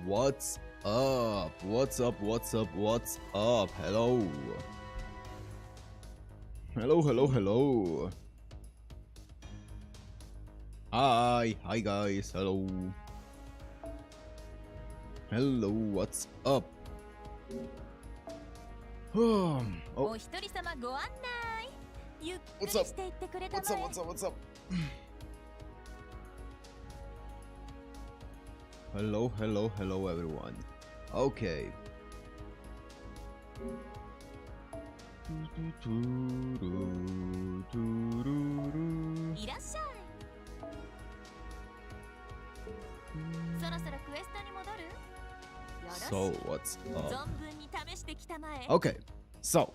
What's up? What's up? What's up? What's up? Hello. Hello, hello, hello. Hi. Hi, guys. Hello. Hello, what's up? Oh. What's up? What's up? What's up? What's up? Hello, hello, hello, everyone. Okay. So, what's up? Okay, so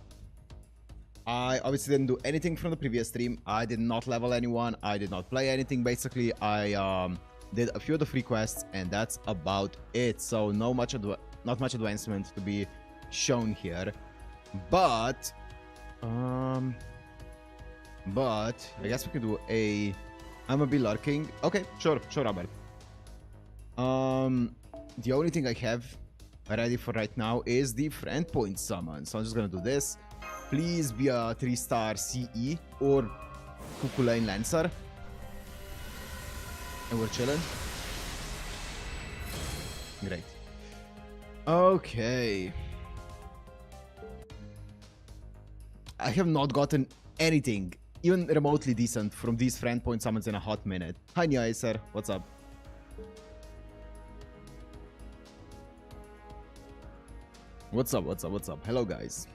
I obviously didn't do anything from the previous stream. I did not level anyone. I did not play anything. Basically, I did a few of the free quests, and that's about it. So not much advancement to be shown here, but I guess we can do a I'm a be lurking. Okay, sure, Robert. The only thing I have ready for right now is the friend point summon. So I'm just gonna do this. Please be a 3-star CE or Confronting Lancer. And we're chilling. Great. Okay. I have not gotten anything, even remotely decent, from these friend point summons in a hot minute. Hi, Nia, sir. What's up? What's up? What's up? What's up? Hello, guys.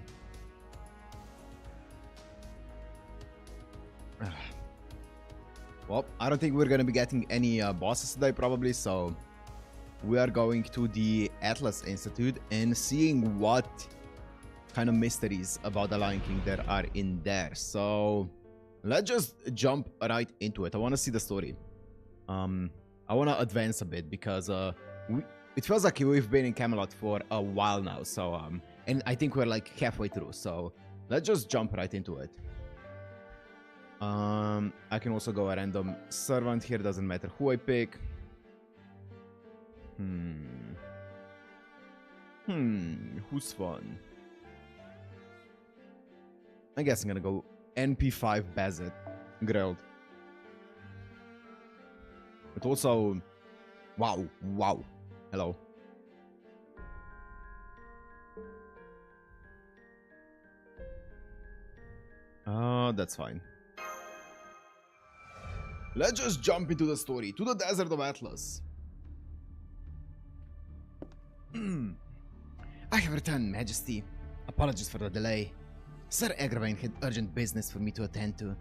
Well, I don't think we're gonna be getting any bosses today, probably, so we are going to the Atlas Institute and seeing what kind of mysteries about the Lion King there are in there. So let's just jump right into it. I want to see the story. I want to advance a bit because it feels like we've been in Camelot for a while now. So and I think we're like halfway through. So let's just jump right into it. I can also go a random servant here. Doesn't matter who I pick. Who's fun? I guess I'm gonna go NP5 Bazet Grilled. But also, wow. Hello. That's fine. Let's just jump into the story. To the Desert of Atlas. I have returned, Majesty. Apologies for the delay. Sir Agravain had urgent business for me to attend to.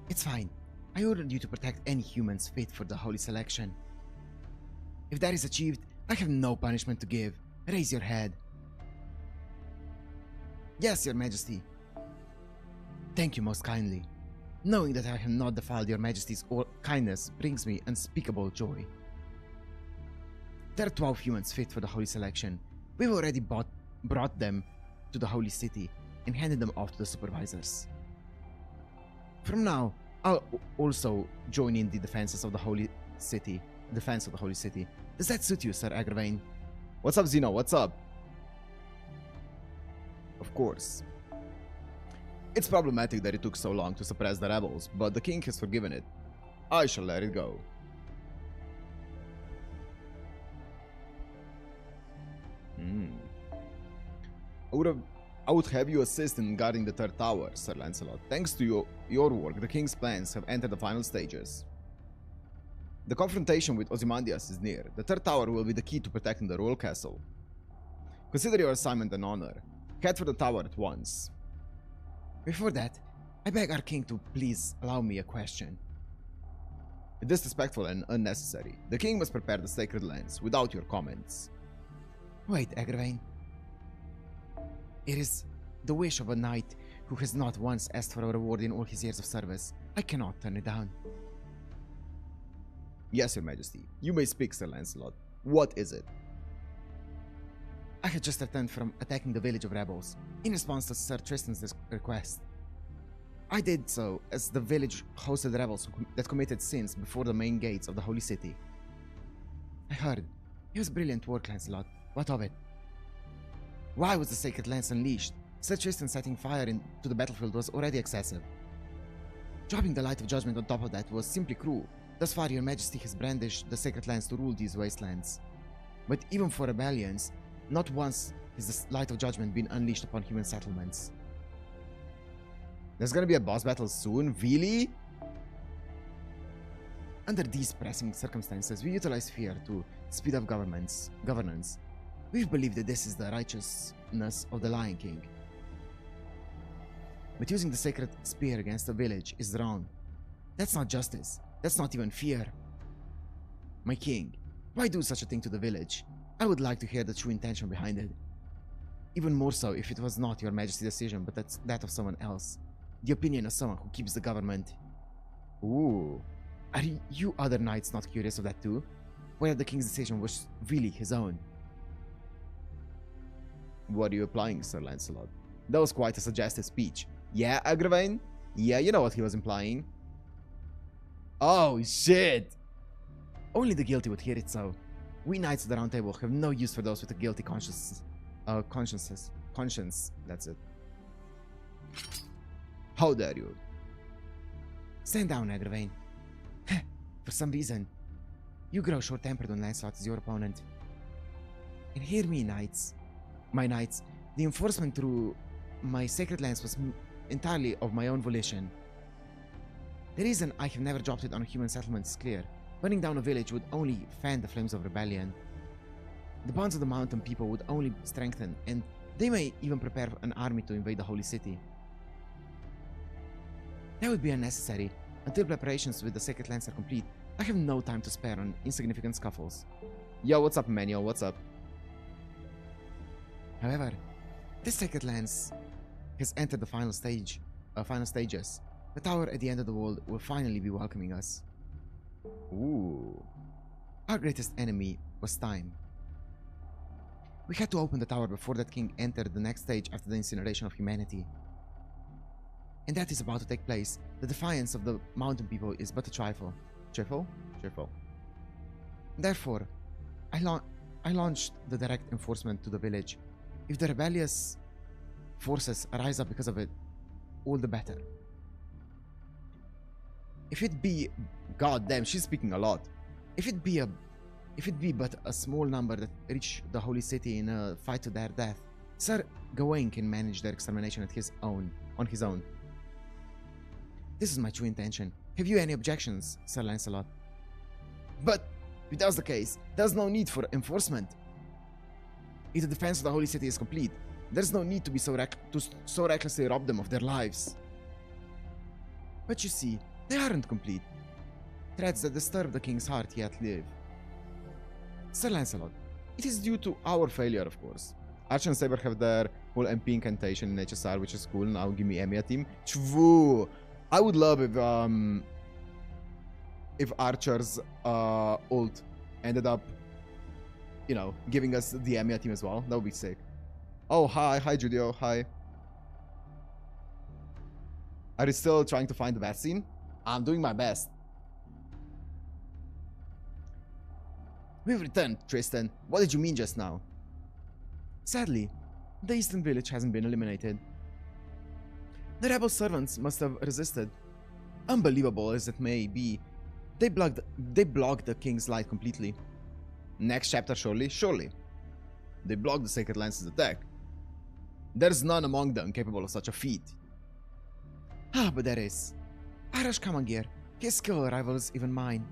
It's fine. I ordered you to protect any humans fit for the holy selection. If that is achieved, I have no punishment to give. Raise your head. Yes, Your Majesty. Thank you most kindly. Knowing that I have not defiled Your Majesty's kindness brings me unspeakable joy. There are 12 humans fit for the holy selection. We've already brought them to the holy city and handed them off to the supervisors. From now, I'll also join in the defense of the holy city. Does that suit you, Sir Agravain? What's up, Zeno? What's up? Of course. It's problematic that it took so long to suppress the rebels, but the king has forgiven it. I shall let it go. I would have you assist in guarding the third tower, Sir Lancelot. Thanks to your work, the king's plans have entered the final stages. The confrontation with Ozymandias is near. The third tower will be the key to protecting the royal castle. Consider your assignment an honor. Head for the tower at once. Before that, I beg our king to please allow me a question. Disrespectful and unnecessary. The king must prepare the sacred lands without your comments. Wait, Agravain. It is the wish of a knight who has not once asked for a reward in all his years of service. I cannot turn it down. Yes, Your Majesty. You may speak, Sir Lancelot. What is it? I had just returned from attacking the village of rebels in response to Sir Tristan's request. I did so as the village hosted rebels that committed sins before the main gates of the holy city. I heard. It was brilliant work, Lancelot. What of it? Why was the sacred lance unleashed? Such haste and setting fire into the battlefield was already excessive. Dropping the light of judgment on top of that was simply cruel. Thus far, your majesty has brandished the sacred lance to rule these wastelands. But even for rebellions, not once has the light of judgment been unleashed upon human settlements. There's gonna be a boss battle soon? Really? Under these pressing circumstances, we utilize fear to speed up governance. We believe that this is the righteousness of the Lion King. But using the sacred spear against a village is wrong. That's not justice. That's not even fear. My king, why do such a thing to the village? I would like to hear the true intention behind it. Even more so if it was not your majesty's decision, but that's that of someone else. The opinion of someone who keeps the government. Ooh. Are you other knights not curious of that too? Whether the king's decision was really his own? What are you implying, Sir Lancelot? That was quite a suggestive speech. Yeah, Agravain? Yeah, you know what he was implying. Oh, shit! Only the guilty would hear it so. We knights of the Round Table have no use for those with a guilty conscience. Conscience, that's it. How dare you? Stand down, Agravain. For some reason, you grow short-tempered when Lancelot is your opponent. And hear me, knights. My knights, the enforcement through my sacred lance was entirely of my own volition. The reason I have never dropped it on a human settlement is clear. Burning down a village would only fan the flames of rebellion. The bonds of the mountain people would only strengthen, and they may even prepare an army to invade the holy city. That would be unnecessary. Until preparations with the sacred lance are complete, I have no time to spare on insignificant scuffles. Yo, what's up, Manuel? What's up? However, this sacred lance has entered the final stages. The tower at the end of the world will finally be welcoming us. Ooh. Our greatest enemy was time. We had to open the tower before that king entered the next stage after the incineration of humanity. And that is about to take place. The defiance of the mountain people is but a trifle. Trifle? Therefore, I launched the direct enforcement to the village. If the rebellious forces rise up because of it, all the better. If it be... God damn, she's speaking a lot. If it be but a small number that reach the holy city in a fight to their death, Sir Gawain can manage their extermination on his own. This is my true intention. Have you any objections, Sir Lancelot? But, if that's the case, there's no need for enforcement. If the defense of the holy city is complete, there's no need to be so recklessly rob them of their lives. But you see, they aren't complete. Threats that disturb the king's heart yet live. Sir Lancelot, it is due to our failure, of course. Archer and Saber have their whole MP incantation in HSR, which is cool. Now give me Emia team. Chvoo! I would love if Archer's ult ended up, you know, giving us the Emia team as well. That would be sick. Oh, hi, Judio, hi. Are you still trying to find the vaccine? I'm doing my best. We've returned, Tristan. What did you mean just now? Sadly, the Eastern Village hasn't been eliminated. The rebel servants must have resisted. Unbelievable as it may be, they blocked the king's light completely. Next chapter, surely? Surely. They blocked the Sacred Lance's attack. There's none among them capable of such a feat. Ah, but there is. Arash Kamangir. His skill rivals even mine.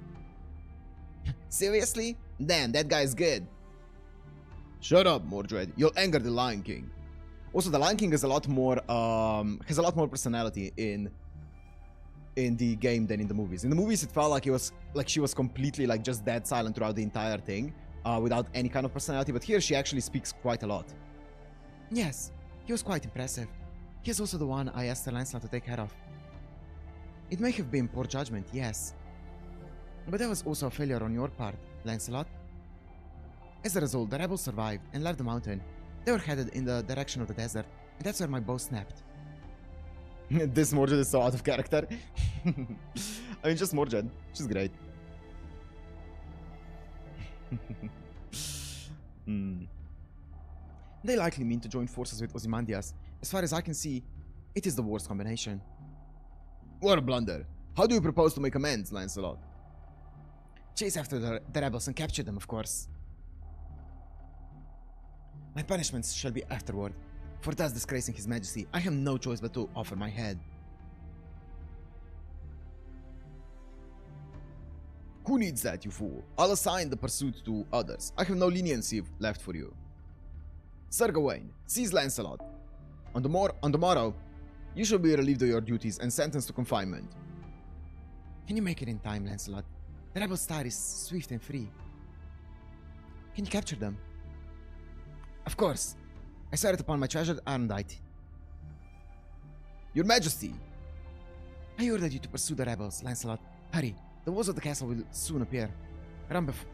Seriously? Damn, that guy's good. Shut up, Mordred. You'll anger the Lion King. Also, the Lion King is a lot more has a lot more personality in the game than in the movies. In the movies, it felt like she was completely like just dead silent throughout the entire thing, without any kind of personality. But here, she actually speaks quite a lot. Yes, he was quite impressive. He is also the one I asked Sir Lancelot to take care of. It may have been poor judgment, yes, but that was also a failure on your part, Lancelot. As a result, the rebels survived and left the mountain. They were headed in the direction of the desert, and that's where my bow snapped. This Mordred is so out of character. I mean, just Mordred. She's great. Hmm. They likely mean to join forces with Ozymandias. As far as I can see, it is the worst combination. What a blunder. How do you propose to make amends, Lancelot? Chase after the rebels and capture them, of course. My punishments shall be afterward. For thus disgracing his majesty, I have no choice but to offer my head. Who needs that, you fool? I'll assign the pursuit to others. I have no leniency left for you. Sir Gawain, seize Lancelot. On the morrow, you shall be relieved of your duties and sentenced to confinement. Can you make it in time, Lancelot? The rebel star is swift and free. Can you capture them? Of course. I swear it upon my treasured Arndite. Your Majesty! I ordered you to pursue the rebels, Lancelot. Hurry, the walls of the castle will soon appear.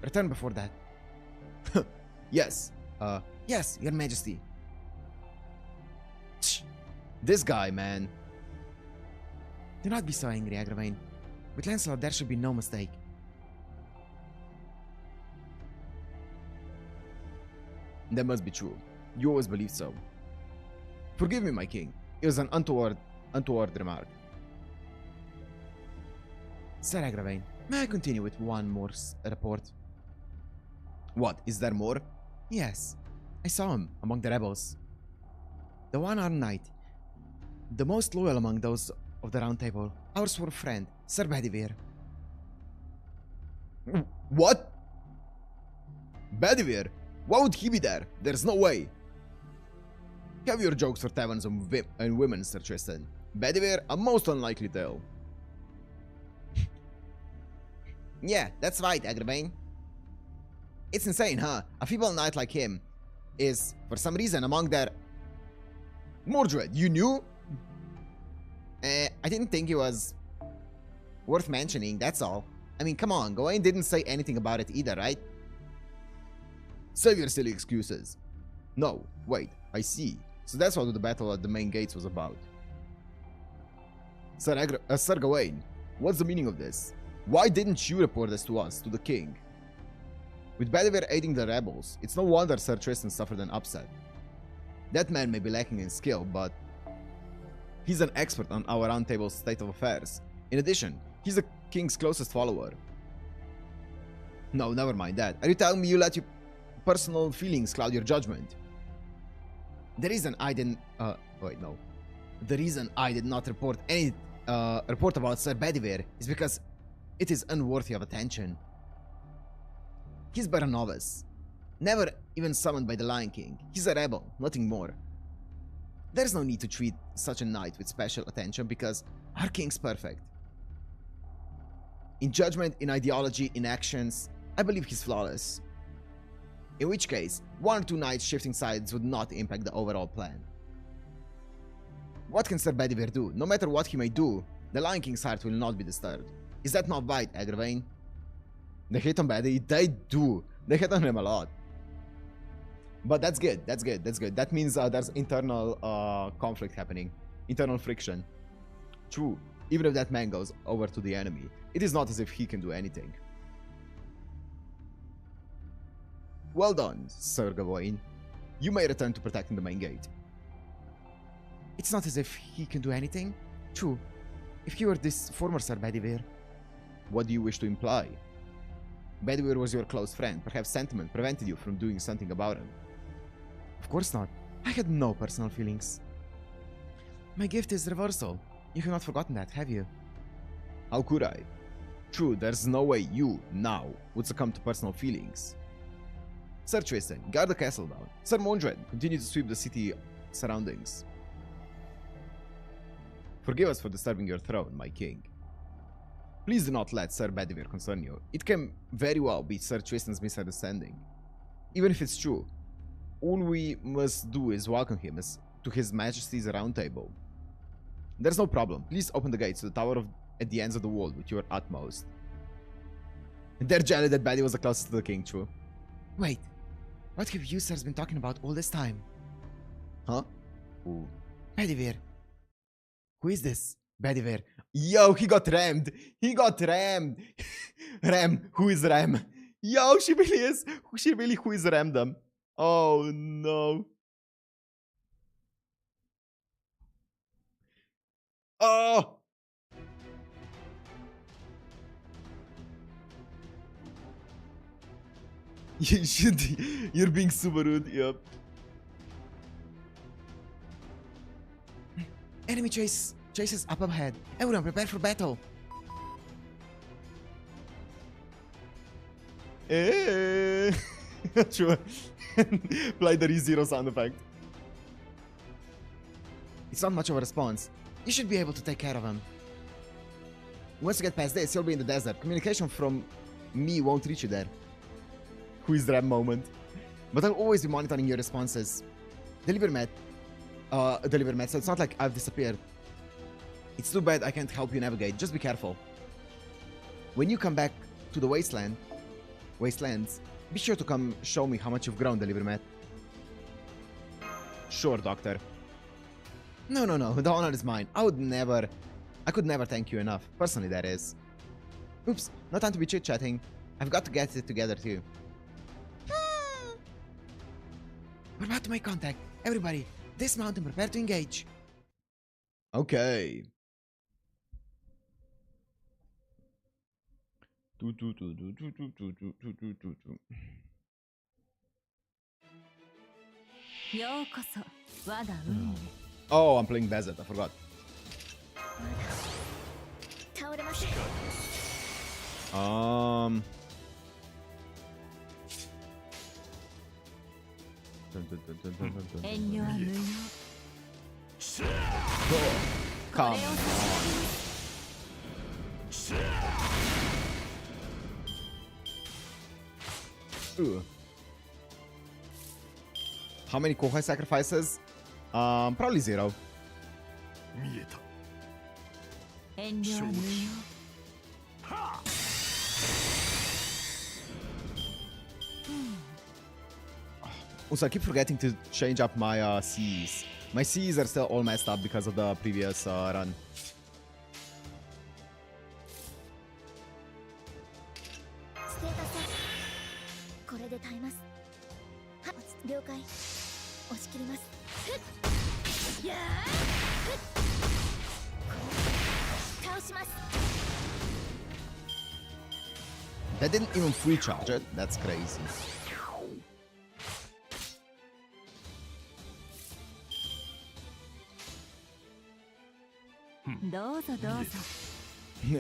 Return before that. Yes. Yes, Your Majesty. This guy, man. Do not be so angry, Agravain. With Lancelot, there should be no mistake. That must be true. You always believed so. Forgive me, my king. It was an untoward remark. Sir Agravain, may I continue with one more report? What, is there more? Yes. I saw him among the rebels. The one-armed knight. The most loyal among those of the Round Table. Our sworn friend, Sir Bedivere. What? Bedivere? Why would he be there? There's no way. Have your jokes for taverns and women, Sir Tristan. Bedivere, a most unlikely tale. Yeah, that's right, Agravain. It's insane, huh? A feeble knight like him is, for some reason, among their... Mordred, you knew? I didn't think it was worth mentioning, that's all. I mean, come on, Gawain didn't say anything about it either, right? Save your silly excuses. No, wait, I see. So that's what the battle at the main gates was about. Sir Gawain, what's the meaning of this? Why didn't you report this to us, to the king? With Bedivere aiding the rebels, it's no wonder Sir Tristan suffered an upset. That man may be lacking in skill, but he's an expert on our Round Table's state of affairs. In addition, he's the king's closest follower. No, never mind that. Are you telling me you let your personal feelings cloud your judgment? The reason I didn't... wait, no. The reason I did not report any report about Sir Bedivere is because it is unworthy of attention. He's but a novice. Never even summoned by the Lion King. He's a rebel, nothing more. There's no need to treat such a knight with special attention because our king's perfect. In judgment, in ideology, in actions, I believe he's flawless. In which case, one or two knights shifting sides would not impact the overall plan. What can Sir Bedivere do? No matter what he may do, the Lion King's heart will not be disturbed. Is that not right, Agravain? They hate on Bedivere? They do. They hate on him a lot. But that's good. That's good. That's good. That means there's internal conflict happening. Internal friction. True. Even if that man goes over to the enemy, it is not as if he can do anything. Well done, Sir Gawain. You may return to protecting the main gate. It's not as if he can do anything. True. If he were this former Sir Bedivere. What do you wish to imply? Bedivere was your close friend. Perhaps sentiment prevented you from doing something about him. Of course not. I had no personal feelings. My gift is reversal. You have not forgotten that, have you? How could I? True, there's no way you, now, would succumb to personal feelings. Sir Tristan, guard the castle down. Sir Mordred, continue to sweep the city surroundings. Forgive us for disturbing your throne, my king. Please do not let Sir Bedivere concern you. It can very well be Sir Tristan's misunderstanding. Even if it's true, all we must do is welcome him to His Majesty's Round Table. There's no problem. Please open the gates to the tower at the ends of the wall with your utmost. They're jelly that Bedivere was the closest to the king, true. Wait, what have you sirs been talking about all this time? Huh? Who? Bedivere. Who is this? Bedivere. Yo, he got rammed. He got rammed. Ram. Who is Ram? Yo, she really is. She really quiz random. Oh no. Oh. You should. You're being super rude. Yep. Enemy chases up ahead. Everyone prepare for battle. Sure. Play the ReZero sound effect. It's not much of a response. You should be able to take care of him. Once you get past this, you'll be in the desert. Communication from me won't reach you there. Quiz rap moment. But I'll always be monitoring your responses. Deliver Matt, so it's not like I've disappeared. It's too bad I can't help you navigate. Just be careful. When you come back to the wastelands, be sure to come show me how much you've grown, Deliver Matt. Sure, Doctor. No, the honor is mine. I could never thank you enough. Personally, that is. Oops, no time to be chit-chatting. I've got to get it together too. We're about to make contact. Everybody, dismount and prepare to engage. Okay. Oh, I'm playing Bazet, I forgot. Come on. Ooh. How many Kohai sacrifices? Probably 0. Also, I keep forgetting to change up my Cs. My Cs are still all messed up because of the previous run. That didn't even free charge it. That's crazy.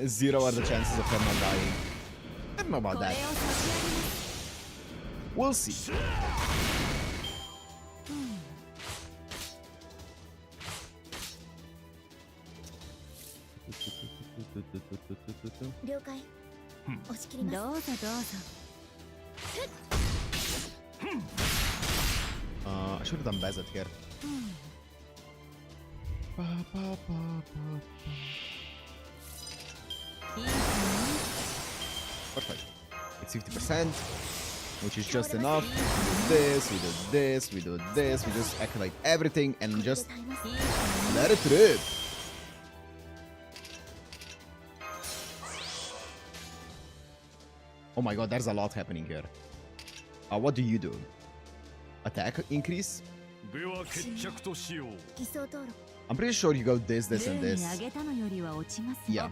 Zero are the chances of her not dying. I don't know about that. We'll see. I should have done Bazet here. Perfect. It's 50%, which is just enough. We do this, we do this, we do this. We just activate everything and just let it rip. Oh my god, there's a lot happening here. What do you do? Attack increase? I'm pretty sure you go this, this, and this. Yeah.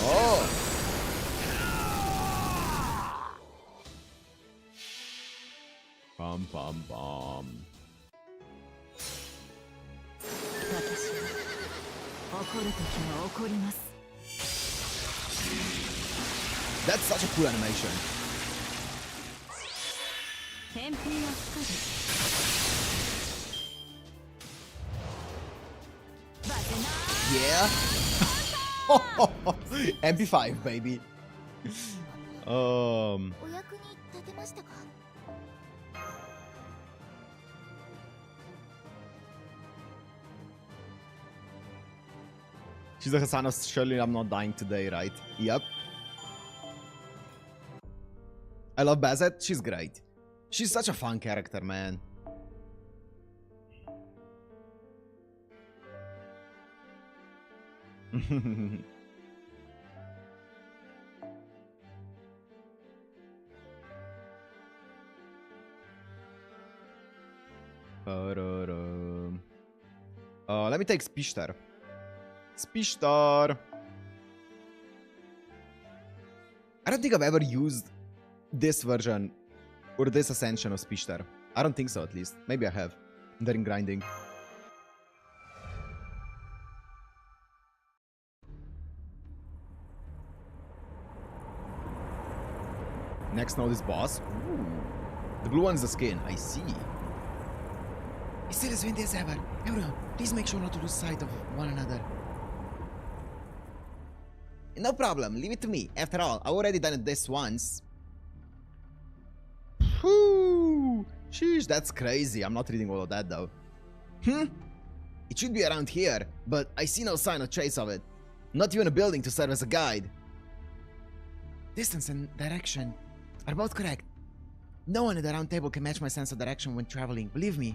Oh! Bum, bum, bum. That's such a cool animation. Yeah. MP5, baby. She's like Hasana, surely I'm not dying today, right? Yep. I love Bazet. She's great. She's such a fun character, man. Let me take Spishtar. Spishtar! I don't think I've ever used this version or this ascension of Spishtar. I don't think so, at least. Maybe I have. During grinding. Next node is boss. Ooh. The blue one's the skin. I see. It's still as windy as ever. Everyone, please make sure not to lose sight of one another. No problem. Leave it to me. After all, I've already done it this once. Whew. Sheesh, that's crazy. I'm not reading all of that, though. It should be around here, but I see no sign or trace of it. Not even a building to serve as a guide. Distance and direction are both correct. No one at the round table can match my sense of direction when traveling, believe me.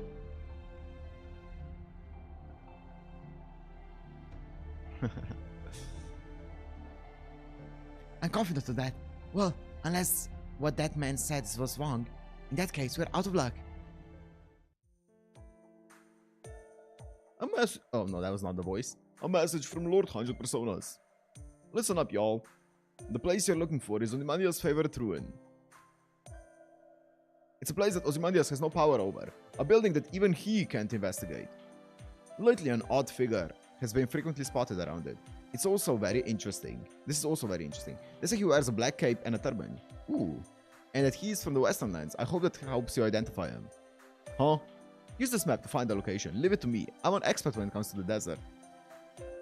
I'm confident of that. Well, unless what that man said was wrong. In that case, we're out of luck. Oh no, that was not the voice. A message from Lord 100 Personas. Listen up, y'all. The place you're looking for is Ozymandias' favorite ruin. It's a place that Ozymandias has no power over. A building that even he can't investigate. Lately, an odd figure has been frequently spotted around it. It's also very interesting. This is also very interesting. They say he wears a black cape and a turban. Ooh. And that he is from the Western Lands. I hope that helps you identify him. Huh? Use this map to find the location. Leave it to me. I'm an expert when it comes to the desert.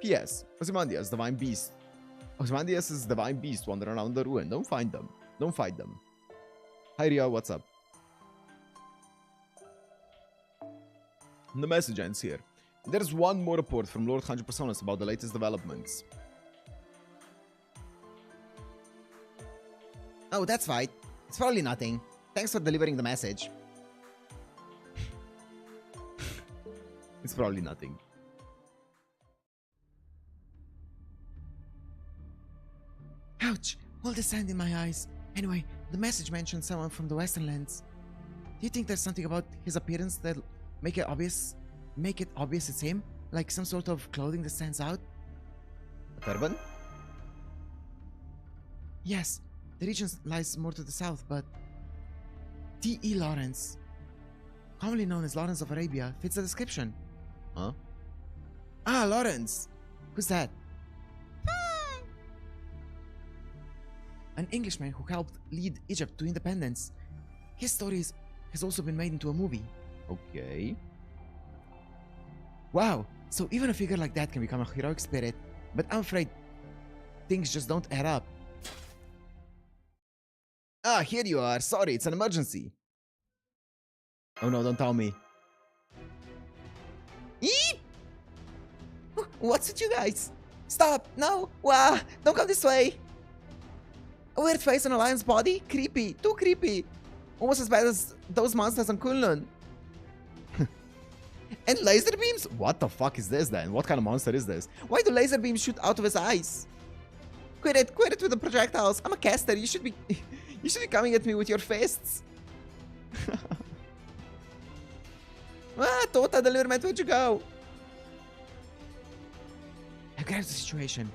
P.S. Ozymandias, divine beast. Ozymandias' divine beast wander around the ruin. Don't find them. Don't fight them. Hi Ria, what's up? The message ends here. There's one more report from Lord 100 Personas about the latest developments. Oh, that's right. It's probably nothing. Thanks for delivering the message. It's probably nothing. Ouch! All the sand in my eyes. Anyway, the message mentioned someone from the Western Lands. Do you think there's something about his appearance that'll make it obvious it's him? Like some sort of clothing that stands out? A turban? Yes, the region lies more to the south, but T.E. Lawrence, commonly known as Lawrence of Arabia, fits the description. Huh? Ah, Lawrence! Who's that? An Englishman who helped lead Egypt to independence. His story has also been made into a movie. Okay. Wow, so even a figure like that can become a heroic spirit, but I'm afraid things just don't add up. Ah, here you are. Sorry, it's an emergency. Oh no, don't tell me. Eep! What's with you guys? Stop! No! Wow! Don't come this way! A weird face on a lion's body? Creepy. Too creepy. Almost as bad as those monsters on Kunlun. And laser beams? What the fuck is this then? What kind of monster is this? Why do laser beams shoot out of his eyes? Quit it with the projectiles. I'm a caster. You should be coming at me with your fists. Total Delirment, where'd you go? I grabbed the situation.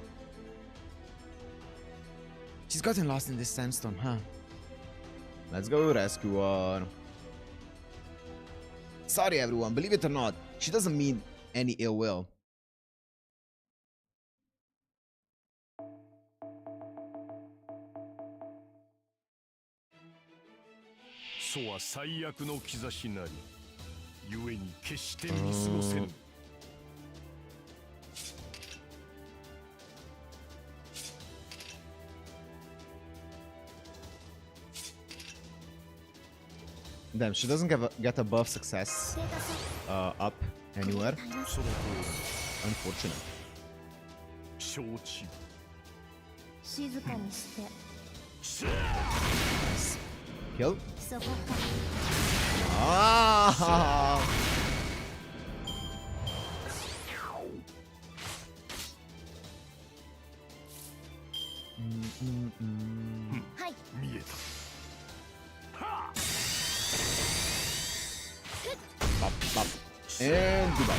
She's gotten lost in this sandstorm, huh? Let's go rescue her. Sorry everyone, believe it or not, she doesn't mean any ill will. Damn, she doesn't get a buff success up anywhere. Unfortunate. Nice. Kill. Ah! And goodbye.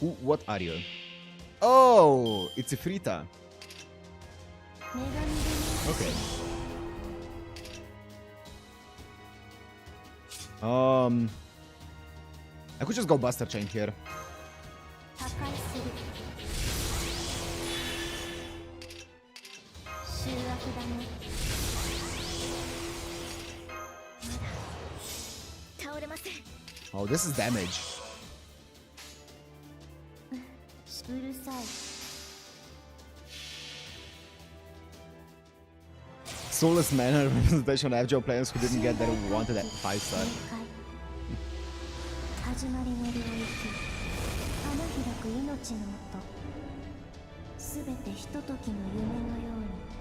Who, what are you? Oh, it's a Frita. Okay. I could just go Buster Chain here. Oh, this is damage. Soulless manner representation of FGO players who didn't get their wanted at 5-star.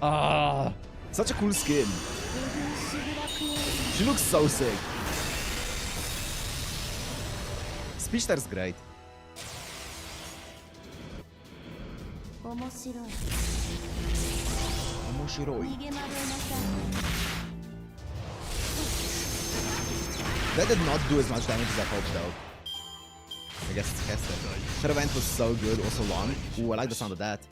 Ah, such a cool skin. She looks so sick. Speech is great. That did not do as much damage as I hoped though. I guess it's casted. That event was so good, also long. Ooh, I like the sound of that.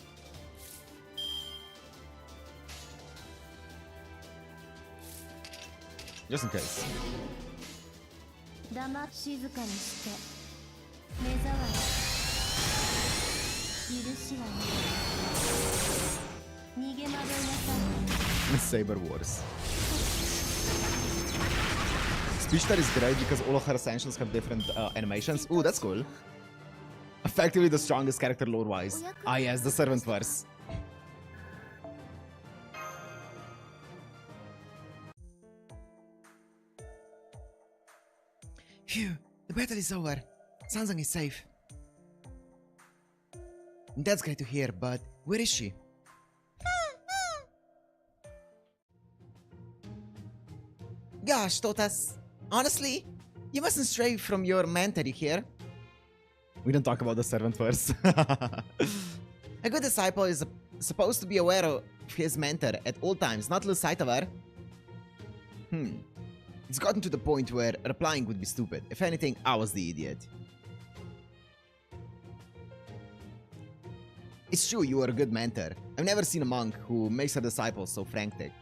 Just in case. Saber Wars. Speechstar is great because all of her ascensions have different animations. Ooh, that's cool. Effectively the strongest character lore-wise. Ah yes, the Servant verse. Phew, the battle is over. Sanzang is safe. That's great to hear, but where is she? Gosh, Totas. Honestly, you mustn't stray from your mentor, you hear? We don't talk about the servant first. A good disciple is supposed to be aware of his mentor at all times, not lose sight of her. It's gotten to the point where replying would be stupid. If anything, I was the idiot. It's true, you are a good mentor. I've never seen a monk who makes her disciples so frantic.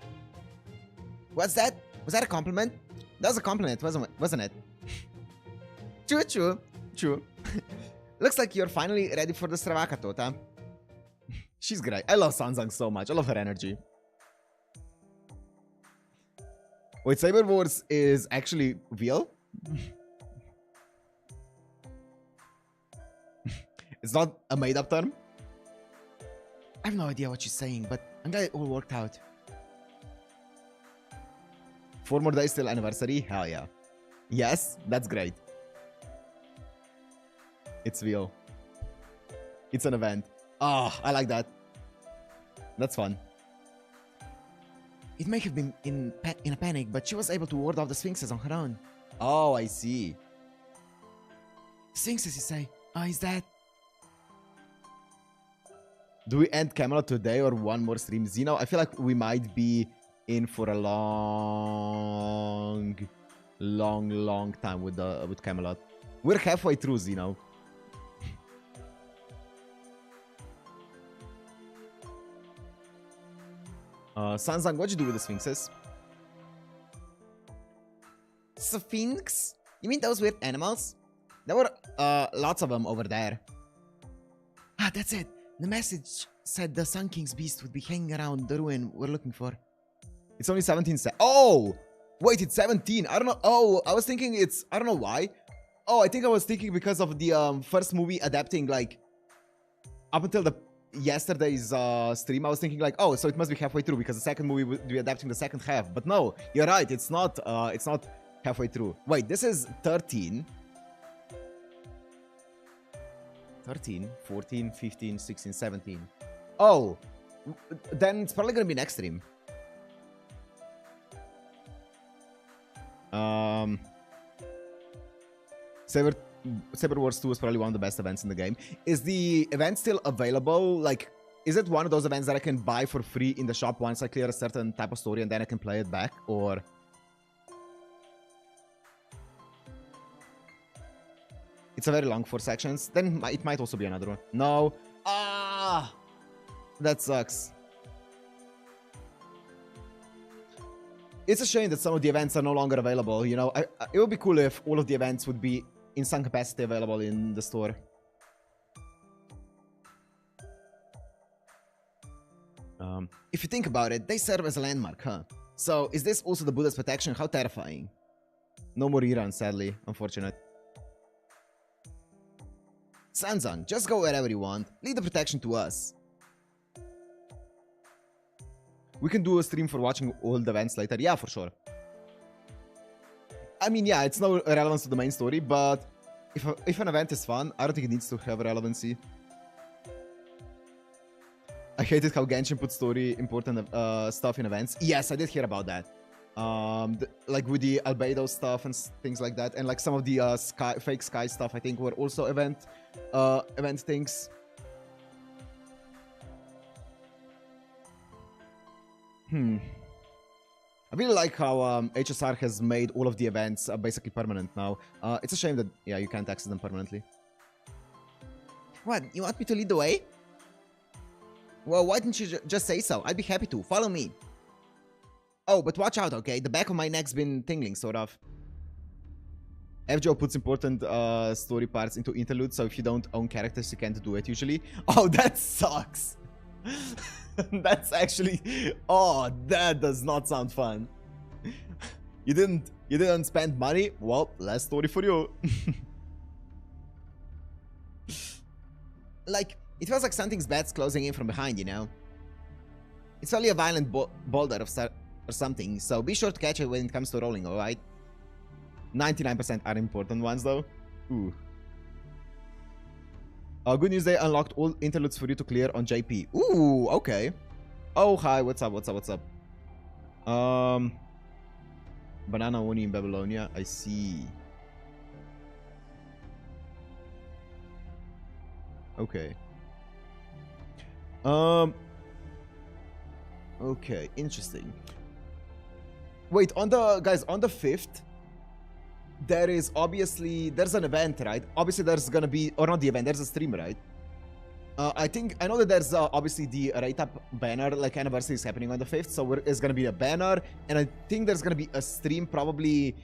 What's that? Was that a compliment? That was a compliment, wasn't it? True. Looks like you're finally ready for the Stravaka, Tota. She's great. I love Sanzang so much. I love her energy. Wait, Saber Wars is actually real? It's not a made-up term? I have no idea what she's saying, but I'm glad it all worked out. 4 more days till anniversary? Hell yeah. Yes, that's great. It's real. It's an event. Oh, I like that. That's fun. It may have been in a panic, but she was able to ward off the Sphinxes on her own. Oh, I see. Sphinxes, you say? Oh, is that... Do we end Camelot today or one more stream? Zeno, I feel like we might be in for a long time with Camelot. We're halfway through, Zeno. Sanzang, what'd you do with the Sphinxes? Sphinx? You mean those weird animals? There were lots of them over there. Ah, that's it. The message said the Sun King's beast would be hanging around the ruin we're looking for. It's only 17 seconds. Oh! Wait, it's 17. I don't know. Oh, I was thinking it's... I don't know why. Oh, I think I was thinking because of the first movie adapting, like... Up until yesterday's stream, I was thinking like, oh, so it must be halfway through because the second movie would be adapting the second half. But no, you're right. It's not halfway through. Wait, this is 13. 13, 14, 15, 16, 17. Oh, then it's probably gonna be next stream. Saber Wars 2 is probably one of the best events in the game. Is the event still available? Like, is it one of those events that I can buy for free in the shop once I clear a certain type of story and then I can play it back? Or It's a very long 4 sections. Then it might also be another one. No. Ah! That sucks. It's a shame that some of the events are no longer available, you know. It would be cool if all of the events would be in some capacity available in the store. If you think about it, they serve as a landmark, huh? So, is this also the Buddha's protection? How terrifying. No more reruns, sadly. Unfortunate. Sanzang, just go wherever you want. Leave the protection to us. We can do a stream for watching all the events later. Yeah, for sure. I mean, yeah, it's no relevance to the main story, but if an event is fun, I don't think it needs to have relevancy. I hated how Genshin put story important stuff in events. Yes, I did hear about that. Like with the albedo stuff and things like that, and like some of the fake sky stuff, I think were also event things. I really like how HSR has made all of the events basically permanent now. It's a shame that, yeah, you can't access them permanently. What? You want me to lead the way? Well, why didn't you just say so? I'd be happy to. Follow me. Oh, but watch out, okay? The back of my neck's been tingling, sort of. FGO puts important story parts into interludes, so if you don't own characters, you can't do it usually. Oh, that sucks. That's actually... Oh, that does not sound fun. You didn't spend money? Well, less story for you. Like, it feels like something's bad's closing in from behind, you know? It's only a violent boulder or something, so be sure to catch it when it comes to rolling, alright? 99% are important ones, though. Ooh. Good news, they unlocked all interludes for you to clear on JP. Ooh, okay. Oh, hi, what's up, what's up, what's up? Banana Oni in Babylonia, I see. Okay. Okay, interesting. Wait, on the, guys, on the 5th, there is obviously, there's an event, right? Obviously there's gonna be, or not the event, there's a stream, right? I know that there's obviously the rate up banner, like anniversary is happening on the 5th, so it's gonna be a banner, and I think there's gonna be a stream probably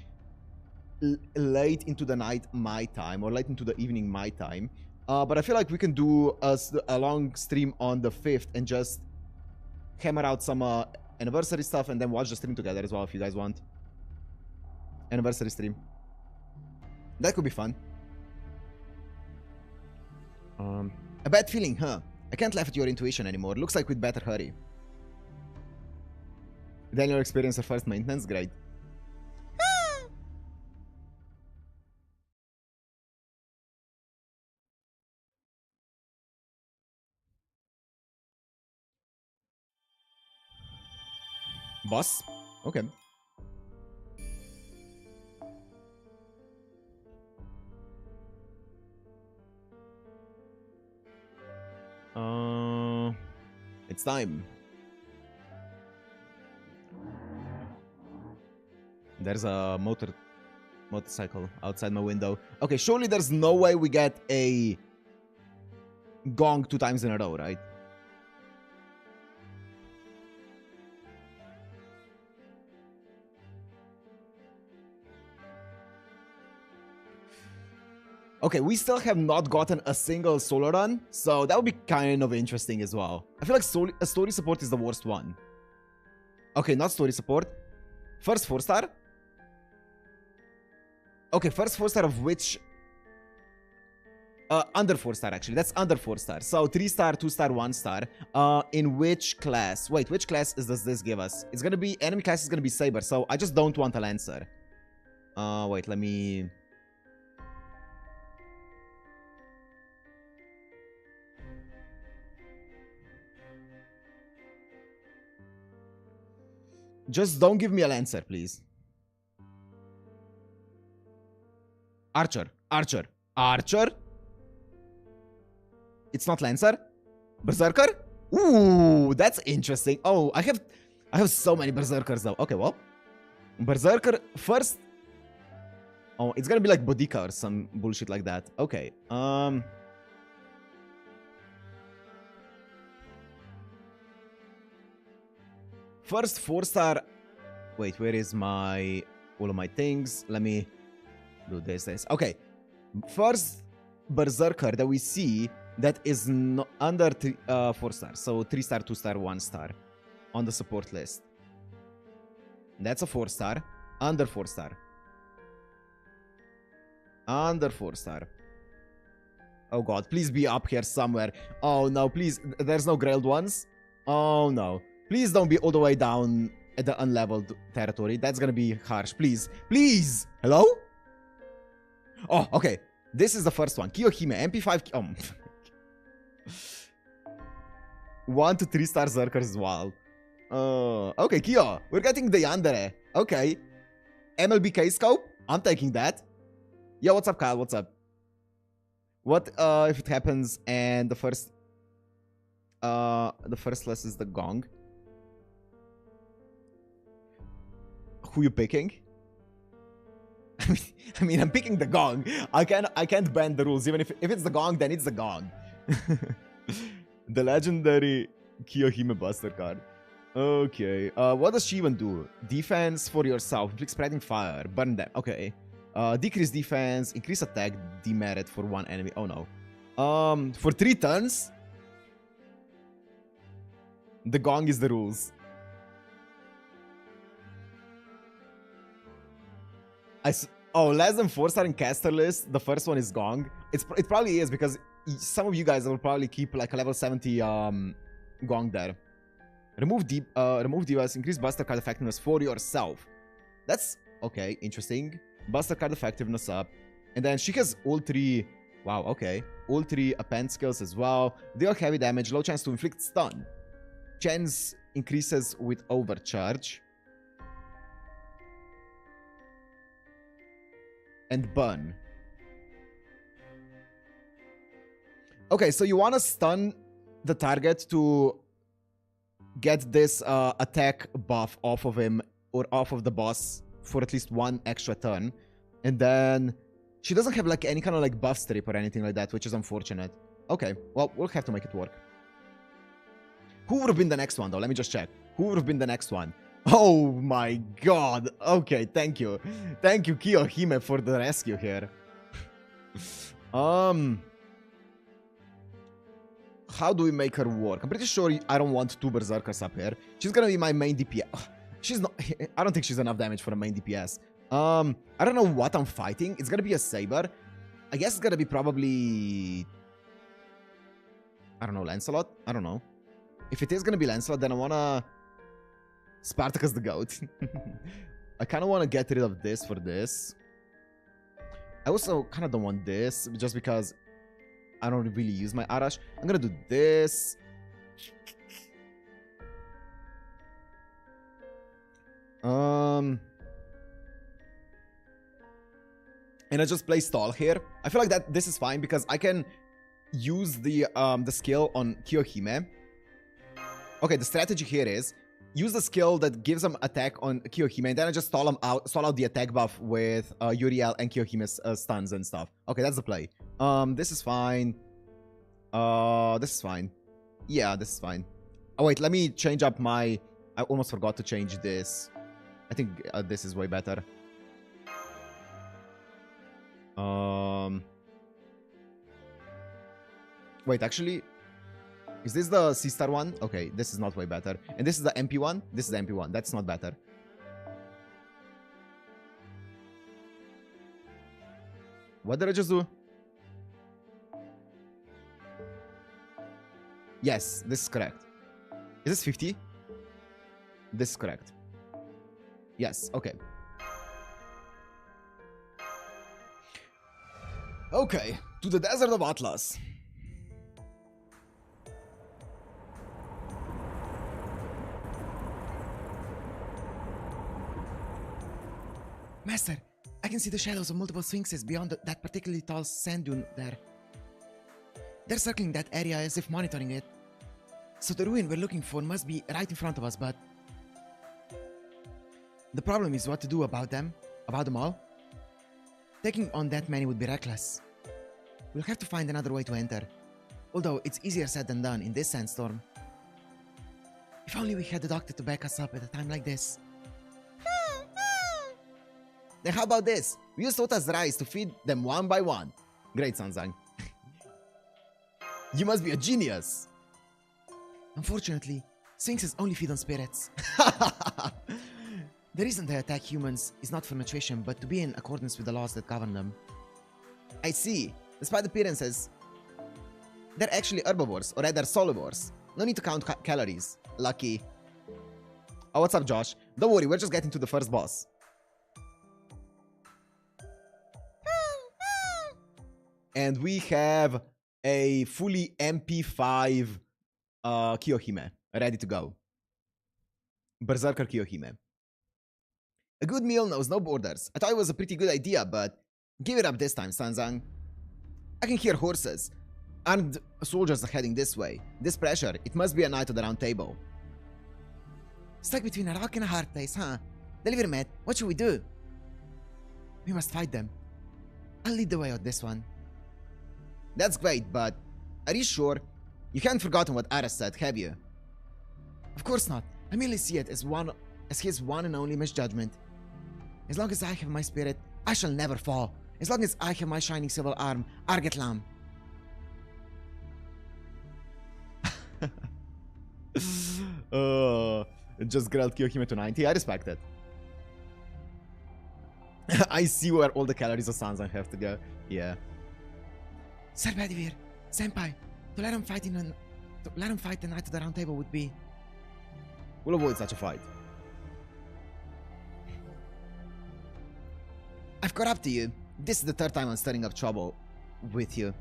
late into the night my time, or late into the evening my time. But I feel like we can do a long stream on the 5th and just hammer out some anniversary stuff and then watch the stream together as well if you guys want. Anniversary stream. That could be fun. A bad feeling, huh? I can't laugh at your intuition anymore. Looks like we'd better hurry. Then you'll experience your first maintenance? Great. Boss? Okay. It's time. There's a motorcycle outside my window. Okay, surely there's no way we get a gong 2 times in a row, right? Okay, we still have not gotten a single solo run, so that would be kind of interesting as well. I feel like a story support is the worst one. Okay, not story support. First 4-star? Okay, first 4-star of which... under 4-star, actually. That's under 4-star. So, 3-star, 2-star, 1-star. In which class? Wait, which class does this give us? It's gonna be... Enemy class is gonna be Saber, so I just don't want a Lancer. Wait, let me... Just don't give me a Lancer, please. Archer. Archer. Archer? It's not Lancer? Berserker? Ooh, that's interesting. Oh, I have so many Berserkers though. Okay, well. Berserker first. Oh, it's gonna be like Boudica or some bullshit like that. Okay. First 4-star. Wait, where is my all of my things? Let me do this. Okay. First Berserker that we see that is under 4 stars. So 3 star, 2 star, 1 star on the support list. That's a 4 star. Under 4 star. Under 4 star. Oh god, please be up here somewhere. Oh no, please. There's no grailed ones. Oh no. Please don't be all the way down at the unleveled territory. That's gonna be harsh. Please. Please! Hello? Oh, okay. This is the first one. Kiyohime, MP5... 1 to 3 star Zerkers as well. Okay, Kyo. We're getting the Yandere. Okay. MLBK scope? I'm taking that. Yo, what's up, Kyle? What's up? What if it happens and the first list is the gong? Who you picking? I mean, I'm picking the gong. I can't bend the rules. Even if it's the gong, then it's the gong. The legendary Kiyohime Buster card. Okay. What does she even do? Defense for yourself. Inflict spreading fire. Burn them. Okay. Decrease defense. Increase attack demerit for 1 enemy. Oh no. For 3 turns. The gong is the rules. Oh, less than 4 star in caster list. The first one is gong. It probably is because some of you guys will probably keep like a level 70 gong there. Remove device. Increase buster card effectiveness for yourself. That's okay. Interesting. Buster card effectiveness up, and then she has all 3. Wow. Okay. All 3 append skills as well. Deal heavy damage. Low chance to inflict stun. Chance increases with overcharge. And burn. Okay, so you want to stun the target to get this attack buff off of him or off of the boss for at least 1 extra turn. And then she doesn't have like any kind of like buff strip or anything like that, which is unfortunate. Okay, well, we'll have to make it work. Who would have been the next one though? Let me just check. Who would have been the next one? Oh my god. Okay, thank you. Thank you, Kiyohime, for the rescue here. How do we make her work? I'm pretty sure I don't want 2 Berserkers up here. She's gonna be my main DPS. She's not... I don't think she's enough damage for a main DPS. I don't know what I'm fighting. It's gonna be a Saber. I guess it's gonna be probably... I don't know, Lancelot? I don't know. If it is gonna be Lancelot, then I wanna... Spartacus the Goat. I kind of want to get rid of this for this. I also kind of don't want this, just because I don't really use my Arash. I'm gonna do this. And I just play stall here. I feel like that this is fine because I can use the skill on Kiyohime. Okay, the strategy here is use the skill that gives them attack on Kiyohime, and then I just stall out the attack buff with Uriel and Kiyohime's stuns and stuff. Okay, that's the play. This is fine. This is fine. Yeah, this is fine. Oh wait, let me change up my... I almost forgot to change this. I think this is way better. Wait, actually... Is this the C-star one? Okay, this is not way better. And this is the MP one? This is the MP one. That's not better. What did I just do? Yes, this is correct. Is this 50? This is correct. Yes, okay. Okay, to the Desert of Atlas. Master, I can see the shadows of multiple sphinxes beyond that particularly tall sand dune there. They're circling that area as if monitoring it. So the ruin we're looking for must be right in front of us, but... The problem is what to do about them all. Taking on that many would be reckless. We'll have to find another way to enter. Although it's easier said than done in this sandstorm. If only we had a doctor to back us up at a time like this. Then how about this? We use Sota's rice to feed them one by one. Great, Sanzang. You must be a genius. Unfortunately, Sphinxes only feed on spirits. The reason they attack humans is not for nutrition, but to be in accordance with the laws that govern them. I see. Despite appearances, they're actually herbivores, or rather solivores. No need to count calories. Lucky. Oh, what's up, Josh? Don't worry, we're just getting to the first boss. And we have a fully MP5 Kiyohime ready to go. Berserker Kiyohime. A good meal knows no borders. I thought it was a pretty good idea, but give it up this time, Sanzang. I can hear horses. Armed soldiers are heading this way. This pressure, it must be a knight of the round table. Stuck between a rock and a hard place, huh? Deliver, Matt. What should we do? We must fight them. I'll lead the way on this one. That's great, but are you sure? You haven't forgotten what Aras said, have you? Of course not. I merely see it as his one and only misjudgment. As long as I have my spirit, I shall never fall. As long as I have my shining silver arm, Argetlam. Just grilled Kiyohime to 90. I respect it. I see where all the calories of Sanzang have to go. Yeah. Sir Bedivere, Senpai, to let him fight the Knight of the Round Table would be... We'll avoid such a fight. I've caught up to you. This is the third time I'm stirring up trouble with you.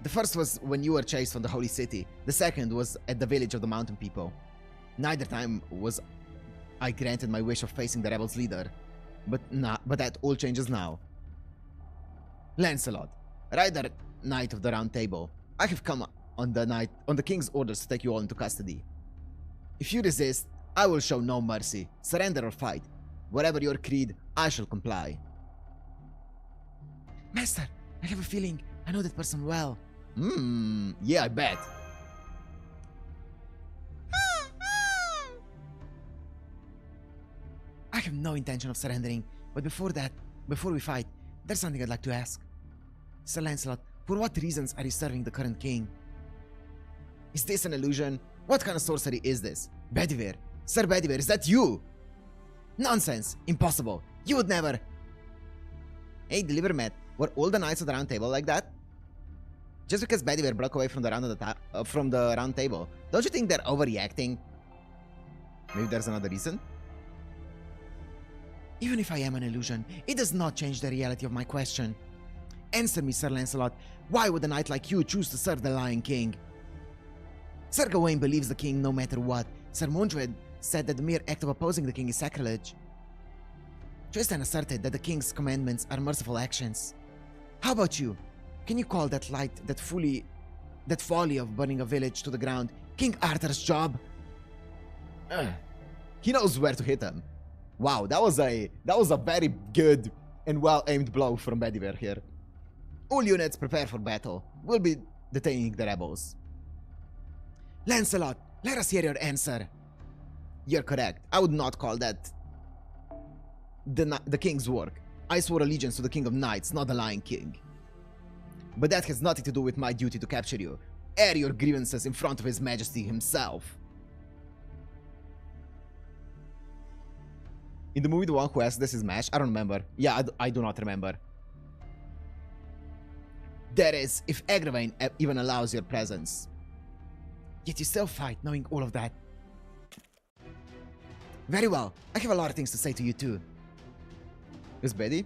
The first was when you were chased from the Holy City. The second was at the village of the mountain people. Neither time was I granted my wish of facing the rebels' leader. But that all changes now. Lancelot, Rider Knight of the Round Table, I have come on the king's orders to take you all into custody. If you resist, I will show no mercy. Surrender or fight. Whatever your creed, I shall comply. Master, I have a feeling I know that person well. Yeah, I bet. I have no intention of surrendering, but before we fight, there's something I'd like to ask. Sir Lancelot, for what reasons are you serving the current king? Is this an illusion? What kind of sorcery is this? Bedivere, Sir Bedivere, is that you? Nonsense! Impossible! You would never... Hey, deliver, Matt. Were all the knights of the round table like that? Just because Bedivere broke away from the round table, don't you think they're overreacting? Maybe there's another reason? Even if I am an illusion, it does not change the reality of my question. Answer me, Sir Lancelot. Why would a knight like you choose to serve the Lion King? Sir Gawain believes the king no matter what. Sir Mordred said that the mere act of opposing the king is sacrilege. Tristan asserted that the king's commandments are merciful actions. How about you? Can you call that folly of burning a village to the ground King Arthur's job? He knows where to hit him. Wow, that was a very good and well-aimed blow from Bedivere here. All units prepare for battle. We'll be detaining the rebels. Lancelot, let us hear your answer. You're correct. I would not call that the king's work. I swore allegiance to the king of knights, not the Lion King. But that has nothing to do with my duty to capture you. Air your grievances in front of His Majesty himself. In the movie, the one who asked this is Mash? I don't remember. Yeah, I do not remember. That is, if Agravain even allows your presence. Yet you still fight, knowing all of that. Very well. I have a lot of things to say to you too. Is Betty?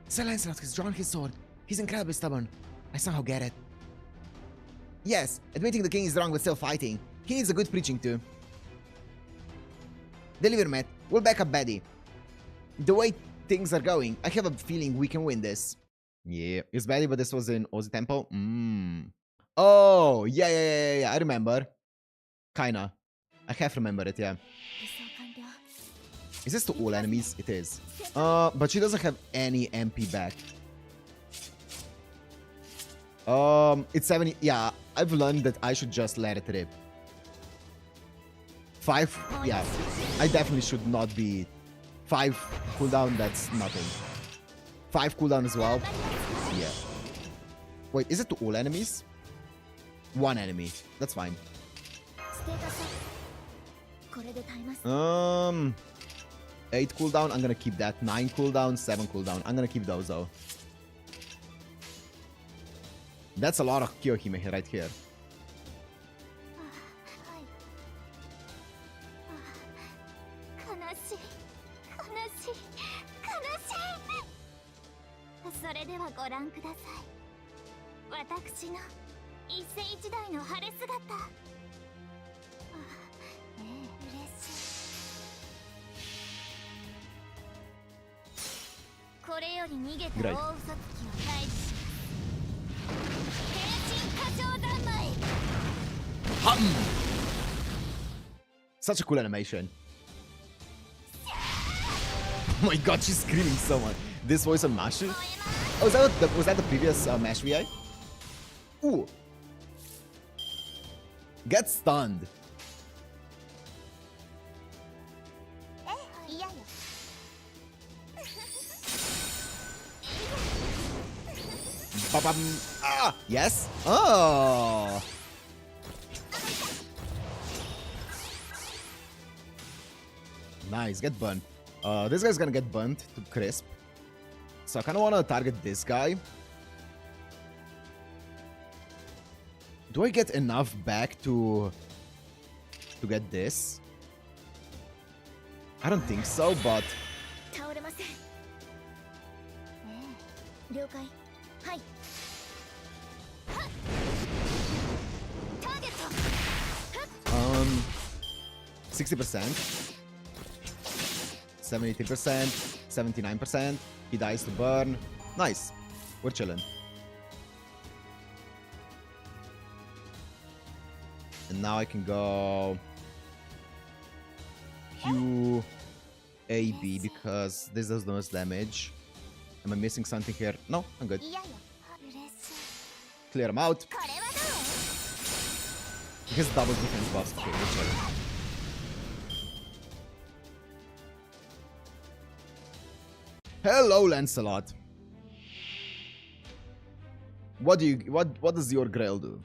Sir Lancelot has drawn his sword. He's incredibly stubborn. I somehow get it. Yes, admitting the king is wrong but still fighting. He needs a good preaching too. Deliver, Matt. We'll back up Betty. The way things are going, I have a feeling we can win this. Yeah, it's Betty, but this was in Ozzy Temple. Oh, yeah, I remember. Kinda. I have remembered it, yeah. Is this to all enemies? It is. But she doesn't have any MP back. It's 70. Yeah, I've learned that I should just let it rip. 5. Yeah, I definitely should not be. 5 cooldown, that's nothing. 5 cooldown as well. Yeah. Wait, is it to all enemies? 1 enemy. That's fine. 8 cooldown, I'm gonna keep that. 9 cooldown, 7 cooldown. I'm gonna keep those though. That's a lot of Kyohime right here. Great. Such a cool animation. Oh my god, she's screaming so much. This voice on Mashu? Oh, was that the previous Mash VI? Ooh. Get stunned. Ah, yes. Oh. Nice, get burnt. This guy's gonna get burnt to crisp. So I kind of want to target this guy. Do I get enough back to get this? I don't think so, but... Um, 60%. 73%. 79%. He dies to burn. Nice. We're chilling. And now I can go Q A B because this does the most damage. Am I missing something here? No, I'm good. Clear him out. He has double defense buffs. Okay, we're chilling. Hello, Lancelot. What does your Grail do?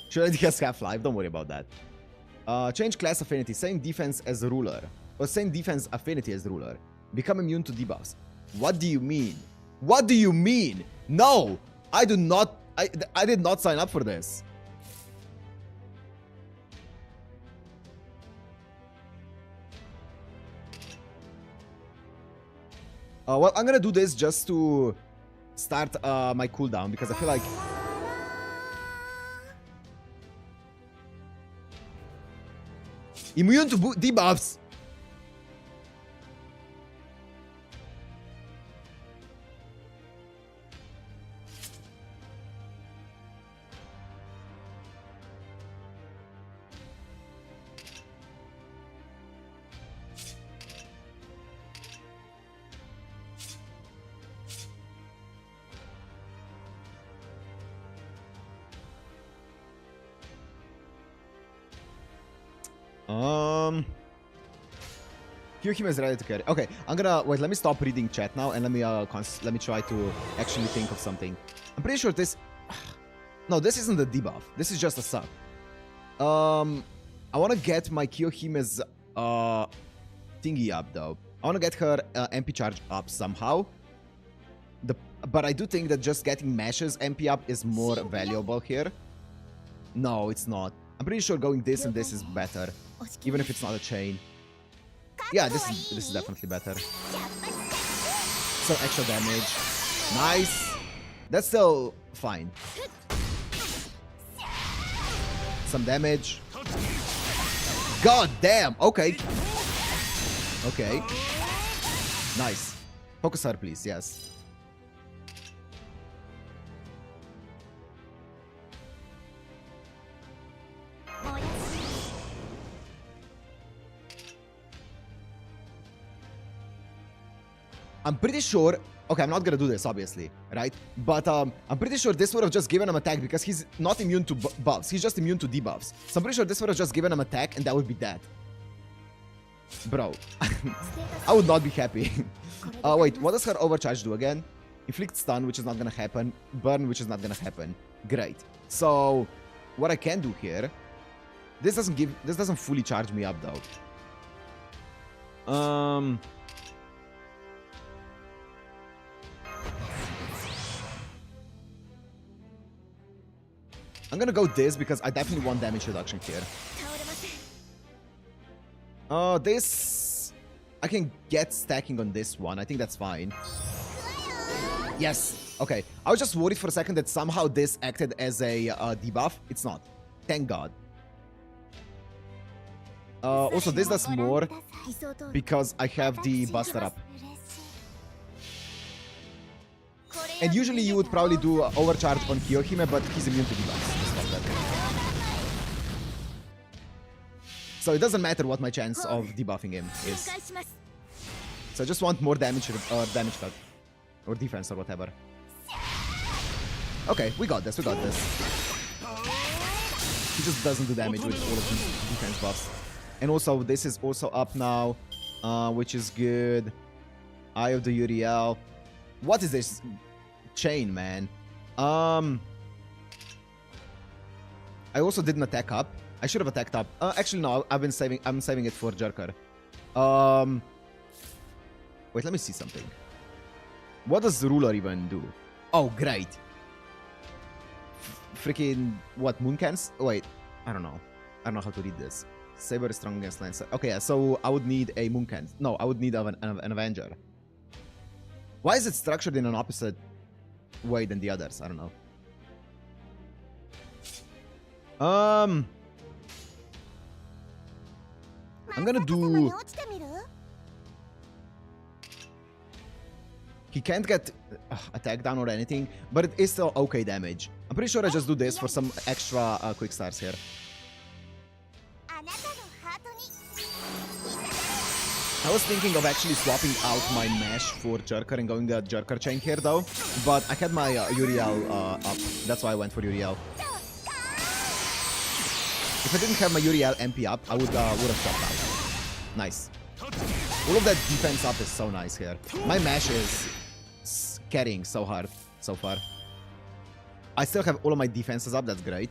She already has half-life, don't worry about that. Change class affinity, same defense as ruler. Or same defense affinity as ruler. Become immune to debuffs. What do you mean? What do you mean? No! I do not... I did not sign up for this. Well, I'm gonna do this just to start my cooldown because I feel like... Immune to debuffs! Kyohime is ready to carry. Okay, I'm gonna wait. Let me stop reading chat now and let me try to actually think of something. I'm pretty sure this. No, this isn't the debuff. This is just a sub. I want to get my Kyohime's thingy up though. I want to get her MP charge up somehow. But I do think that just getting Mash's MP up is more valuable here. No, it's not. I'm pretty sure going this and this is better, even if it's not a chain. Yeah, this is definitely better. Some extra damage. Nice. That's still fine. Some damage. God damn. Okay. Okay. Nice. Focus her, please. Yes. I'm pretty sure... Okay, I'm not gonna do this, obviously, right? But I'm pretty sure this would have just given him attack because he's not immune to buffs. He's just immune to debuffs. So I'm pretty sure this would have just given him attack and that would be that. Bro, I would not be happy. Wait, what does her overcharge do again? Inflict stun, which is not gonna happen. Burn, which is not gonna happen. Great. So, what I can do here... This doesn't fully charge me up, though. I'm gonna go this because I definitely want damage reduction here. This... I can get stacking on this one. I think that's fine. Yes! Okay. I was just worried for a second that somehow this acted as a debuff. It's not. Thank God. Also, this does more because I have the Buster up. And usually you would probably do overcharge on Kiyohime, but he's immune to debuffs. So it doesn't matter what my chance of debuffing him is. So I just want more damage or damage cut. Or defense or whatever. Okay, we got this, we got this. He just doesn't do damage with all of these defense buffs. And also, this is also up now, which is good. Eye of the Uriel. What is this? Chain, man. I also didn't attack up. I should have attacked up. Actually, no. I'm saving it for Jerker. Wait, let me see something. What does the ruler even do? Oh, great. Freaking what? Mooncans? Wait, I don't know. I don't know how to read this. Saber is strong against Lancelot. Okay, yeah, so I would need a Mooncan. No, I would need an Avenger. Why is it structured in an opposite way than the others? I don't know. I'm gonna do... He can't get attack down or anything, but it is still okay damage. I'm pretty sure I just do this for some extra quick stars here. I was thinking of actually swapping out my mesh for Jerker and going the Jerker chain here though, but I had my Uriel up. That's why I went for Uriel. If I didn't have my Uriel MP up, I would have swapped out. Nice. All of that defense up is so nice here. My mesh is carrying so hard so far. I still have all of my defenses up. That's great.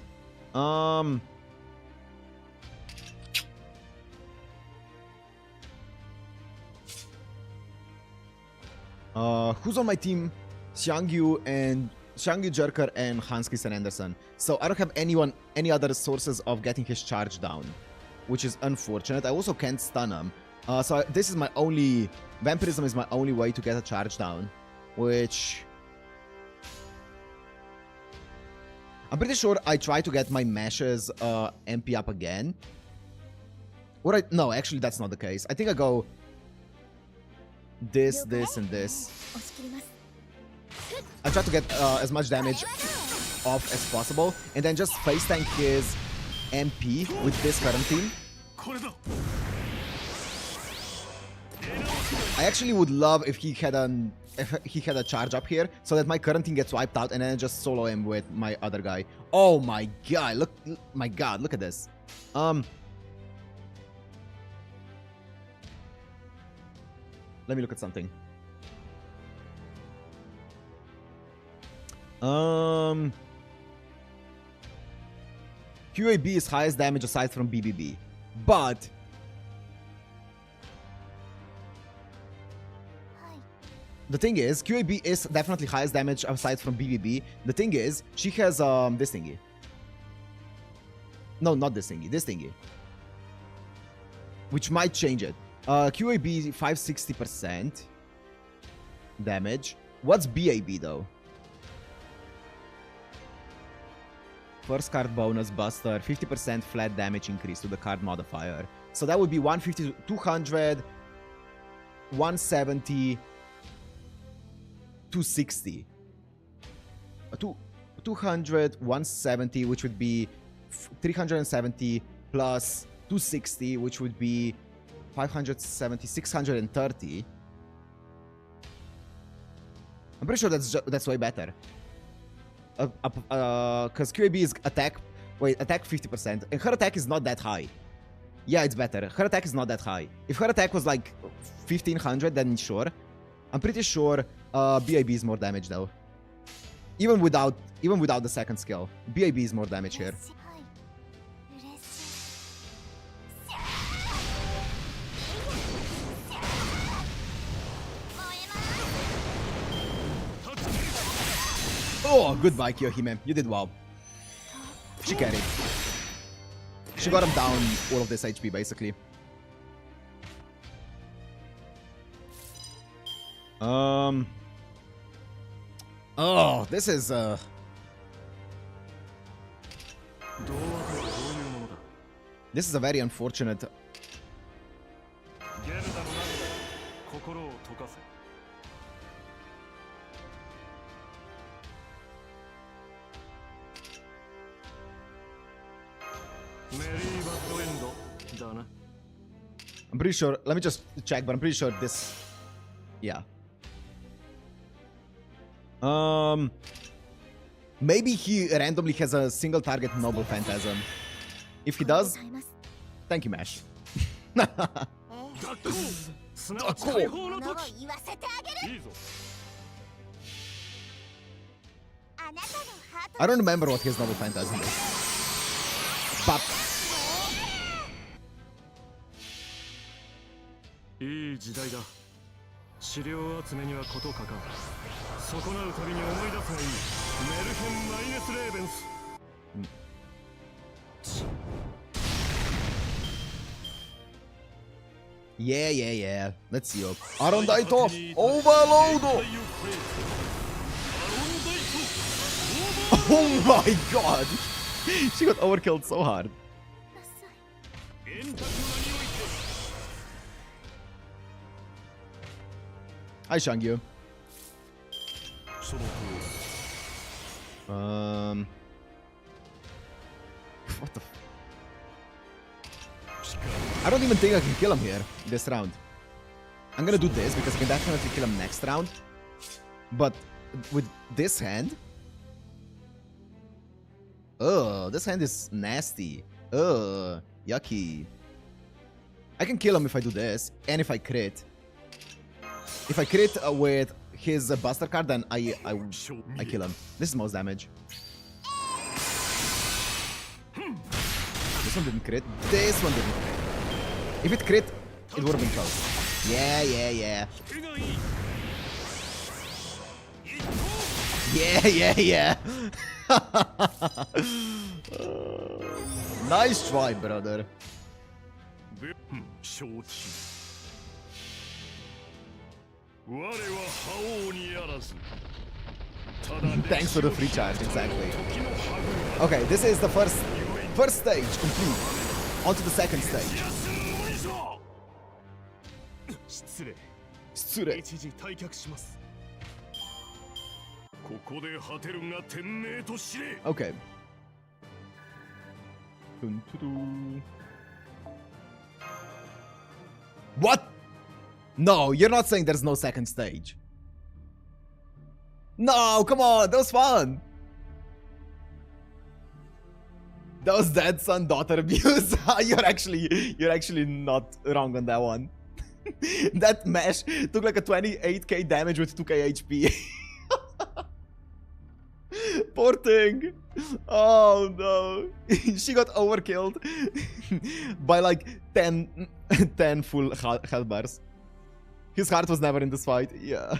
Who's on my team? Xiangyu, Jerker, and Hanskis and Anderson. So I don't have any other sources of getting his charge down, which is unfortunate. I also can't stun him. So this is my only... Vampirism is my only way to get a charge down, which... I'm pretty sure I try to get my meshes MP up again. Or no, actually that's not the case. I think I go... this, and this. I try to get as much damage off as possible, and then just face tank his MP with this current team. I actually would love if he had a charge up here, so that my current team gets wiped out, and then I just solo him with my other guy. Oh my god! Look at this. Let me look at something. QAB is highest damage aside from BBB, but the thing is, QAB is definitely highest damage aside from BBB. The thing is, she has this thingy. No, not this thingy. This thingy, which might change it. QAB 560% damage. What's BAB though? First card bonus Buster, 50% flat damage increase to the card modifier. So that would be 150, 200, 170, 260. 200, 170, which would be 370 plus 260, which would be 570, 630. I'm pretty sure that's way better. Because QAB is attack... Wait, attack 50%. And her attack is not that high. Yeah, it's better. Her attack is not that high. If her attack was like 1500, then sure. I'm pretty sure BAB is more damage though. Even without the second skill. BAB is more damage here. Oh, goodbye, Kiyohime. You did well. She carried. She got him down all of this HP, basically. Oh, this is, This is a very unfortunate... I'm pretty sure, let me just check, but I'm pretty sure this... Yeah. Maybe he randomly has a single target Noble Phantasm. If he does, thank you, Mash. I don't remember what his Noble Phantasm is. But... Yeah. Let's see. Arondaito! Overload! Oh my god! She got overkilled so hard. Hi, Shangyu. What the f... I don't even think I can kill him here, this round. I'm gonna do this because I can definitely kill him next round. But with this hand... Oh, this hand is nasty. Oh, yucky. I can kill him if I do this, and if I crit. If I crit with his Buster card, then I kill him. This is most damage. This one didn't crit. This one didn't crit. If it crit, it would have been close. Yeah. Yeah. Nice try, brother. Thanks for the free charge, exactly. Okay, this is the first stage complete. On to the second stage. Okay. What? No, you're not saying there's no second stage. No, come on, that was fun. That was dad son daughter abuse. You're actually not wrong on that one. That mesh took like a 28k damage with 2k HP. Poor thing. Oh no. She got overkilled by like 10 full health bars. His heart was never in this fight. Yeah.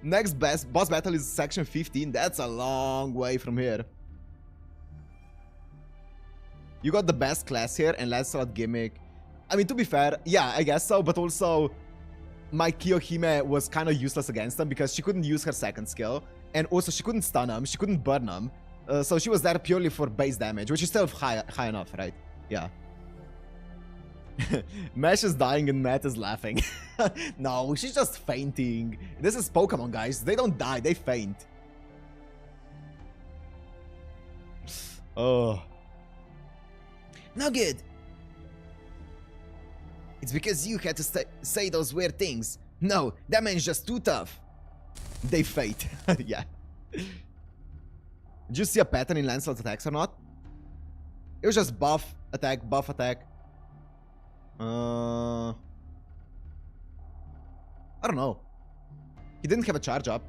Next boss battle is section 15. That's a long way from here. You got the best class here and Lancelot gimmick. I mean, to be fair, yeah, I guess so. But also, my Kiyohime was kind of useless against him because she couldn't use her second skill. And also, she couldn't stun him. She couldn't burn him. So she was there purely for base damage, which is still high enough, right? Yeah. Mesh is dying and Matt is laughing. No, she's just fainting. This is Pokemon, guys. They don't die, they faint. Oh. No good. It's because you had to say those weird things. No, that man's just too tough. They fate. Yeah. Did you see a pattern in Lancelot's attacks or not? It was just buff, attack, buff, attack. I don't know. He didn't have a charge up.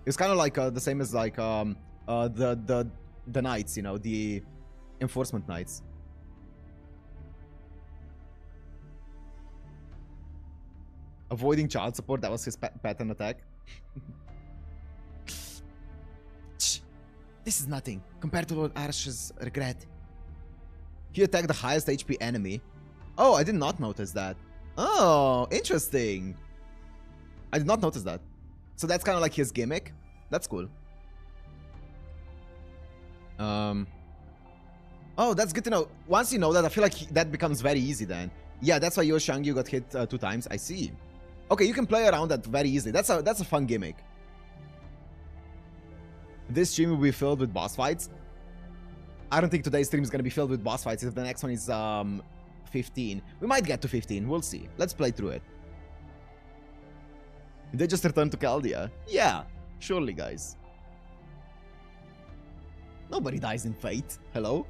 It's kind of like the same as like the knights, you know, the enforcement knights. Avoiding child support, that was his pattern attack. This is nothing compared to Lord Arash's regret. He attacked the highest HP enemy. Oh, I did not notice that. Oh, interesting. I did not notice that. So that's kind of like his gimmick. That's cool. Oh, that's good to know. Once you know that, I feel like that becomes very easy then. Yeah, that's why Yo Shangyu got hit 2 times. I see. Okay, you can play around that very easily. That's a fun gimmick. This stream will be filled with boss fights. I don't think today's stream is going to be filled with boss fights. If the next one is 15. We might get to 15. We'll see. Let's play through it. Did they just return to Chaldea? Yeah, surely, guys. Nobody dies in Fate. Hello?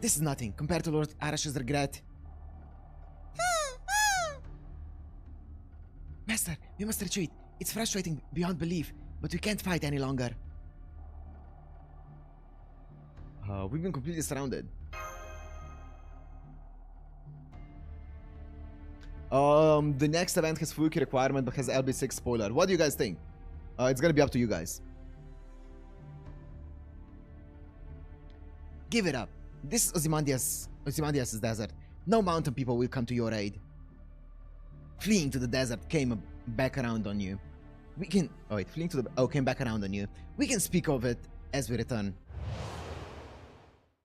This is nothing compared to Lord Arash's regret. Master, we must retreat. It's frustrating beyond belief, but we can't fight any longer. We've been completely surrounded. The next event has Fuki requirement but has LB6 spoiler. What do you guys think? It's gonna be up to you guys. Give it up. This is Ozymandias' desert. No mountain people will come to your aid. Fleeing to the desert came back around on you. We can... Oh wait, fleeing to the... Oh, came back around on you. We can speak of it as we return.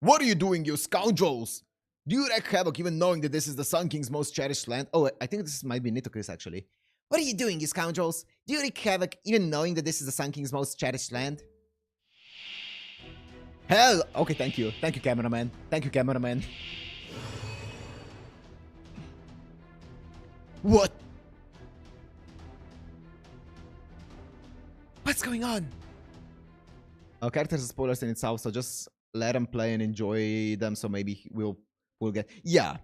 What are you doing, you scoundrels? Do you wreak havoc even knowing that this is the Sun King's most cherished land? Oh, I think this might be Nitocris, actually. What are you doing, you scoundrels? Do you wreak havoc even knowing that this is the Sun King's most cherished land? Hell! Okay, thank you. Thank you, cameraman. Thank you, cameraman. What? What's going on? Characters are spoilers in itself, so just let them play and enjoy them, so maybe we'll get... Yeah.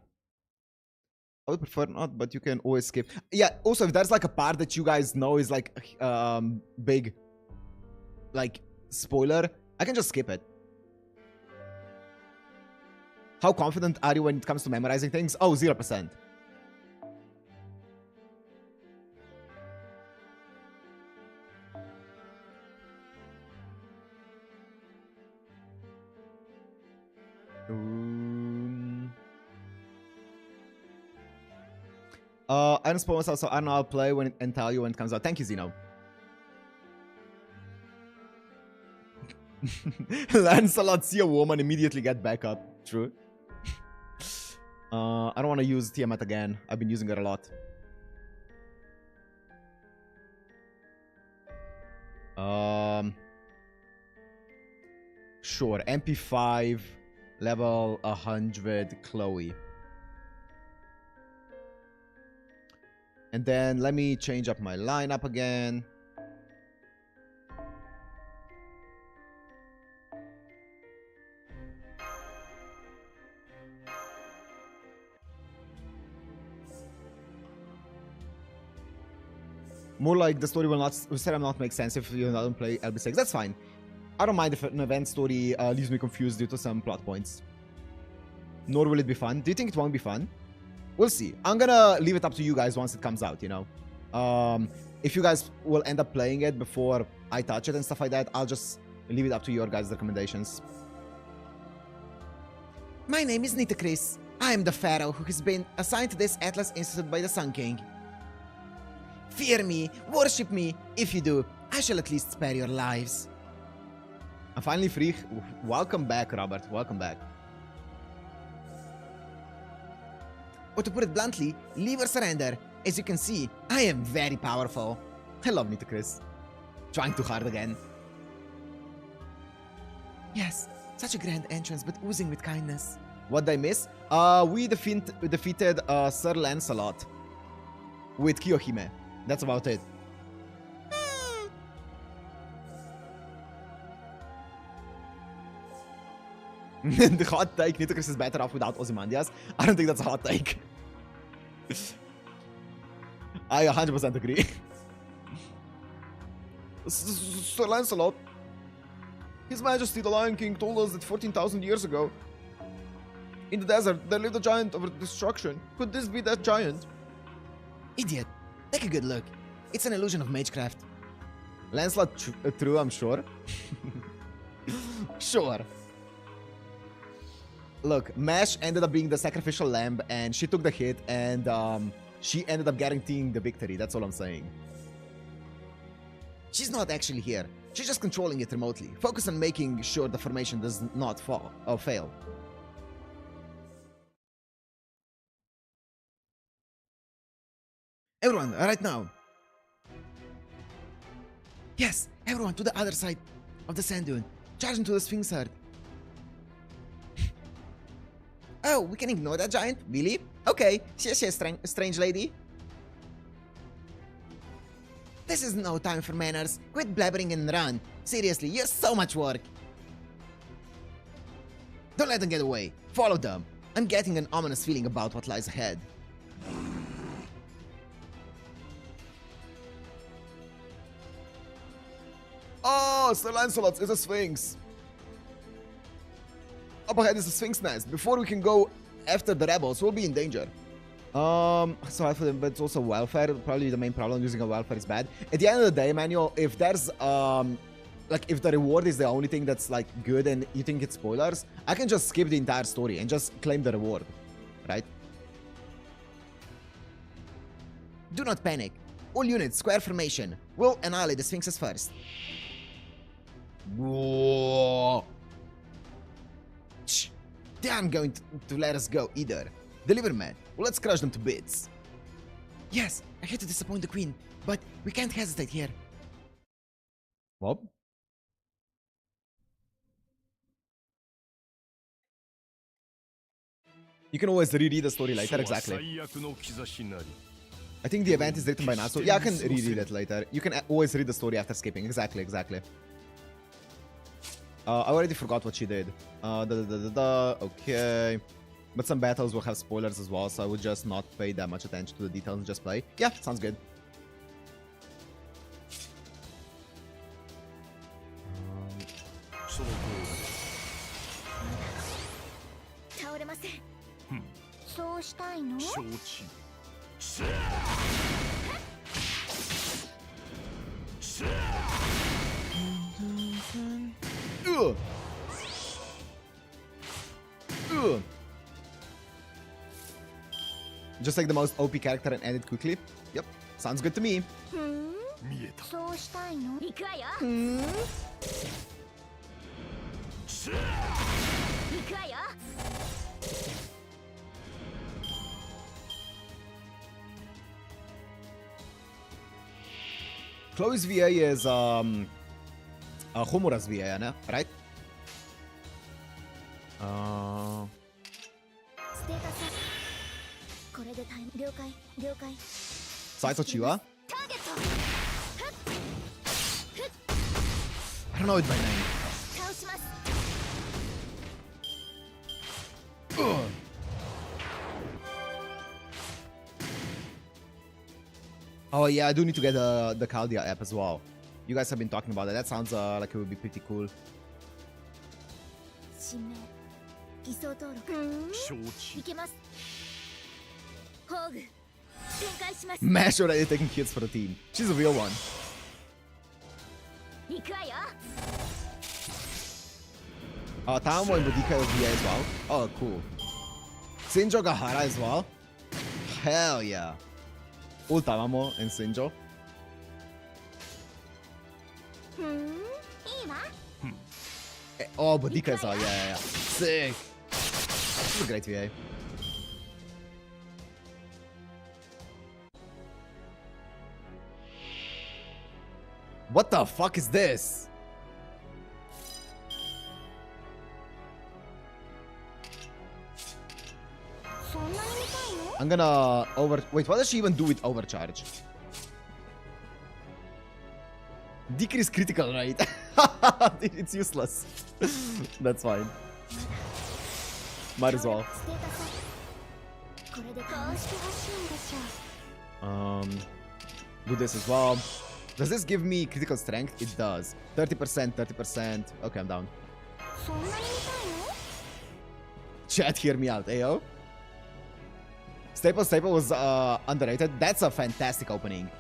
I would prefer not, but you can always skip. Yeah, also, if there's like a part that you guys know is like big, like, spoiler, I can just skip it. How confident are you when it comes to memorizing things? Oh, 0%. I don't spoil myself, so I don't know. I'll play when and tell you when it comes out. Thank you, Zeno. Lancelot, see a woman, immediately get back up. True. I don't want to use Tiamat again. I've been using her a lot. Sure. MP5, level 100, Chloe. And then let me change up my lineup again. More like the story will not make sense if you don't play LB6. That's fine. I don't mind if an event story leaves me confused due to some plot points. Nor will it be fun. Do you think it won't be fun? We'll see. I'm gonna leave it up to you guys once it comes out, you know. If you guys will end up playing it before I touch it and stuff like that, I'll just leave it up to your guys' recommendations. My name is Nitocris. I am the pharaoh who has been assigned to this Atlas Institute by the Sun King. Fear me, worship me. If you do, I shall at least spare your lives. I'm finally free. Welcome back, Robert. Welcome back. Or to put it bluntly, leave or surrender. As you can see, I am very powerful. I love Nitocris. Trying too hard again. Yes, such a grand entrance, but oozing with kindness. What did I miss? We defeated Sir Lancelot with Kiyohime. That's about it. The hot take, Nitocris is better off without Ozymandias. I don't think that's a hot take. I 100% agree. Sir Lancelot, His Majesty the Lion King told us that 14,000 years ago, in the desert, there lived a giant of destruction. Could this be that giant? Idiot. Take a good look. It's an illusion of magecraft. Lancelot true, I'm sure. Sure. Look, Mash ended up being the sacrificial lamb, and she took the hit, and she ended up guaranteeing the victory. That's all I'm saying. She's not actually here. She's just controlling it remotely. Focus on making sure the formation does not fall or fail. Everyone, right now. Yes, everyone to the other side of the sand dune. Charge into the Sphinx Herd. Oh, we can ignore that giant? Really? Okay, she's a strange lady. This is no time for manners. Quit blabbering and run. Seriously, you're so much work. Don't let them get away. Follow them. I'm getting an ominous feeling about what lies ahead. Oh, Sir Lancelot is a Sphinx. Up ahead is a Sphinx nest. Before we can go after the rebels, we'll be in danger. So for them, but it's also welfare. Probably the main problem using a welfare is bad. At the end of the day, Manuel, if there's like if the reward is the only thing that's like good and you think it's spoilers, I can just skip the entire story and just claim the reward, right? Do not panic. All units, square formation. We'll annihilate the Sphinxes first. Whoa. They aren't going to let us go either. Deliver, man. Well, let's crush them to bits. Yes, I hate to disappoint the queen, but we can't hesitate here. What? You can always reread the story later, exactly. I think the event is written by Nasu. Yeah, I can reread it later. You can always read the story after skipping. Exactly. I already forgot what she did. Okay. But some battles will have spoilers as well, so I would just not pay that much attention to the details and just play. Yeah, sounds good. Just like the most OP character and end it quickly. Yep, sounds good to me. Chloe's VA is Homura's VA, no? Right? Saito Chiwa? I don't know it by name. Ugh. Oh yeah, I do need to get the Caldia app as well. You guys have been talking about that. That sounds like it would be pretty cool. Mash already taking hits for the team. She's a real one. Tamo and Boudica is VA as well. Oh, cool. Sinjo Gahara as well. Hell yeah. Tamamo and Sinjo. Oh, Boudica as well. Yeah. Sick. This is a great VA. What the fuck is this? I'm gonna wait, what does she even do with overcharge? decrease critical rate. It's useless. That's fine. Might as well. Do this as well. Does this give me critical strength? It does. 30%, 30%. Okay, I'm down. Chat, hear me out, ayo. Staple was underrated. That's a fantastic opening.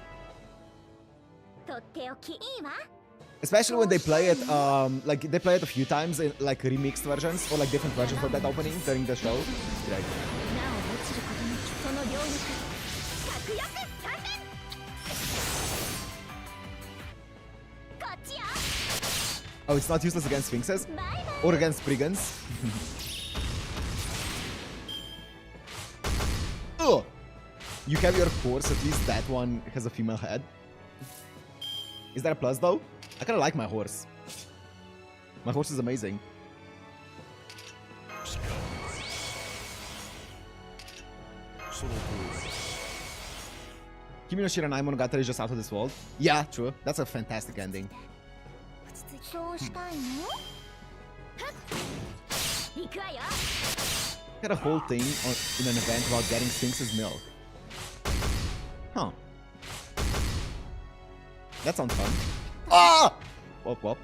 Especially when they play it, like they play it a few times in like remixed versions or like different versions of that opening during the show. It's great. Oh, it's not useless against Sphinxes? Or against Brigands? Oh! You have your horse, at least that one has a female head. Is that a plus though? I kinda like my horse. My horse is amazing. Kimi no Shiranai Monogatari is just out of this world. Yeah, true. That's a fantastic ending. Had a whole thing in an event about getting Sphinx's milk. Huh. That sounds fun. Ah! Whoop whoop.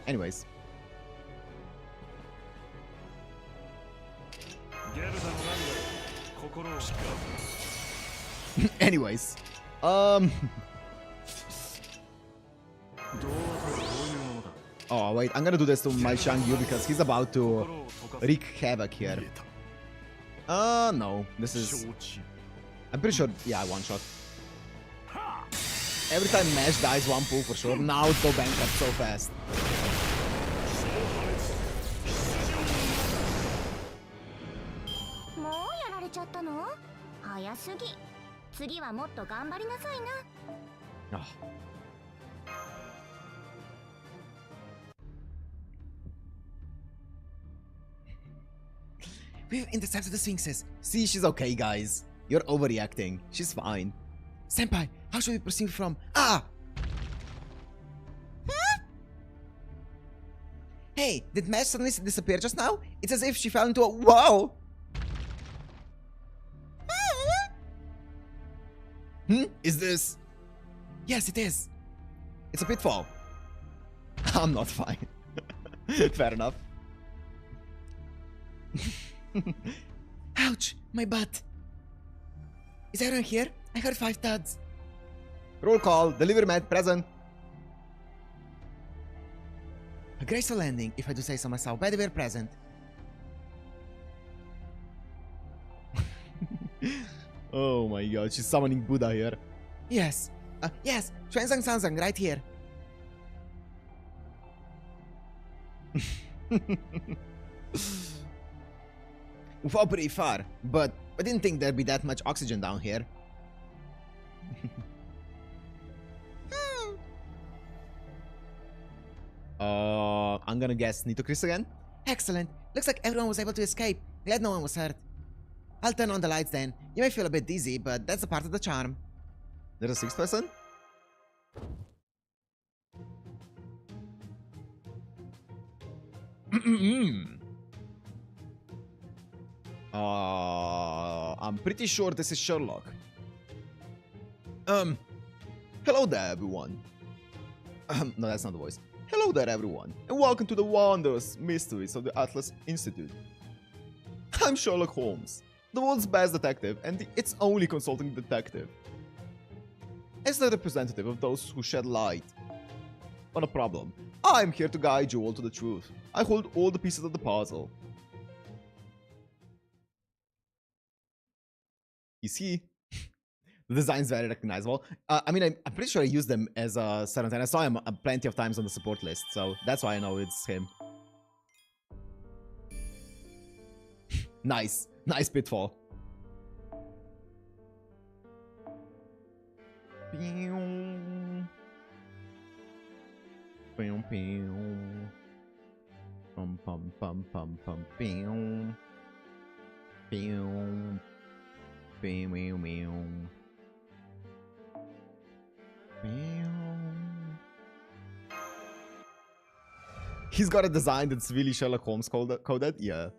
Anyways. Anyways. Oh, wait. I'm gonna do this to my Shang-Yu because he's about to wreak havoc here. No. This is... I'm pretty sure... Yeah, one shot. Every time Mesh dies, one pull for sure. Now it's go bankrupt so fast. Oh. We've intercepted the Sphinxes. See, she's okay, guys. You're overreacting. She's fine. Senpai, how should we proceed from... Ah! Huh? Hey, did Mesh suddenly disappear just now? It's as if she fell into a... Whoa! Is this... Yes, it is. It's a pitfall. I'm not fine. Fair enough. Ouch! My butt! Is everyone here? I heard 5 thuds. Roll call. Delivery man present. A graceful landing, if I do say so myself. By the way, present. Oh my god, she's summoning Buddha here. Yes. Yes. Xuanzang Sanzang right here. We fought pretty far, but I didn't think there'd be that much oxygen down here. I'm gonna guess Nitocris again. Excellent. Looks like everyone was able to escape. Glad no one was hurt. I'll turn on the lights then. You may feel a bit dizzy, but that's a part of the charm. There's a 6th person? I'm pretty sure this is Sherlock. Hello there, everyone. No, that's not the voice. Hello there, everyone, and welcome to the wondrous mysteries of the Atlas Institute. I'm Sherlock Holmes, the world's best detective and its only consulting detective. As the representative of those who shed light on a problem, I'm here to guide you all to the truth. I hold all the pieces of the puzzle. You see? The design's very recognizable. I mean, I'm pretty sure I used them as a 710. I saw him plenty of times on the support list, so that's why I know it's him. Nice. Nice pitfall. Pum pum pum pum pum pum. He's got a design that's really Sherlock Holmes coded. Yeah.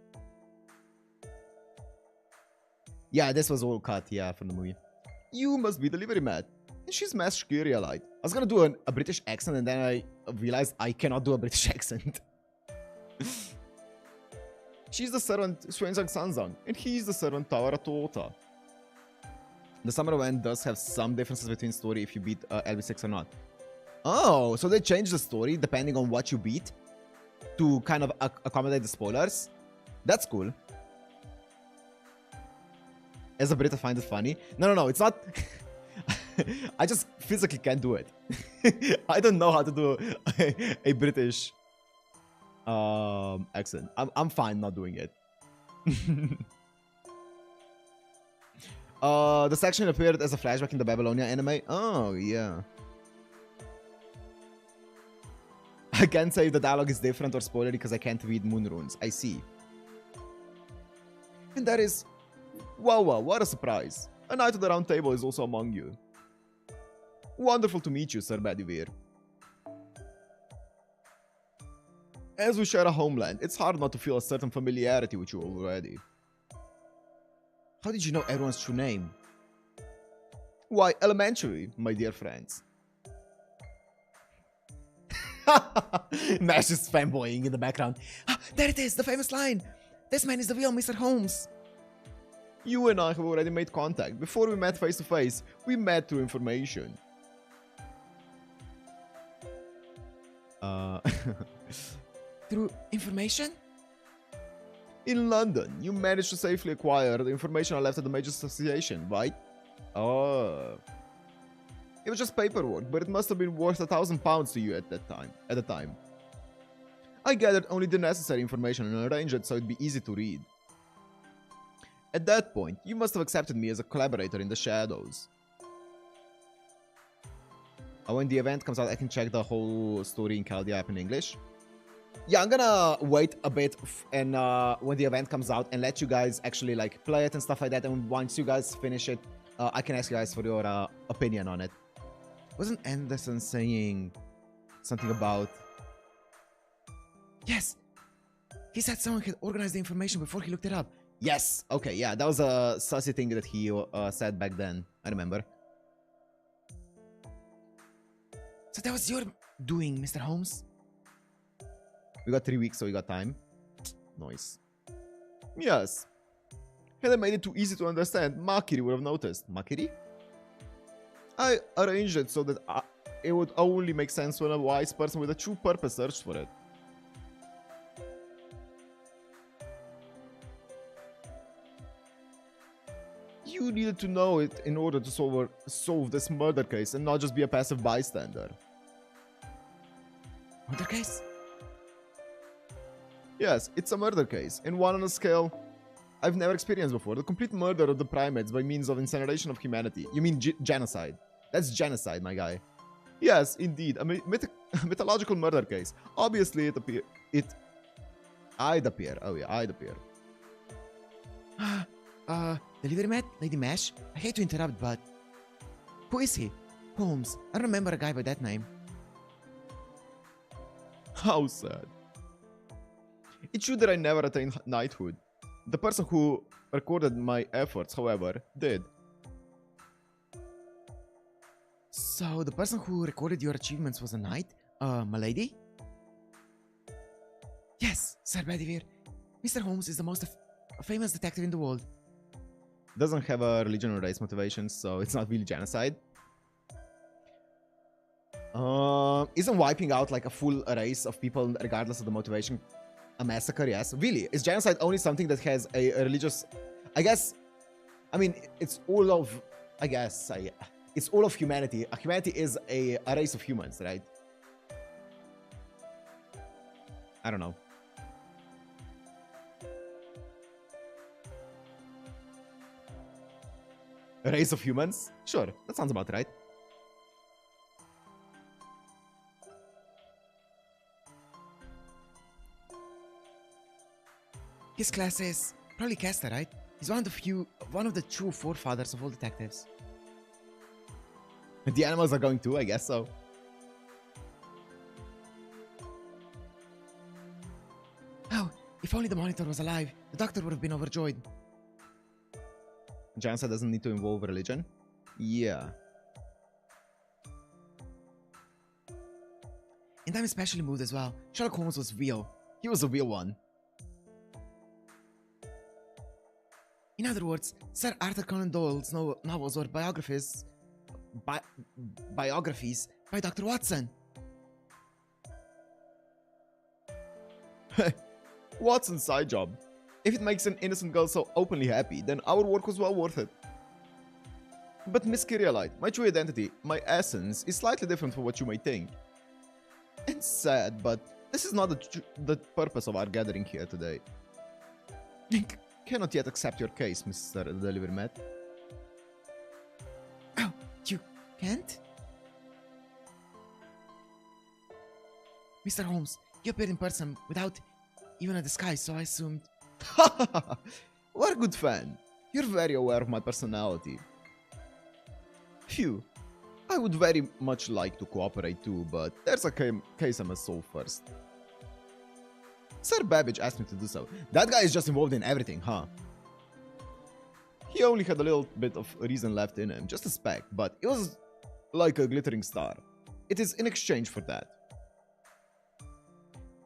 Yeah, this was all cut, yeah, from the movie. You must be delivery man. And she's Master Curialite. I was gonna do a British accent and then I realized I cannot do a British accent. She's the servant Xuanzang Sanzang, and he's the servant Tawara Tota. The summer event does have some differences between story if you beat LB6 or not. Oh, so they changed the story depending on what you beat to kind of accommodate the spoilers. That's cool. As a Brit, I find it funny. No, it's not. I just physically can't do it. I don't know how to do a British accent. I'm fine not doing it. The section appeared as a flashback in the Babylonia anime. Oh, yeah. I can't say if the dialogue is different or spoilery because I can't read moon runes. I see. And that is... Wow, what a surprise. A knight of the round table is also among you. Wonderful to meet you, Sir Bedivere. As we share a homeland, it's hard not to feel a certain familiarity with you already. How did you know everyone's true name? Why, elementary, my dear friends. Mash is fanboying in the background. Ah, there it is, the famous line. This man is the real Mr. Holmes. You and I have already made contact. Before we met face to face, we met through information. Through information? In London, you managed to safely acquire the information I left at the Major Association, right? Oh. It was just paperwork, but it must have been worth £1,000 to you at the time. I gathered only the necessary information and arranged it so it'd be easy to read. At that point, you must have accepted me as a collaborator in the shadows. When the event comes out, I can check the whole story in Chaldea app in English. Yeah, I'm gonna wait a bit and when the event comes out and let you guys actually like play it and stuff like that. And once you guys finish it, I can ask you guys for your opinion on it. Wasn't Anderson saying something about... Yes! He said someone had organized the information before he looked it up. Yes! Okay, yeah, that was a sussy thing that he said back then. I remember. So that was your doing, Mr. Holmes? We got 3 weeks, so we got time. Nice. Yes. Had I made it too easy to understand, Makiri would have noticed. Makiri? I arranged it so that it would only make sense when a wise person with a true purpose searched for it. You needed to know it in order to solve this murder case and not just be a passive bystander. Murder case? Yes, it's a murder case, and one on a scale I've never experienced before. The complete murder of the primates by means of incineration of humanity. You mean genocide. That's genocide, my guy. Yes, indeed, a mythological murder case. Obviously, I'd appear. Oh yeah, I'd appear. Delivery man? Lady Mash? I hate to interrupt, but... Who is he? Holmes. I don't remember a guy by that name. How sad. It's true that I never attained knighthood. The person who recorded my efforts, however, did. So, the person who recorded your achievements was a knight? My lady? Yes, Sir Bedivere. Mr. Holmes is the most famous detective in the world. Doesn't have a religion or race motivation, so it's not really genocide. Isn't wiping out like a full race of people regardless of the motivation a massacre? Yes. Really? Is genocide only something that has a religious... I guess... I mean, it's all of... I guess... it's all of humanity. Humanity is a race of humans, right? I don't know. A race of humans? Sure, that sounds about right. His class is probably Castor, right? He's one of the true forefathers of all detectives. The animals are going too, I guess so. Oh, if only the monitor was alive, the doctor would have been overjoyed. Jansa doesn't need to involve religion? Yeah. And I'm especially moved as well. Sherlock Holmes was real. He was a real one. In other words, Sir Arthur Conan Doyle's novels were biographies by Dr. Watson. Watson's side job. If it makes an innocent girl so openly happy, then our work was well worth it. But Miss Kyrielite, my true identity, my essence, is slightly different from what you may think. And sad, but this is not the purpose of our gathering here today. I cannot yet accept your case, Mr. Delivery Matt. Oh, you can't? Mr. Holmes, you appeared in person without even a disguise, so I assumed... What a good fan. You're very aware of my personality. Phew. I would very much like to cooperate too, but there's a case I must solve first. Sir Babbage asked me to do so. That guy is just involved in everything, huh? He only had a little bit of reason left in him, just a speck, but it was like a glittering star. It is in exchange for that.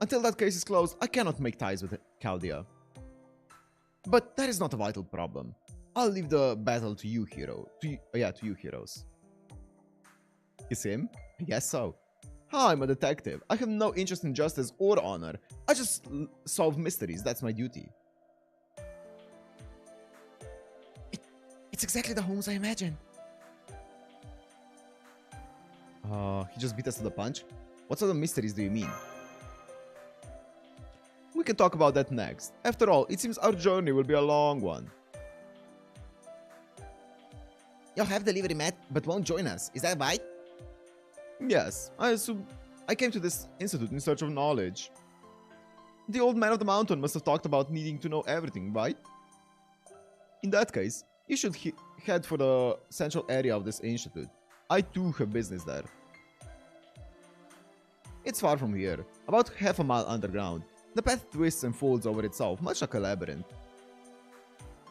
Until that case is closed, I cannot make ties with Chaldea. But that is not a vital problem. I'll leave the battle to you, to you heroes. Is him? I guess so. I'm a detective. I have no interest in justice or honor. I just solve mysteries. That's my duty. It's exactly the Holmes I imagined. He just beat us to the punch? What sort of mysteries do you mean? We can talk about that next. After all, it seems our journey will be a long one. You'll have delivery, Matt, but won't join us. Is that right? Yes, I assume I came to this institute in search of knowledge. The old man of the mountain must have talked about needing to know everything, right? In that case, you should head for the central area of this institute. I too have business there. It's far from here, about half a mile underground. The path twists and folds over itself, much like a labyrinth.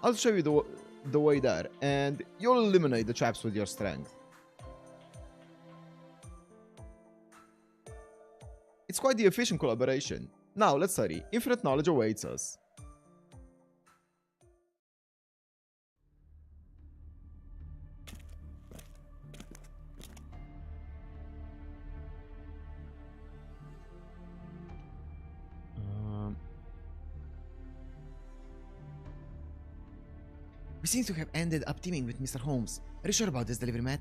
I'll show you the way there, and you'll eliminate the traps with your strength. It's quite the efficient collaboration. Now, let's hurry. Infinite knowledge awaits us. We seem to have ended up teaming with Mr. Holmes. Are you sure about this, Delivery Matt?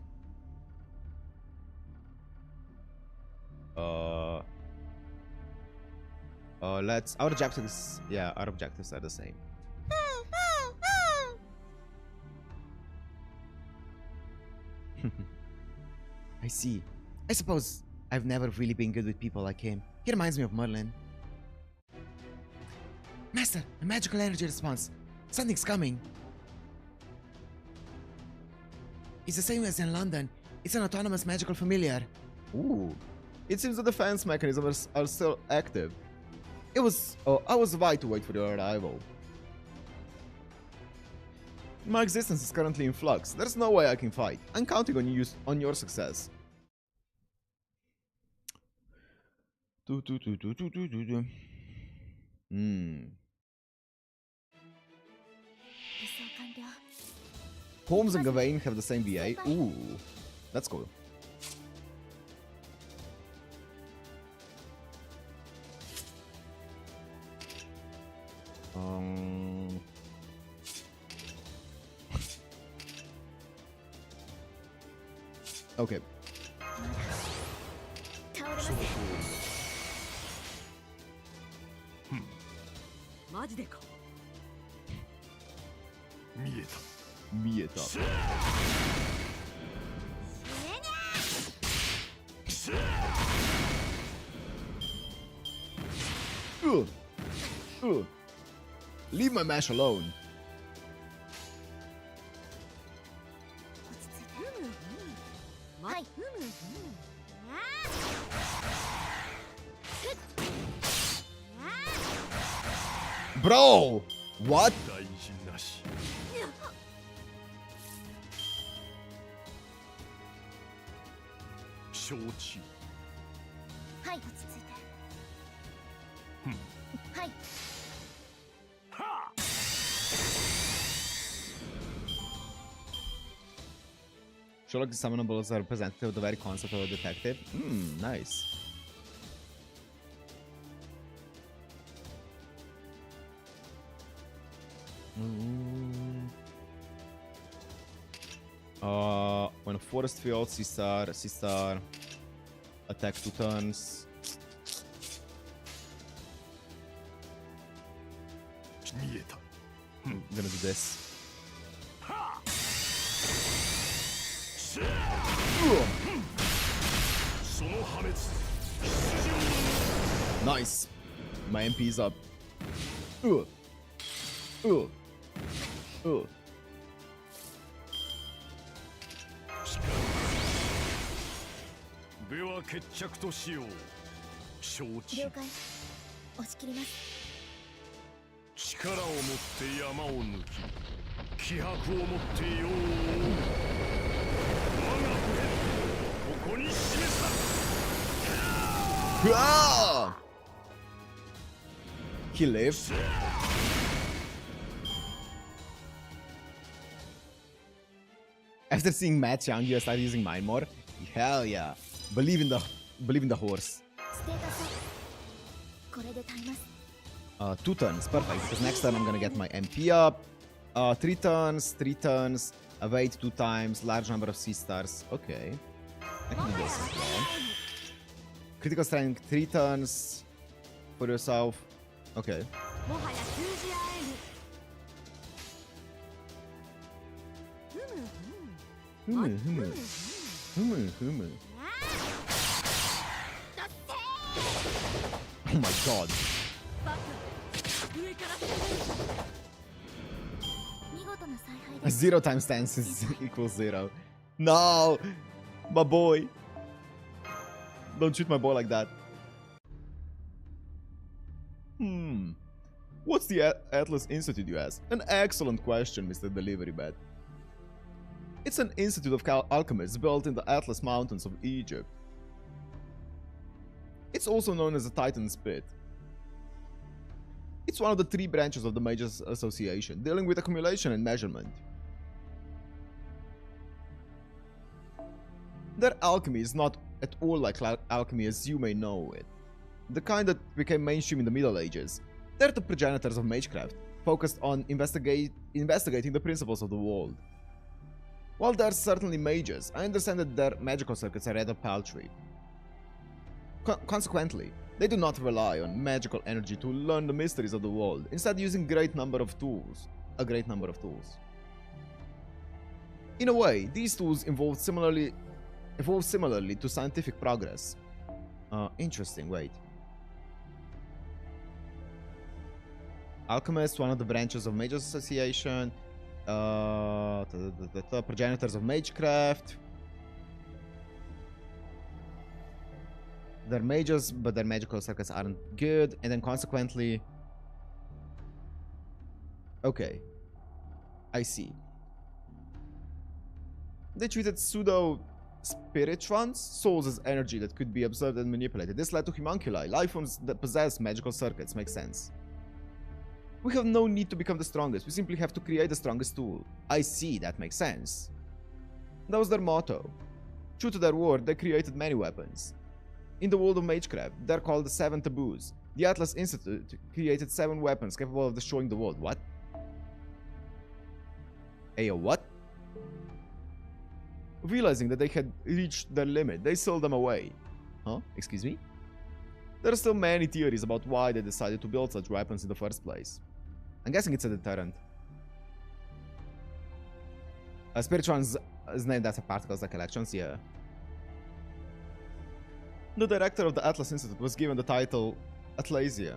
Our objectives, yeah, our objectives are the same. I see. I suppose I've never really been good with people like him. He reminds me of Merlin. Master, a magical energy response. Something's coming. It's the same as in London. It's an autonomous magical familiar. Ooh. It seems the defense mechanisms are still active. I was right to wait for your arrival. My existence is currently in flux. There's no way I can fight. I'm counting on your success. Holmes and Gawain have the same VA. Ooh, that's cool. Okay. Mieta. Leave my mash alone. Bro! What? Sherlock is summonable as a representative of the very concept of a detective. Nice. When a forest fails, C-star, attack 2 turns. I'm gonna do this. Nice. My MP is up. He lived. After seeing Matt Young, you start using mine more. Hell yeah! Believe in the horse. 2 turns, perfect. Because next turn I'm gonna get my MP up. 3 turns. Evade 2 times. Large number of C-stars. Okay, I can do this as well. Critical strength 3 turns for yourself. Okay. Oh my god. 0 times 10 is equals 0. No! My boy. Don't shoot my boy like that. What's the Atlas Institute, you ask? An excellent question, Mr. Delivery Bat. It's an institute of alchemists built in the Atlas Mountains of Egypt. It's also known as the Titan's Pit. It's one of the 3 branches of the Mages Association, dealing with accumulation and measurement. Their alchemy is not at all like alchemy as you may know it. The kind that became mainstream in the Middle Ages. They're the progenitors of magecraft, focused on investigating the principles of the world. While they're certainly mages, I understand that their magical circuits are rather paltry. Consequently, they do not rely on magical energy to learn the mysteries of the world, instead using a great number of tools. In a way, these tools evolve similarly to scientific progress. Interesting, wait. Alchemist, one of the branches of Mages Association. The progenitors of magecraft. They're mages, but their magical circuits aren't good, and then consequently... Okay. I see. They treated pseudo-spiritrons, souls as energy that could be observed and manipulated. This led to homunculi, life forms that possess magical circuits. Makes sense. We have no need to become the strongest, we simply have to create the strongest tool. I see, that makes sense. That was their motto. True to their word, they created many weapons. In the world of magecraft, they're called the 7 taboos. The Atlas Institute created 7 weapons capable of destroying the world. What? What? Realizing that they had reached their limit, they sold them away. Huh? Excuse me? There are still many theories about why they decided to build such weapons in the first place. I'm guessing it's a deterrent. Spiritron is named after particles like electrons, yeah. The director of the Atlas Institute was given the title Atlasia.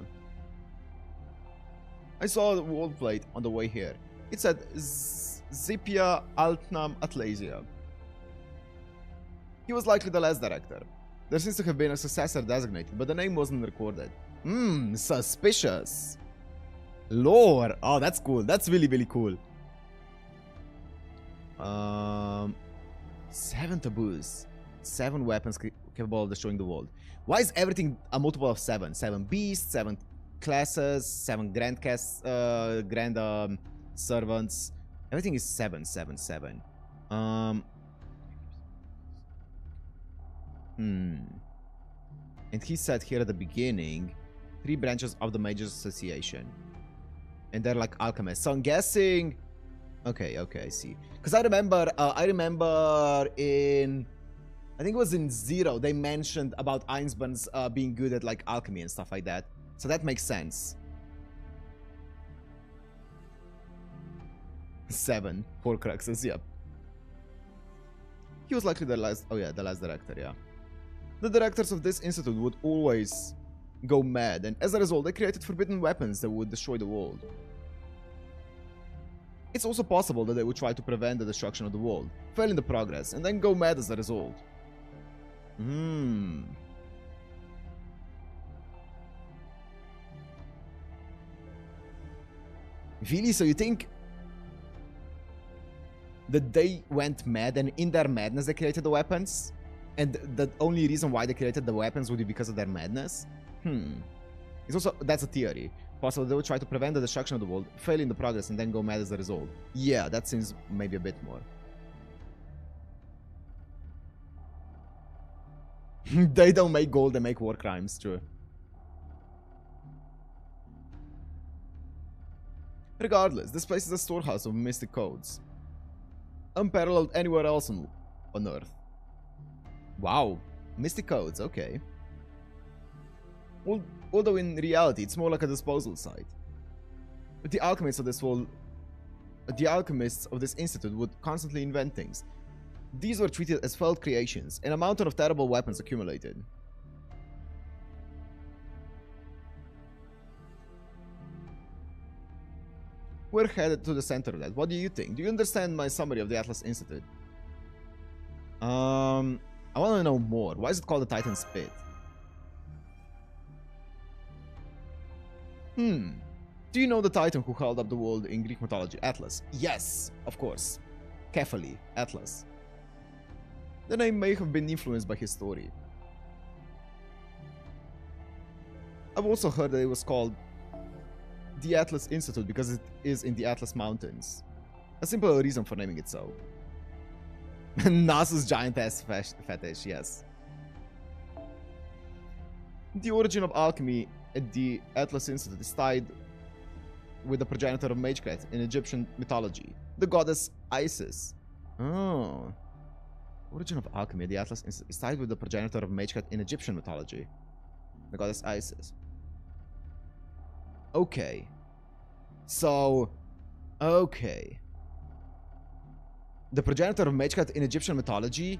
I saw the wall plate on the way here. It said Zipia Altnam Atlasia. He was likely the last director. There seems to have been a successor designated, but the name wasn't recorded. Suspicious. Lore. Oh, that's cool. That's really, really cool. 7 taboos. 7 weapons capable of destroying the world. Why is everything a multiple of 7? 7 beasts, 7 classes, 7 grand servants. Everything is 7, 7, 7. And he said here at the beginning, 3 branches of the Mages Association. And they're like alchemists. So I'm guessing... Okay, I see. Because I remember in... I think it was in 0, they mentioned about Einsburns being good at like alchemy and stuff like that. So that makes sense. 7 Horcruxes, yep. He was likely the last... Oh yeah, the last director, yeah. The directors of this institute would always go mad, and as a result, they created forbidden weapons that would destroy the world. It's also possible that they would try to prevent the destruction of the world, fail in the progress, and then go mad as a result. Really? So you think that they went mad, and in their madness they created the weapons? And the only reason why they created the weapons would be because of their madness? It's also... That's a theory. Possible they would try to prevent the destruction of the world, fail in the progress, and then go mad as a result. Yeah, that seems maybe a bit more. They don't make gold, they make war crimes, true. Regardless, this place is a storehouse of mystic codes. Unparalleled anywhere else on Earth. Wow, mystic codes, okay. Although in reality, it's more like a disposal site. But the alchemists of this institute would constantly invent things. These were treated as failed creations, and a mountain of terrible weapons accumulated. We're headed to the center of that. What do you think? Do you understand my summary of the Atlas Institute? I want to know more. Why is it called the Titan's Pit? Do you know the Titan who held up the world in Greek mythology? Atlas. Yes, of course. Carefully, Atlas. The name may have been influenced by his story. I've also heard that it was called the Atlas Institute because it is in the Atlas Mountains. A simple reason for naming it so. NASA's giant-ass fetish, yes. The origin of alchemy at the Atlas Institute is tied with the progenitor of magecraft in Egyptian mythology, the goddess Isis. Oh. Origin of alchemy at the Atlas Institute is tied with the progenitor of magecraft in Egyptian mythology, the goddess Isis. Okay. So, okay. The progenitor of magecraft in Egyptian mythology,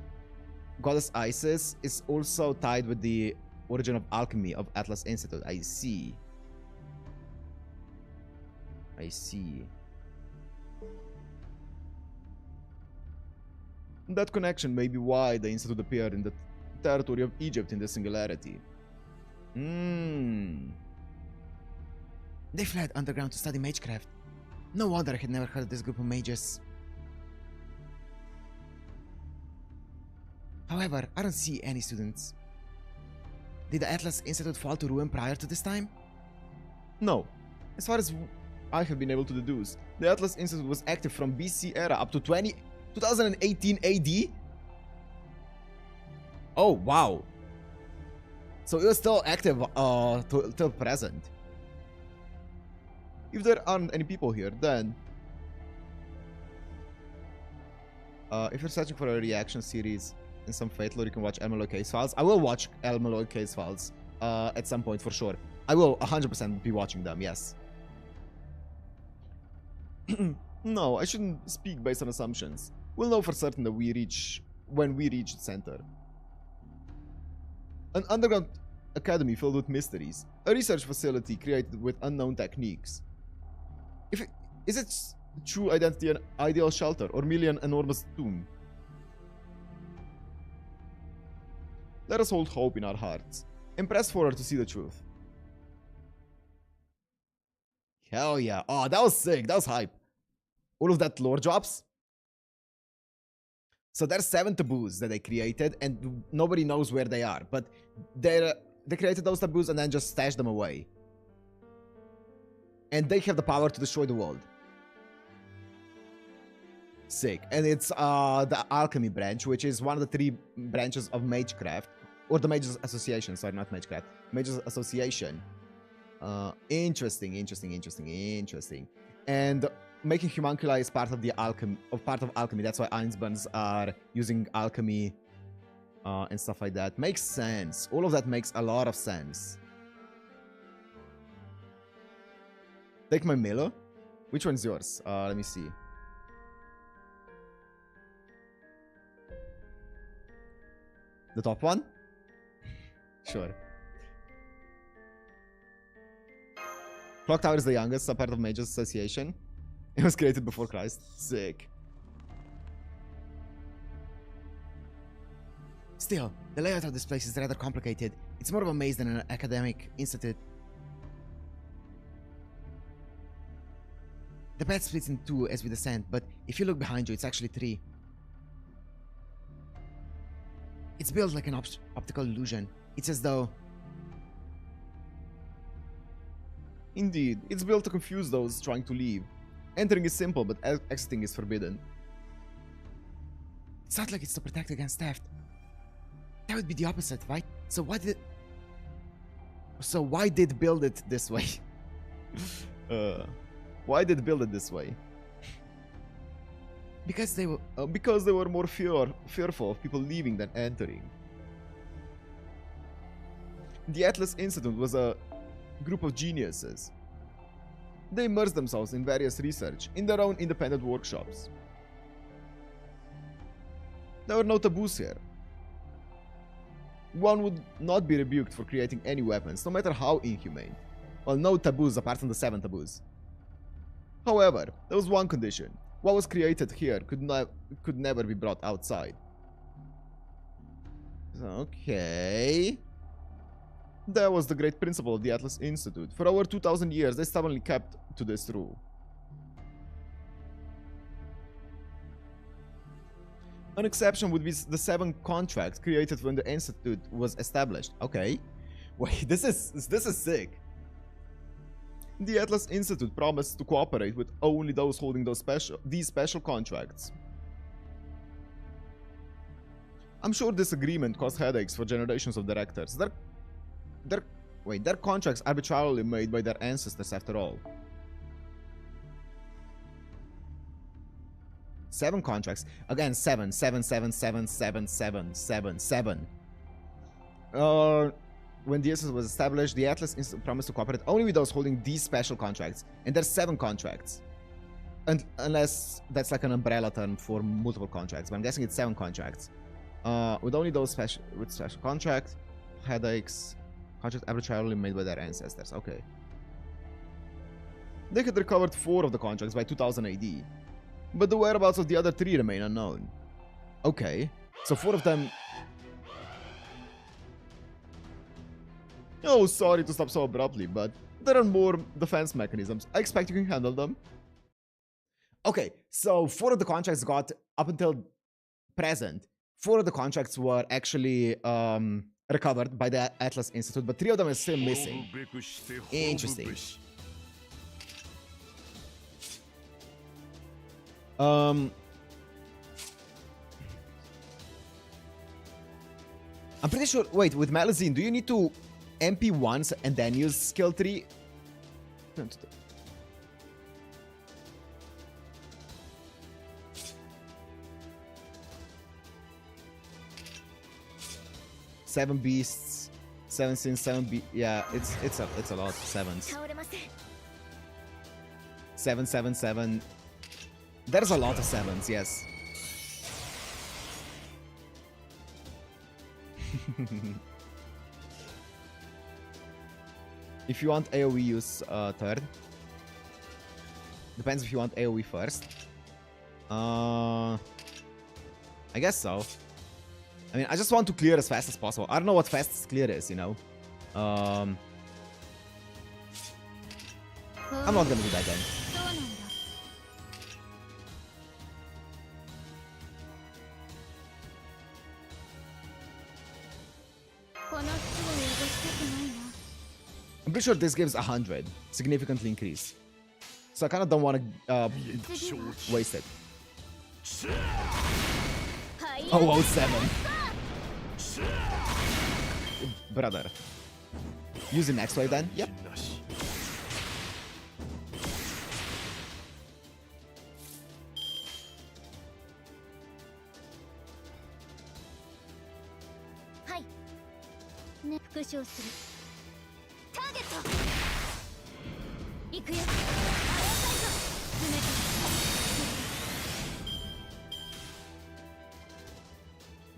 goddess Isis, is also tied with the origin of alchemy of Atlas Institute. I see. I see. That connection may be why the institute appeared in the territory of Egypt in the Singularity. They fled underground to study magecraft. No wonder I had never heard of this group of mages. However, I don't see any students. Did the Atlas Institute fall to ruin prior to this time? No. As far as I have been able to deduce, the Atlas Institute was active from BC era up to 2018 AD? Oh, wow. So it was still active till present. If there aren't any people here, then... if you're searching for a reaction series in some Fate lore, you can watch Camelot Case Files. I will watch Camelot Case Files at some point for sure. I will 100% be watching them, yes. No, I shouldn't speak based on assumptions. We'll know for certain that when we reach the center. An underground academy filled with mysteries. A research facility created with unknown techniques. Is it true identity an ideal shelter or merely an enormous tomb? Let us hold hope in our hearts and press forward to see the truth. Hell yeah. Oh, that was sick. That was hype. All of that lore drops. So there's 7 taboos that they created, and nobody knows where they are. But they created those taboos and then just stashed them away. And they have the power to destroy the world. Sick. And it's the alchemy branch, which is one of the 3 branches of magecraft. Or the Mages Association. Sorry, not magecraft. Mages Association. Interesting. And making homunculi is part of the alchemy. That's why Einsteins are using alchemy and stuff like that. Makes sense. All of that makes a lot of sense. Take my Miller. Which one's yours? Let me see. The top one? Sure. Clock Tower is the youngest, a part of Mages Association. It was created before Christ. Sick. Still, the layout of this place is rather complicated. It's more of a maze than an academic institute. The path splits in 2 as we descend, but if you look behind you, it's actually 3. It's built like an optical illusion. It's as though... Indeed, it's built to confuse those trying to leave. Entering is simple, but exiting is forbidden. It's not like it's to protect against theft. That would be the opposite, right? So why did build it this way? Why did build it this way? Because they were more fearful of people leaving than entering. The Atlas Institute was a group of geniuses. They immersed themselves in various research in their own independent workshops. There were no taboos here. One would not be rebuked for creating any weapons, no matter how inhumane. Well, no taboos apart from the 7 taboos. However, there was one condition. What was created here could never be brought outside. Okay. That was the great principle of the Atlas Institute. For over 2,000 years, they stubbornly kept to this rule. An exception would be the 7 contracts created when the Institute was established. Okay. Wait, this is sick. The Atlas Institute promised to cooperate with only those holding these special contracts. I'm sure this agreement caused headaches for generations of directors. Their contracts arbitrarily made by their ancestors after all. 7 contracts. Again, 7. When the Institute was established, the Atlas Institute promised to cooperate only with those holding these special contracts. And there's 7 contracts. Unless that's like an umbrella term for multiple contracts. But I'm guessing it's 7 contracts. With only those special contracts, headaches, contracts arbitrarily made by their ancestors. Okay. They had recovered 4 of the contracts by 2000 AD. But the whereabouts of the other 3 remain unknown. Okay. So 4 of them... Oh, sorry to stop so abruptly, but there are more defense mechanisms. I expect you can handle them. Okay, so 4 of the contracts got, up until present, 4 of the contracts were actually recovered by the Atlas Institute, but 3 of them are still missing. Interesting. I'm pretty sure... Wait, with Malazine, do you need to MP once and then use skill 3? Seven beasts, 7 sins, 7 beasts. Yeah, it's a lot of 7s. 7. There's a lot of 7s, yes. If you want AoE, use 3rd. Depends if you want AoE first. I guess so. I mean, I just want to clear as fast as possible. I don't know what fastest clear is, you know? I'm not gonna do that then. I'm pretty sure this gives 100. Significantly increase. So I kind of don't want to waste it. Oh, 07. Brother. Use the next wave then? Yep.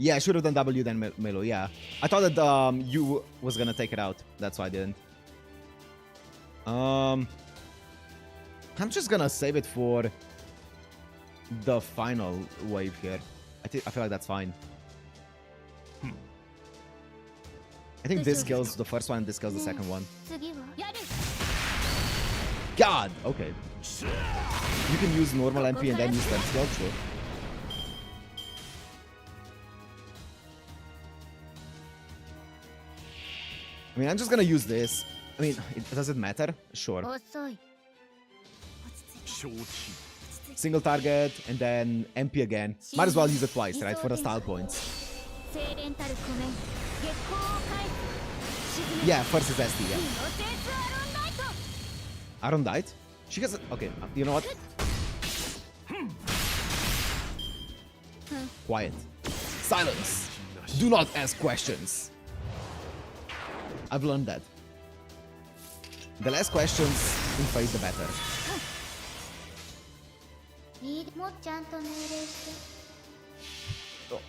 Yeah, I should have done W then Milo, yeah. I thought that you was gonna take it out. That's why I didn't. I'm just gonna save it for the final wave here. I feel like that's fine. I think this kills the first one and this kills the second one. God! Okay. You can use normal MP and then use that skill, sure. I mean, I'm just gonna use this. I mean, does it matter? Sure. Single target and then MP again. Might as well use it twice, right? For the style points. Yeah, first is SD, yeah. Aaron died? She has... Okay, you know what? Quiet. Silence! Do not ask questions. I've learned that. The less questions in face, the better. Oh.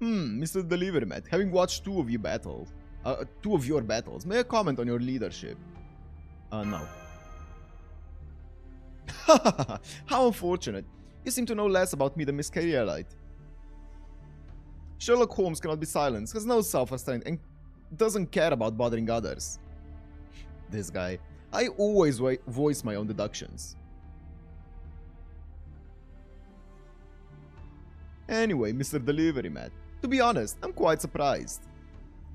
Mr. Delivery Matt, having watched two of your battles, may I comment on your leadership? No. How unfortunate. You seem to know less about me than Miss Camelot. Sherlock Holmes cannot be silenced, has no self-restraint, and doesn't care about bothering others. This guy. I always voice my own deductions. Anyway, Mr. Delivery Matt, to be honest, I'm quite surprised.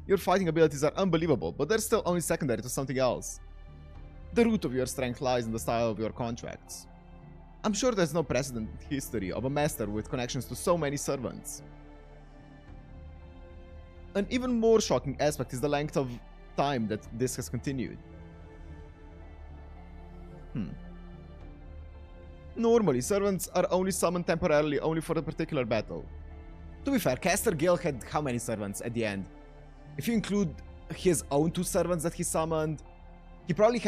Your fighting abilities are unbelievable, but they're still only secondary to something else. The root of your strength lies in the style of your contracts. I'm sure there's no precedent in history of a master with connections to so many servants. An even more shocking aspect is the length of time that this has continued. Normally, servants are only summoned temporarily only for a particular battle. To be fair, Caster Gale had how many servants at the end? If you include his own 2 servants that he summoned, he probably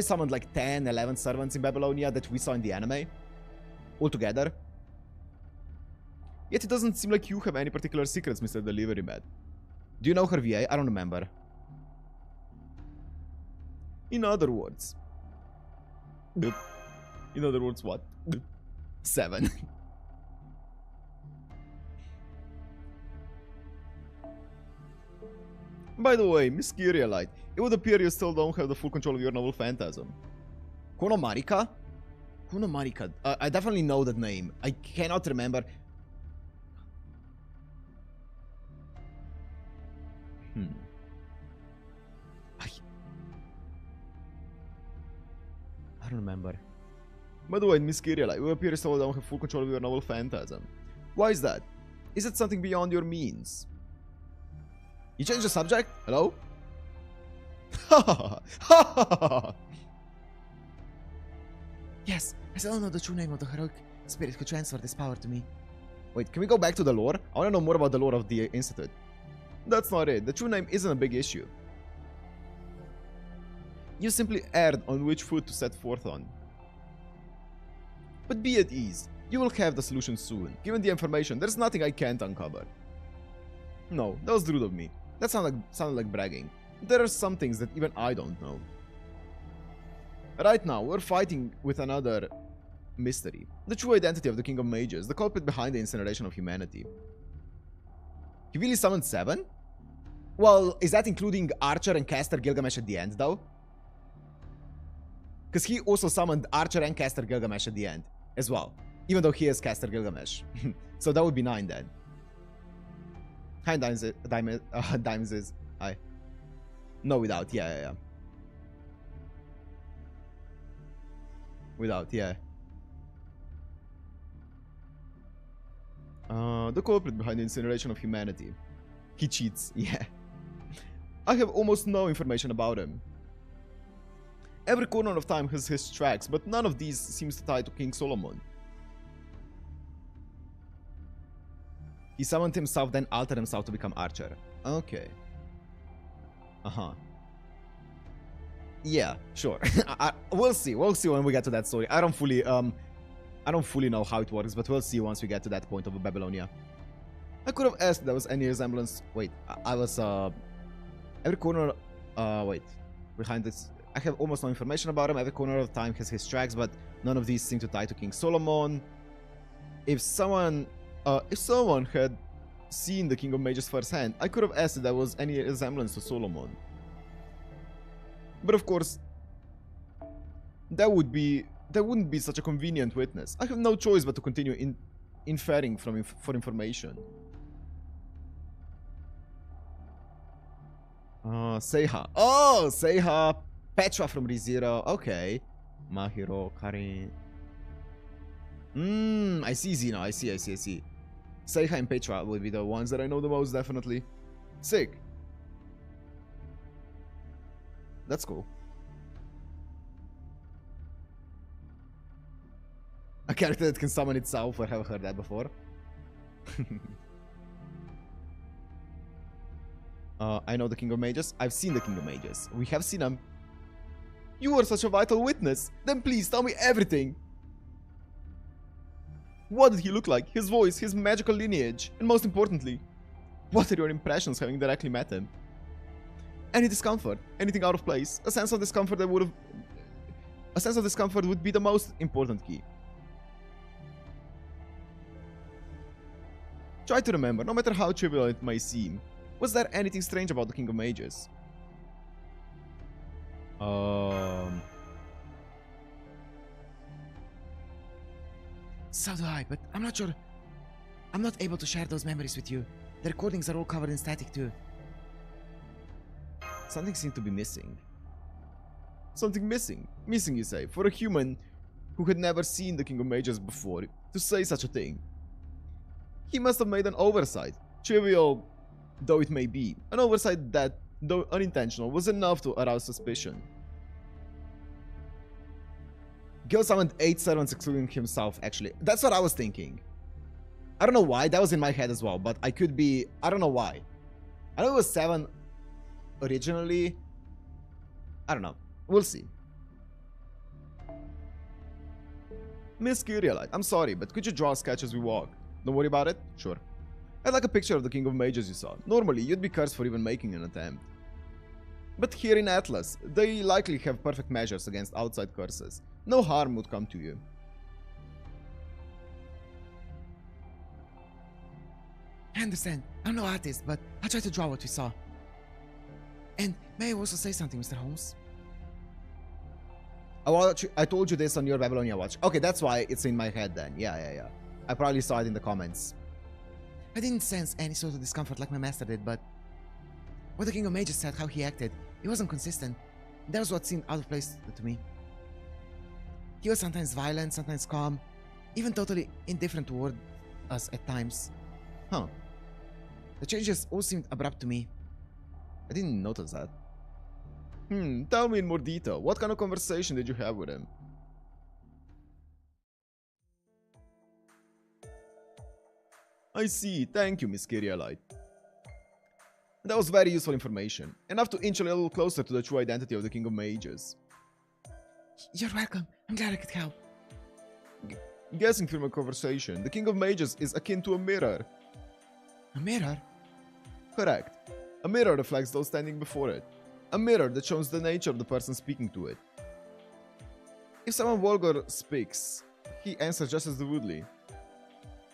summoned like 10, 11 servants in Babylonia that we saw in the anime. Altogether. Yet it doesn't seem like you have any particular secrets, Mr. Delivery Man. Do you know her VA? I don't remember. In other words... In other words, what? 7. By the way, Miss Kyrielite, it would appear you still don't have the full control of your novel phantasm. Kono Marika? Kono Marika. I definitely know that name. I cannot remember. I don't remember. By the way, Miss Kyrielite, it would appear you still don't have full control of your novel phantasm. Why is that? Is it something beyond your means? You changed the subject? Hello? Yes, I still don't know the true name of the heroic spirit who transferred this power to me. Wait, can we go back to the lore? I want to know more about the lore of the Institute. That's not it. The true name isn't a big issue. You simply erred on which foot to set forth on. But be at ease. You will have the solution soon. Given the information, there's nothing I can't uncover. No, that was rude of me. That sounded like bragging. There are some things that even I don't know. Right now, we're fighting with another mystery. The true identity of the King of Mages, the culprit behind the incineration of humanity. He really summoned 7? Well, is that including Archer and Caster Gilgamesh at the end, though? Because he also summoned Archer and Caster Gilgamesh at the end, as well. Even though he is Caster Gilgamesh. So that would be 9 then. Hi, Dimes is... Hi. No, without. Yeah. Without, yeah. The culprit behind the incineration of humanity. He cheats, yeah. I have almost no information about him. Every corner of time has his tracks, but none of these seems to tie to King Solomon. He summoned himself, then altered himself to become Archer. Okay. Yeah, sure. We'll see when we get to that story. I don't fully know how it works, but we'll see once we get to that point of Babylonia. I could have asked if there was any resemblance. Wait, I was every corner. Wait, behind this, I have almost no information about him. Every corner of time has his tracks, but none of these seem to tie to King Solomon. If someone had seen the King of Mages firsthand, I could have asked if there was any resemblance to Solomon. But of course, that wouldn't be such a convenient witness. I have no choice but to continue inferring for information. Seiha. Oh, Seiha. Petra from ReZero. Okay. Mahiro, Karin. I see, Zeno. I see. Seiha and Petra will be the ones that I know the most, definitely. Sick. That's cool. A character that can summon itself. I haven't heard that before. I know the King of Mages. I've seen the King of Mages. We have seen him. You were such a vital witness. Then please tell me everything. What did he look like? His voice, his magical lineage, and most importantly, what are your impressions having directly met him? Any discomfort, anything out of place, a sense of discomfort would be the most important key. Try to remember, no matter how trivial it may seem, was there anything strange about the King of Mages? So do I, but I'm not sure. I'm not able to share those memories with you. The recordings are all covered in static too. Something seemed to be missing. Something missing? Missing, you say, for a human who had never seen the King of Mages before, to say such a thing. He must have made an oversight, trivial though it may be. An oversight that, though unintentional, was enough to arouse suspicion. Gil summoned 8 servants excluding himself, actually. That's what I was thinking. I don't know why, that was in my head as well, but I could be... I don't know why. I know it was 7 originally. I don't know. We'll see. Miss Kyrielite, I'm sorry, but could you draw a sketch as we walk? Don't worry about it? Sure. I'd like a picture of the King of Mages you saw. Normally, you'd be cursed for even making an attempt. But here in Atlas, they likely have perfect measures against outside curses. No harm would come to you. I understand. I'm no artist, but I'll try to draw what we saw. And may I also say something, Mr. Holmes? I told you this on your Babylonia watch. Okay, that's why it's in my head then. Yeah. I probably saw it in the comments. I didn't sense any sort of discomfort like my master did, but... what the King of Mages said, how he acted, it wasn't consistent. That was what seemed out of place to me. He was sometimes violent, sometimes calm, even totally indifferent toward us at times. Huh. The changes all seemed abrupt to me. I didn't notice that. Tell me in more detail. What kind of conversation did you have with him? I see. Thank you, Miss Kyrielite. That was very useful information, enough to inch a little closer to the true identity of the King of Mages. You're welcome. I'm glad I could help. Guessing from a conversation, the King of Mages is akin to a mirror. A mirror? Correct. A mirror reflects those standing before it. A mirror that shows the nature of the person speaking to it. If someone vulgar speaks, he answers just as rudely.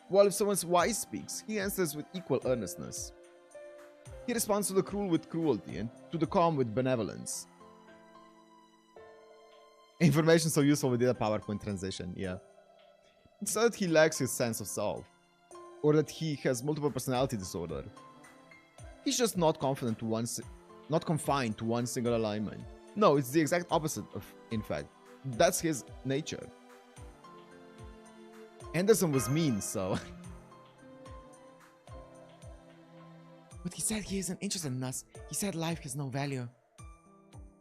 While if someone wise speaks, he answers with equal earnestness. He responds to the cruel with cruelty and to the calm with benevolence. Information so useful we did a PowerPoint transition, yeah. It's not that he lacks his sense of self, or that he has multiple personality disorder. He's just not confined to one single alignment. No, it's the exact opposite of, in fact. That's his nature. Anderson was mean, so... But he said he isn't interested in us. He said life has no value.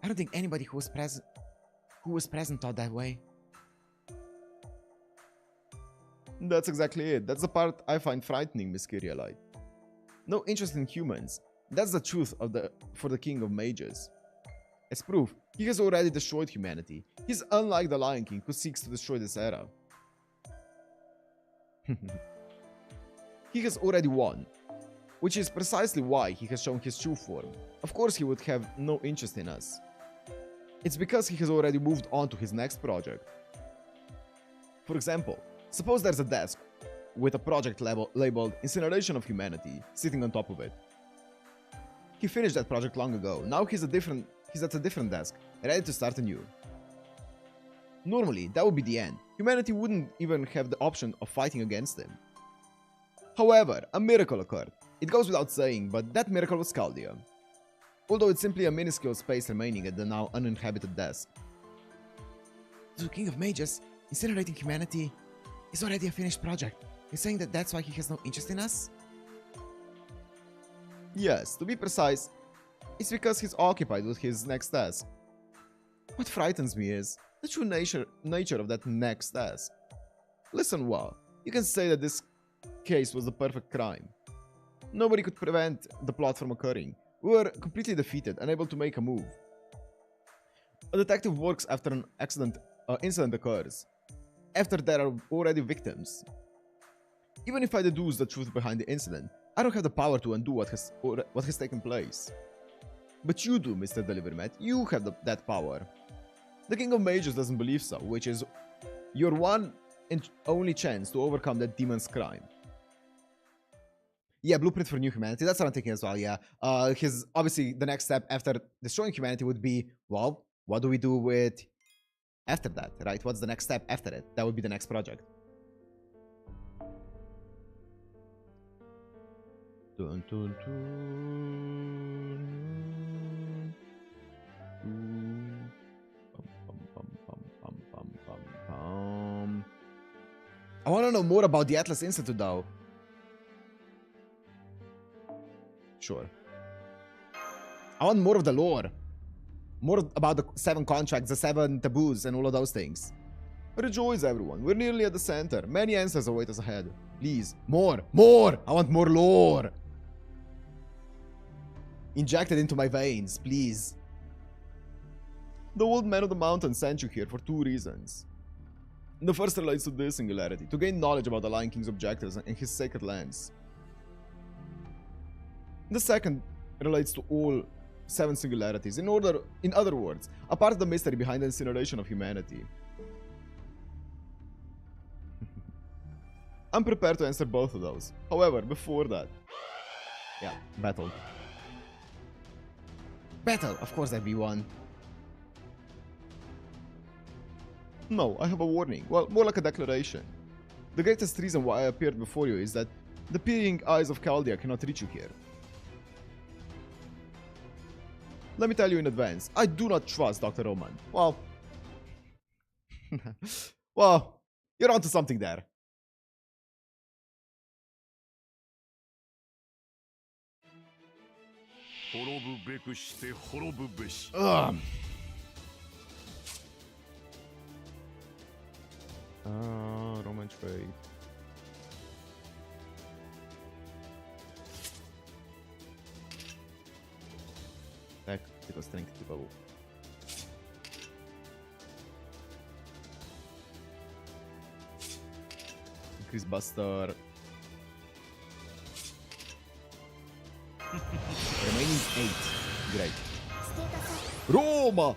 I don't think anybody who was present thought that way. That's exactly it. That's the part I find frightening, Miss Kyrielite. No interest in humans. That's the truth for the King of Mages. As proof, he has already destroyed humanity. He's unlike the Lion King who seeks to destroy this era. He has already won, which is precisely why he has shown his true form. Of course he would have no interest in us. It's because he has already moved on to his next project. For example, suppose there's a desk with a project labeled Incineration of Humanity sitting on top of it. He finished that project long ago. Now he's at a different desk, ready to start anew. Normally, that would be the end. Humanity wouldn't even have the option of fighting against him. However, a miracle occurred. It goes without saying, but that miracle was Chaldea. Although it's simply a minuscule space remaining at the now uninhabited desk. The King of Mages, incinerating humanity, is already a finished project. You're saying that that's why he has no interest in us? Yes, to be precise, it's because he's occupied with his next task. What frightens me is the true nature of that next task. Listen well, you can say that this case was the perfect crime. Nobody could prevent the plot from occurring. We were completely defeated, unable to make a move. A detective works after an incident occurs, after there are already victims. Even if I deduce the truth behind the incident, I don't have the power to undo what has taken place. But you do, Mr. Delivermat. You have that power. The King of Mages doesn't believe so, which is your one and only chance to overcome that demon's crime. Yeah, blueprint for new humanity. That's what I'm thinking as well, yeah. Obviously, the next step after destroying humanity would be, well, what do we do with after that, right? What's the next step after it? That would be the next project. Dun, dun, dun. I want to know more about the Atlas Institute, though. Sure. I want more of the lore. More about the 7 contracts, the 7 taboos, and all of those things. Rejoice, everyone. We're nearly at the center. Many answers await us ahead. Please, more! More! I want more lore! Inject it into my veins, please. The old man of the mountain sent you here for 2 reasons. The first relates to this singularity, to gain knowledge about the Lion King's objectives and his sacred lands. The second relates to all 7 singularities, in other words, a part of the mystery behind the incineration of humanity. I'm prepared to answer both of those. However, before that... Yeah, battle. Battle! Of course that'd be one. No, I have a warning. Well, more like a declaration. The greatest reason why I appeared before you is that the peering eyes of Chaldea cannot reach you here. Let me tell you in advance, I do not trust Dr. Roman. Well... well, you're onto something there. Ugh. Roman trade. Critical strength typował. Increase Buster. Remaining 8. Great. Roma!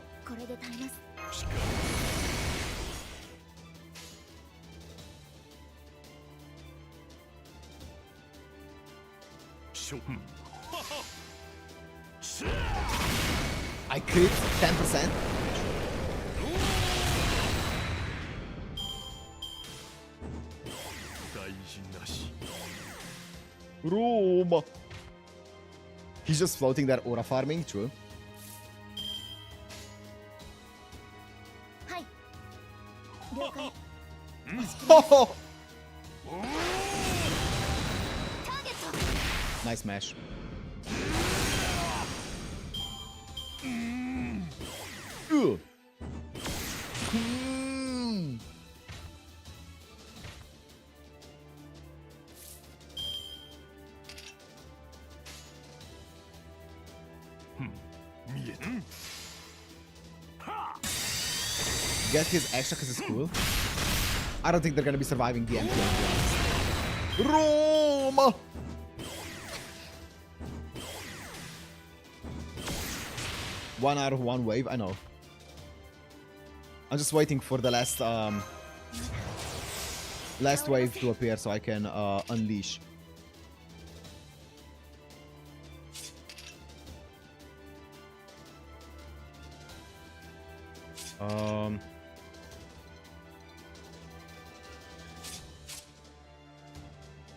I crit 10%. Roma! He's just floating that aura farming, true. Oh! Nice mash. Ugh. Get his extra because it's cool. I don't think they're gonna be surviving the MP. Roma! One out of one wave, I know. I'm just waiting for the last wave to appear so I can unleash.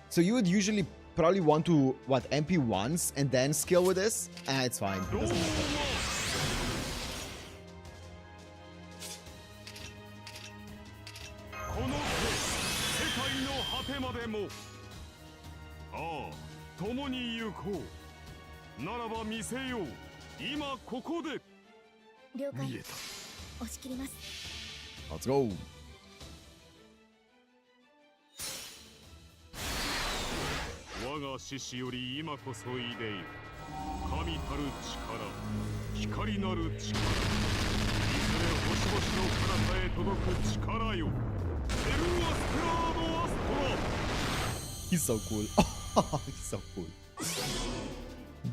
So you would usually probably want to, what, MP once and then skill with this? It's fine. It doesn't matter. Let's go. He's so cool. He's so cool.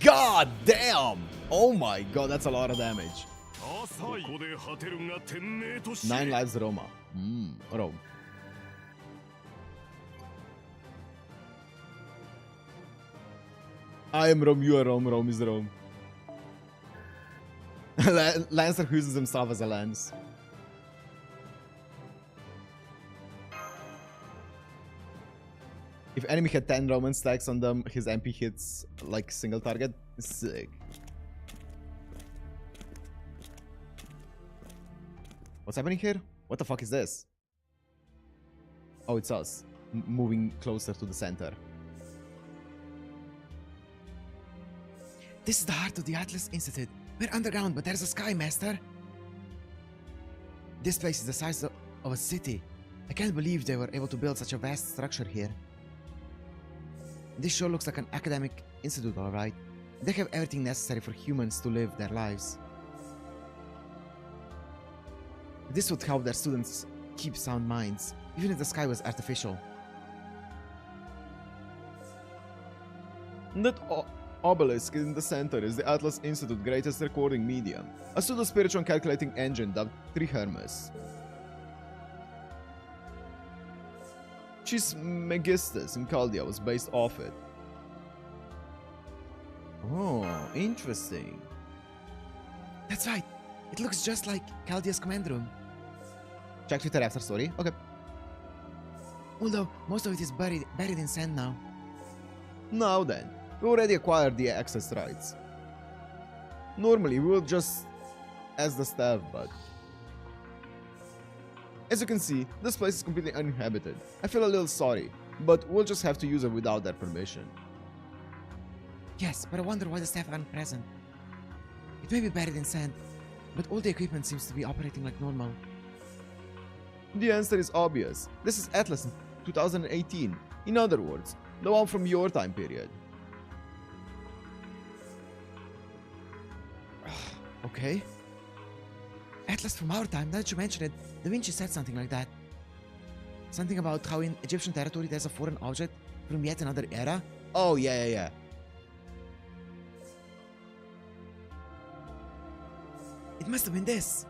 God damn! Oh my god, that's a lot of damage. 9 lives Roma. Rome. I am Rome, you are Rome, Rome is Rome. Lancer uses himself as a lance. If enemy had 10 Roman stacks on them, his MP hits like single target. Sick. What's happening here? What the fuck is this? Oh, it's us. Moving closer to the center. This is the heart of the Atlas Institute. We're underground, but there's a sky, Master. This place is the size of a city. I can't believe they were able to build such a vast structure here. This sure looks like an academic institute, alright. They have everything necessary for humans to live their lives. This would help their students keep sound minds, even if the sky was artificial. That obelisk in the center is the Atlas Institute's greatest recording medium, a pseudo-spiritual and calculating engine dubbed Trihermes. Trismegistus in Chaldea was based off it. Oh, interesting. That's right. It looks just like Chaldea's command room. Check Twitter after, sorry. Okay. Although, most of it is buried in sand now. Now then, we already acquired the access rights. Normally, we would just ask the staff, but... As you can see, this place is completely uninhabited. I feel a little sorry, but we'll just have to use it without their permission. Yes, but I wonder why the staff aren't present. It may be buried in sand, but all the equipment seems to be operating like normal. The answer is obvious. This is Atlas 2018. In other words, the one from your time period. Okay. Atlas from our time, now that you mention it, Da Vinci said something like that. Something about how in Egyptian territory there's a foreign object from yet another era. Oh, yeah. It must have been this.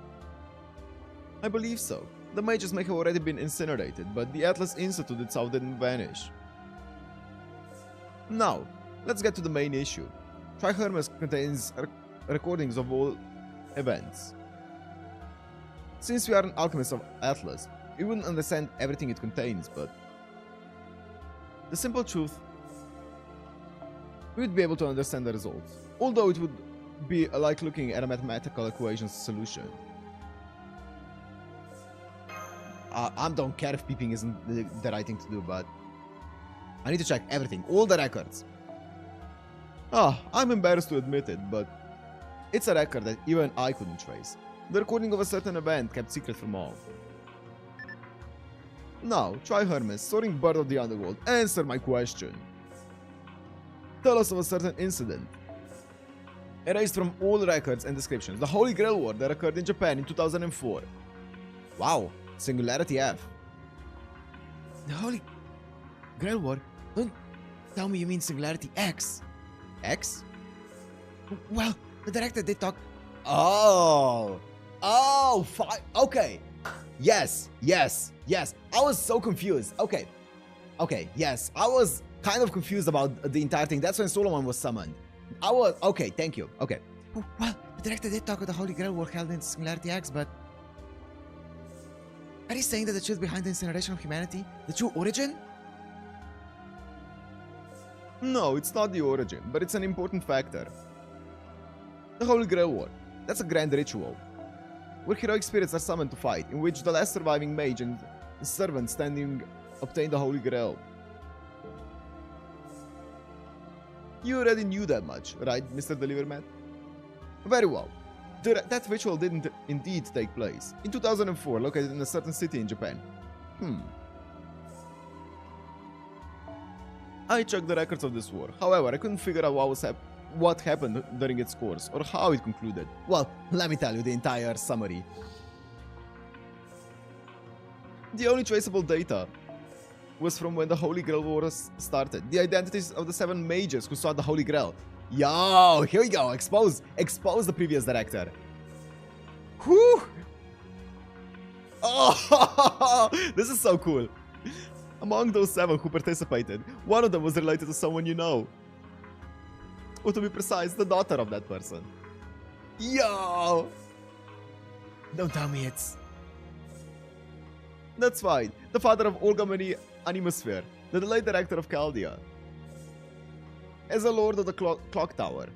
I believe so. The mages may have already been incinerated, but the Atlas Institute itself didn't vanish. Now, let's get to the main issue. Trihermes contains recordings of all events. Since we are an alchemist of Atlas, we wouldn't understand everything it contains, but the simple truth, we would be able to understand the results, although it would be like looking at a mathematical equation's solution. I don't care if peeping isn't the right thing to do, but I need to check everything, all the records. I'm embarrassed to admit it, but it's a record that even I couldn't trace. The recording of a certain event kept secret from all. Now, try Hermes, soaring bird of the underworld, answer my question. Tell us of a certain incident, erased from all records and descriptions, the Holy Grail War that occurred in Japan in 2004. Wow, Singularity F. The Holy Grail War? Don't tell me you mean Singularity X. X? Well, the director did talk... Okay. Yes. I was so confused. Okay, yes. I was kind of confused about the entire thing. That's when Solomon was summoned. Okay, thank you. Okay. Well, the director did talk of the Holy Grail War held in Singularity X, but... Are you saying that the truth behind the incineration of humanity? The true origin? No, it's not the origin, but it's an important factor. The Holy Grail War. That's a grand ritual, where heroic spirits are summoned to fight, in which the last surviving mage and servant standing obtain the Holy Grail. You already knew that much, right, Mr. Deliverman? Very well. That ritual didn't indeed take place. In 2004, located in a certain city in Japan. I checked the records of this war. However, I couldn't figure out what happened during its course, or how it concluded. Well, let me tell you the entire summary. The only traceable data was from when the Holy Grail War started. The identities of the 7 mages who sought the Holy Grail. Yo, here we go. Expose the previous director. Whew. Oh, this is so cool. Among those 7 who participated, one of them was related to someone you know. Or to be precise, the daughter of that person. Yo! Don't tell me it's... That's fine. The father of Olgamani Animosphere, the delayed director of Chaldea. As a lord of the clock tower,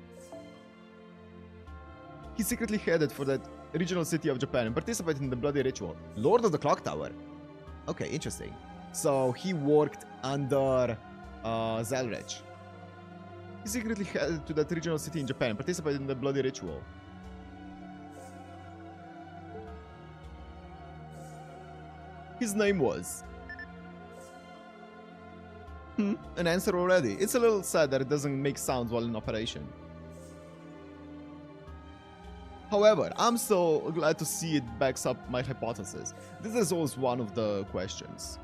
he secretly headed for that regional city of Japan and participated in the bloody ritual. Lord of the clock tower? Okay, interesting. So he worked under Zelrech. He secretly headed to that regional city in Japan and participated in the bloody ritual. His name was... an answer already. It's a little sad that it doesn't make sounds while in operation. However, I'm so glad to see it backs up my hypothesis. This is always one of the questions.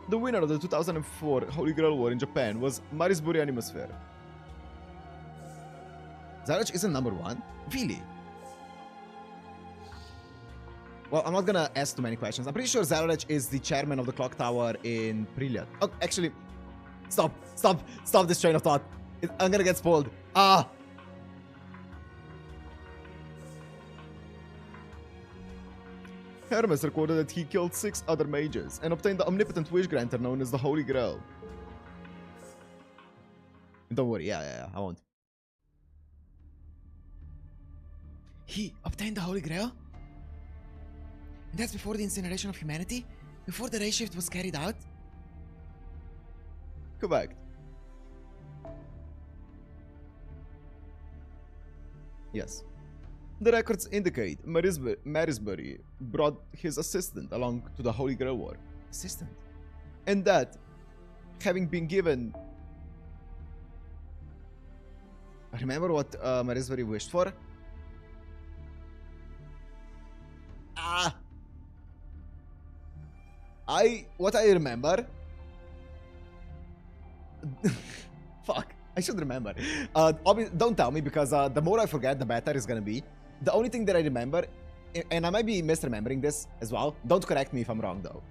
The winner of the 2004 Holy Grail War in Japan was Marisbury Animosphere. Zarech isn't number 1? Really? Well, I'm not gonna ask too many questions. I'm pretty sure Zarech is the chairman of the clock tower in Priliad. Oh, actually, stop this train of thought. I'm gonna get spoiled. Hermes recorded that he killed 6 other mages and obtained the omnipotent wish granter known as the Holy Grail. Don't worry, yeah, I won't. He obtained the Holy Grail? And that's before the incineration of humanity? Before the ray shift was carried out? Correct. Yes. The records indicate Marisbury brought his assistant along to the Holy Grail War. Assistant? And that, having been given... Remember what Marisbury wished for? What I remember. Fuck. I should remember. Don't tell me, because the more I forget, the better it's gonna be. The only thing that I remember, and I might be misremembering this as well. Don't correct me if I'm wrong, though.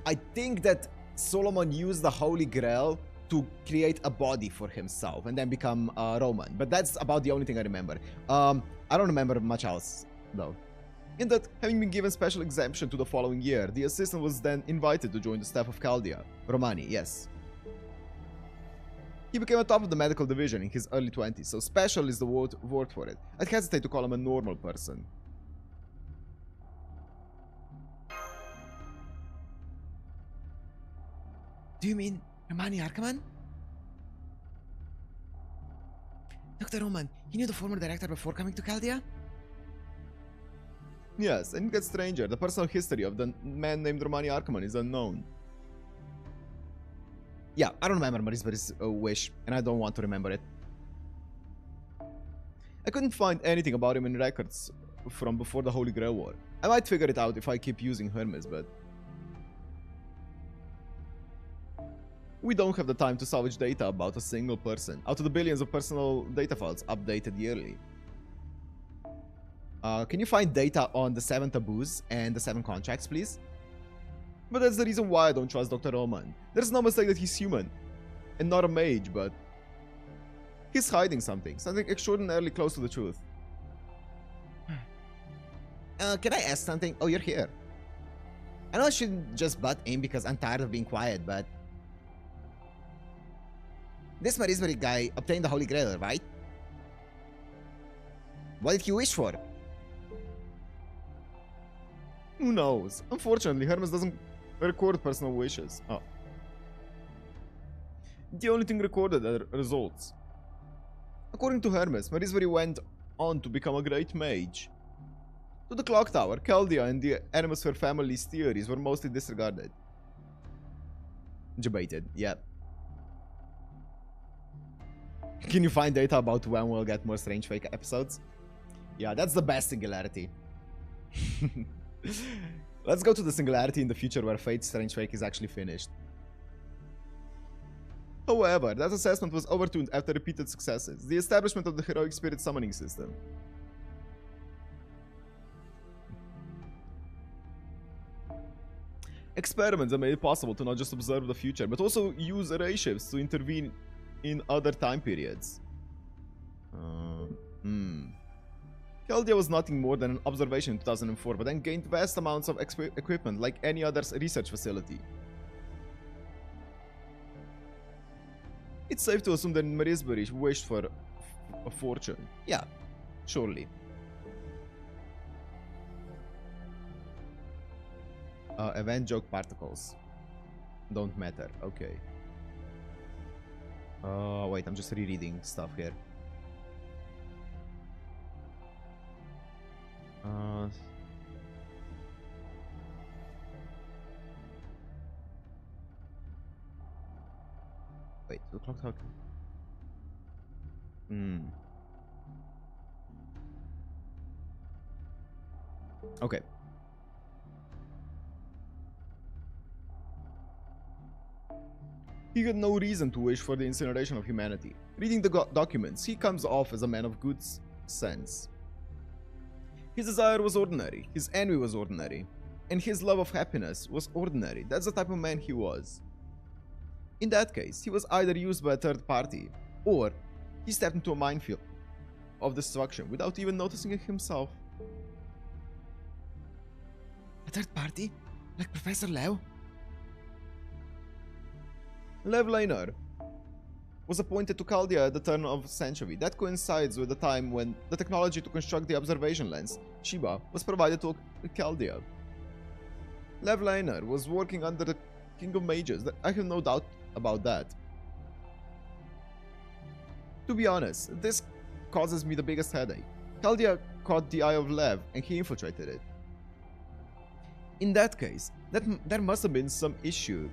I think that Solomon used the Holy Grail to create a body for himself and then become Roman. But that's about the only thing I remember. I don't remember much else, though. In that, having been given special exemption to the following year, the assistant was then invited to join the staff of Chaldea. Romani, yes. He became a top of the medical division in his early 20s, so special is the word for it. I'd hesitate to call him a normal person. Do you mean Romani Arkaman? Dr. Roman, he knew the former director before coming to Chaldea? Yes, and it gets stranger. The personal history of the man named Romani Arkaman is unknown. Yeah, I don't remember Marisberi's wish, and I don't want to remember it. I couldn't find anything about him in records from before the Holy Grail War. I might figure it out if I keep using Hermes, but... we don't have the time to salvage data about a single person, out of the billions of personal data files updated yearly. Can you find data on the 7 taboos and the 7 contracts, please? But that's the reason why I don't trust Dr. Roman. There's no mistake that he's human. And not a mage, but... he's hiding something extraordinarily close to the truth. Can I ask something? Oh, you're here. I know I shouldn't just butt in because I'm tired of being quiet, but... this Marisbury guy obtained the Holy Grail, right? What did he wish for? Who knows? Unfortunately, Hermes doesn't record personal wishes. Oh. The only thing recorded are results. According to Hermes, Marisbury went on to become a great mage. To the Clock Tower, Chaldea and the Atmosphere family's theories were mostly disregarded. Debated, yeah. Can you find data about when we'll get more Strange Fake episodes? Yeah, that's the best singularity. Let's go to the singularity in the future where Fate's Strange Fake is actually finished. However, that assessment was overturned after repeated successes. The establishment of the Heroic Spirit Summoning System. Experiments that made it possible to not just observe the future, but also use array shifts to intervene in other time periods. Chaldea was nothing more than an observation in 2004, but then gained vast amounts of equipment like any other research facility. It's safe to assume that Marisbury wished for a fortune. Yeah, surely. Event joke particles. Don't matter, okay. Wait, I'm just rereading stuff here. Wait, the clock tower. Okay. He had no reason to wish for the incineration of humanity. Reading the documents, he comes off as a man of good sense. His desire was ordinary, his envy was ordinary, and his love of happiness was ordinary. That's the type of man he was. In that case, he was either used by a third party, or he stepped into a minefield of destruction without even noticing it himself. A third party? Like Professor Leo? Lev Lainer was appointed to Chaldea at the turn of the century. That coincides with the time when the technology to construct the observation lens, Shiba, was provided to Chaldea. Lev Lainer was working under the King of Mages. I have no doubt about that. To be honest, this causes me the biggest headache. Chaldea caught the eye of Lev and he infiltrated it. In that case, there must have been some issue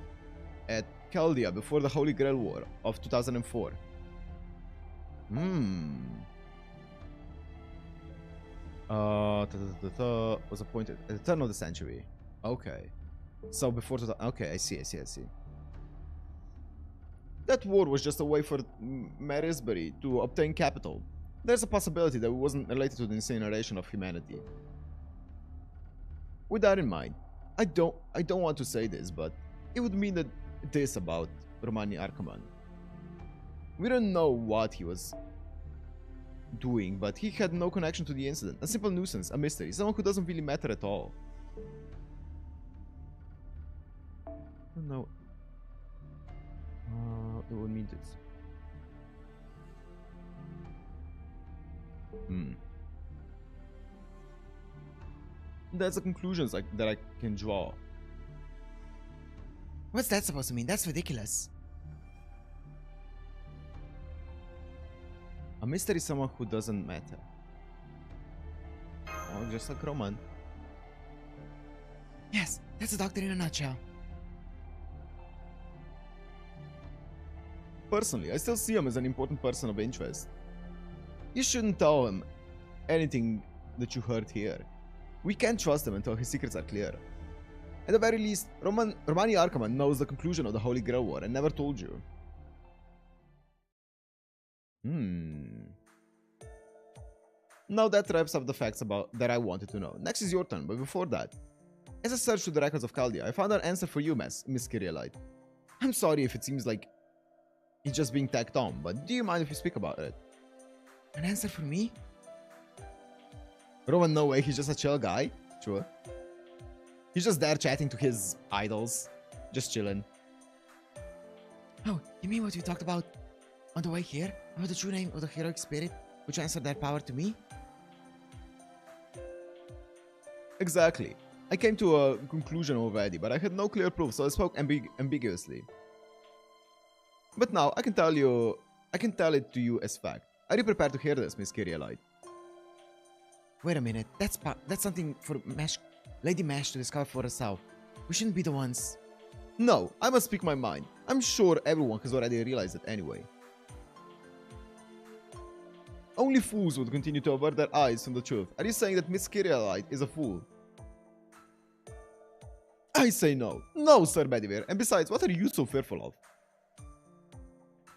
at Chaldea before the Holy Grail War of 2004. Was appointed at the turn of the century. Okay. So before okay, I see. That war was just a way for Marisbury to obtain capital. There's a possibility that it wasn't related to the incineration of humanity. With that in mind, I don't want to say this, but it would mean that this about Romani Arkaman. We don't know what he was doing, but he had no connection to the incident. A simple nuisance, a mystery, someone who doesn't really matter at all. No. It would mean this. That's the conclusions that I can draw. What's that supposed to mean? That's ridiculous. A mystery is someone who doesn't matter. Oh, just like Roman. Yes, that's the doctor in a nutshell. Personally, I still see him as an important person of interest. You shouldn't tell him anything that you heard here. We can't trust him until his secrets are clear. At the very least, Romani Arkaman knows the conclusion of the Holy Grail War and never told you. Now that wraps up the facts that I wanted to know. Next is your turn, but before that, as I searched through the records of Chaldea, I found an answer for you, Miss Kyrielite. I'm sorry if it seems like it's just being tacked on, but do you mind if we speak about it? An answer for me? Roman, no way, he's just a chill guy. Sure. He's just there chatting to his idols. Just chilling. Oh, you mean what we talked about on the way here? About the true name of the heroic spirit which answered their power to me? Exactly. I came to a conclusion already, but I had no clear proof, so I spoke ambiguously. But now, I can tell it to you as fact. Are you prepared to hear this, Miss Kyrielite? Wait a minute, that's something for Lady Mash to discover for herself. We shouldn't be the ones. No, I must speak my mind. I'm sure everyone has already realized it anyway. Only fools would continue to avert their eyes from the truth. Are you saying that Miss Kyrielite is a fool? I say no. No, Sir Bedivere. And besides, what are you so fearful of?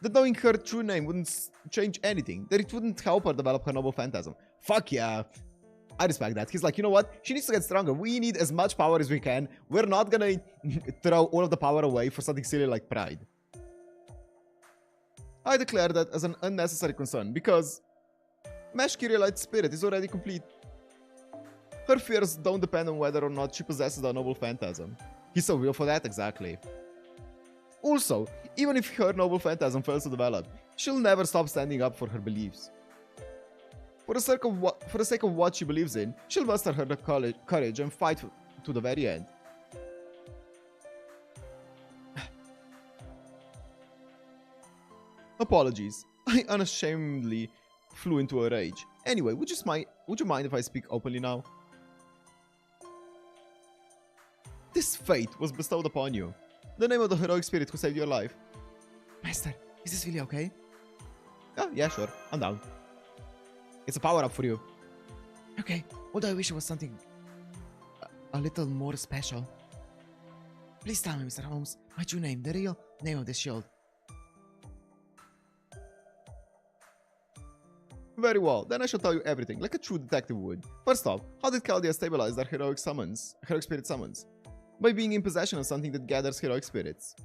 That knowing her true name wouldn't change anything. That it wouldn't help her develop her noble phantasm. Fuck yeah. I respect that. He's like, you know what? She needs to get stronger. We need as much power as we can. We're not gonna throw all of the power away for something silly like pride. I declare that as an unnecessary concern because Mash Kyrielite's spirit is already complete. Her fears don't depend on whether or not she possesses a noble phantasm. He's so real for that, exactly. Also, even if her noble phantasm fails to develop, she'll never stop standing up for her beliefs. For the sake of what she believes in, she'll muster her courage and fight to the very end. Apologies, I unashamedly flew into a rage. Anyway, would you mind if I speak openly now? This fate was bestowed upon you. The name of the heroic spirit who saved your life. Master, is this really okay? Oh, yeah, sure. I'm down. It's a power-up for you. Okay, although I wish it was something a little more special. Please tell me, Mr. Holmes, my true name, the real name of this shield. Very well, then I shall tell you everything, like a true detective would. First off, how did Chaldea stabilize their heroic spirit summons? By being in possession of something that gathers heroic spirits.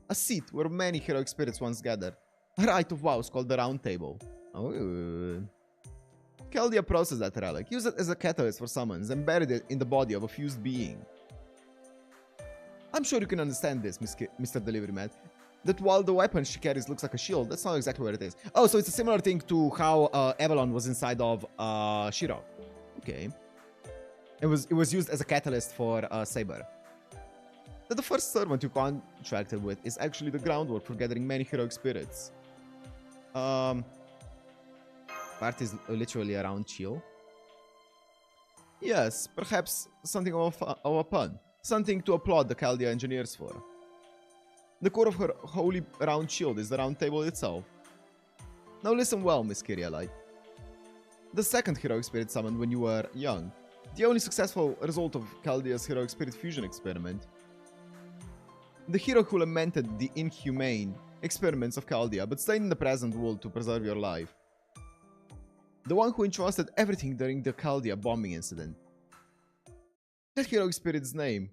A seat where many heroic spirits once gathered. A rite of vows called the Round Table. Oh. Chaldea processed that relic, used it as a catalyst for summons, and buried it in the body of a fused being. I'm sure you can understand this, Mr. Delivery Man, that while the weapon she carries looks like a shield, that's not exactly what it is. Oh, so it's a similar thing to how Avalon was inside of Shiro. Okay. It was used as a catalyst for Saber. That the first servant you contracted with is actually the groundwork for gathering many heroic spirits. Part is literally around chill. Yes, perhaps something of a pun. Something to applaud the Chaldea engineers for. The core of her holy round shield is the round table itself. Now listen well, Miss Kyrielite. The second heroic spirit summoned when you were young. The only successful result of Chaldea's heroic spirit fusion experiment. The hero who lamented the inhumane experiments of Chaldea, but stayed in the present world to preserve your life. The one who entrusted everything during the Chaldea bombing incident. That heroic spirit's name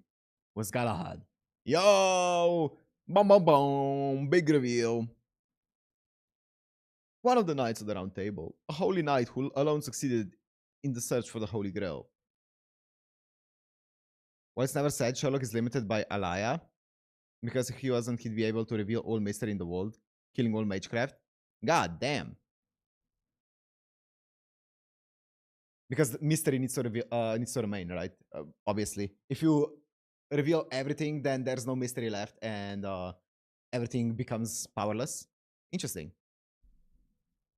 was Galahad. Yo! Bum bum bum! Big reveal. One of the knights of the Round Table, a holy knight who alone succeeded in the search for the Holy Grail. While it's never said Sherlock is limited by Alaya, because if he wasn't, he'd be able to reveal all mystery in the world, killing all magecraft. God damn. Because mystery needs to remain, right? Obviously. If you reveal everything, then there's no mystery left, and everything becomes powerless. Interesting.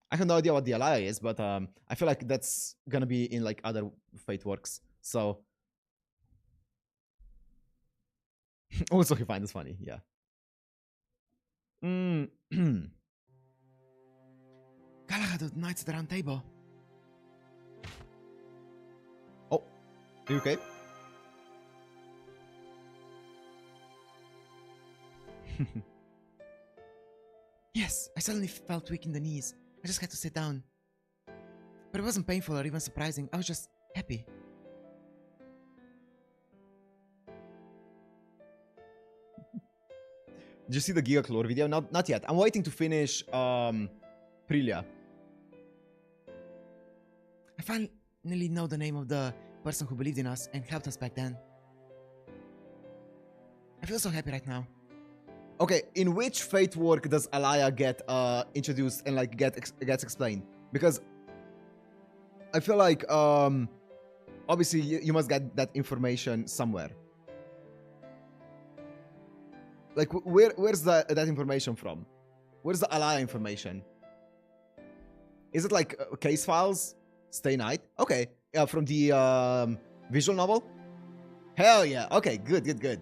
I have no idea what the Alaya is, but I feel like that's gonna be in like other Fate works. So also he finds it funny, yeah. Galahad of the Knights of the Round Table. Oh, are you okay? Yes, I suddenly felt weak in the knees. I just had to sit down. But it wasn't painful or even surprising. I was just happy. Did you see the Gigaclore video? Not yet. I'm waiting to finish Prilia. I finally know the name of the person who believed in us and helped us back then. I feel so happy right now. Okay, in which Fate work does Alaya get introduced and like gets explained? Because I feel like obviously you must get that information somewhere. Like where's that information from? Where's the Alaya information? Is it like case files? Stay Night? Okay, from the visual novel. Hell yeah! Okay, good.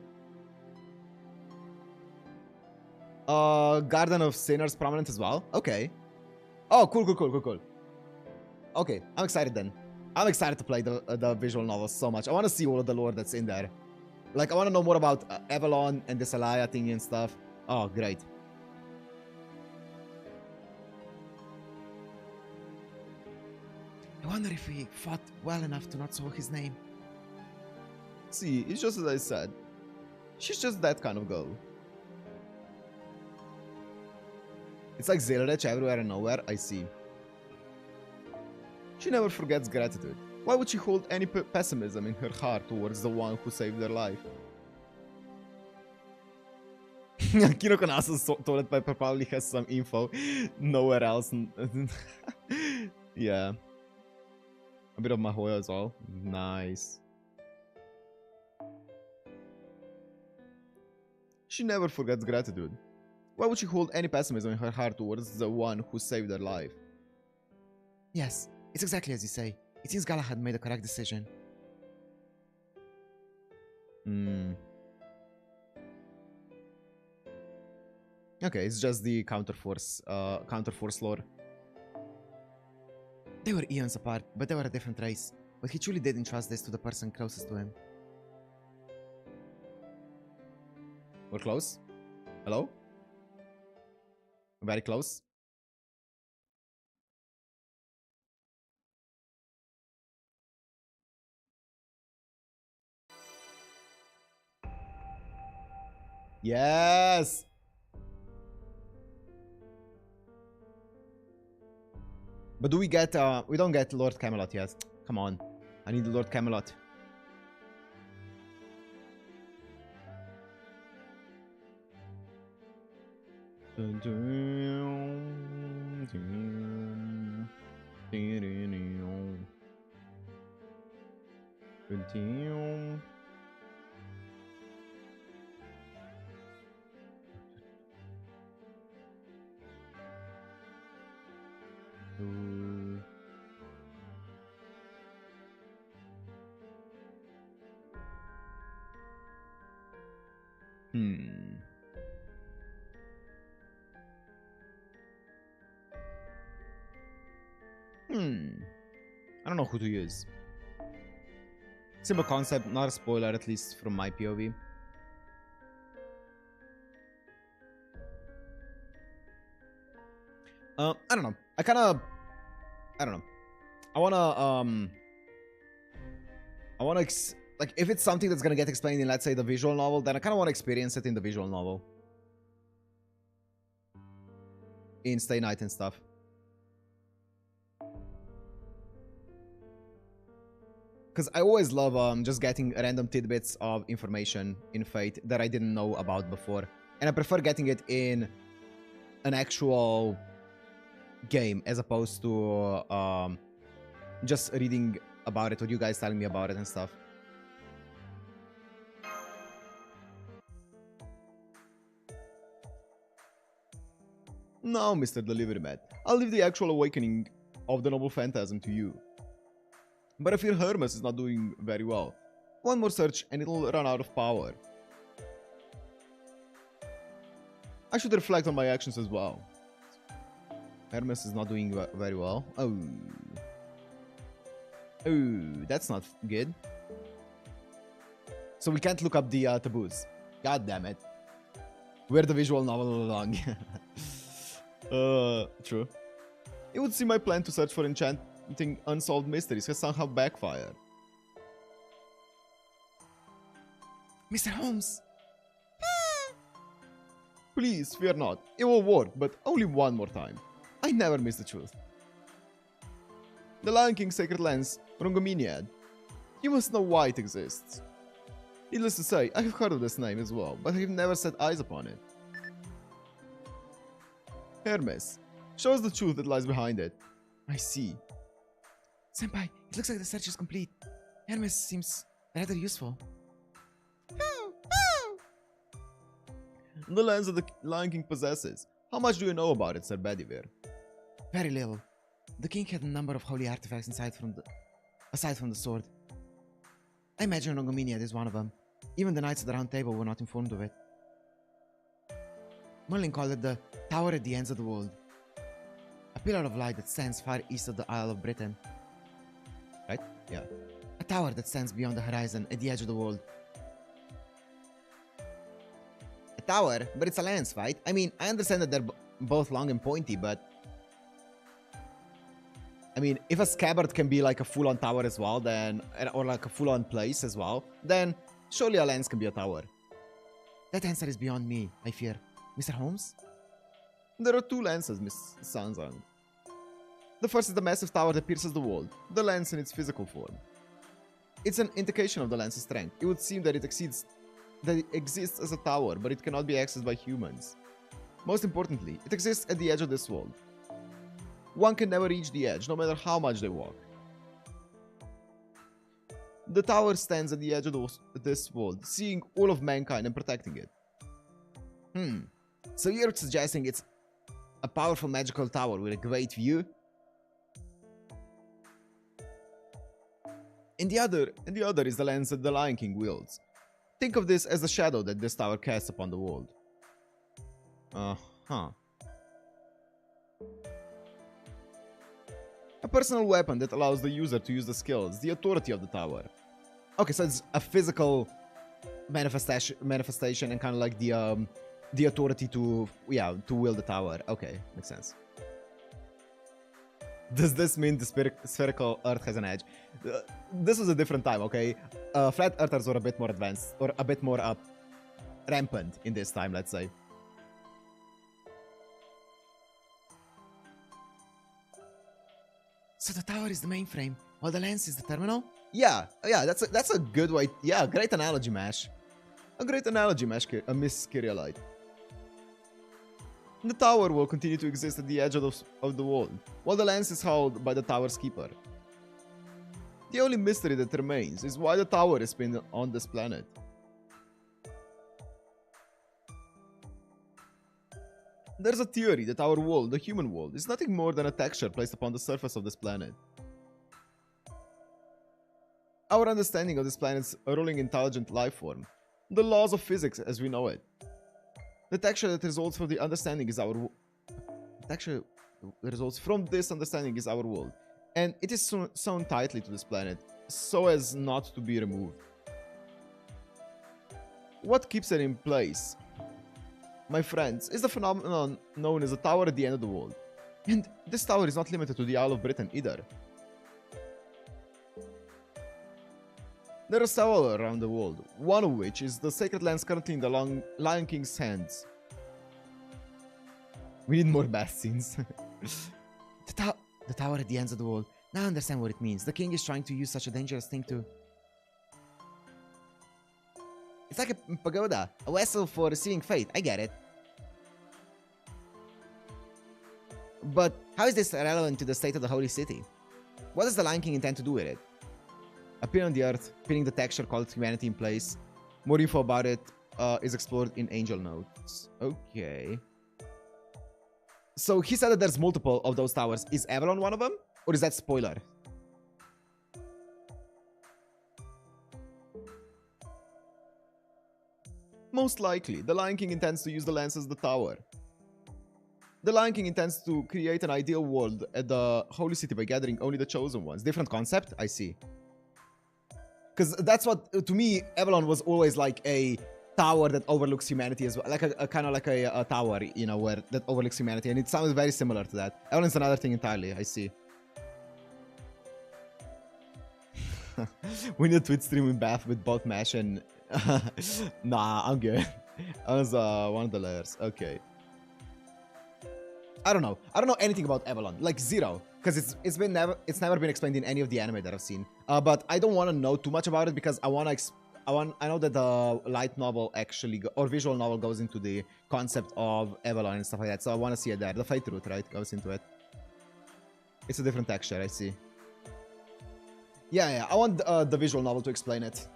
Garden of Sinners prominent as well. Okay. Oh, cool. Okay, I'm excited then. I'm excited to play the visual novel so much. I want to see all of the lore that's in there. Like, I want to know more about Avalon and this Alaya thing and stuff. Oh, great. I wonder if we fought well enough to not saw his name. See, it's just as I said. She's just that kind of girl. It's like Zilrich everywhere and nowhere, I see. She never forgets gratitude. Why would she hold any pessimism in her heart towards the one who saved her life? Kinoko Nasa's toilet paper probably has some info nowhere else. Yeah. A bit of Mahoya as well. Nice. She never forgets gratitude. Why would she hold any pessimism in her heart towards the one who saved her life? Yes, it's exactly as you say. It seems Galahad made the correct decision. Okay, it's just the counterforce lore. They were eons apart, but they were a different race. But he truly did entrust this to the person closest to him. We're close. Hello? Very close. Yes! But do we get, we don't get Lord Camelot yet. Come on. I need Lord Camelot. I don't know who to use. Simple concept, not a spoiler, at least from my POV. I don't know. I don't know. I wanna, like, if it's something that's gonna get explained in, let's say, the visual novel, then I kinda wanna experience it in the visual novel. In Stay Night and stuff. Because I always love just getting random tidbits of information in Fate that I didn't know about before. And I prefer getting it in an actual game as opposed to just reading about it or you guys telling me about it and stuff. No, Mr. Delivery Man. I'll leave the actual awakening of the noble phantasm to you. But I fear Hermes is not doing very well. One more search and it'll run out of power. I should reflect on my actions as well. Hermes is not doing very well. Oh. Oh, that's not good. So we can't look up the taboos. God damn it. We're the visual novel all along. True. It would seem my plan to search for enchanting unsolved mysteries has somehow backfired. Mr. Holmes! Please, fear not. It will work, but only one more time. I never miss the truth. The Lion King's sacred lens, Rongominiad. You must know why it exists. Needless to say, I have heard of this name as well, but I have never set eyes upon it. Hermes, show us the truth that lies behind it. I see. Senpai, it looks like the search is complete. Hermes seems rather useful. The lens that the Lion King possesses. How much do you know about it, Sir Bedivere? Very little. The king had a number of holy artifacts aside from the sword. I imagine Rongominiad is one of them. Even the Knights of the Round Table were not informed of it. Merlin called it the Tower at the Ends of the World. A pillar of light that stands far east of the Isle of Britain. Right? Yeah. A tower that stands beyond the horizon at the edge of the world. A tower? But it's a lens, right? I mean, I understand that they're both long and pointy, but... I mean, if a scabbard can be like a full-on tower as well, then... Or like a full-on place as well, then surely a lens can be a tower. That answer is beyond me, I fear. Mr. Holmes? There are two lenses, Miss Sanzang. The first is the massive tower that pierces the world, the lens in its physical form. It's an indication of the lens's strength. It would seem that it exists as a tower, but it cannot be accessed by humans. Most importantly, it exists at the edge of this world. One can never reach the edge, no matter how much they walk. The tower stands at the edge of this world, seeing all of mankind and protecting it. So you're suggesting it's a powerful magical tower with a great view? And the other is the lens that the Lion King wields. Think of this as the shadow that this tower casts upon the world. A personal weapon that allows the user to use the skills, the authority of the tower. Okay, so it's a physical manifestation and kind of like the authority to wield the tower. Okay, makes sense. Does this mean the spherical Earth has an edge? This was a different time, okay? Flat Earthers were a bit more advanced, or a bit more rampant in this time, let's say. So the tower is the mainframe, while the lens is the terminal? Yeah, that's a good way. Yeah, great analogy, Mash. A great analogy, Miss Kyrielite. The tower will continue to exist at the edge of the world, while the lens is held by the tower's keeper. The only mystery that remains is why the tower is pinned on this planet. There's a theory that our world, the human world, is nothing more than a texture placed upon the surface of this planet. Our understanding of this planet's ruling intelligent life form, the laws of physics as we know it. The texture that results from the understanding is our texture results from this understanding is our world. and it is sewn tightly to this planet, so as not to be removed. What keeps it in place, my friends, is the phenomenon known as the Tower at the End of the World. And this tower is not limited to the Isle of Britain either. There are several around the world, one of which is the sacred lands currently in the Lion King's hands. We need more bath scenes. The tower at the ends of the world. Now I understand what it means. The king is trying to use such a dangerous thing to... It's like a pagoda, a vessel for receiving fate. I get it. But how is this relevant to the state of the holy city? What does the Lion King intend to do with it? Appear on the earth, pinning the texture called humanity in place. More info about it is explored in Angel Notes. Okay. So he said that there's multiple of those towers. Is Avalon one of them? Or is that spoiler? Most likely, the Lion King intends to use the lens as the tower. The Lion King intends to create an ideal world at the Holy City by gathering only the chosen ones. Different concept? I see. Because that's what, to me, Avalon was always like a tower that overlooks humanity as well. Like a kind of like a tower, you know, where that overlooks humanity. And it sounds very similar to that. Avalon's another thing entirely. I see. We need a Twitch stream in Bath with both Mesh and... Nah, I'm good. That was one of the layers. Okay. I don't know. I don't know anything about Avalon. Like, zero. Because it's never been explained in any of the anime that I've seen. But I don't want to know too much about it because I know that the light novel actually, or visual novel goes into the concept of Avalon and stuff like that. So I want to see it there. The Fate Route, right, goes into it. It's a different texture, I see. Yeah, I want the visual novel to explain it.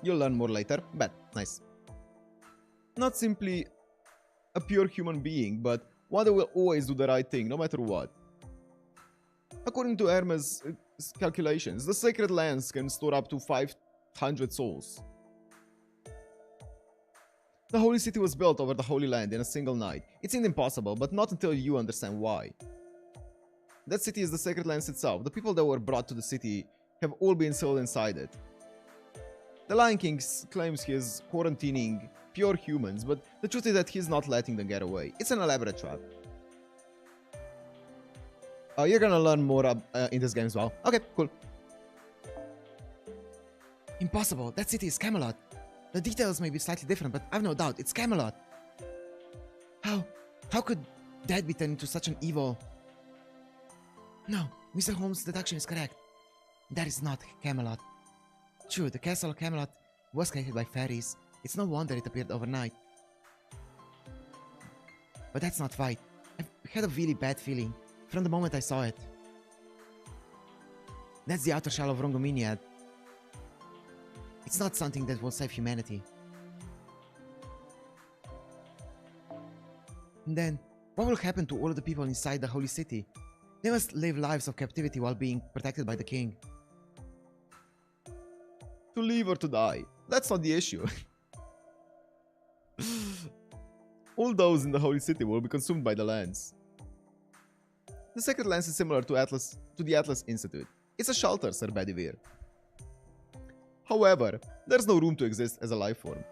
You'll learn more later. Bet. Nice. Not simply a pure human being, but one that will always do the right thing, no matter what. According to Hermes' calculations, the sacred lands can store up to 500 souls. The Holy City was built over the Holy Land in a single night. It seemed impossible, but not until you understand why. That city is the sacred lands itself. The people that were brought to the city have all been sealed inside it. The Lion King claims he is quarantining pure humans, but the truth is that he's not letting them get away. It's an elaborate trap. You're gonna learn more in this game as well. Okay, cool. Impossible. That city is Camelot. The details may be slightly different, but I've no doubt it's Camelot. How could that be turned into such an evil... No, Mr. Holmes' deduction is correct. That is not Camelot. True, the castle of Camelot was created by fairies. It's no wonder it appeared overnight. But that's not right. I've had a really bad feeling from the moment I saw it. That's the outer shell of Rongominiad. It's not something that will save humanity. And then, what will happen to all of the people inside the Holy City? They must live lives of captivity while being protected by the king. To live or to die. That's not the issue. All those in the Holy City will be consumed by the lands. The Sacred Lands is similar to the Atlas Institute. It's a shelter, Sir Bedivere. However, there's no room to exist as a life form.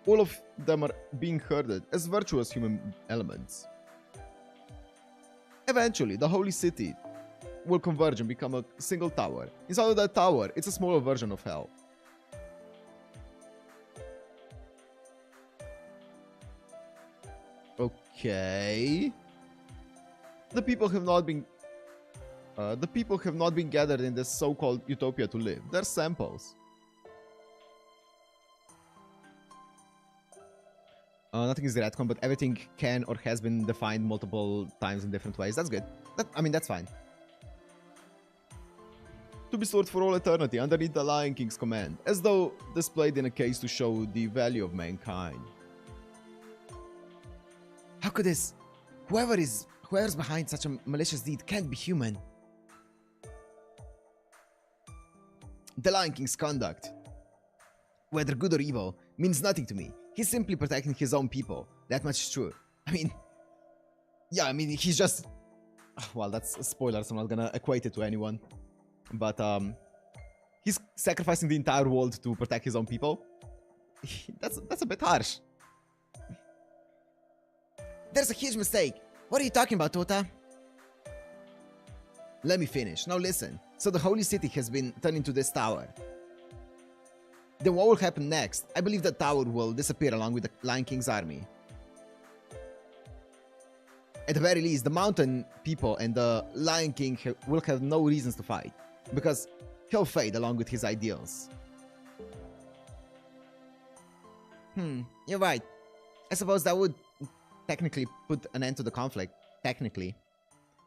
All of them are being herded as virtuous human elements. Eventually, the Holy City will converge and become a single tower. Inside of that tower, it's a smaller version of hell. Okay. The people have not been gathered in this so-called utopia to live. They're samples. Nothing is retcon, but everything can or has been defined multiple times in different ways. That's good. I mean, that's fine. To be stored for all eternity underneath the Lion King's command, as though displayed in a case to show the value of mankind. How could this... Whoever's behind such a malicious deed can't be human. The Lion King's conduct, whether good or evil, means nothing to me. He's simply protecting his own people. That much is true. I mean, yeah, I mean, he's just... Well, that's a spoiler, so I'm not gonna equate it to anyone. But, he's sacrificing the entire world to protect his own people. That's a bit harsh. There's a huge mistake. What are you talking about, Tota? Let me finish. Now listen. So the holy city has been turned into this tower. Then what will happen next? I believe the tower will disappear along with the Lion King's army. At the very least, the mountain people and the Lion King will have no reasons to fight, because he'll fade along with his ideals. You're right. I suppose that would technically put an end to the conflict. Technically.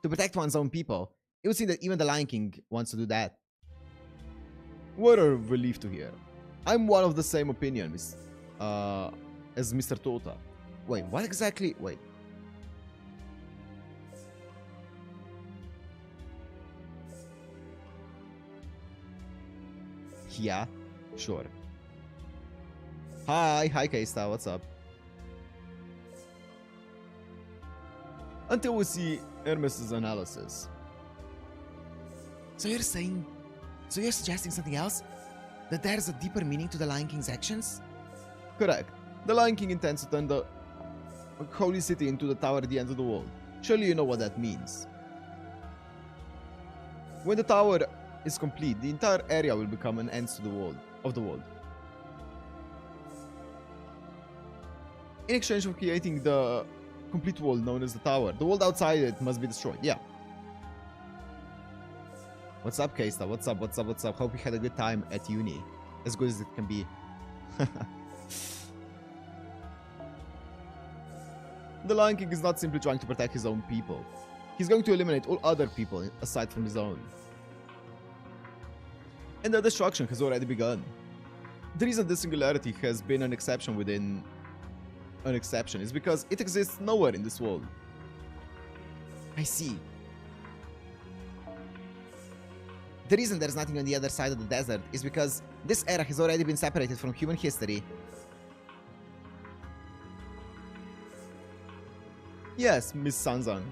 To protect one's own people, it would seem that even the Lion King wants to do that. What a relief to hear. I'm one of the same opinion as Mr. Tota. Wait, what exactly? Wait. Yeah, sure. Hi K-Star, what's up? Until we see Hermes' analysis. So you're suggesting something else? That there's a deeper meaning to the Lion King's actions? Correct. The Lion King intends to turn the holy city into the tower at the end of the world. Surely you know what that means. When the tower is complete, the entire area will become an end to the world of the world. In exchange for creating the complete world known as the tower, the world outside it must be destroyed. Yeah. What's up, K-Star? What's up? What's up? What's up? Hope you had a good time at uni. As good as it can be. The Lion King is not simply trying to protect his own people. He's going to eliminate all other people aside from his own. And the destruction has already begun. The reason this singularity has been an exception within an exception is because it exists nowhere in this world. I see. The reason there's nothing on the other side of the desert is because this era has already been separated from human history. Yes, Miss Sanzang.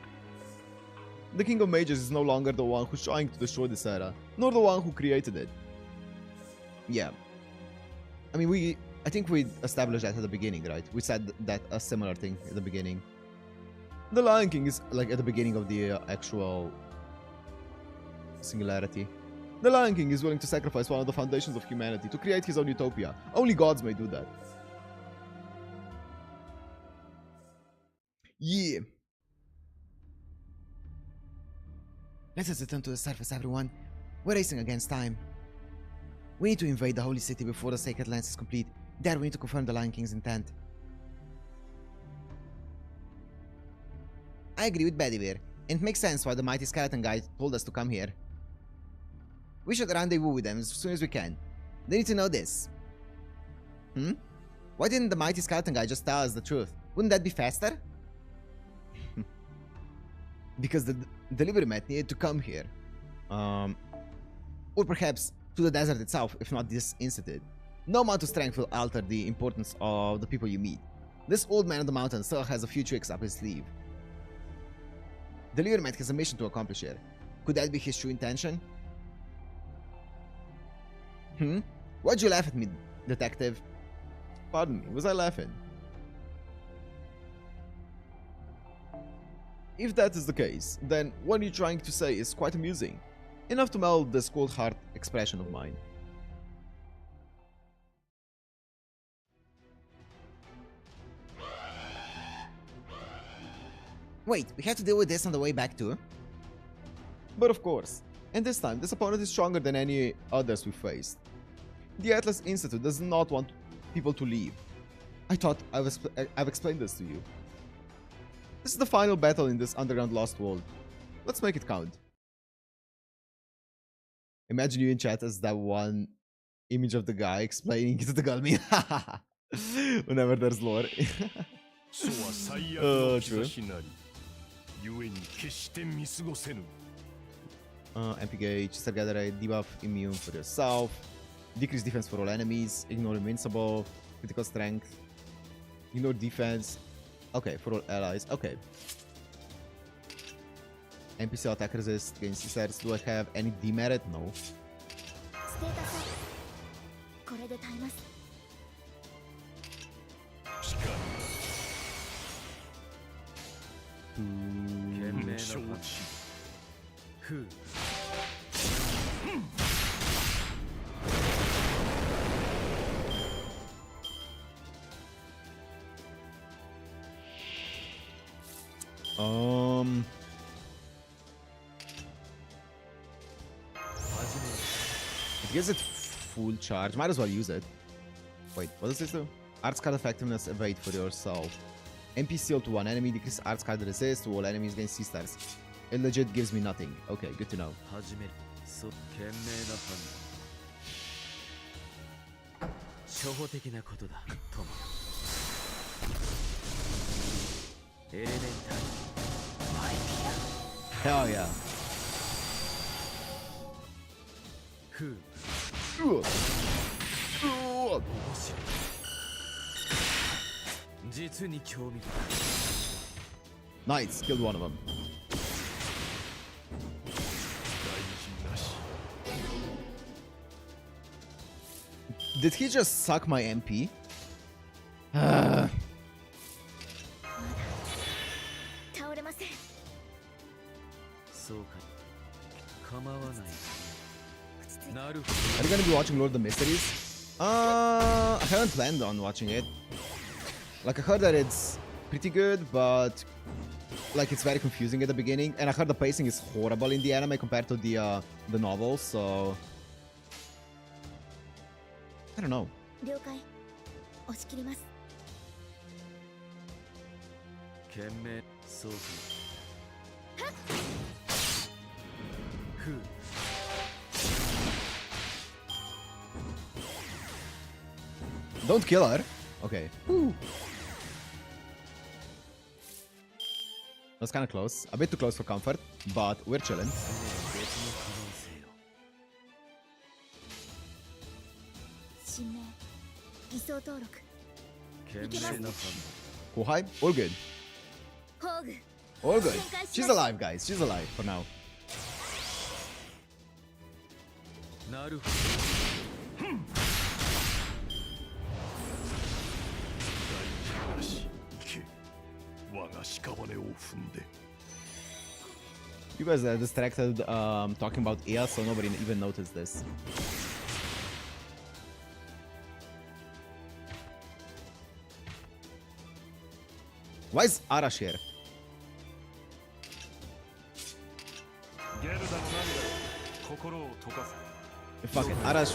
The King of Mages is no longer the one who's trying to destroy this era, nor the one who created it. Yeah. I mean, I think we established that at the beginning, right? We said that a similar thing at the beginning. The Lion King is like at the beginning of the actual singularity. The Lion King is willing to sacrifice one of the foundations of humanity to create his own utopia. Only gods may do that. Yeah. Let us return to the surface, everyone. We're racing against time. We need to invade the holy city before the sacred lance is complete. There we need to confirm the Lion King's intent. I agree with Bedivere, and it makes sense why the mighty skeleton guy told us to come here. We should rendezvous with them as soon as we can. They need to know this. Why didn't the mighty skeleton guy just tell us the truth? Wouldn't that be faster? Because the delivery man needed to come here. Or perhaps to the desert itself, if not this institute. No amount of strength will alter the importance of the people you meet. This old man of the mountain still has a few tricks up his sleeve. The delivery man has a mission to accomplish here. Could that be his true intention? Why'd you laugh at me, detective? Pardon me, was I laughing? If that is the case, then what you're trying to say is quite amusing. Enough to melt this cold heart expression of mine. Wait, we have to deal with this on the way back too? But of course. And this time, this opponent is stronger than any others we faced. The Atlas Institute does not want people to leave. I thought I've explained this to you. This is the final battle in this underground lost world. Let's make it count. Imagine you in chat as that one image of the guy explaining to the Gulmi. Whenever there's lore. True. MP gauge, start gather a debuff immune for yourself. Decrease defense for all enemies. Ignore invincible. Critical strength. Ignore defense. Okay, for all allies. Okay. NPC attack resist against sisters. Do I have any demerit? No. It gives it full charge. Might as well use it. Wait, what does this do? Arts card effectiveness evade for yourself. MP seal to one enemy, decrease arts card resist to all enemies against C-stars. It legit gives me nothing. Okay, good to know. Hell yeah. Nice, killed one of them. Did he just suck my MP? Are you gonna be watching Lord of the Mysteries? I haven't planned on watching it. Like, I heard that it's pretty good, but like it's very confusing at the beginning, and I heard the pacing is horrible in the anime compared to the novel, so I don't know. Don't kill her. Okay. Woo. That's kind of close. A bit too close for comfort, but we're chilling. Kohai? All good. All good. She's alive, guys. She's alive for now. You guys are distracted talking about Ea, so nobody even noticed this. Why is Arash here? Fuck it, Arash.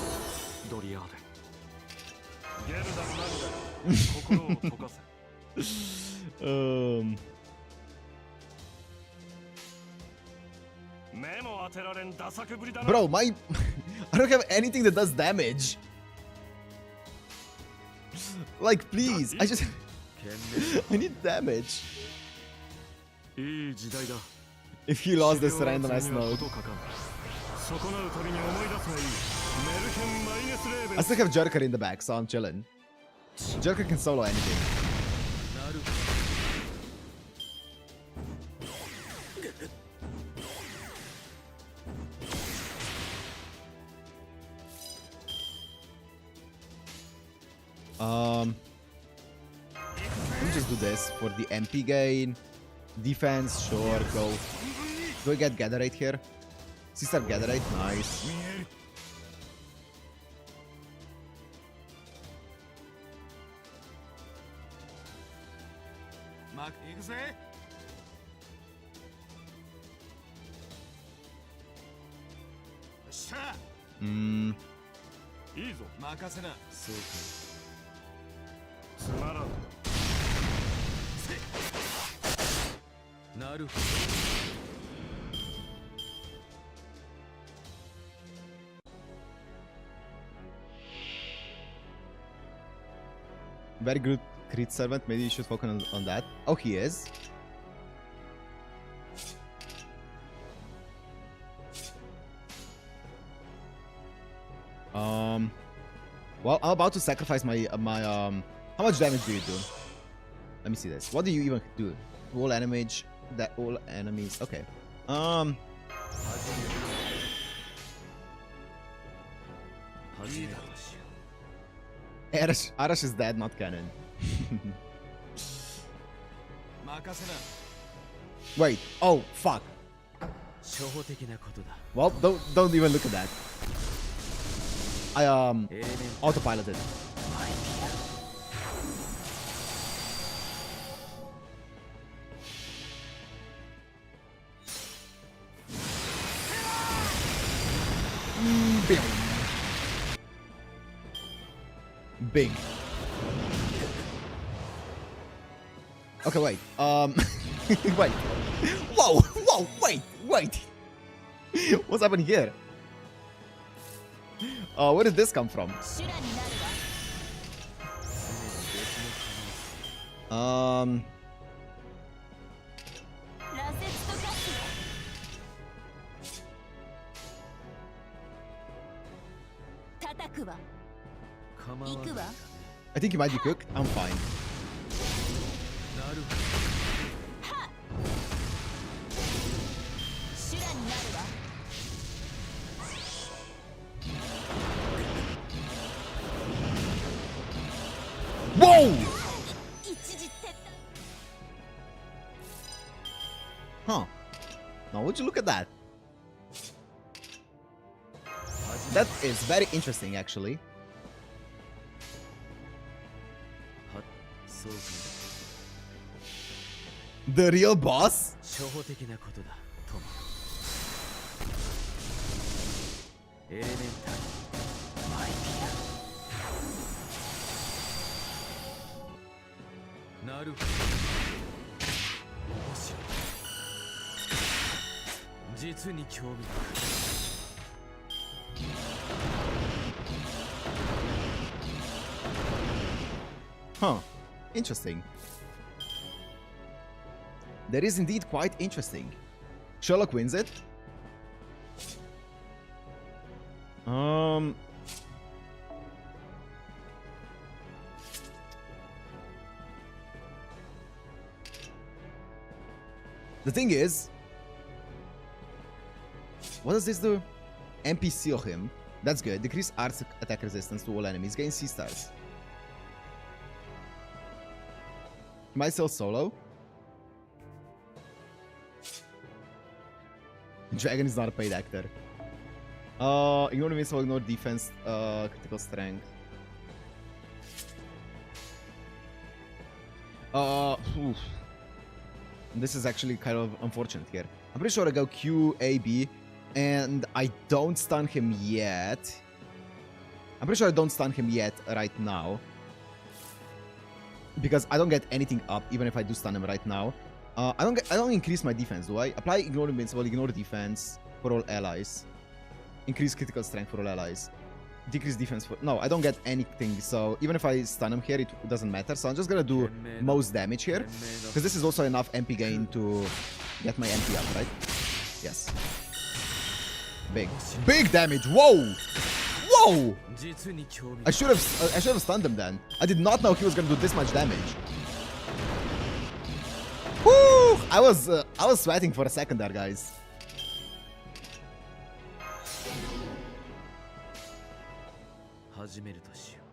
Bro, my I don't have anything that does damage. Like, please, I just I need damage. If he lost this random ass node. I still have Jerker in the back, so I'm chilling. Jerker can solo anything. Let me just do this for the MP gain. Defense, sure, go. Do I get Gatherite here? Sister Gatherite, nice. Very good crit servant. Maybe you should focus on that. Oh, he is. Well, I'm about to sacrifice my how much damage do you do? Let me see this. What do you even do? All enemies. That all enemies. Okay. Arash is dead, not canon. Wait. Oh, fuck. Well, don't even look at that. I autopiloted. Big. Okay, wait. Wait. Whoa, wait. What's happening here? Where did this come from? I think you might be cooked. I'm fine. Whoa! Huh. Now would you look at that? That is very interesting, actually. The real boss? Huh. Interesting. That is indeed quite interesting. Sherlock wins it. The thing is, what does this do? MP seal him. That's good. Decrease arts attack resistance to all enemies. Gain C stars. Am I still solo? Dragon is not a paid actor. Ignore invincible, ignore defense, critical strength. Oof. This is actually kind of unfortunate here. I'm pretty sure I go Q, A, B, and I don't stun him yet. I'm pretty sure I don't stun him yet right now. Because I don't get anything up, even if I do stun him right now. I don't increase my defense, do I? Apply ignore invincible, ignore defense for all allies. Increase critical strength for all allies. Decrease defense for... No, I don't get anything, so even if I stun him here, it doesn't matter. So I'm just gonna do most damage here. Because this is also enough MP gain to get my MP up, right? Yes. Big damage! Whoa! Whoa! I should have stunned him then. I did not know he was gonna do this much damage. Woo! I was sweating for a second there, guys.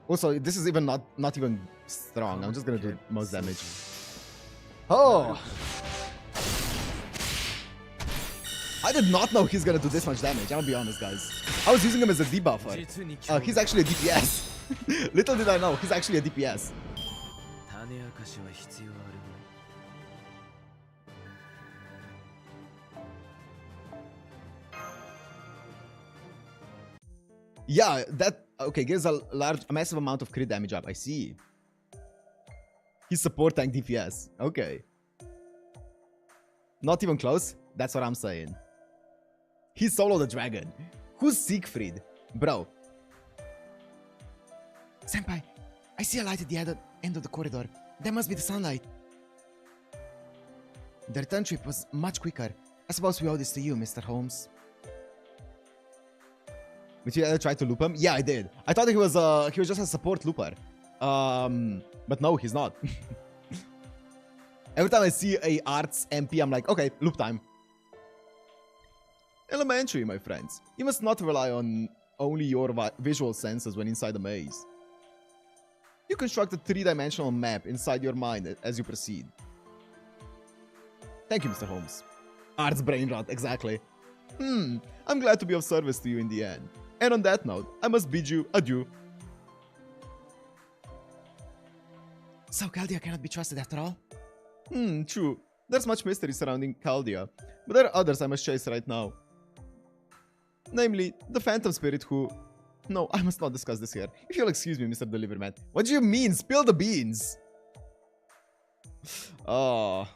Also, this is even not even strong. I'm just gonna do most damage. Oh! I did not know he's gonna do this much damage. I'll be honest, guys. I was using him as a debuffer. He's actually a DPS. Little did I know, he's actually a DPS. Yeah, that... Okay, gives a massive amount of crit damage up. I see. He's support tank DPS. Okay. Not even close? That's what I'm saying. He soloed the dragon. Who's Siegfried? Bro. Senpai, I see a light at the end of the corridor. That must be the sunlight. The return trip was much quicker. I suppose we owe this to you, Mr. Holmes. Did you ever try to loop him? Yeah, I did. I thought he was just a support looper. But no, he's not. Every time I see a arts MP, I'm like, okay, loop time. Elementary, my friends. You must not rely on only your visual senses when inside the maze. You construct a three-dimensional map inside your mind as you proceed. Thank you, Mr. Holmes. Arts brain rot, exactly. I'm glad to be of service to you in the end. And on that note, I must bid you adieu. So Chaldea cannot be trusted after all? True. There's much mystery surrounding Chaldea, but there are others I must chase right now. Namely, the Phantom Spirit who... No, I must not discuss this here. If you'll excuse me, Mr. Deliveryman. What do you mean? Spill the beans! Oh.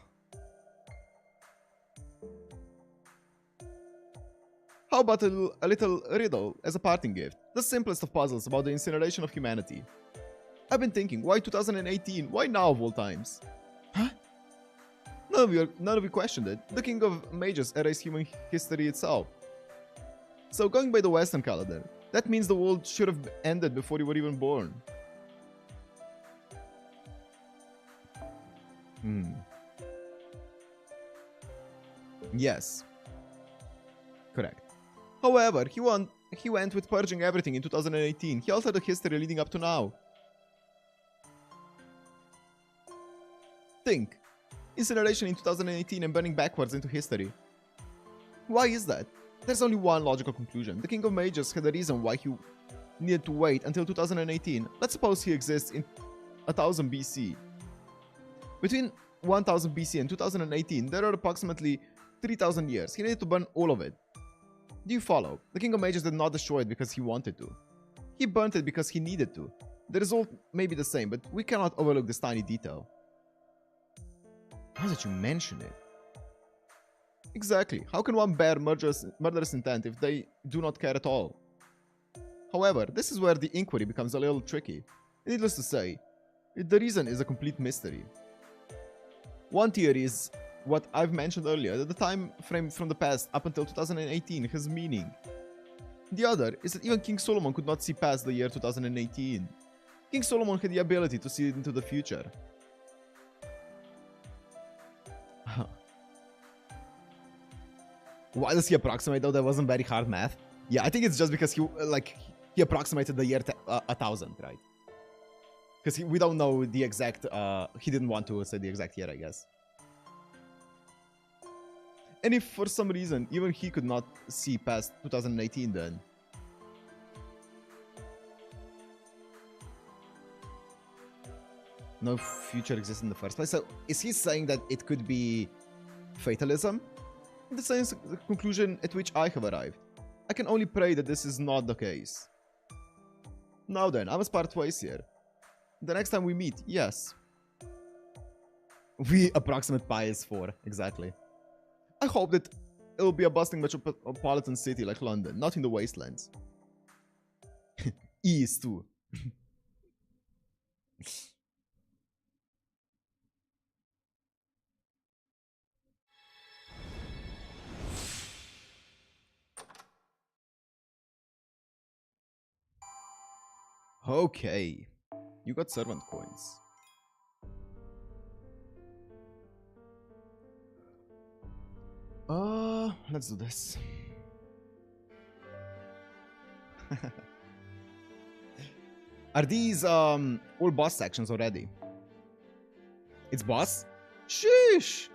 How about a little riddle as a parting gift? The simplest of puzzles about the incineration of humanity. I've been thinking, why 2018? Why now of all times? Huh? None of you questioned it. The King of Mages erased human history itself. So going by the Western calendar, that means the world should have ended before you were even born. Yes. Correct. However, he went with purging everything in 2018. He altered the history leading up to now. Think. Incineration in 2018 and burning backwards into history. Why is that? There's only one logical conclusion. The King of Mages had a reason why he needed to wait until 2018. Let's suppose he exists in 1000 BC. Between 1000 BC and 2018, there are approximately 3000 years. He needed to burn all of it. Do you follow? The King of Mages did not destroy it because he wanted to. He burnt it because he needed to. The result may be the same, but we cannot overlook this tiny detail. Now that you mention it. Exactly. How can one bear murderous intent if they do not care at all? However, this is where the inquiry becomes a little tricky. Needless to say, the reason is a complete mystery. One theory is what I've mentioned earlier, that the time frame from the past up until 2018 has meaning. The other is that even King Solomon could not see past the year 2018. King Solomon had the ability to see into the future. Why does he approximate though? That wasn't very hard math. Yeah, I think it's just because he approximated the year 1000, right? Because we don't know the exact, he didn't want to say the exact year, I guess. And if for some reason, even he could not see past 2018 then. No future exists in the first place. So is he saying that it could be fatalism? The same conclusion at which I have arrived. I can only pray that this is not the case. Now then, I must part ways here. The next time we meet, yes. We approximate pi is 4, exactly. I hope that it will be a bustling metropolitan city like London, not in the wastelands. E is 2. Okay, you got servant coins. Let's do this. Are these all boss sections already? It's boss? Sheesh!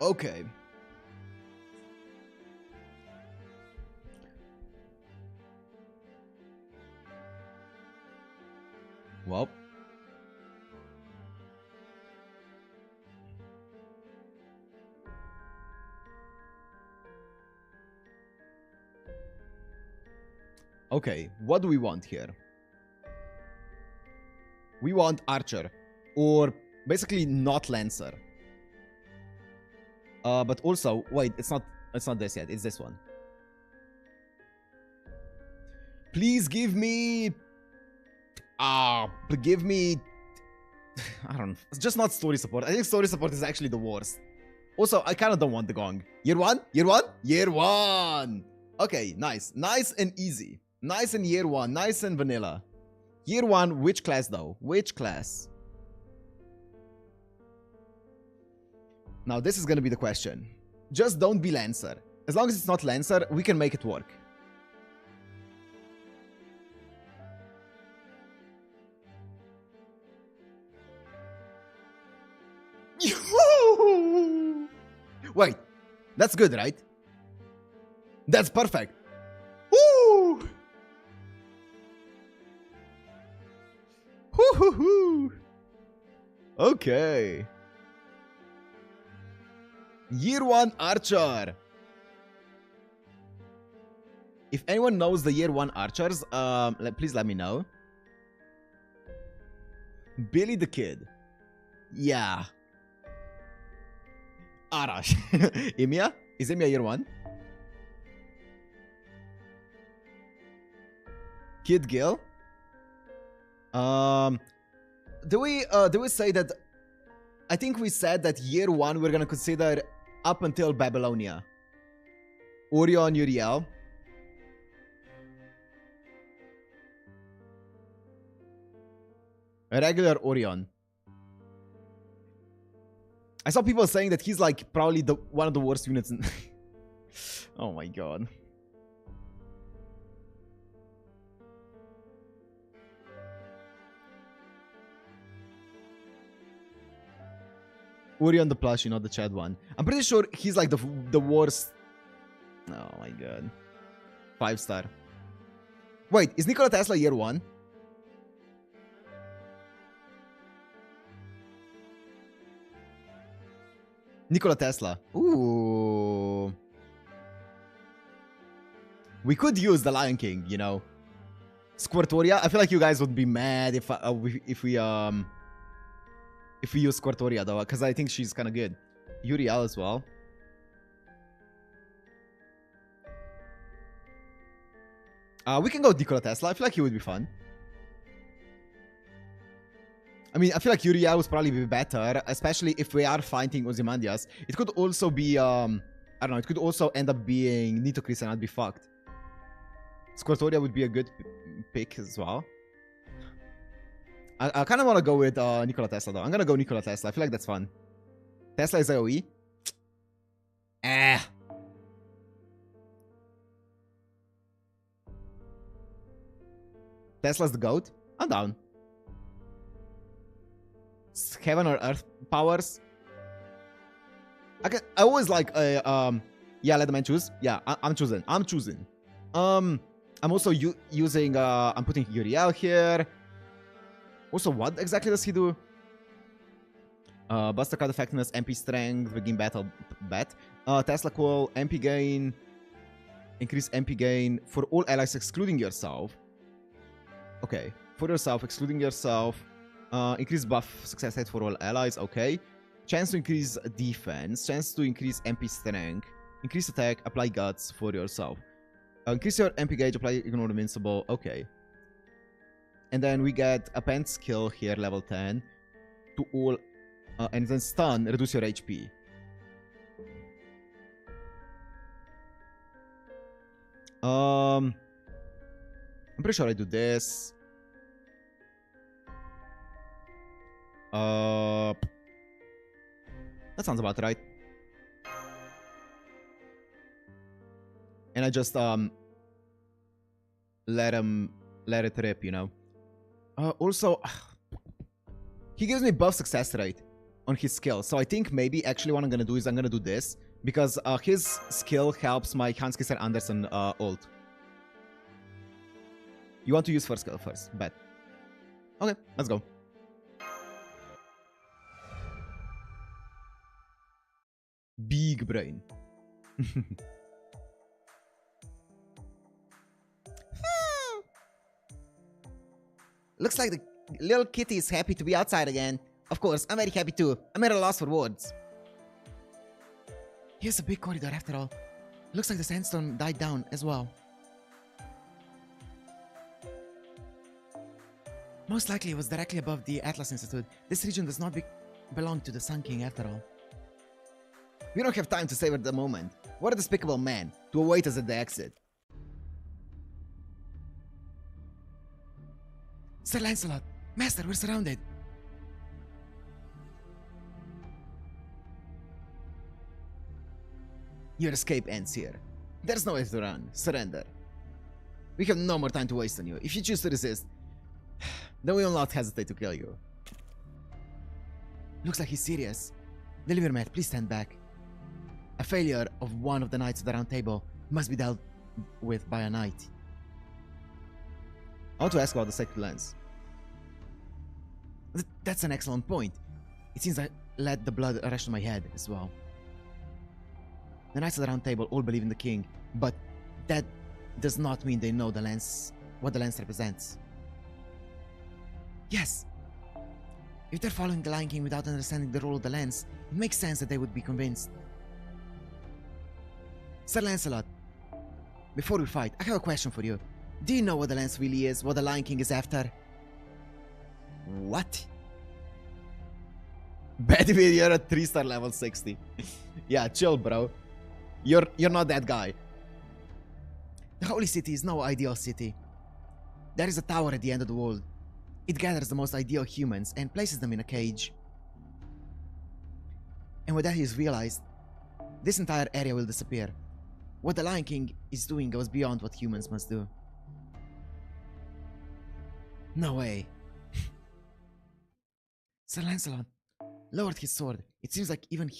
Okay. Well. Okay, what do we want here? We want Archer, or basically not Lancer. But also, wait, it's not this yet, it's this one. Please give me... give me... I don't know. It's just not story support. I think story support is actually the worst. Also, I kind of don't want the gong. Year one? Year one? Year one! Okay, nice. Nice and easy. Nice in year one. Nice and vanilla. Year one, which class though? Which class? Now this is gonna be the question. Just don't be Lancer. As long as it's not Lancer, we can make it work. Wait, that's good, right? That's perfect. Woo! Woo-hoo-hoo. Okay. Year 1 Archer. If anyone knows the Year 1 Archers, please let me know. Billy the Kid. Yeah. Arash. Imia? Is Imia Year 1? Kid Gil? Do we say that... I think we said that Year 1 we're gonna consider up until Babylonia. Orion, Uriel. A regular Orion. I saw people saying that he's like probably one of the worst units in... Oh my god. Orion the plushie, not the Chad one. I'm pretty sure he's like the worst. Oh my god. 5-star. Wait, is Nikola Tesla Year 1? Nikola Tesla. Ooh. We could use the Lion King, you know. Squirtoria. I feel like you guys would be mad if we use Squirtoria though, because I think she's kind of good. Uriel as well. We can go Nikola Tesla. I feel like he would be fun. I mean, I feel like Uriel would probably be better, especially if we are fighting Ozymandias. It could also be, I don't know, it could also end up being Nitocris and I'd be fucked. Squirtoria would be a good pick as well. I kind of want to go with Nikola Tesla though. I'm gonna go Nikola Tesla. I feel like that's fun. Tesla is AoE. Tesla's the GOAT. I'm down. Heaven or Earth powers. I always like yeah, let the man choose. Yeah, I'm choosing. I'm also using I'm putting Uriel here. Also, what exactly does he do? Buster card effectiveness, MP strength, begin battle bet. Tesla coil, MP gain, increase MP gain for all allies excluding yourself. Okay, for yourself, excluding yourself. Increase buff success rate for all allies. Okay. Chance to increase defense. Chance to increase MP strength. Increase attack. Apply guts for yourself. Increase your MP gauge. Apply ignore invincible. Okay. And then we get append skill here, level 10. To all. And then stun. Reduce your HP. I'm pretty sure I do this. That sounds about right. And I just let it rip, you know. Also, he gives me buff success rate on his skill, so I think maybe actually what I'm gonna do is I'm gonna do this because his skill helps my Hans Christian Andersen ult. You want to use first skill first, bet. Okay, let's go. Big brain. Looks like the little kitty is happy to be outside again. Of course, I'm very happy too. I'm at a loss for words. Here's a big corridor after all. Looks like the sandstorm died down as well. Most likely it was directly above the Atlas Institute. This region does not belong to the Sun King after all. We don't have time to savor the moment. What a despicable man to await us at the exit. Sir Lancelot! Master, we're surrounded! Your escape ends here. There's no way to run. Surrender. We have no more time to waste on you. If you choose to resist, then we will not hesitate to kill you. Looks like he's serious. Deliver, Matt. Please stand back. A failure of one of the Knights of the Round Table must be dealt with by a knight. I want to ask about the Sacred Lens. That's an excellent point. It seems I let the blood rush to my head as well. The Knights of the Round Table all believe in the king, but that does not mean they know the lens, what the lens represents. Yes. If they're following the Lion King without understanding the role of the lens, it makes sense that they would be convinced. Sir Lancelot, before we fight, I have a question for you. Do you know what the lens really is, what the Lion King is after? What? Badly, you're at 3-star level 60. Yeah, chill, bro. You're not that guy. The Holy City is no ideal city. There is a tower at the end of the world. It gathers the most ideal humans and places them in a cage. And when that is realized, this entire area will disappear. What the Lion King is doing goes beyond what humans must do. No way. Sir Lancelot lowered his sword. It seems like even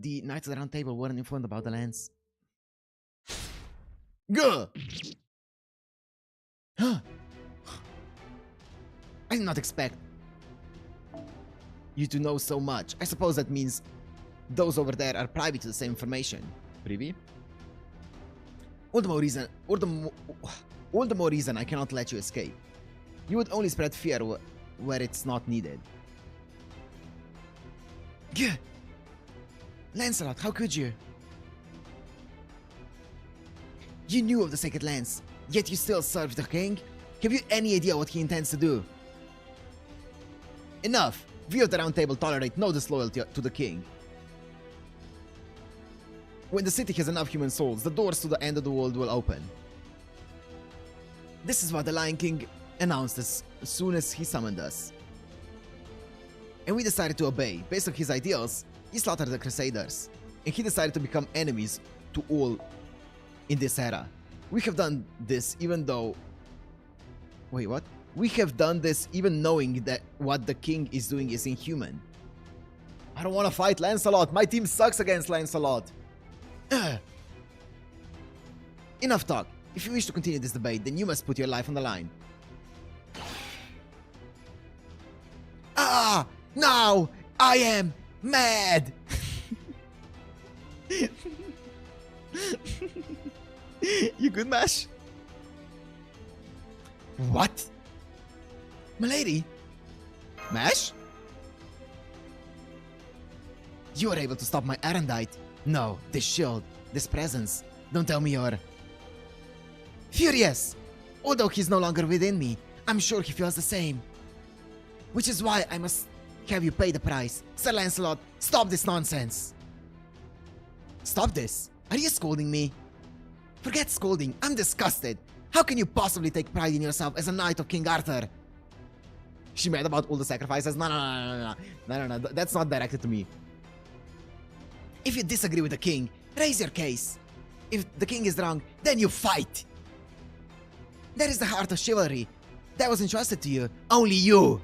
the Knights of the Round Table weren't informed about the lens. Gah! Huh? I did not expect you to know so much. I suppose that means those over there are privy to the same information. Privy? All the more reason I cannot let you escape. You would only spread fear where it's not needed. Gah! Lancelot, how could you? You knew of the Sacred Lens, yet you still serve the king? Have you any idea what he intends to do? Enough! We of the Round Table tolerate no disloyalty to the king. When the city has enough human souls, the doors to the end of the world will open. This is what the Lion King announced as soon as he summoned us. And we decided to obey. Based on his ideals, he slaughtered the Crusaders. And he decided to become enemies to all in this era. We have done this even though... Wait, what? We have done this even knowing that what the king is doing is inhuman. I don't want to fight Lancelot. My team sucks against Lancelot. Enough talk. If you wish to continue this debate, then you must put your life on the line. Ah! Now I am mad! You good, Mash? What? Milady? Mash? You were able to stop my erendite. No, this shield, this presence. Don't tell me you're... furious! Although he's no longer within me, I'm sure he feels the same. Which is why I must have you pay the price. Sir Lancelot, stop this nonsense! Stop this? Are you scolding me? Forget scolding, I'm disgusted. How can you possibly take pride in yourself as a knight of King Arthur? She mad about all the sacrifices? No, that's not directed to me. If you disagree with the king, raise your case. If the king is wrong, then you fight. That is the heart of chivalry. That was entrusted to you. Only you.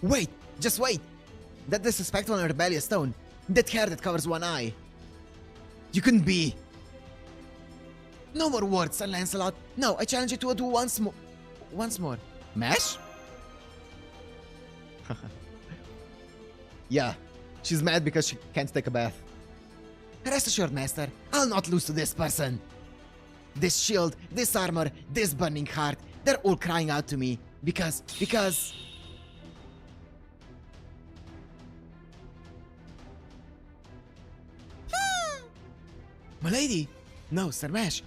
Wait, just wait. That disrespectful and rebellious tone. That hair that covers one eye. You couldn't be. No more words, Sir Lancelot. No, I challenge you to a duel once more. Mash? Yeah, she's mad because she can't take a bath. Rest assured, Master, I'll not lose to this person. This shield, this armor, this burning heart, they're all crying out to me. Because... Milady! No, Sir Mash.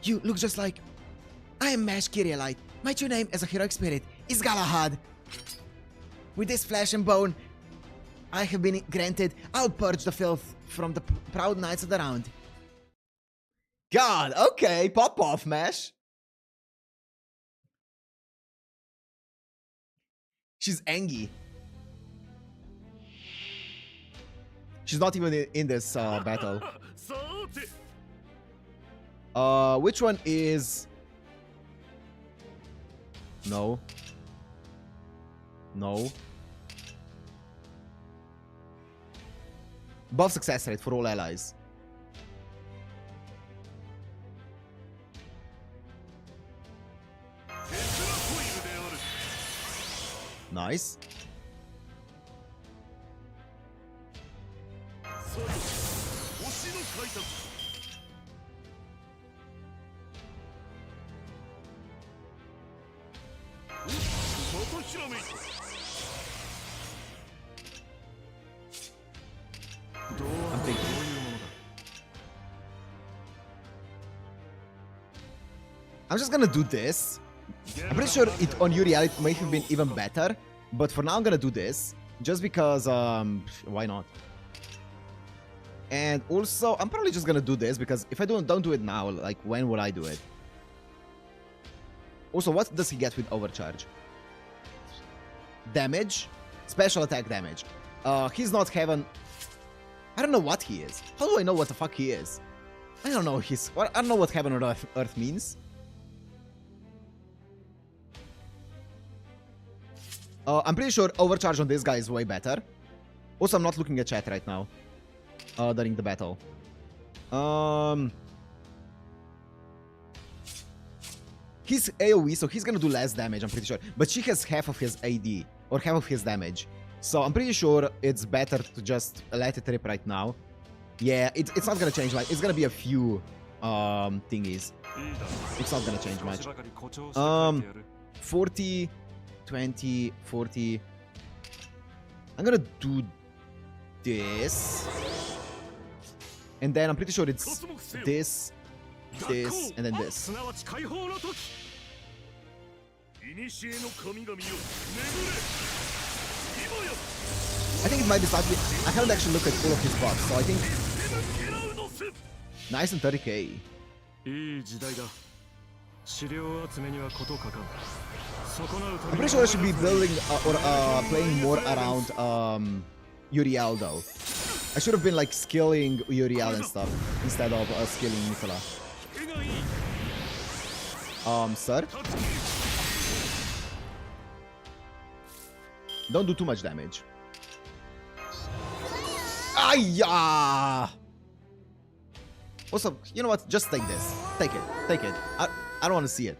You look just like... I am Mash Kyrielite. My true name as a heroic spirit is Galahad. With this flesh and bone I have been granted, I'll purge the filth from the proud knights of the round. God, okay, pop off, Mesh. She's Angie. She's not even in this battle. Which one is... No. No. Buff success rate for all allies. Nice. I'm thinking. I'm just gonna do this. I'm pretty sure it on Uriel it may have been even better, but for now I'm gonna do this just because why not? And also I'm probably just gonna do this because if I don't do it now, like when will I do it? Also, what does he get with overcharge? Damage, special attack damage. He's not heaven. I don't know what he is. How do I know what the fuck he is? I don't know I don't know what heaven or earth means. I'm pretty sure overcharge on this guy is way better. Also, I'm not looking at chat right now. During the battle. He's AoE, so he's gonna do less damage, I'm pretty sure. But she has half of his AD, or half of his damage. So I'm pretty sure it's better to just let it rip right now. Yeah, it's not gonna change much. It's gonna be a few thingies. It's not gonna change much. 40, 20, 40. I'm gonna do this. And then I'm pretty sure it's this, this, and then this. I think it might be slightly... I haven't actually looked at all of his buffs, so I think... Nice and 30k. I'm pretty sure I should be building or playing more around Uriel though. I should have been like skilling Uriel and stuff instead of skilling Nicola. Sir? Don't do too much damage. Ayah! Also, you know what? Just take this. Take it. Take it. I don't want to see it.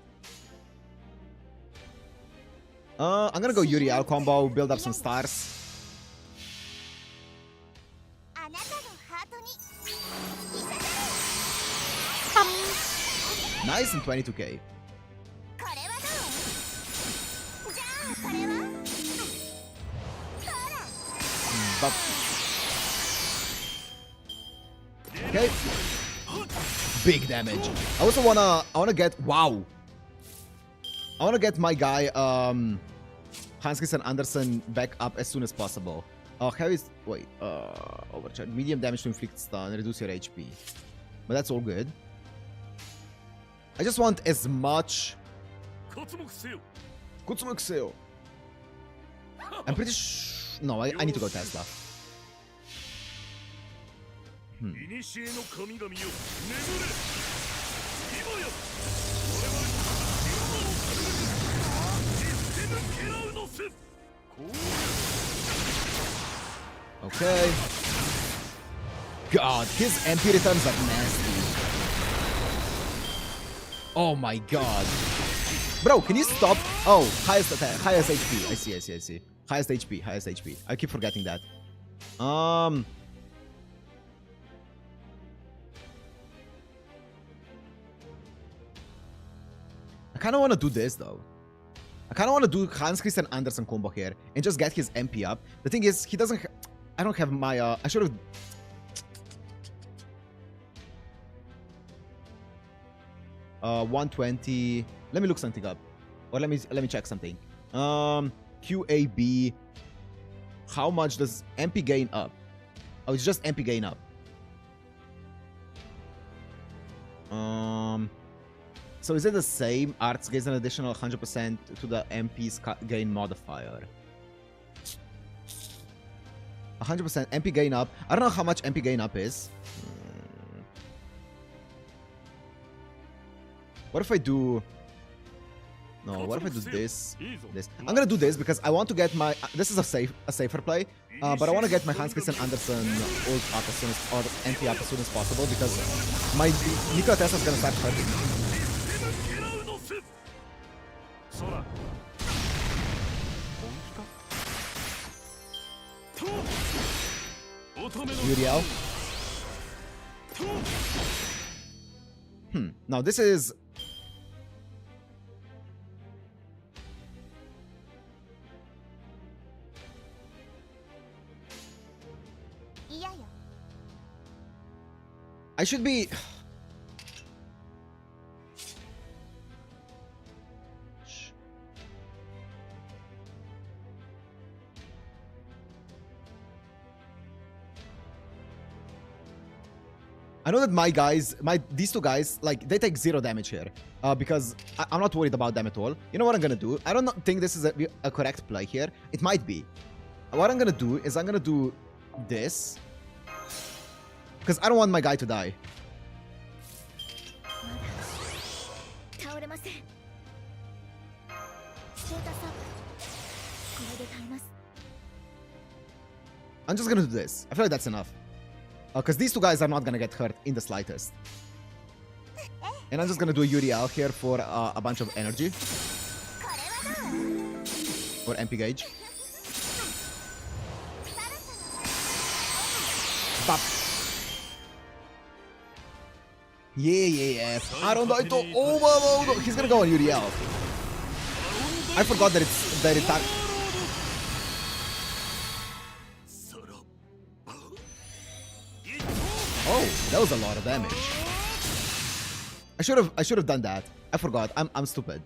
I'm gonna go Uriel combo, build up some stars. Nice and 22k. Okay. Big damage. I also wanna get wow. I wanna get my guy Hans Christian Andersen back up as soon as possible. Heavy wait, overcharge. Medium damage to inflict stun, reduce your HP. But that's all good. I just want as much Kutsumuk. I'm pretty sure. No, I need to go Tesla. Okay. God, his MP returns are nasty. Oh my god. Bro, can you stop? Oh, highest attack, highest HP. I see. Highest HP. I keep forgetting that. I kind of want to do this though. I kind of want to do Hans Christian Andersen combo here and just get his MP up. The thing is, he doesn't. I don't have my. I should have. 120. Let me look something up, or let me check something. QAB. How much does MP gain up? Oh, it's just MP gain up. So is it the same? Arts gives an additional 100% to the MP's gain modifier. 100% MP gain up. I don't know how much MP gain up is. What if I do... No, what if I do this? I'm gonna do this because I want to get my... This is a safer play. But I want to get my Hans Christian Andersen ult up as soon as... Or MP up as soon as possible because my Nikola Tesla is gonna start hurting me. Uriel. Now this is... I should be... I know that my guys, these two guys, like, they take 0 damage here. Because I'm not worried about them at all. You know what I'm gonna do? I don't think this is a correct play here. It might be. What I'm gonna do is I'm gonna do this. Because I don't want my guy to die. I'm just gonna do this. I feel like that's enough. Because these two guys are not gonna get hurt in the slightest. And I'm just gonna do a Uriel here for a bunch of energy. Or MP gauge. Bop. Yeah. I don't know. Oh, no. He's gonna go on Uriel. I forgot that it's Oh, that was a lot of damage. I should have done that. I forgot. I'm stupid.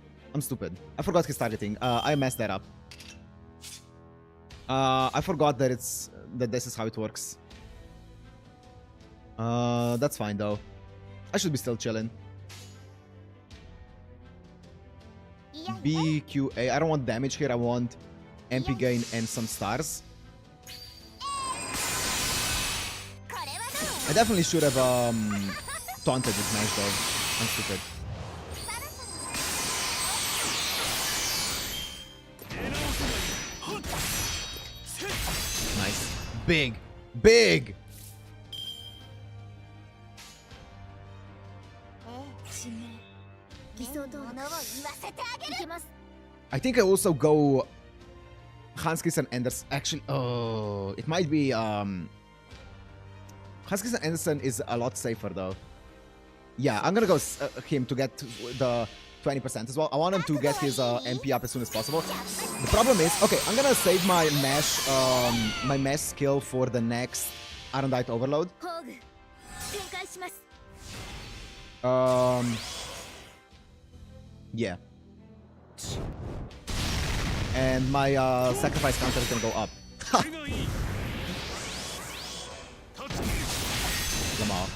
I forgot his targeting. I messed that up. I forgot that this is how it works. That's fine though. I should be still chilling. BQA. I don't want damage here. I want MP gain and some stars. I definitely should have taunted with Smash though. I'm stupid. Nice. Big! I think I also go Hans Christian Andersen. Actually, oh, it might be Hans Christian Andersen is a lot safer though. Yeah, I'm gonna go him to get the 20% as well. I want him to get his MP up as soon as possible. The problem is, okay, I'm gonna save my mesh skill for the next Arendite Overload. Yeah. And my sacrifice counter is gonna go up. Lamar.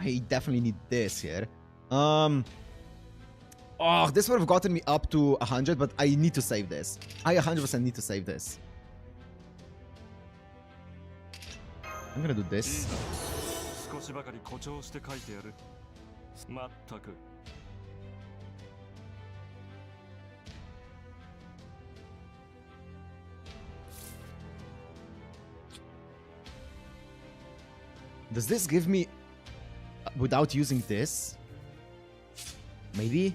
I definitely need this here. Oh, this would have gotten me up to 100, but I need to save this. I 100% need to save this. I'm gonna do this. Does this give me... without using this? Maybe?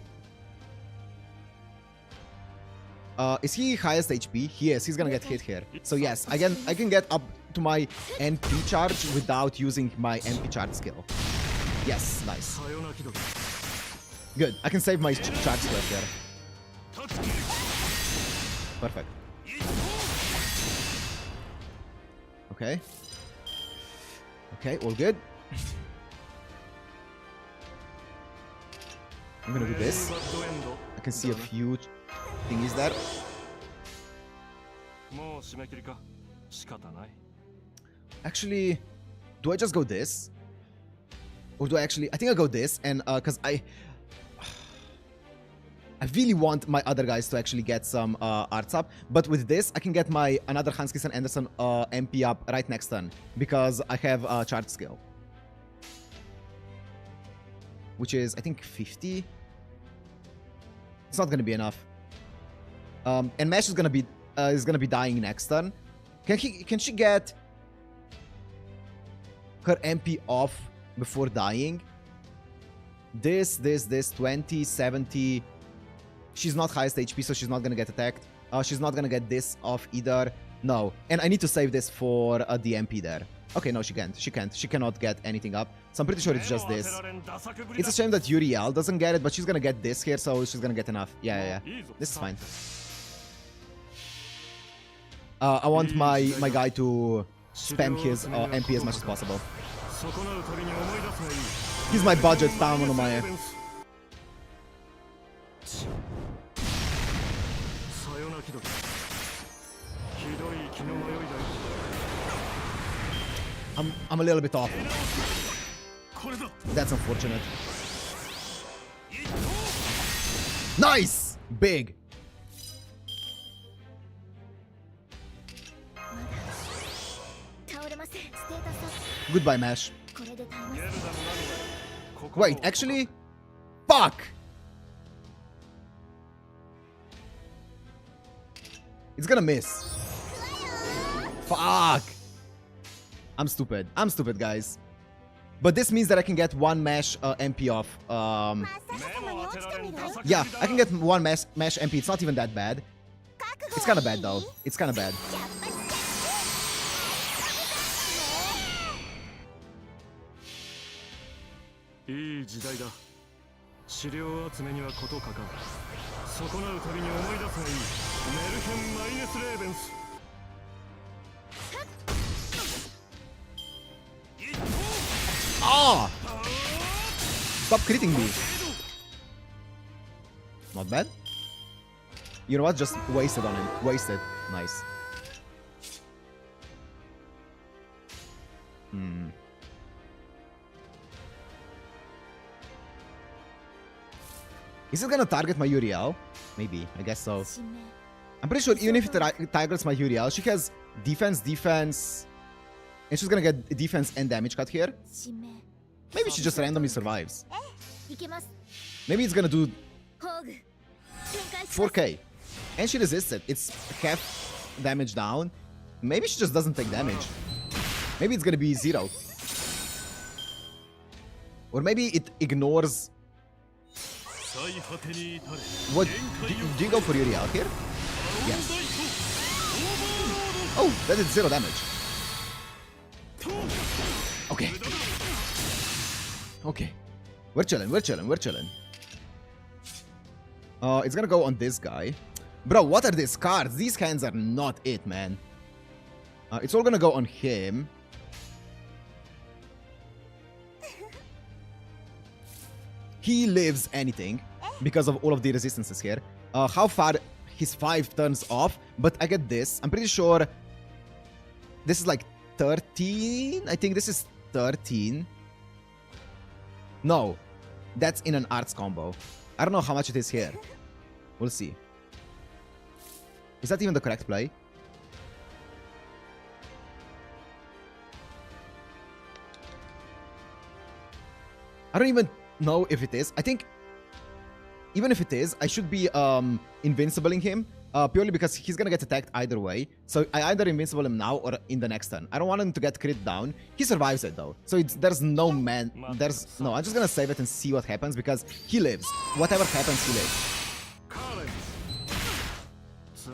Is he highest HP? He is. He's gonna get hit here. So yes, I can get up to my NP charge without using my NP charge skill. Yes, nice. Good. I can save my charge skill here. Perfect. Okay. Okay, all good. I'm gonna do this. I can see a few thingies there. Actually, Do I just go this? Or do I actually... I think I go this, and because I really want my other guys to actually get some arts up. But with this, I can get my another Hans Christian Andersen MP up right next turn. Because I have charge skill. Which is, I think, 50. It's not going to be enough. And Mesh is going to be dying next turn. Can she get her MP off before dying? This, 20, 70. She's not highest HP, so she's not gonna get attacked. She's not gonna get this off either. No. And I need to save this for the MP there. Okay, no, she can't. She can't. She cannot get anything up. So I'm pretty sure it's just this. It's a shame that Uriel doesn't get it, but she's gonna get this here, so she's gonna get enough. Yeah. This is fine. I want my guy to spam his MP as much as possible. He's my budget down on my... I'm a little bit off. That's unfortunate. Nice! Big! Goodbye, Mesh. Wait, actually? Fuck! It's gonna miss. Fuck! I'm stupid. I'm stupid, guys. But this means that I can get one Mesh MP off. Yeah, I can get one Mesh MP. It's not even that bad. It's kind of bad, though. It's kind of bad. Ah! Stop critting me. Not bad. You know what? Just wasted on him. Wasted. Nice. Is it gonna target my Uriel? Maybe. I guess so. I'm pretty sure even if it targets my Uriel, she has defense, and she's gonna get defense and damage cut here. Maybe she just randomly survives. Maybe it's gonna do 4k. And she resists it. It's half damage down. Maybe she just doesn't take damage. Maybe it's gonna be 0. Or maybe it ignores... What? Do you go for Uriel here? Yes. Oh, that did 0 damage. Okay. Okay. We're chilling, we're chilling, we're chilling. It's gonna go on this guy. Bro, what are these cards? These hands are not it, man. It's all gonna go on him. He lives anything because of all of the resistances here. How far? He's 5 turns off, but I get this. I'm pretty sure this is like 13. I think this is 13. No, that's in an arts combo. I don't know how much it is here. We'll see. Is that even the correct play? I don't even know if it is. I think even if it is, I should be invincibling him purely because he's gonna get attacked either way. So I either invincible him now or in the next turn. I don't want him to get crit down. He survives it though. So there's no man. No, I'm just gonna save it and see what happens because he lives. Whatever happens, he lives.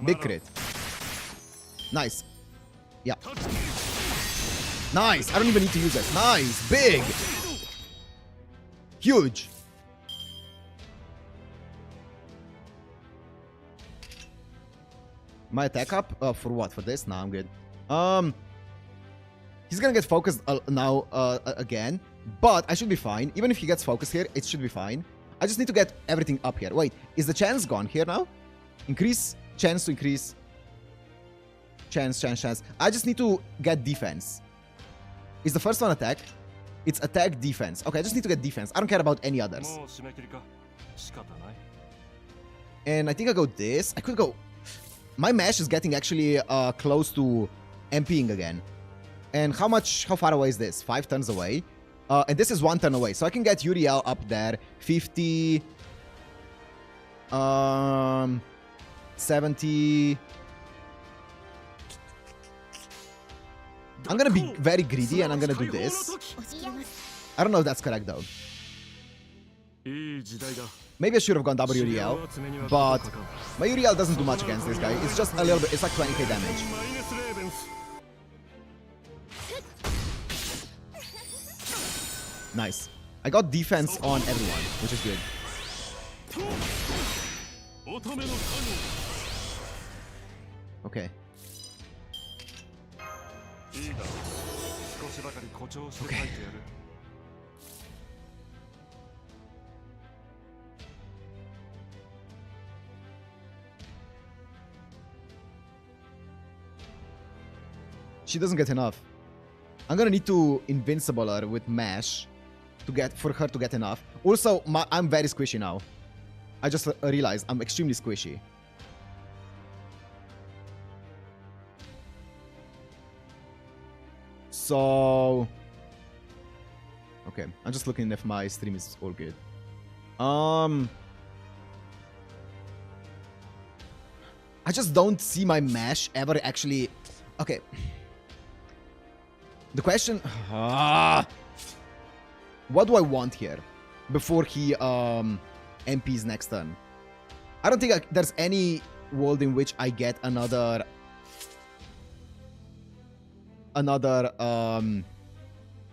Big crit. Nice. Yeah. Nice. I don't even need to use it. Nice. Big. Huge. My attack up? For what? For this? Nah, I'm good. He's gonna get focused now again. But I should be fine. Even if he gets focused here, it should be fine. I just need to get everything up here. Wait, is the chance gone here now? Increase. Chance to increase. Chance. I just need to get defense. Is the first one attack? It's attack, defense. Okay, I just need to get defense. I don't care about any others. And I think I go this. I could go... My mash is getting actually close to MPing again. And how far away is this? 5 turns away. And this is 1 turn away. So I can get Uriel up there. 50... 70... I'm gonna be very greedy and I'm gonna do this. I don't know if that's correct though. Maybe I should have gone double Uriel, but my Uriel doesn't do much against this guy. It's just a little bit, it's like 20k damage. Nice. I got defense on everyone, which is good. Okay. Okay. She doesn't get enough. I'm gonna need to invincible her with mash for her to get enough. Also, I'm very squishy now. I just realized I'm extremely squishy. So... Okay, I'm just looking if my stream is all good. I just don't see my mash ever actually... Okay. The question... What do I want here before he MPs next turn? I don't think there's any world in which I get another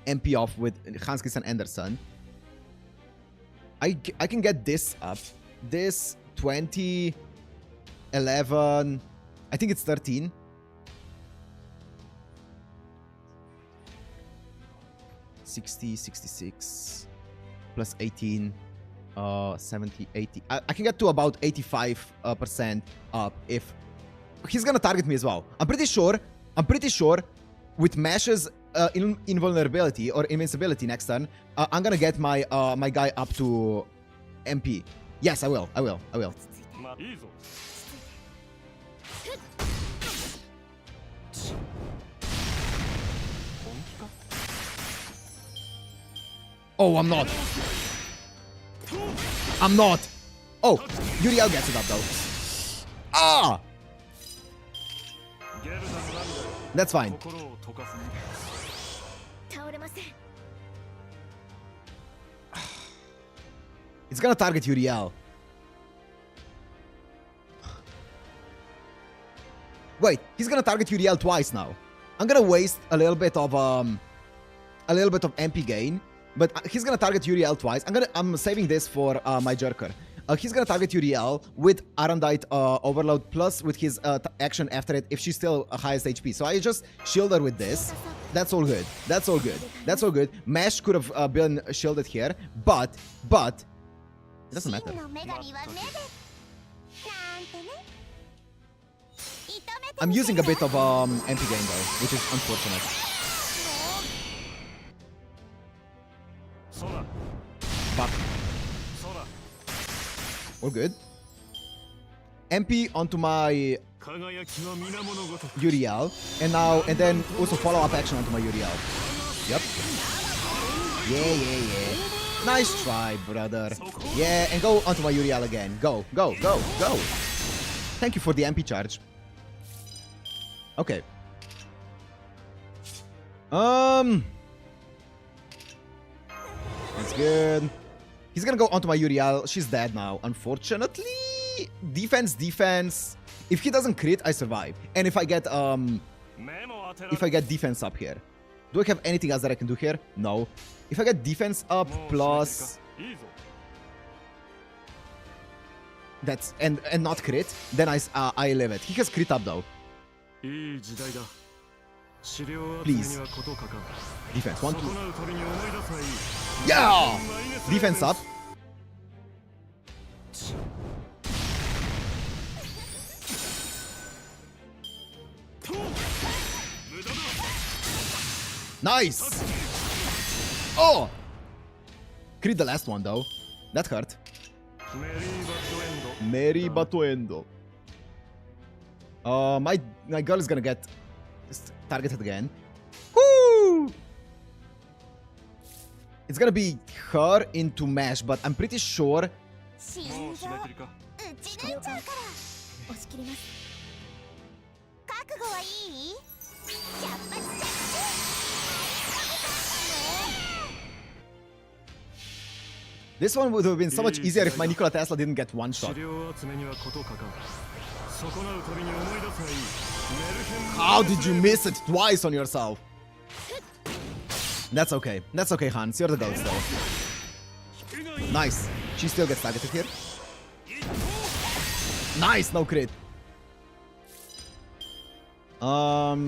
MP off with Hanskis and Anderson. I can get this up. This 20, 11, I think it's 13. $60, 66 plus 18, 70, 80. I can get to about 85% up if he's gonna target me as well. I'm pretty sure with Mash's invulnerability or invincibility next turn, I'm gonna get my my guy up to MP. Yes, I will. Oh, I'm not. Oh, Uriel gets it up though. Ah! That's fine. It's gonna target Uriel. Wait, he's gonna target Uriel twice now. I'm gonna waste a little bit of MP gain, but he's gonna target Uriel twice. I'm saving this for my Jerker. He's gonna target Uriel with Arendite Overload plus with his action after it if she's still highest HP. So I just shield her with this. That's all good. That's all good. Mash could have been shielded here, but it doesn't matter. I'm using a bit of MP gain though, which is unfortunate. But all good. MP onto my Uriel, and then also follow up action onto my Uriel. Yep. Yeah. Nice try, brother. Yeah, and go onto my Uriel again. Go. Thank you for the MP charge. Okay. That's good. He's gonna go onto my Uriel. She's dead now, unfortunately. Defense. If he doesn't crit, I survive. And if I get defense up here. Do I have anything else that I can do here? No. If I get defense up plus that's and not crit, then I live it. He has crit up though. Please. Defense. 1, 2. Yeah! Defense up. Nice! Oh! Crit the last one though. That hurt. Meri Batuendo. My girl is gonna get targeted again. Woo! It's gonna be her into Mash, but I'm pretty sure. This one would have been so much easier if my Nikola Tesla didn't get one shot. How did you miss it twice on yourself? That's okay. That's okay, Hans. You're the goat still. Nice. She still gets targeted here. Nice, no crit.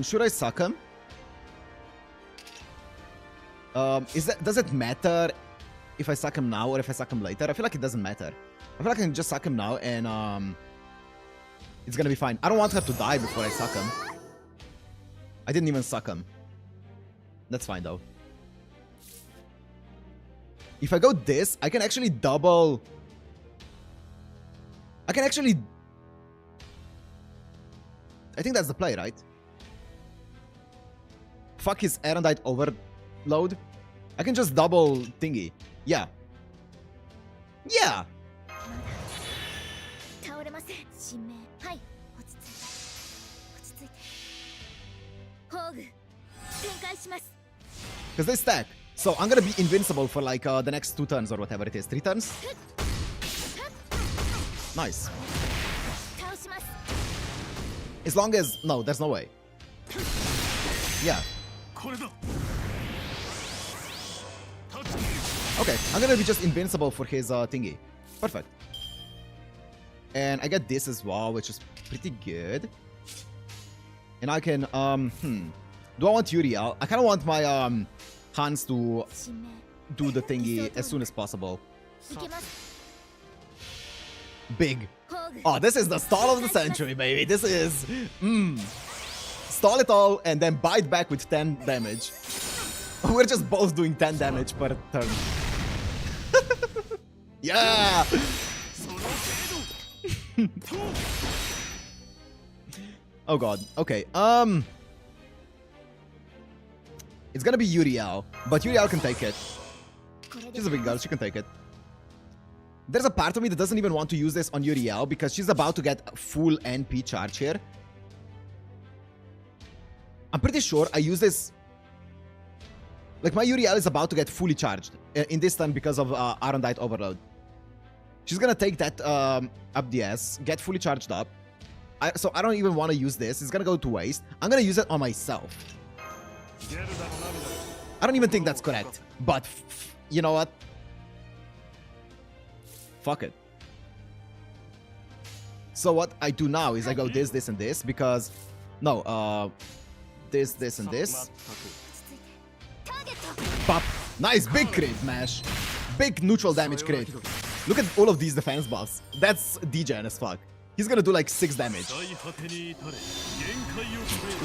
Should I suck him? Does it matter if I suck him now or if I suck him later? I feel like it doesn't matter. I feel like I can just suck him now and it's gonna be fine. I don't want her to die before I suck him. I didn't even suck him. That's fine though. If I go this, I can actually double. I think that's the play, right? Fuck his Erendite overload. I can just double thingy. Yeah. Yeah. Because they stack. So I'm gonna be invincible for like the next 2 turns or whatever it is. 3 turns? Nice. As long as... No, there's no way. Yeah. Okay, I'm gonna be just invincible for his thingy. Perfect. And I get this as well, which is pretty good. And I can, do I want Uriel? I kind of want my Hans to do the thingy as soon as possible. Big. Oh, this is the stall of the century, baby. This is... Stall it all and then bite back with 10 damage. We're just both doing 10 damage per turn. Yeah! Oh god. Okay. It's gonna be Uriel, but Uriel can take it. She's a big girl, she can take it. There's a part of me that doesn't even want to use this on Uriel because she's about to get full NP charge here. I'm pretty sure I use this... Like, my Uriel is about to get fully charged in this turn because of Erendite overload. She's gonna take that up the ass, get fully charged up. So I don't even want to use this. It's gonna go to waste. I'm gonna use it on myself. I don't even think that's correct. But, you know what? Fuck it. So what I do now is I go this, this, and this because... No, this, this, and this. Pop. Nice, big crit, Mash. Big neutral damage crit. Look at all of these defense buffs. That's degen as fuck. He's gonna do like 6 damage. Look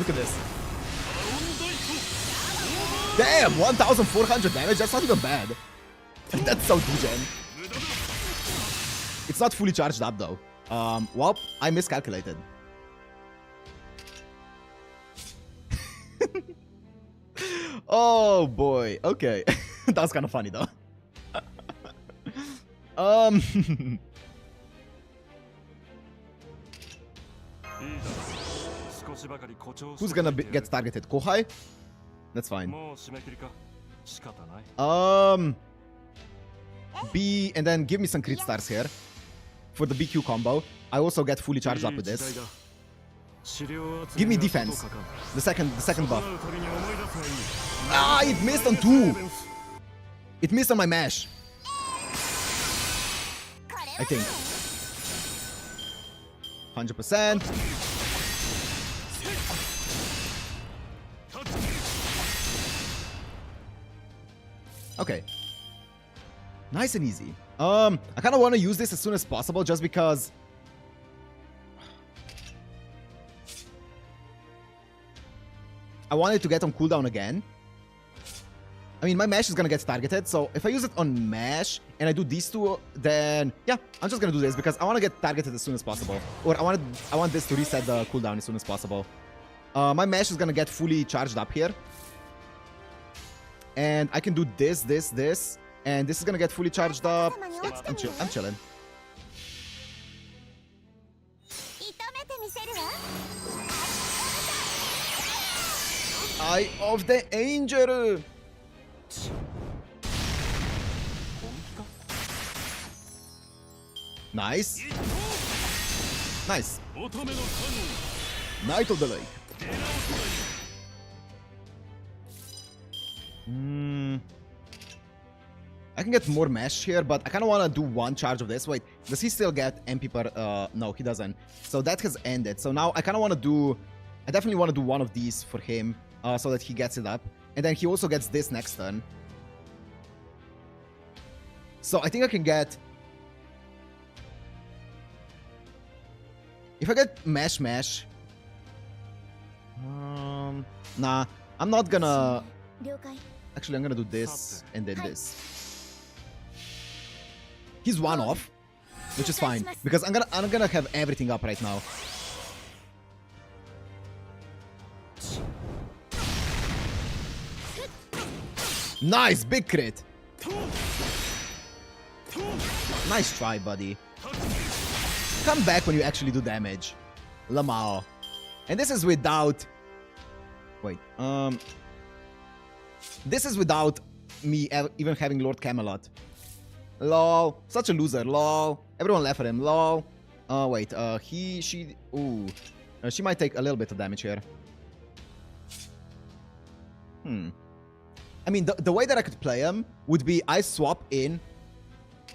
at this. Damn, 1,400 damage? That's not even bad. That's so degen. It's not fully charged up though. Well, I miscalculated. Oh boy, okay. That was kind of funny though. Who's gonna get targeted? Kohai? That's fine. B, and then give me some crit stars here for the BQ combo. I also get fully charged up with this. Give me defense. The second buff. Ah, it missed on 2. It missed on my mash. I think. 100%. Okay. Nice and easy. I kind of want to use this as soon as possible just because... I wanted to get on cooldown again. I mean, my Mash is gonna get targeted, so if I use it on Mash and I do these two, then yeah, I'm just gonna do this because I want to get targeted as soon as possible. Or I want this to reset the cooldown as soon as possible. My Mash is gonna get fully charged up here. And I can do this, and this is gonna get fully charged up. Yeah, I'm chilling. Eye of the Angel! Nice. Nice. Knight of the Lake. I can get more Mesh here, but I kind of want to do one charge of this. Wait, does he still get MP per... no, he doesn't. So that has ended. So now I kind of want to do... I definitely want to do one of these for him so that he gets it up. And then he also gets this next turn. So I think I can get... If I get Mesh... Nah, I'm not gonna... Actually, I'm gonna do this and then this. He's one off, which is fine because I'm gonna have everything up right now. Nice, big crit. Nice try, buddy. Come back when you actually do damage, Lamao. And this is without... Wait, this is without me even having Lord Camelot. Lol. Such a loser. Lol. Everyone laugh at him. Lol. Wait. She... Ooh. She might take a little bit of damage here. I mean, the way that I could play him would be I swap in.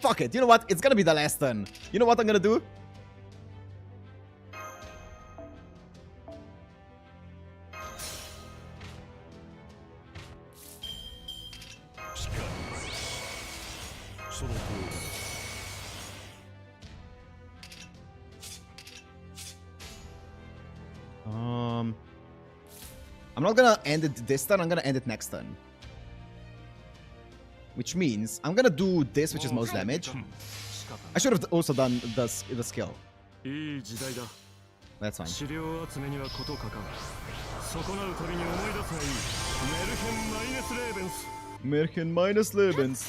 Fuck it. You know what? It's gonna be the last turn. You know what I'm gonna do? I'm not gonna end it this turn, I'm gonna end it next turn. Which means I'm gonna do this, which is most damage. I should have also done the skill. That's fine. Märchen meines Lebens.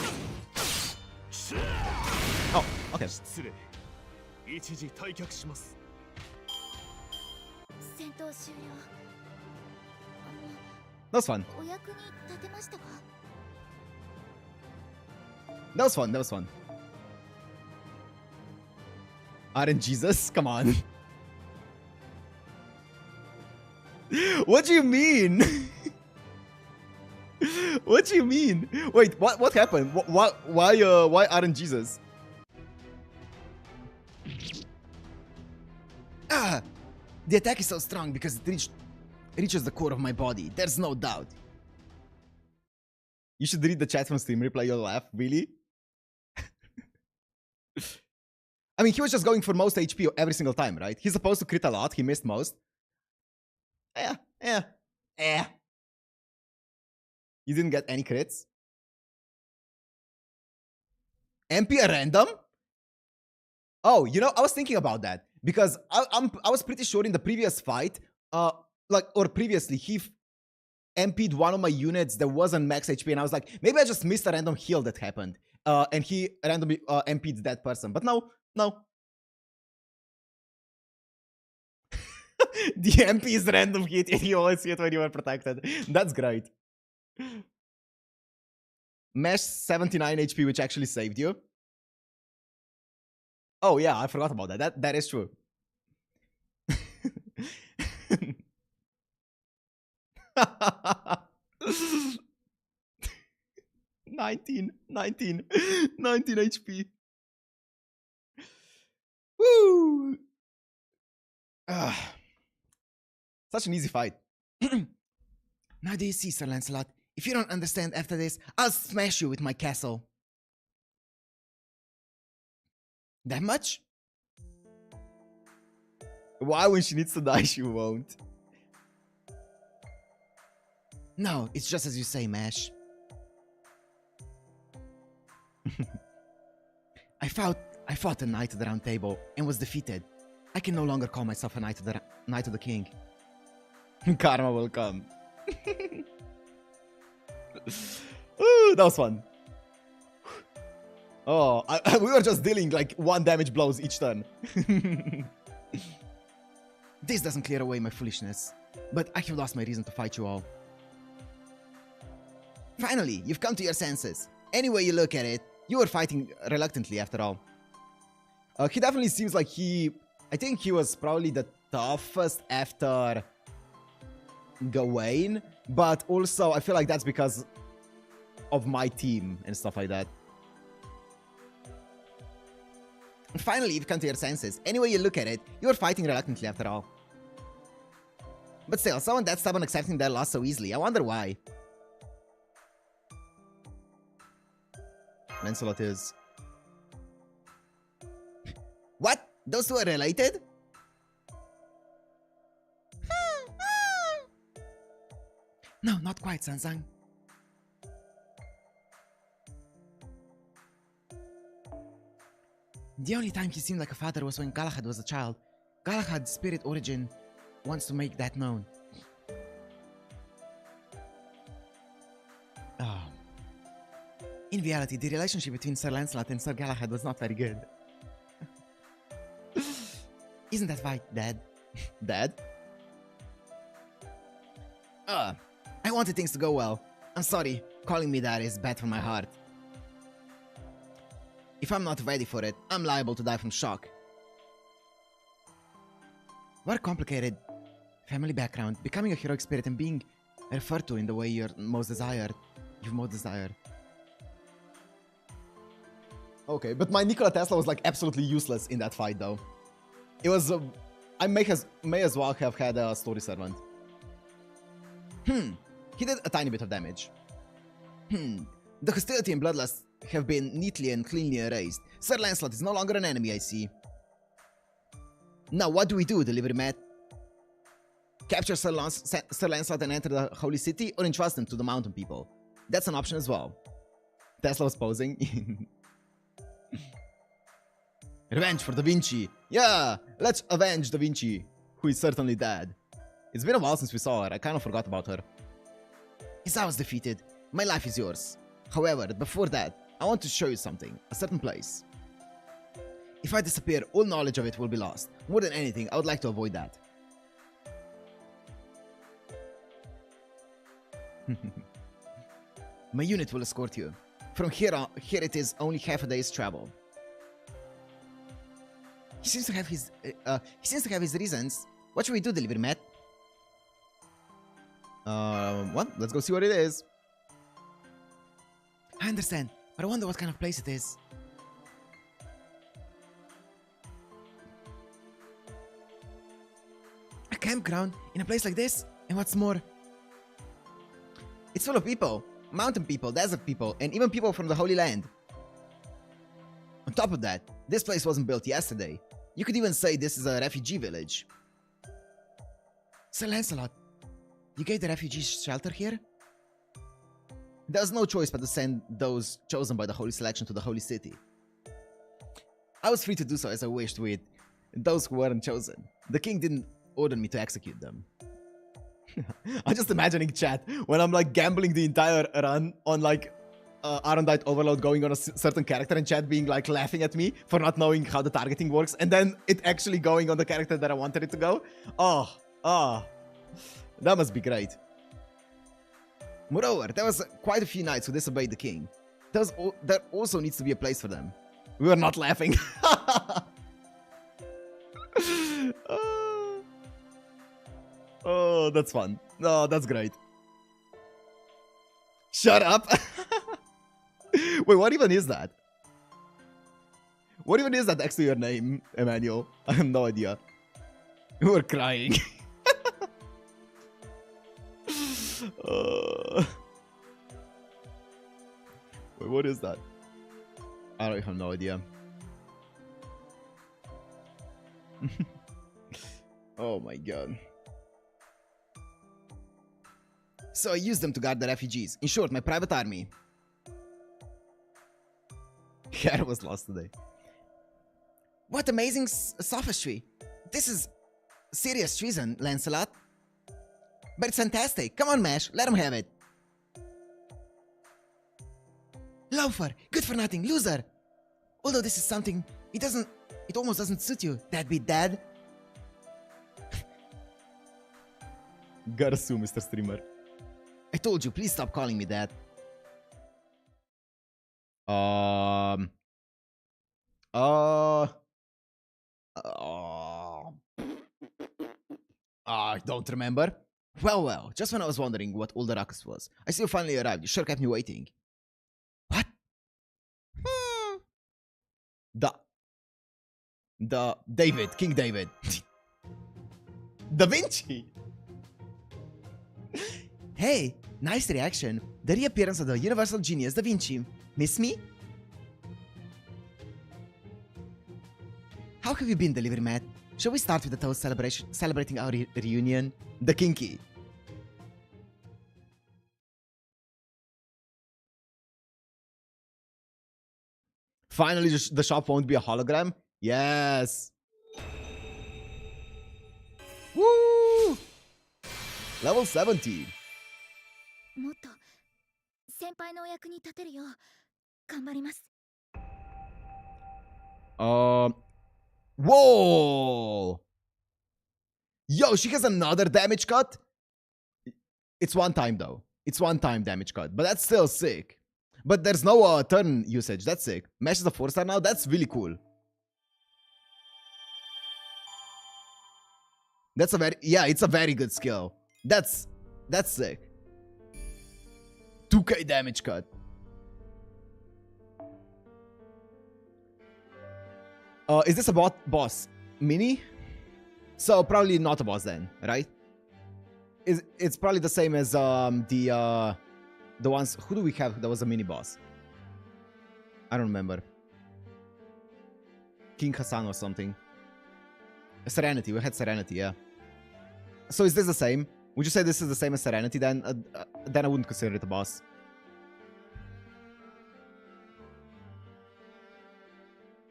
Oh, okay. That was fun. That was fun. That was fun. Aren't Jesus? Come on. What do you mean? What do you mean? Wait, what happened? Why aren't Jesus? Ah, the attack is so strong because it reaches the core of my body. There's no doubt. You should read the chat from Steam Replay. You'll laugh. Really? I mean, he was just going for most HP every single time, right? He's supposed to crit a lot. He missed most. You didn't get any crits? MP a random? Oh, you know, I was thinking about that. Because I was pretty sure in the previous fight, previously, he MP'd one of my units that wasn't max HP, and I was like, maybe I just missed a random heal that happened. And he randomly MP'd that person. But no. The MP is random hit, and you always see it when you are protected. That's great. Mesh 79 HP, which actually saved you. Oh yeah, I forgot about that. That is true. 19 HP. Woo! Such an easy fight. Now do you see, Sir Lancelot? If you don't understand after this, I'll smash you with my castle. That much? Why, when she needs to die, she won't? No, it's just as you say, Mash. I fought a knight of the round table and was defeated. I can no longer call myself a knight of the king. Karma will come. Ooh, that was fun. Oh, we were just dealing like 1 damage blows each turn. This doesn't clear away my foolishness, but I have lost my reason to fight you all. Finally, you've come to your senses. Any way you look at it, you were fighting reluctantly after all. He definitely seems like I think he was probably the toughest after Gawain, but also I feel like that's because of my team and stuff like that. Finally, you've come to your senses. Any way you look at it, you were fighting reluctantly after all. But still, someone that stubborn accepting their loss so easily, I wonder why. Lancelot is... What? Those two are related? No, not quite, Sansang. The only time he seemed like a father was when Galahad was a child. Galahad's spirit origin wants to make that known. Oh. In reality, the relationship between Sir Lancelot and Sir Galahad was not very good. Isn't that right, Dad? Dad? I wanted things to go well. I'm sorry, calling me that is bad for my heart. If I'm not ready for it, I'm liable to die from shock. What a complicated family background, becoming a heroic spirit and being referred to in the way you've most desired. Okay, but my Nikola Tesla was like absolutely useless in that fight though. It was, I may as well have had a story servant. He did a tiny bit of damage. The hostility and bloodlust have been neatly and cleanly erased. Sir Lancelot is no longer an enemy, I see. Now what do we do, Delivery Matt? Capture Sir Lancelot and enter the Holy City, or entrust him to the mountain people? That's an option as well. Tesla was posing. Revenge for Da Vinci. Yeah, let's avenge Da Vinci, who is certainly dead. It's been a while since we saw her. I kind of forgot about her. Isa was defeated. My life is yours. However, before that, I want to show you something. A certain place. If I disappear, all knowledge of it will be lost. More than anything, I would like to avoid that. My unit will escort you. From here it is only half a day's travel. He seems to have his reasons. What should we do, Delivery Matt? What? Let's go see what it is. I understand, but I wonder what kind of place it is. A campground in a place like this? And what's more, it's full of people. Mountain people, desert people, and even people from the Holy Land. On top of that, this place wasn't built yesterday. You could even say this is a refugee village. Sir Lancelot, you gave the refugees shelter here? There was no choice but to send those chosen by the Holy Selection to the Holy City. I was free to do so as I wished with those who weren't chosen. The king didn't order me to execute them. I'm just imagining chat when I'm like gambling the entire run on like Arendite Overload going on a certain character and chat being like laughing at me for not knowing how the targeting works, and then it actually going on the character that I wanted it to go. Oh, that must be great. Moreover, there was quite a few knights who disobeyed the king. There also needs to be a place for them. We were not laughing. Oh, that's fun. Oh, that's great. Shut up. Wait, what even is that? What even is that next to your name, Emmanuel? I have no idea. You were crying. Wait, what is that? I have no idea. Oh my god. So I used them to guard the refugees. In short, my private army. Hair was lost today. What amazing sophistry! This is serious treason, Lancelot. But it's fantastic. Come on, Mash, let him have it. Loafer, good for nothing, loser. Although this is something, it almost doesn't suit you. That be dad. Gotta sue, Mr. Streamer. I told you, please stop calling me that. I don't remember. Well, just when I was wondering what all the ruckus was, I see you finally arrived. You sure kept me waiting. What? The David, King David. Da Vinci! Hey, nice reaction. The reappearance of the universal genius Da Vinci. Miss me? How have you been, Delivery Matt? Shall we start with the toast celebrating our reunion? The kinky. Finally, the shop won't be a hologram? Yes! Woo! Level 70. Whoa! Yo, she has another damage cut? It's one time though. It's one time damage cut, but that's still sick. But there's no turn usage. That's sick. Mesh is a 4-star now. That's really cool. That's a it's a very good skill. That's sick. 2k damage cut. Is this a boss? Mini? So probably not a boss then, right? It's probably the same as the ones. Who do we have that was a mini boss? I don't remember. King Hassan or something. Serenity. We had Serenity, yeah. So is this the same? Would you say this is the same as Serenity? Then I wouldn't consider it a boss.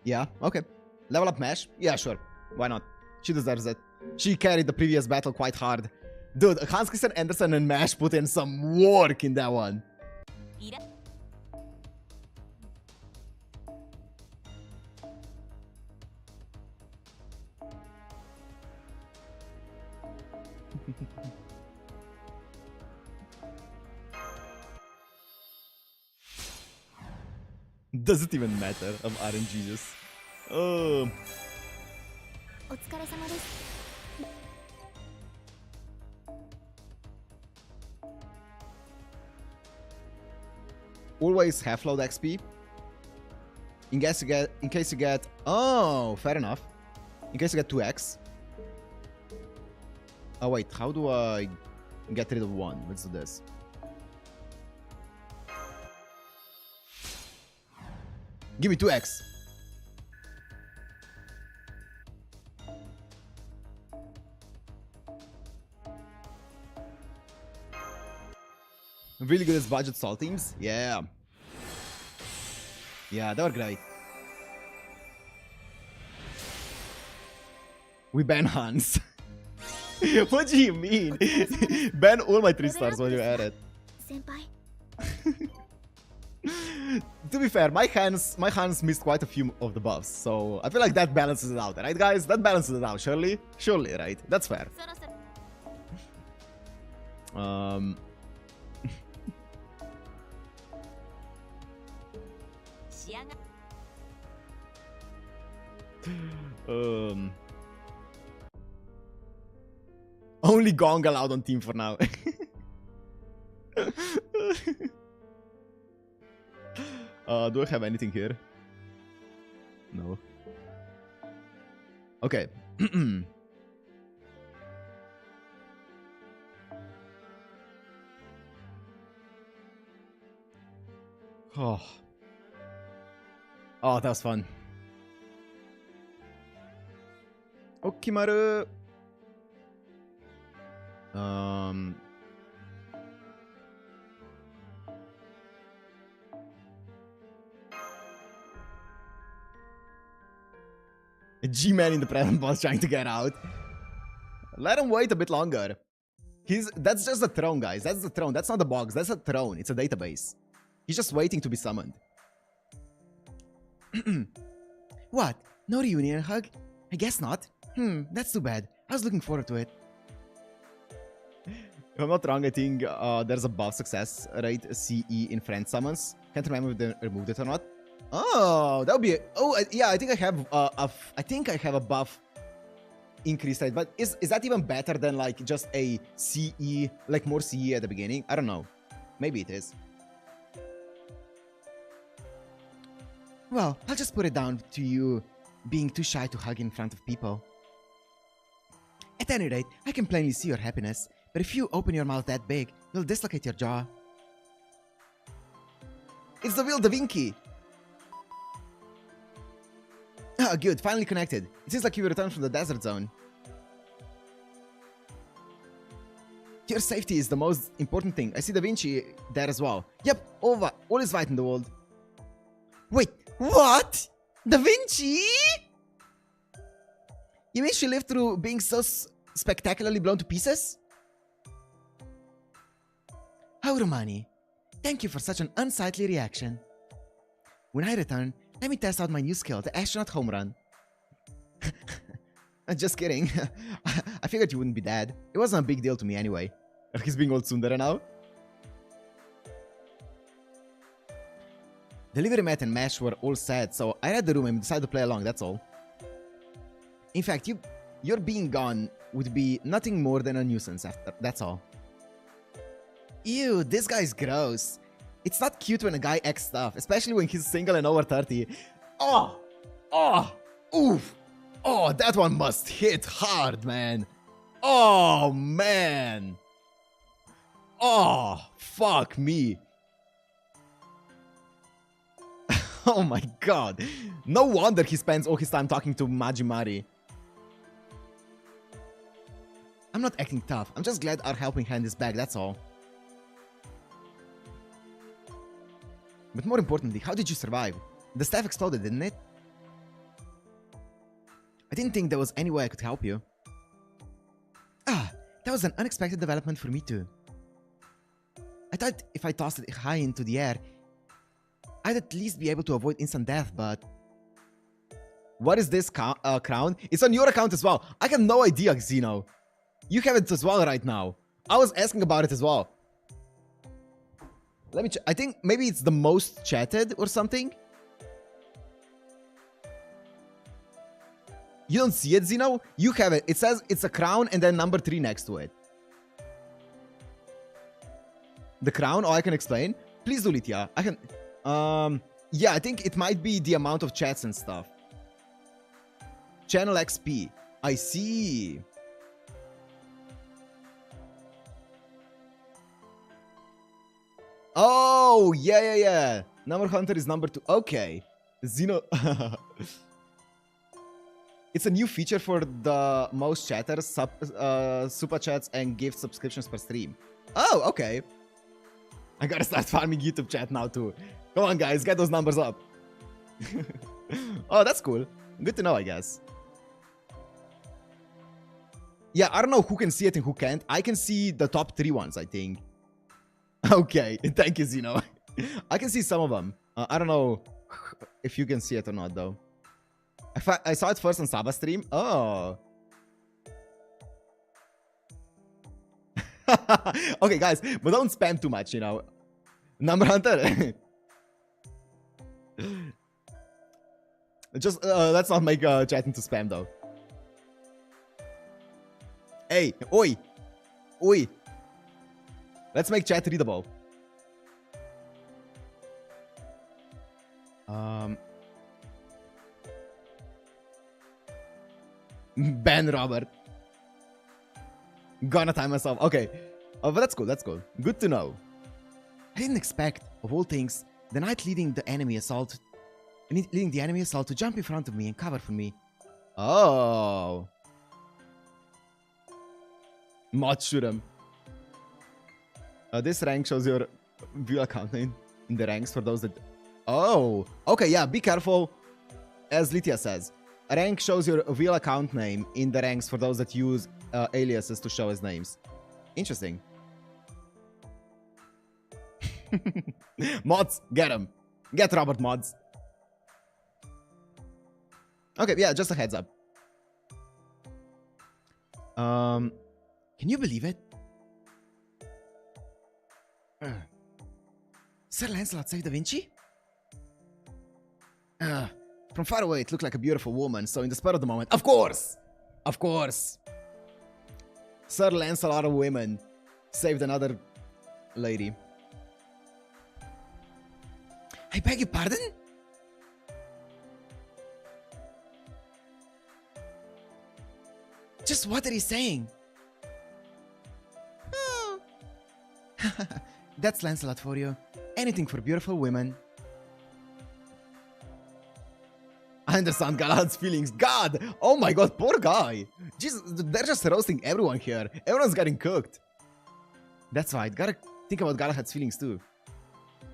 Yeah. Okay. Level up Mesh. Yeah, sure. Why not? She deserves it. She carried the previous battle quite hard. Dude, Hans Christian Andersen and Mesh put in some work in that one. Does it even matter? I'm RNGesus. Always half load XP. In case you get. Oh, fair enough. In case you get 2x. Oh wait, how do I get rid of 1? Let's do this. Give me 2x. Really good as budget salt teams? Yeah. Yeah, they were great. We ban Hans. What do you mean? Ban all my 3 stars when you add it. To be fair, my hands missed quite a few of the buffs, so I feel like that balances it out, right guys? That balances it out, surely? Surely, right? That's fair. Only Gong allowed on team for now. Do I have anything here? No. Okay. Oh. Oh, that was fun. Okimaru. A G-Man in the present boss trying to get out. Let him wait a bit longer. That's just the throne, guys. That's the throne. That's not the box. That's a throne. It's a database. He's just waiting to be summoned. What? No reunion hug? I guess not. That's too bad. I was looking forward to it. If I'm not wrong, I think there's a buff success rate CE in friend summons. Can't remember if they removed it or not. Oh, that would be. Yeah, I think I have. I think I have a buff increase rate, but is that even better than like just a CE, like more CE at the beginning? I don't know. Maybe it is. Well, I'll just put it down to you being too shy to hug in front of people. At any rate, I can plainly see your happiness, but if you open your mouth that big, you'll dislocate your jaw. It's the real Da Vinci! Ah, good, finally connected. It seems like you returned from the desert zone. Your safety is the most important thing. I see Da Vinci there as well. Yep, all is right in the world. Wait, what? Da Vinci? You mean she lived through being so spectacularly blown to pieces? Oh, Romani, thank you for such an unsightly reaction. When I return, let me test out my new skill, the astronaut home run. Just kidding. I figured you wouldn't be dead. It wasn't a big deal to me anyway. He's being all tsundere now. Delivery mat and mesh were all set, so I read the room and decided to play along, that's all. In fact, your being gone would be nothing more than a nuisance after, that's all. Ew, this guy's gross. It's not cute when a guy acts stuff, especially when he's single and over 30. Oh, oof. Oh, that one must hit hard, man. Oh, man. Oh, fuck me. Oh my god. No wonder he spends all his time talking to Majimari. I'm not acting tough. I'm just glad our helping hand is back, that's all. But more importantly, how did you survive? The staff exploded, didn't it? I didn't think there was any way I could help you. Ah, that was an unexpected development for me too. I thought if I tossed it high into the air, I'd at least be able to avoid instant death, but... What is this crown? It's on your account as well. I have no idea, Xeno. You have it as well right now. I was asking about it as well. Let me check. I think maybe it's the most chatted or something. You don't see it, Xeno? You have it. It says it's a crown and then number 3 next to it. The crown? Oh, I can explain. Please do, Litya. I can... yeah, I think it might be the amount of chats and stuff. Channel XP. I see. Oh, yeah. Number Hunter is number 2. Okay. Xeno... It's a new feature for the most chatters, super chats, and gift subscriptions per stream. Oh, okay. I gotta start farming YouTube chat now too. Come on, guys, get those numbers up. Oh, that's cool. Good to know, I guess. Yeah, I don't know who can see it and who can't. I can see the top 3 ones, I think. Okay, thank you, Zeno. I can see some of them. I don't know if you can see it or not, though. I saw it first on Saba's stream. Oh. Okay, guys, but don't spam too much, you know. Number Hunter. Just, let's not make chat into spam, though. Hey, oi. Oi. Let's make chat readable. Ben Robert. Gonna time myself. Okay. But that's cool, that's cool. Good to know. I didn't expect, of all things, the knight leading the enemy assault to jump in front of me and cover for me. Oh. Mod shoot him. This rank shows your view account in the ranks for those that... Oh. Okay, yeah, be careful. As Litya says. rank shows your real account name in the ranks for those that use aliases to show as names. Interesting. Mods, get him. Get Robert Mods. Okay, yeah, just a heads up. Can you believe it? Sir Lancelot saved Da Vinci? From far away, it looked like a beautiful woman, so in the spur of the moment, of course! Of course! Sir Lancelot of women saved another lady. I beg your pardon? Just what are you saying? Oh. That's Lancelot for you. Anything for beautiful women. I understand Galad's feelings. God! Oh my god, poor guy! Jesus, they're just roasting everyone here. Everyone's getting cooked. That's right, gotta think about Galahad's feelings too.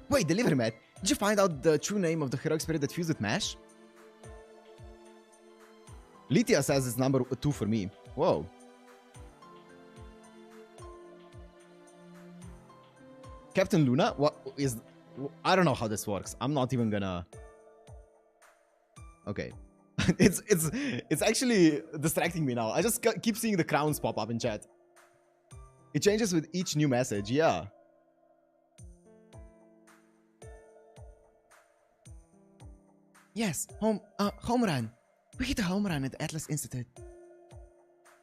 Wait, delivery Matt. Did you find out the true name of the heroic spirit that fused with MASH? Lytia says it's number 2 for me. Whoa. Captain Luna? What is... I don't know how this works. I'm not even gonna... Okay. it's actually distracting me now. I just keep seeing the crowns pop up in chat. It changes with each new message, yeah. Yes, home run. We hit a home run at the Atlas Institute.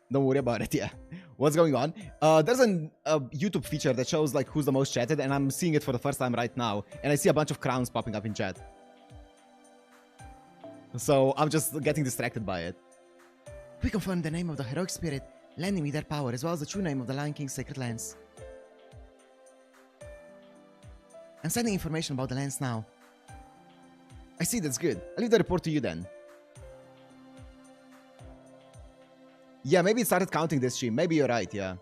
Don't worry about it, yeah. What's going on? There's a YouTube feature that shows like who's the most chatted, and I'm seeing it for the first time right now. And I see a bunch of crowns popping up in chat. So I'm just getting distracted by it. We confirmed the name of the heroic spirit, lending me their power, as well as the true name of the Lion King's sacred lance. I'm sending information about the lance now. I see, that's good. I'll leave the report to you then. Yeah, maybe it started counting this stream. Maybe you're right, yeah.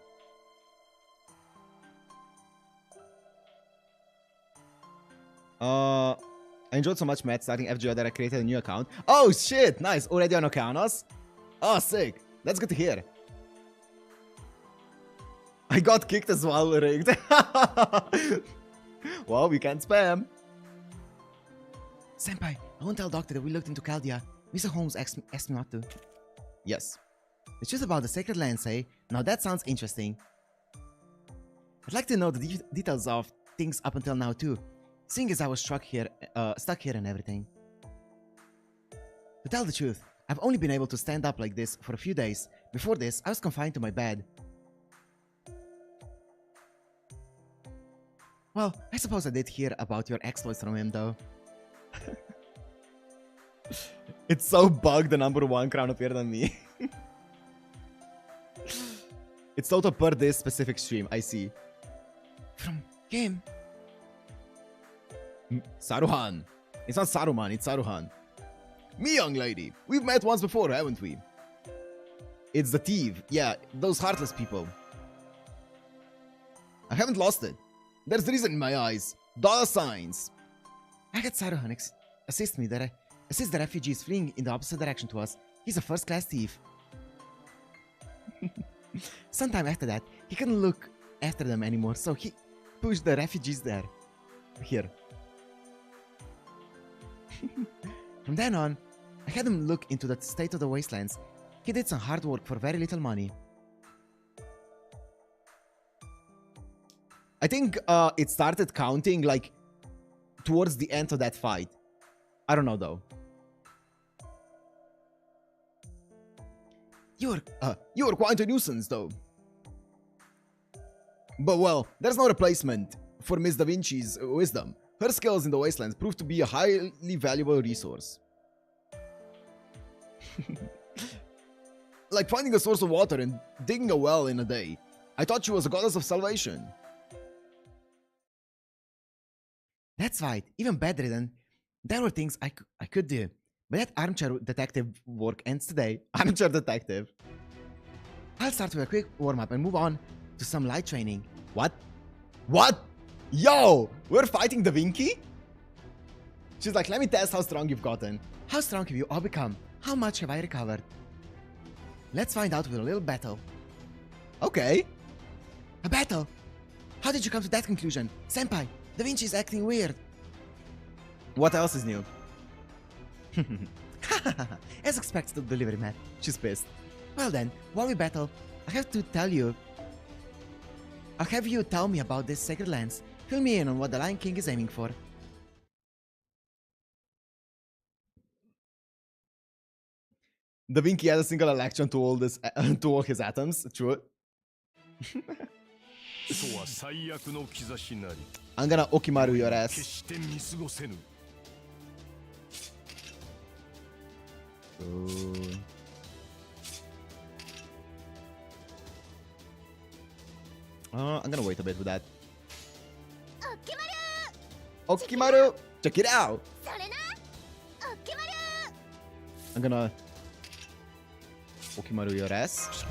I enjoyed so much Matt starting FGO that I created a new account. Oh shit, nice. Already on Okeanos? Oh, sick. That's good to hear. I got kicked as well, rigged. Well, we can't spam. Senpai, I won't tell Doctor that we looked into Chaldea. Mr. Holmes asked me not to. Yes. It's just about the sacred lance, eh? Now that sounds interesting. I'd like to know the details of things up until now too, seeing as I was stuck here and everything. To tell the truth, I've only been able to stand up like this for a few days. Before this, I was confined to my bed. Well, I suppose I did hear about your exploits from him though. It's so bugged the number 1 crown appeared on me. It's total per this specific stream, I see. From game. Saruhan. It's not Saruman, it's Saruhan. Me, young lady. We've met once before, haven't we? It's the thief. Yeah, those heartless people. I haven't lost it. There's reason in my eyes. Dollar signs. I had Saruhan assist the refugees fleeing in the opposite direction to us. He's a first-class thief. Sometime after that, he couldn't look after them anymore, so he pushed the refugees there. Here. From then on, I had him look into the state of the wastelands. He did some hard work for very little money. I think it started counting like towards the end of that fight. I don't know though. You are quite a nuisance though. But well, there's no replacement for Miss Da Vinci's wisdom. Her skills in the wastelands proved to be a highly valuable resource. Like finding a source of water and digging a well in a day. I thought she was a goddess of salvation. That's right, even better than... There were things I could do. But that armchair detective work ends today. Armchair detective. I'll start with a quick warm-up and move on to some light training. What? What? Yo! We're fighting Da Vinci? She's like, let me test how strong you've gotten. How strong have you all become? How much have I recovered? Let's find out with a little battle. Okay. A battle? How did you come to that conclusion? Senpai, Da Vinci is acting weird. What else is new? As expected of delivery man. She's pissed. Well then, while we battle, I have to tell you. I'll have you tell me about this sacred lance. Fill me in on what the Lion King is aiming for. Da Vinci has a single election to all this to all his atoms. True. I'm gonna Okimaru your ass. I'm gonna wait a bit with that. Okimaru! Check it out! I'm gonna Okimaru your ass.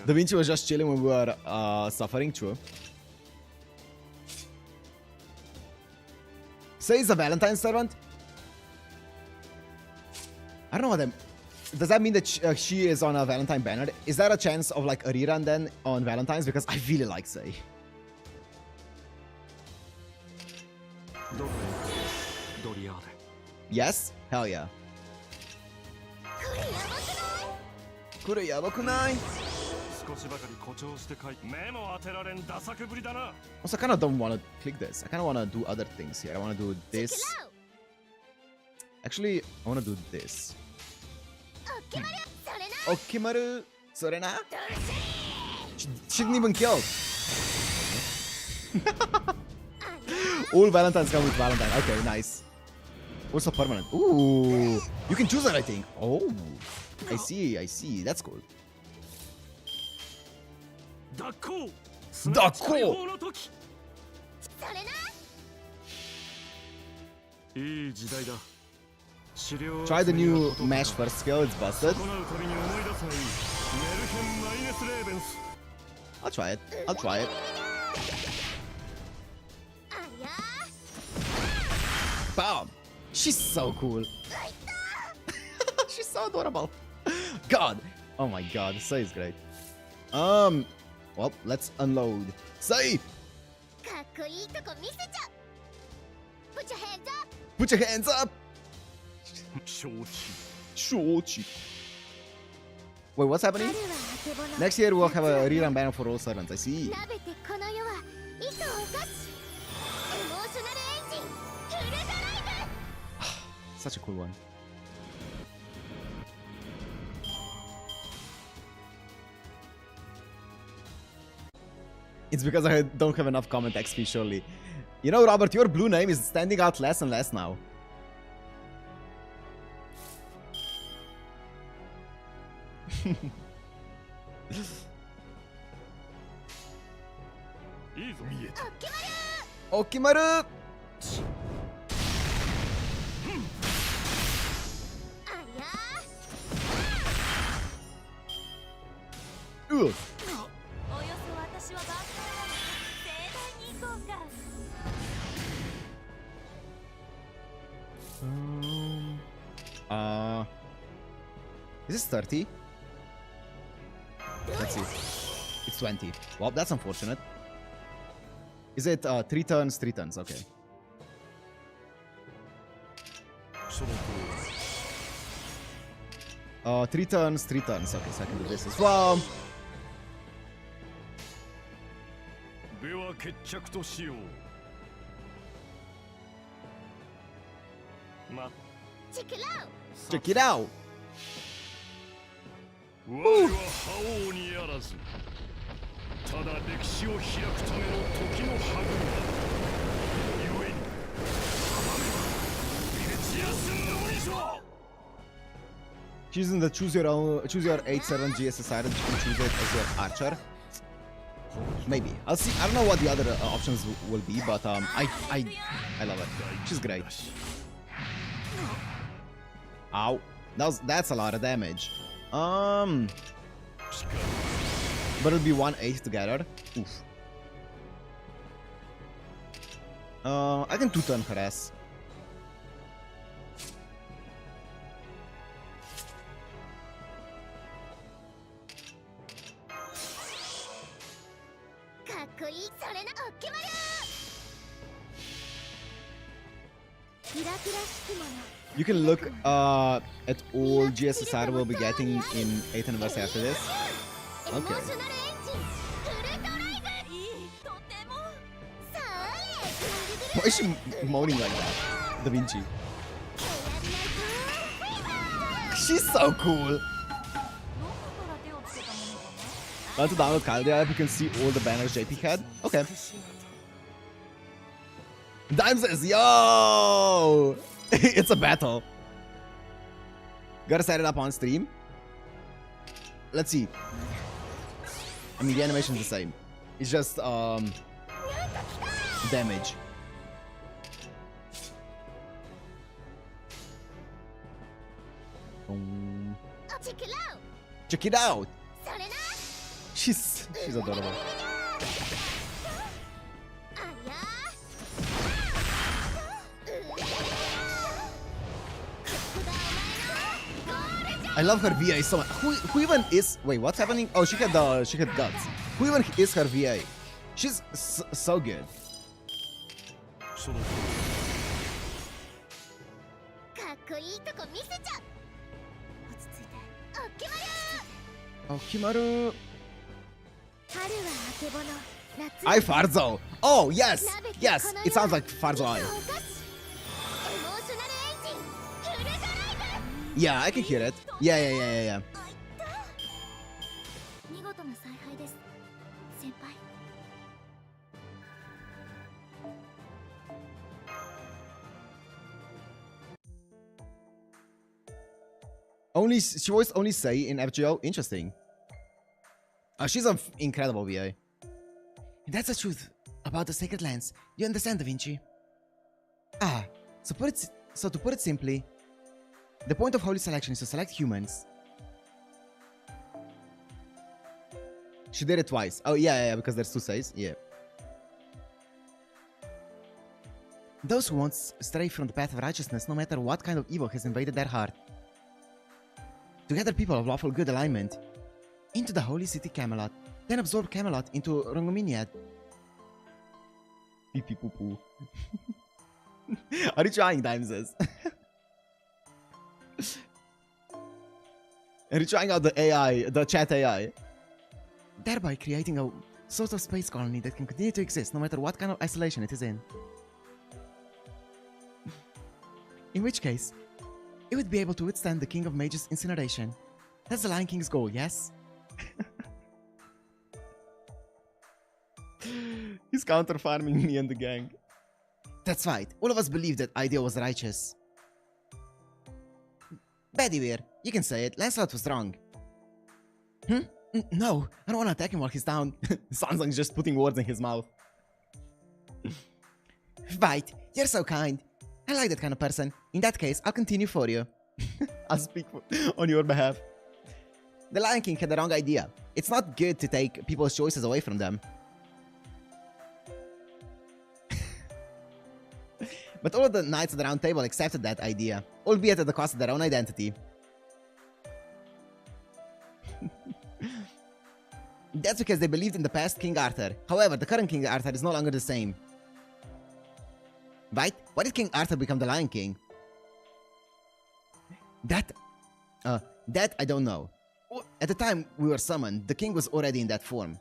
Da Vinci was just chilling when we were suffering, true. Say he's a Valentine's servant? I don't know what that... Does that mean that she is on a Valentine banner? Is there a chance of like a rerun then on Valentine's? Because I really like Say. Yes? Hell yeah. Also, I kind of don't want to click this. I kind of want to do other things here. I want to do this. Actually, I want to do this. Okimaru Sorena? She didn't even kill. All Valentines come with Valentine. Okay, nice. What's a permanent? Ooh, you can choose that, I think. Oh, I see, I see. That's cool. Dako! Try the new Mesh first skill, it's busted. I'll try it. I'll try it. Bam! She's so cool. She's so adorable. God. Oh my god, Sai is great. Well, let's unload. Sai! Put your hands up! Shochi. Wait, what's happening? Next year we'll have a rerun banner for all servants. I see. Such a cool one. It's because I don't have enough comment XP, surely. You know, Robert, your blue name is standing out less and less now. Okimaru! Ugh. Is this 30? Let's see. It's 20. Well, that's unfortunate. Is it 3 turns, 3 turns? Okay. Three turns, 3 turns. Okay, so I can do this as well. Check it out! Ooh. Choosing the choose your 8/7 GSSI that you can choose it as your archer. Maybe I'll see. I don't know what the other options will be, but I love it. She's great. Ow, that's a lot of damage. But it'll be 1/8 together. Oof. I can two-turn harass. You can look at all GSSR we'll be getting in 8th anniversary after this. Okay. Why is she moaning like that? Da Vinci. She's so cool. Want to download Kyle app, you can see all the banners JP had. Okay. Dime says, yo! It's a battle. Gotta set it up on stream. Let's see. I mean, the animation is the same. It's just, damage. Check it out! She's adorable. I love her VA so much. Who even is? Wait, what's happening? Oh, she had guts. Who even is her VA? She's so good. Oh, Kimaru. I Farzo. Oh, yes. Yes. It sounds like Farzo I. Yeah, I can hear it. Yeah. She voiced only say in FGO. Interesting. She's an incredible VA. That's the truth about the Sacred Lands. You understand, Da Vinci? So to put it simply, the point of holy selection is to select humans. She did it twice. Oh, yeah, because there's two says. Yeah. Those who won't stray from the path of righteousness, no matter what kind of evil has invaded their heart. To gather people of lawful good alignment into the holy city Camelot, then absorb Camelot into Rungominiad. Pee pee poo poo. Are you trying, Dimes? Are you trying out the AI, the chat AI? Thereby creating a sort of space colony that can continue to exist no matter what kind of isolation it is in. In which case, it would be able to withstand the King of Mages' incineration. That's the Lion King's goal, yes? He's counter-farming me and the gang. That's right. All of us believe that idea was righteous. Bedivere, you can say it. Lancelot was wrong. No, I don't want to attack him while he's down. Sounds like just putting words in his mouth. Right, you're so kind. I like that kind of person. In that case, I'll continue for you. I'll speak on your behalf. The Lion King had the wrong idea. It's not good to take people's choices away from them. But all of the knights of the Round Table accepted that idea, albeit at the cost of their own identity. That's because they believed in the past King Arthur. However, the current King Arthur is no longer the same. Right? Why did King Arthur become the Lion King? That I don't know. At the time we were summoned, the king was already in that form.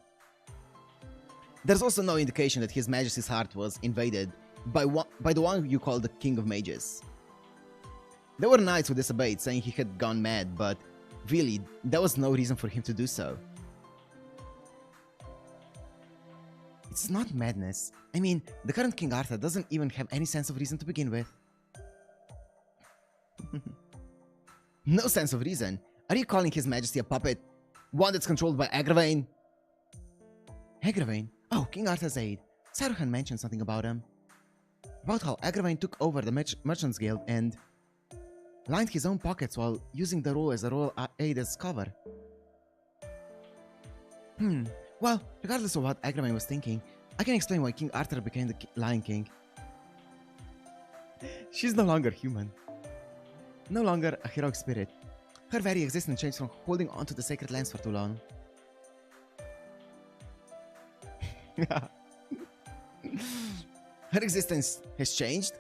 There's also no indication that His Majesty's heart was invaded by the one you call the King of Mages. There were knights who disobeyed, saying he had gone mad, but really, there was no reason for him to do so. It's not madness. I mean, the current King Arthur doesn't even have any sense of reason to begin with. No sense of reason? Are you calling His Majesty a puppet? One that's controlled by Agravain? Agravain? Oh, King Arthur's aide. Saruhan mentioned something about him. About how Agravain took over the Merchants Guild and lined his own pockets while using the role as a royal aide as cover. Well, regardless of what Agravain was thinking, I can explain why King Arthur became the Lion King. She's no longer human. No longer a heroic spirit. Her very existence changed from holding on to the sacred lands for too long. Her existence has changed.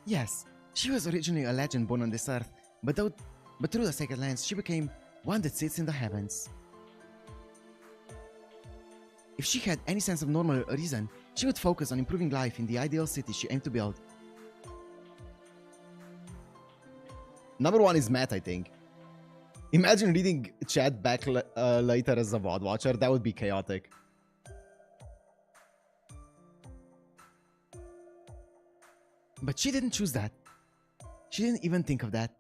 Yes, she was originally a legend born on this earth, but through the sacred lands, she became one that sits in the heavens. If she had any sense of normal reason, she would focus on improving life in the ideal city she aimed to build. Number one is Matt, I think. Imagine reading chat back later as a VOD watcher. That would be chaotic. But she didn't choose that. She didn't even think of that.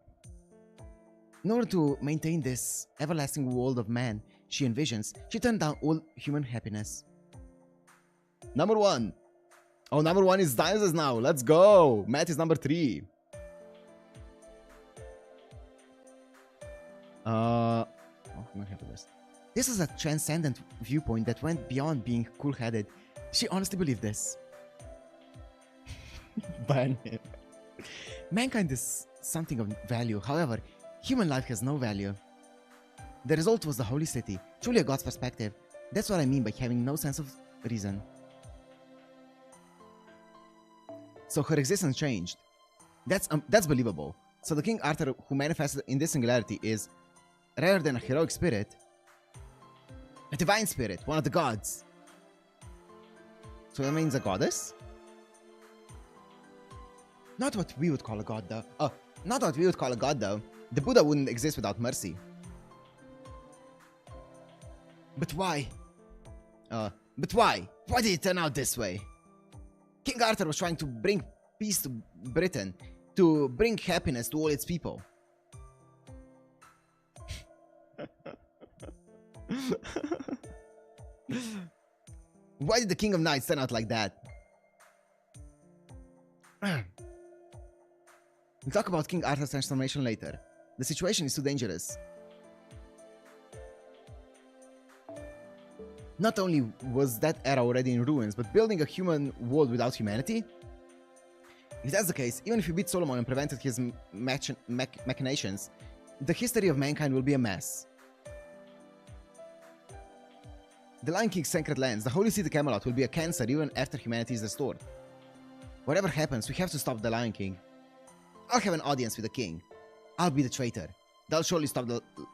In order to maintain this everlasting world of man she envisions, she turned down all human happiness. Number one. Oh, number one is Dionysus now. Let's go. Matt is number 3. This is a transcendent viewpoint that went beyond being cool-headed. She honestly believed this. Ban him. Mankind is something of value. However, human life has no value. The result was the holy city, truly a god's perspective. That's what I mean by having no sense of reason. So her existence changed. That's believable. So the King Arthur who manifested in this singularity is, rather than a heroic spirit, a divine spirit, one of the gods. So that means a goddess? Not what we would call a god though. Oh, not what we would call a god though. The Buddha wouldn't exist without mercy. But why? But why? Why did it turn out this way? King Arthur was trying to bring peace to Britain, to bring happiness to all its people. Why did the King of Knights turn out like that? We'll talk about King Arthur's transformation later. The situation is too dangerous. Not only was that era already in ruins, but building a human world without humanity? If that's the case, even if we beat Solomon and prevented his machinations, the history of mankind will be a mess. The Lion King's sacred lands, the holy city Camelot, will be a cancer even after humanity is restored. Whatever happens, we have to stop the Lion King. I'll have an audience with the king. I'll be the traitor. They'll surely stop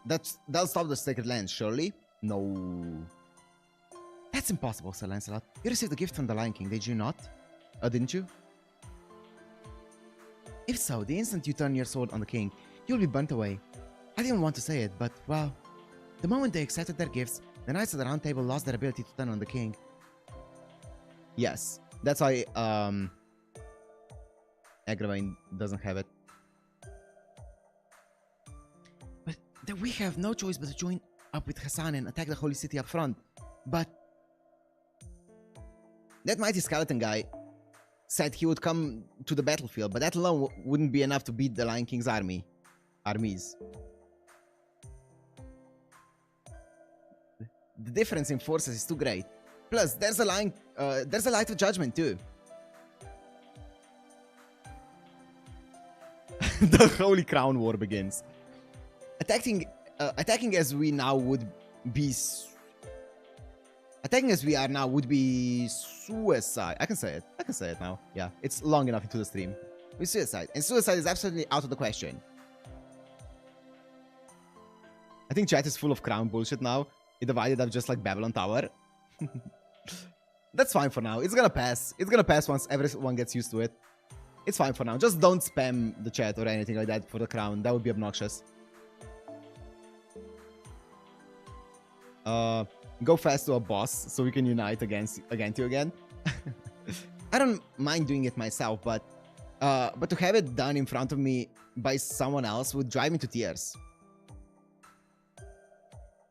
they'll stop the sacred lands, surely? No. That's impossible, Sir Lancelot. You received a gift from the Lion King, did you not? Didn't you? If so, the instant you turn your sword on the king, you'll be burnt away. I didn't want to say it, but, well, the moment they accepted their gifts, the Knights of the Round Table lost their ability to turn on the king. Yes, that's why, Agravain doesn't have it. But then we have no choice but to join up with Hassan and attack the holy city up front. But that mighty skeleton guy said he would come to the battlefield, but that alone wouldn't be enough to beat the Lion King's armies. The difference in forces is too great. Plus, there's a light of judgment too. The Holy Crown War begins. Attacking as we are now would be suicide. I can say it now. Yeah, it's long enough into the stream. With suicide. And suicide is absolutely out of the question. I think chat is full of crown bullshit now. It divided up just like Babylon Tower. That's fine for now. It's gonna pass. It's gonna pass once everyone gets used to it. It's fine for now. Just don't spam the chat or anything like that for the crown. That would be obnoxious. Go fast to a boss so we can unite against you again. I don't mind doing it myself, but to have it done in front of me by someone else would drive me to tears.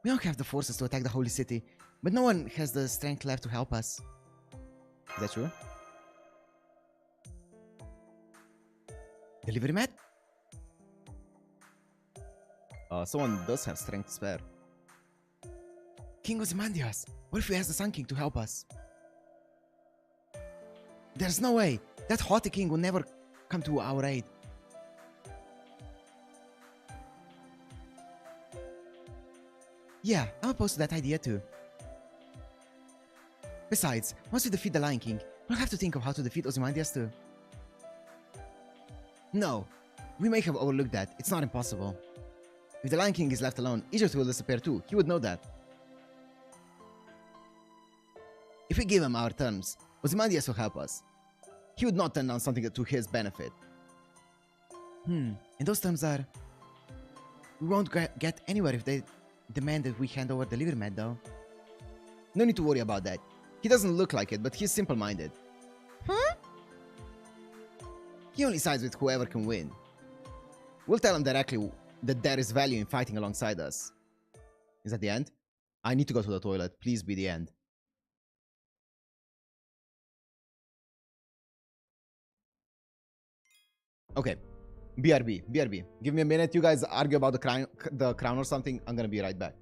we don't have the forces to attack the holy city, but no one has the strength left to help us. Is that true? Delivery mat? someone does have strength to spare. King Ozymandias, what if we ask the Sun King to help us? There's no way. That haughty king will never come to our aid. Yeah, I'm opposed to that idea too. Besides, once we defeat the Lion King, we'll have to think of how to defeat Ozymandias too. No, we may have overlooked that. It's not impossible. If the Lion King is left alone, Egypt will disappear too. He would know that. If we give him our terms, Ozymandias will help us. He would not turn down something to his benefit. And those terms are... We won't get anywhere if they demand that we hand over the liver mat though. No need to worry about that. He doesn't look like it, but he's simple-minded. Huh? He only sides with whoever can win. We'll tell him directly that there is value in fighting alongside us. Is that the end? I need to go to the toilet. Please be the end. Okay. BRB. Give me a minute. You guys argue about the crown or something. I'm gonna be right back.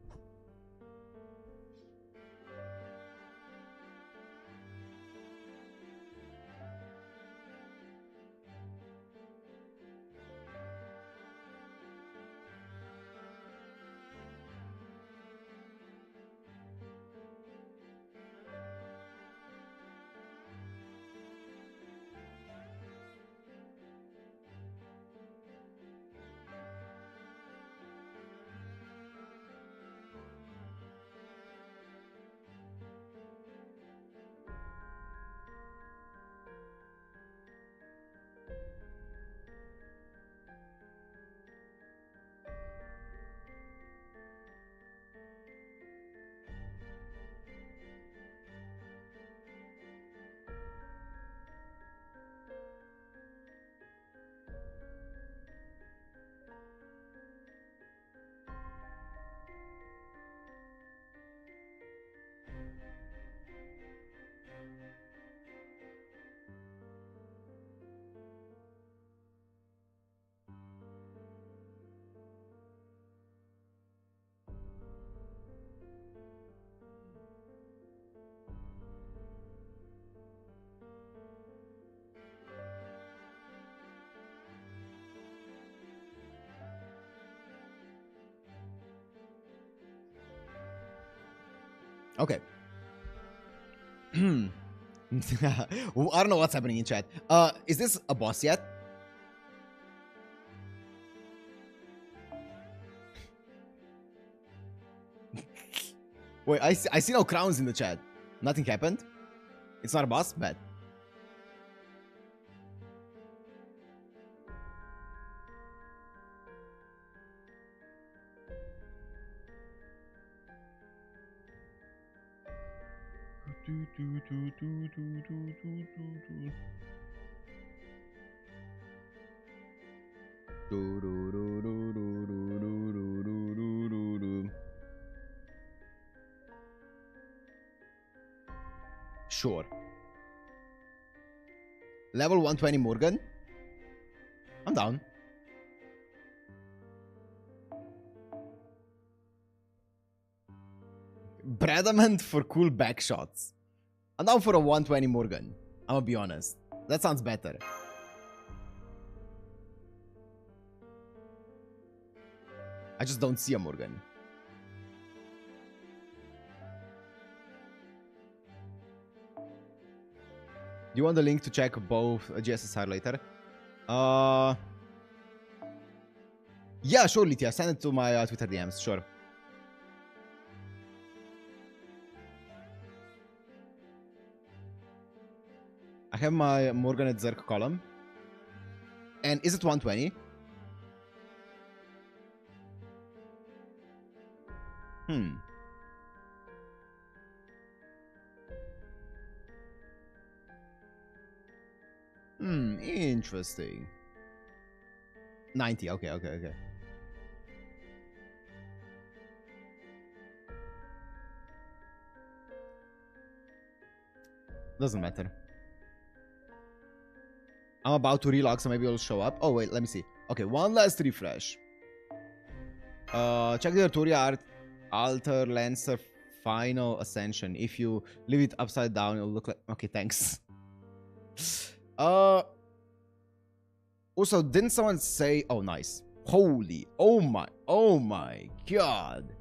Okay. I don't know what's happening in chat. Is this a boss yet? Wait, I see no crowns in the chat. Nothing happened? It's not a boss? Bad. Sure. Level 120 Morgan? I'm down. Bradamant for cool back shots. I'm down for a 120 Morgan. I'm gonna be honest. That sounds better. I just don't see a Morgan. Do you want the link to check both GSSR later? Yeah, sure, Lydia. Send it to my Twitter DMs. Sure. I have my Morgan at Zerk column. And is it 120? Interesting. 90, okay. Doesn't matter. I'm about to relog, so maybe it'll show up. Oh, wait, let me see. Okay, one last refresh. Check the Arturia Alter Lancer Final Ascension. If you leave it upside down, it'll look like... Okay, thanks. Also, didn't someone say... Oh, nice. Holy. Oh my god.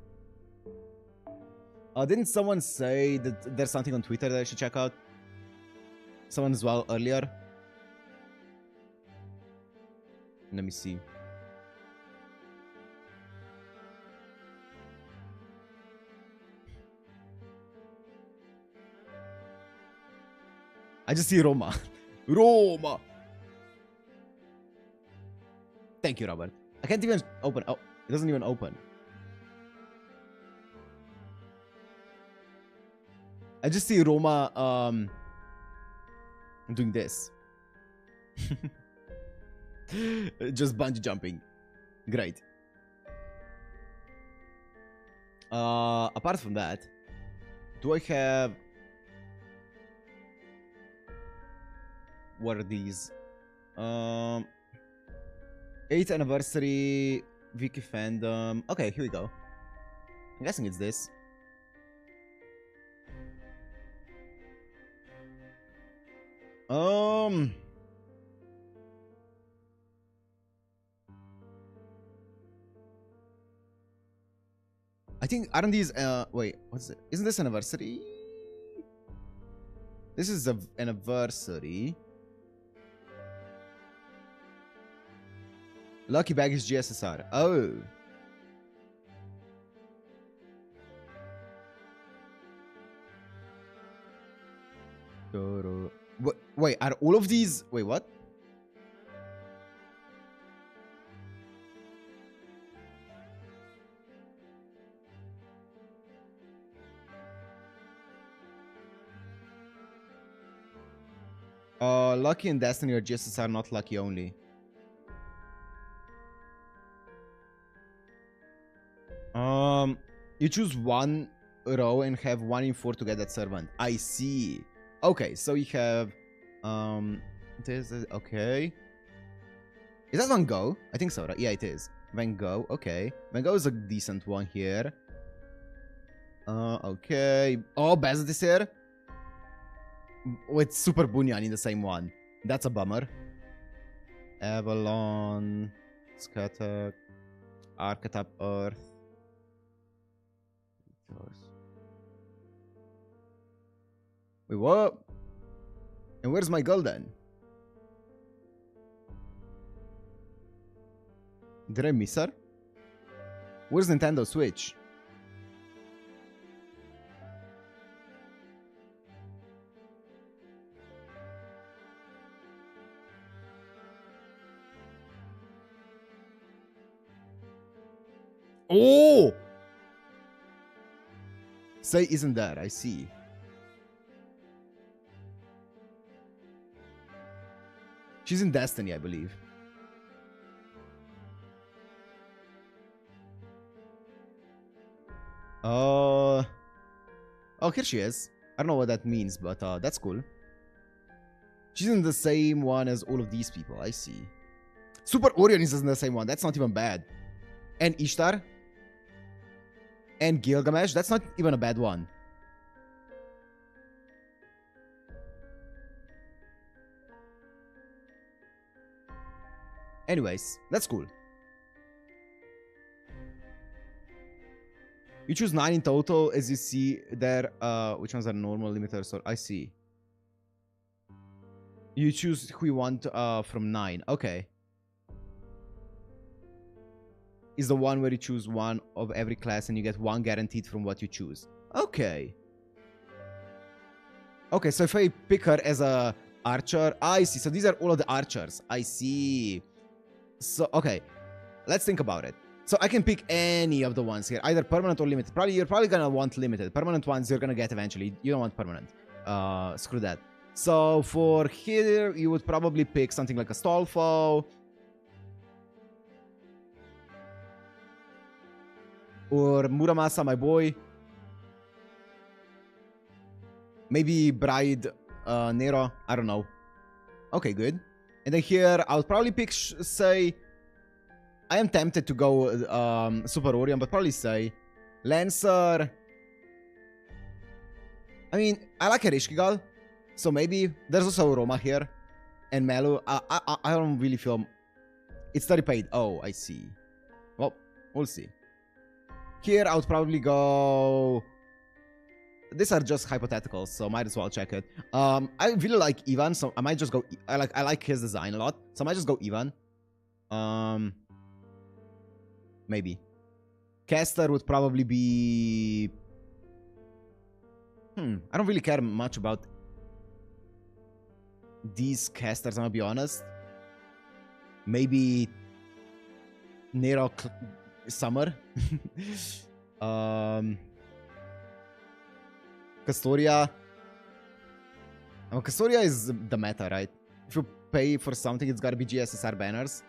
Didn't someone say that there's something on Twitter that I should check out? Someone as well earlier. Let me see. I just see Roma. Roma! Thank you, Robert. I can't even open. Oh, it doesn't even open. I just see Roma doing this. Just bungee jumping. Great. Apart from that, do I have... What are these? 8th anniversary Wiki fandom. Okay, here we go. I'm guessing it's this. I think, aren't these, wait, what's it? Isn't this anniversary? This is an anniversary. Lucky Bag is GSSR. Oh. Wait, are all of these... Wait, what? Lucky and Destiny or GSSR, not Lucky only. You choose one row and have 1 in 4 to get that servant. I see. Okay, so you have this is okay. Is that Van Gogh? I think so, right? Yeah, it is. Van Gogh, okay. Van Gogh is a decent one here. Okay. Oh, Bazet is here. With Super Bunyan in the same one. That's a bummer. Avalon, Scatter, Archetype Earth. Wait, what? And where's my girl then? Did I miss her? Where's Nintendo Switch? Oh! Say isn't there, I see. She's in Destiny, I believe. Oh, here she is. I don't know what that means, but that's cool. She's in the same one as all of these people, I see. Super Orion is in the same one, that's not even bad. And Ishtar. And Gilgamesh, that's not even a bad one. Anyways, that's cool. You choose 9 in total, as you see there. Which ones are normal, limited, so I see. You choose who you want from 9. Okay. Is the one where you choose one of every class and you get 1 guaranteed from what you choose. Okay. Okay, so if I pick her as a archer, I see. So these are all of the archers. I see. So, okay. Let's think about it. So I can pick any of the ones here, either permanent or limited. You're probably gonna want limited. Permanent ones you're gonna get eventually. You don't want permanent. Screw that. So for here, you would probably pick something like a Stolfo. Or Muramasa, my boy. Maybe Bride Nero. I don't know. Okay, good. And then here, I would probably pick, say... I am tempted to go Super Orion, but probably say Lancer. I mean, I like Erishkigal, so maybe there's also Roma here and Melu. I don't really feel it's 30 paid. Oh, I see. Well, we'll see. Here I would probably go. These are just hypotheticals, so might as well check it. I really like Ivan, so I might just go. I like his design a lot, so I might just go Ivan. Maybe. Caster would probably be. I don't really care much about these casters, I'm gonna be honest. Maybe Nero Summer. Castoria. Castoria is the meta, right? If you pay for something, it's gotta be GSSR banners.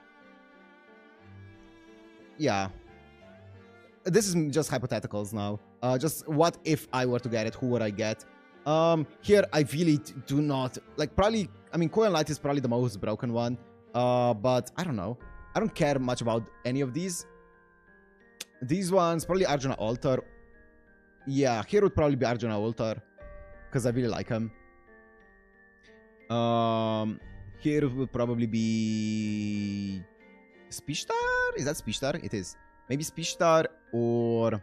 Yeah. This is just hypotheticals now. Just what if I were to get it? Who would I get? Here I really do not like. Probably, I mean, Coil Light is probably the most broken one. But I don't know. I don't care much about any of these. These ones probably Arjuna Altar. Yeah, here would probably be Arjuna Altar because I really like him. Here would probably be Spishtar. Is that Spishtar? It is. Maybe Spishtar or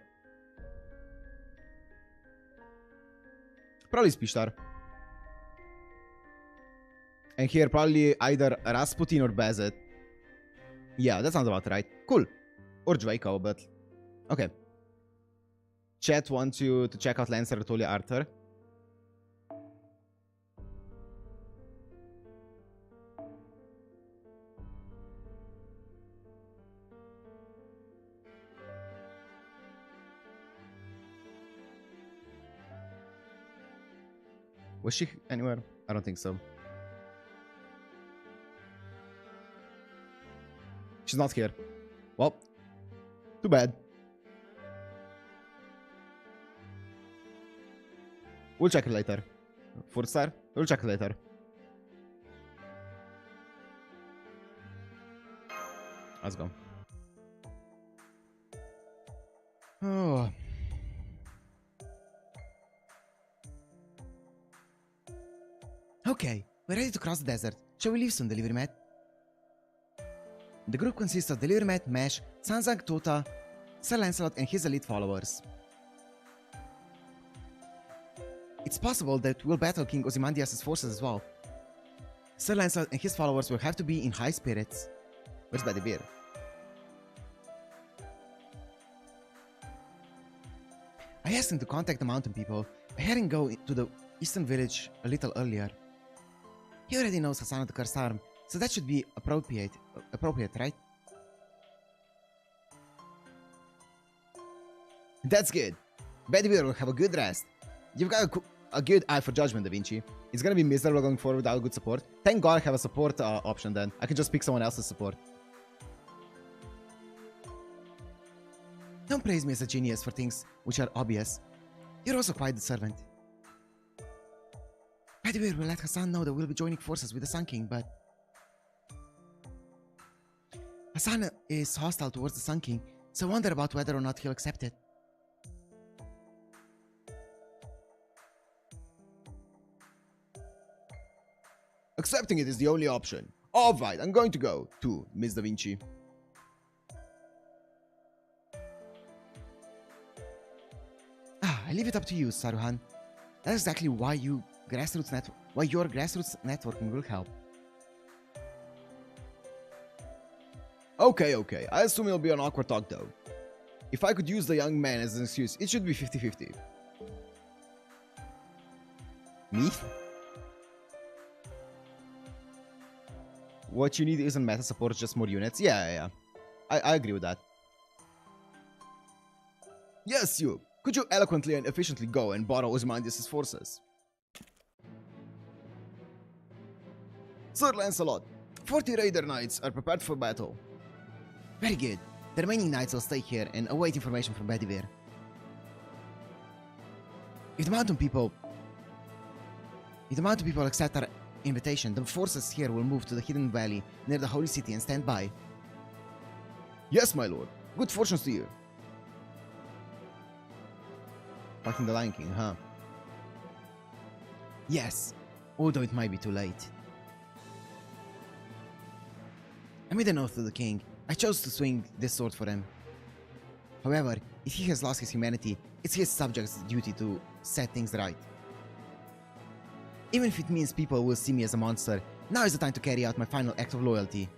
probably Spishtar. And here probably either Rasputin or Bazet. Yeah, that sounds about right. Cool. Or Draco, but okay. Chat wants you to check out Lancer Tully Arthur. Was she anywhere? I don't think so. She's not here. Well, too bad. We'll check it later. 4-star? We'll check it later. Let's go. Oh. Okay, we're ready to cross the desert. Shall we leave soon, Delivery Mat? The group consists of Delivery Mat, Mesh, Sanzang Tota, Sir Lancelot and his elite followers. It's possible that we'll battle King Ozymandias' forces as well. Sir Lancelot and his followers will have to be in high spirits. Where's Bedivere? I asked him to contact the mountain people. I had him go to the eastern village a little earlier. He already knows Hassan the Cursed Arm, so that should be appropriate, right? That's good. Bedivere will have a good rest. You've got a good eye for judgment, Da Vinci. It's gonna be miserable going forward without good support. Thank God I have a support option then. I could just pick someone else's support. Don't praise me as a genius for things which are obvious. You're also quite the servant. Bedivere will let Hassan know that we'll be joining forces with the Sun King, but Hassan is hostile towards the Sun King, so I wonder about whether or not he'll accept it. Accepting it is the only option. Alright, I'm going to go to Miss Da Vinci. I leave it up to you, Saruhan. That's exactly why your grassroots networking will help. Okay. I assume it'll be an awkward talk though. If I could use the young man as an excuse, it should be 50-50. Me? What you need isn't meta support, just more units. Yeah. I agree with that. Yes, you. Could you eloquently and efficiently go and borrow Ozymandias' forces? Sir Lancelot, 40 Raider Knights are prepared for battle. Very good. The remaining knights will stay here and await information from Bedivere. If the mountain people accept our invitation, the forces here will move to the hidden valley near the holy city and stand by. Yes, my lord. Good fortunes to you. Fucking the Lion King, huh? Yes, although it might be too late. I made an oath to the king. I chose to swing this sword for him. However, if he has lost his humanity, it's his subjects' duty to set things right. Even if it means people will see me as a monster, now is the time to carry out my final act of loyalty.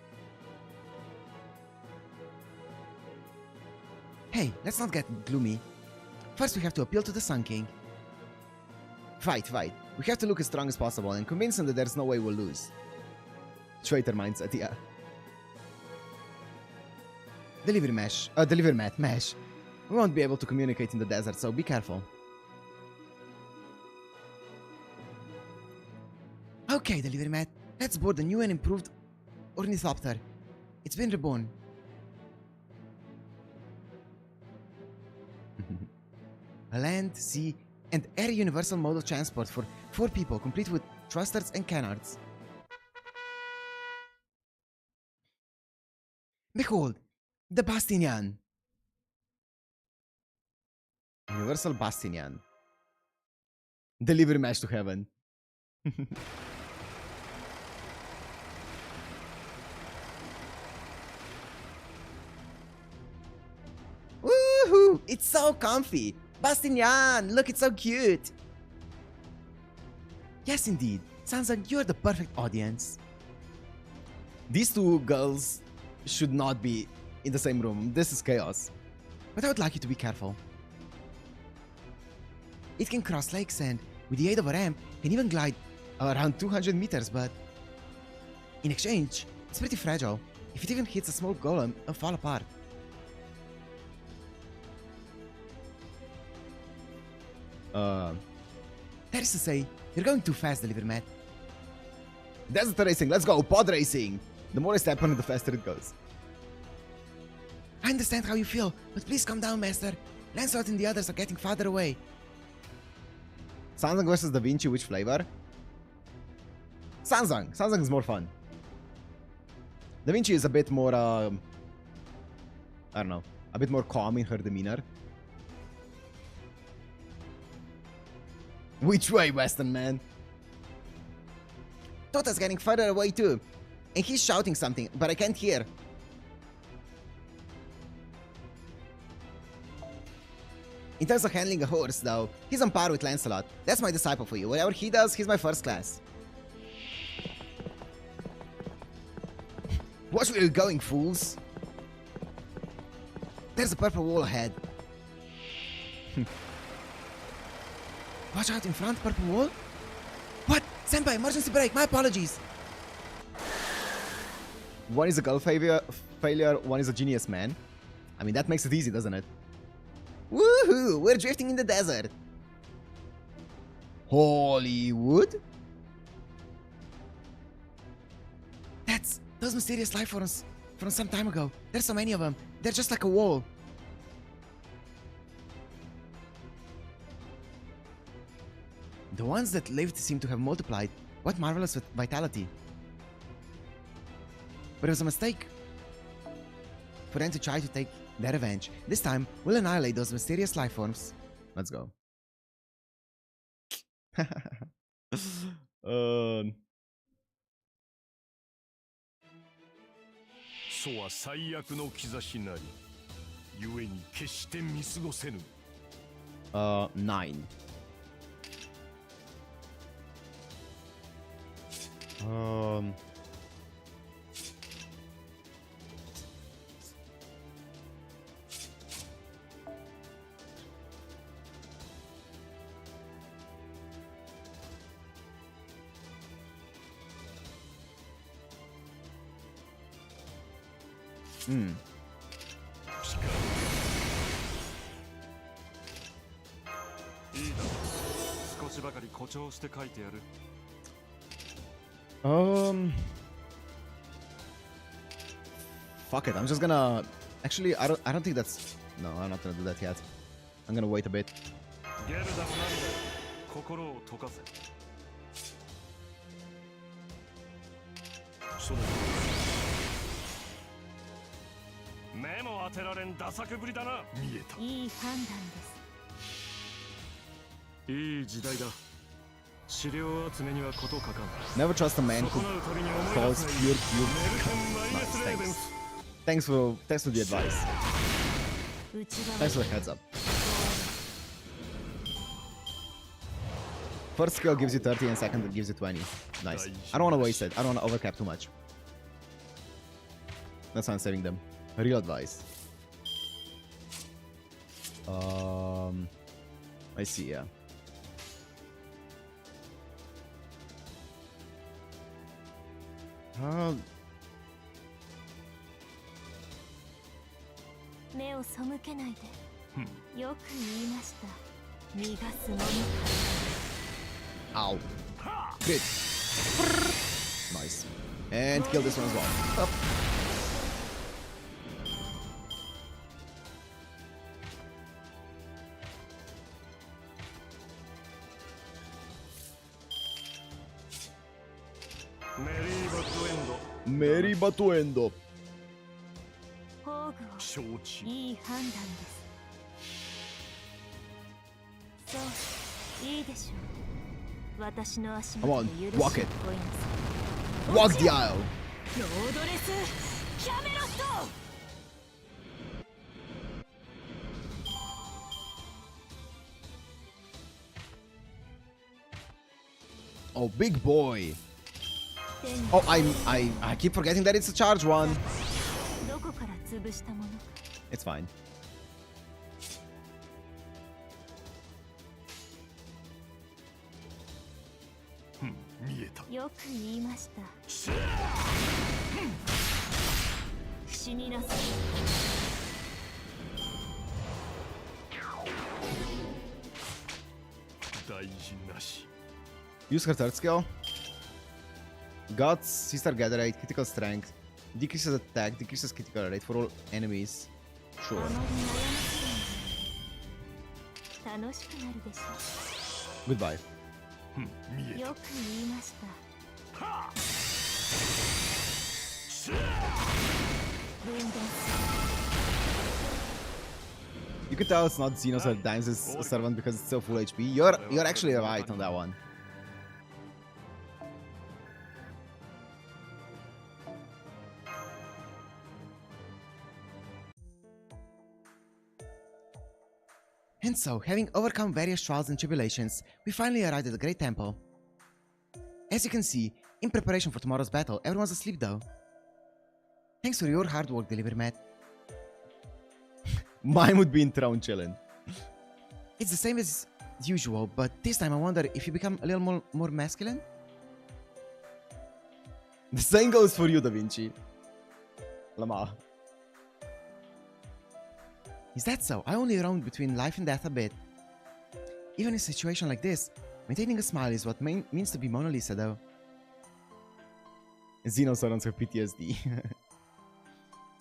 Hey, let's not get gloomy. First we have to appeal to the Sun King. Fight. We have to look as strong as possible and convince him that there's no way we'll lose. Traitor mindset, yeah. Delivery mat, mesh. We won't be able to communicate in the desert, so be careful. Okay, delivery mat. Let's board the new and improved ornithopter. It's been reborn. A land, sea, and air universal mode of transport for 4 people, complete with thrusters and canards. Behold, the Bastinian. Universal Bastinian. Delivery match to heaven. Woohoo! It's so comfy! Bastinian! Look, it's so cute! Yes, indeed. Sounds like you're the perfect audience. These two girls should not be in the same room. This is chaos. But I would like you to be careful. It can cross lakes and, with the aid of a ramp, can even glide around 200 meters, but in exchange, it's pretty fragile. If it even hits a small golem, it'll fall apart. That is to say, you're going too fast, Delivery Mat. Desert racing, let's go! Pod racing! The more I step on it, the faster it goes. I understand how you feel, but please calm down, Master. Lancelot and the others are getting farther away. Sanzang versus Da Vinci, which flavor? Sanzang. Sanzang is more fun. Da Vinci is a bit more, I don't know, a bit more calm in her demeanor. Which way, Western man? Tota's getting further away too. And he's shouting something, but I can't hear. In terms of handling a horse, though, he's on par with Lancelot. That's my disciple for you. Whatever he does, he's my first class. Watch where you're going, fools. There's a purple wall ahead. Watch out in front, purple wall. What? Senpai, emergency brake. My apologies. One is a girl failure, one is a genius man. I mean, that makes it easy, doesn't it? Woohoo! We're drifting in the desert. Hollywood? That's those mysterious life forms from some time ago. There's so many of them. They're just like a wall. The ones that lived seem to have multiplied. What marvelous vitality. But it was a mistake for them to try to take their revenge. This time, we'll annihilate those mysterious life forms. Let's go. 祖は最悪の兆しなり、故に決して見過ごせぬ。9. Hmm. いいだろう。少しばかり誇張して書いてやる。Fuck it. I'm just gonna. Actually, I don't think that's. No, I'm not gonna do that yet. I'm gonna wait a bit. ゲルダもなんだよ。心を溶かせ。それ。目も当てられんダサくぶりだな。見えた。いい判断です。いい時代だ。資料集めにはことかかん。 Never trust a man who calls pure Nice, thanks for the advice. Thanks for the heads up. First skill gives you 30 and second gives you 20. Nice. I don't want to waste it. I don't want to overcap too much. That's why I'm saving them. Real advice. I see, yeah. Uh, 目を背けないで。よく言いました。逃がすもの。 Ow. Crit. Nice. And kill this one as well. Up. Meri Batuendo. 宝具を承知。いい判断です。そう、いいでしょう。私の足元 Come on, で許し walk を it. 乞いなさい。 Walk the aisle. ロードレスキャメロット。 Oh, big boy. Oh, I keep forgetting that it's a charge one. どこから潰したものか。 It's fine.よく言いました。死になさい。 Use her third skill. Guts, Sister Gather Rate, Critical Strength. Decreases attack, decreases critical rate for all enemies. Sure. あまり悩ませないで。楽しくなるでしょ Goodbye. う。よく言いました。分断す You can tell it's not Xeno's Dimes' servant because it's still full HP. You're actually right on that one. And so, having overcome various trials and tribulations, we finally arrived at the Great Temple. As you can see, in preparation for tomorrow's battle, everyone's asleep though. Thanks for your hard work, Delivery Matt. Mine would be in throne chillin'. It's the same as usual, but this time I wonder if you become a little more masculine? The same goes for you, Da Vinci. Lamar. Is that so? I only roamed between life and death a bit. Even in a situation like this, maintaining a smile is what means to be Mona Lisa, though. Xeno surrounds her PTSD.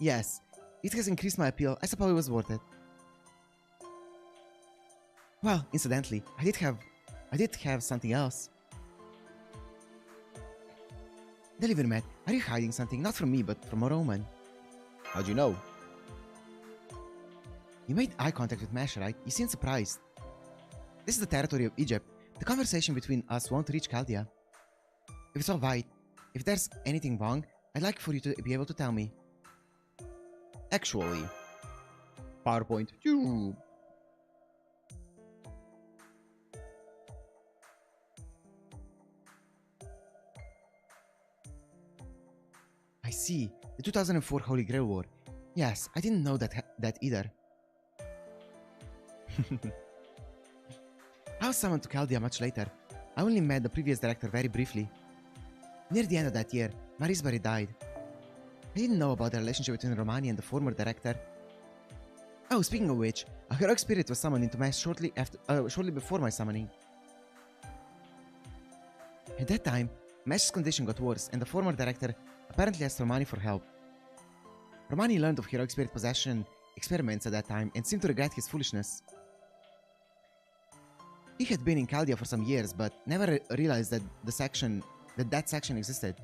Yes, it has increased my appeal. I suppose it was worth it. Well, incidentally, I did have something else. Delivery Matt, are you hiding something? Not from me, but from a Roman. How'd you know? You made eye contact with Mash, right? You seemed surprised. This is the territory of Egypt. The conversation between us won't reach Chaldea. If it's alright, if there's anything wrong, I'd like for you to be able to tell me. Actually, PowerPoint. I see. The 2004 Holy Grail War. Yes, I didn't know that either. I was summoned to Chaldea much later. I only met the previous director very briefly. Near the end of that year, Marisbury died. I didn't know about the relationship between Romani and the former director. Oh, speaking of which, a heroic spirit was summoned into Mass shortly before my summoning. At that time, Mash's condition got worse, and the former director apparently asked Romani for help. Romani learned of heroic spirit possession experiments at that time and seemed to regret his foolishness. He had been in Chaldea for some years, but never realized that that section existed.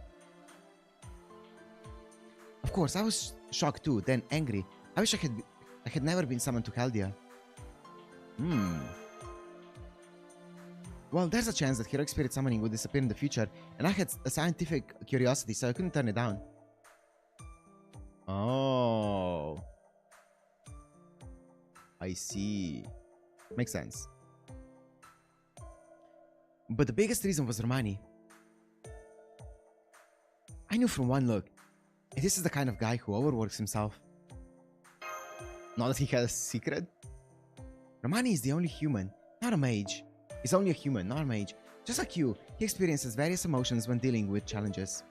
Of course, I was shocked too, then angry, I wish I had never been summoned to Chaldea. Well, there's a chance that heroic spirit summoning would disappear in the future, and I had a scientific curiosity, so I couldn't turn it down. Oh. I see. Makes sense. But the biggest reason was Romani. I knew from one look, this is the kind of guy who overworks himself. Not that he has a secret. Romani is the only human, not a mage. He's only a human, not a mage. Just like you, he experiences various emotions when dealing with challenges.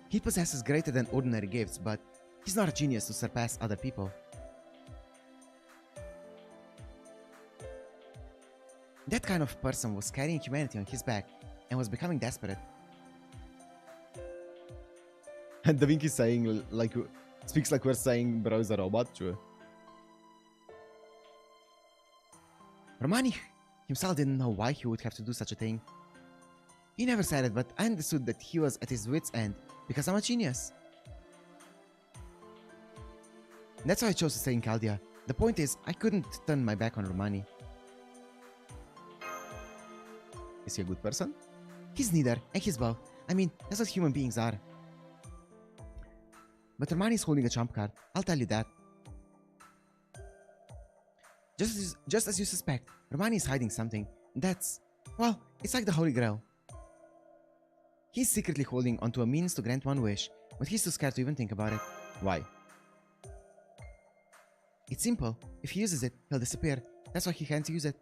He possesses greater than ordinary gifts, but he's not a genius to surpass other people. That kind of person was carrying humanity on his back and was becoming desperate. And Da Vinci saying, like, speaks like we're saying bro's a robot, true. Romani himself didn't know why he would have to do such a thing. He never said it, but I understood that he was at his wit's end because I'm a genius. That's why I chose to stay in Chaldea. The point is, I couldn't turn my back on Romani. Is he a good person? He's neither, and he's both. I mean, that's what human beings are. But Romani is holding a trump card, I'll tell you that. Just as you suspect, Romani is hiding something. That's, well, it's like the Holy Grail. He's secretly holding onto a means to grant one wish, but he's too scared to even think about it. Why? It's simple. If he uses it, he'll disappear. That's why he can't use it.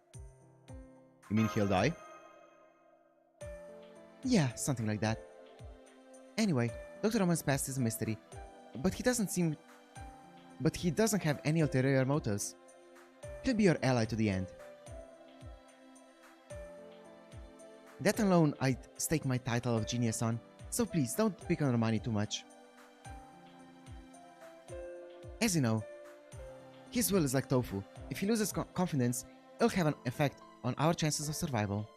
You mean he'll die? Yeah, something like that. Anyway, Dr. Roman's past is a mystery, but he doesn't have any ulterior motives. He'll be your ally to the end. That alone I'd stake my title of genius on, so please don't pick on Romani too much. As you know, his will is like tofu. If he loses confidence, it'll have an effect on our chances of survival.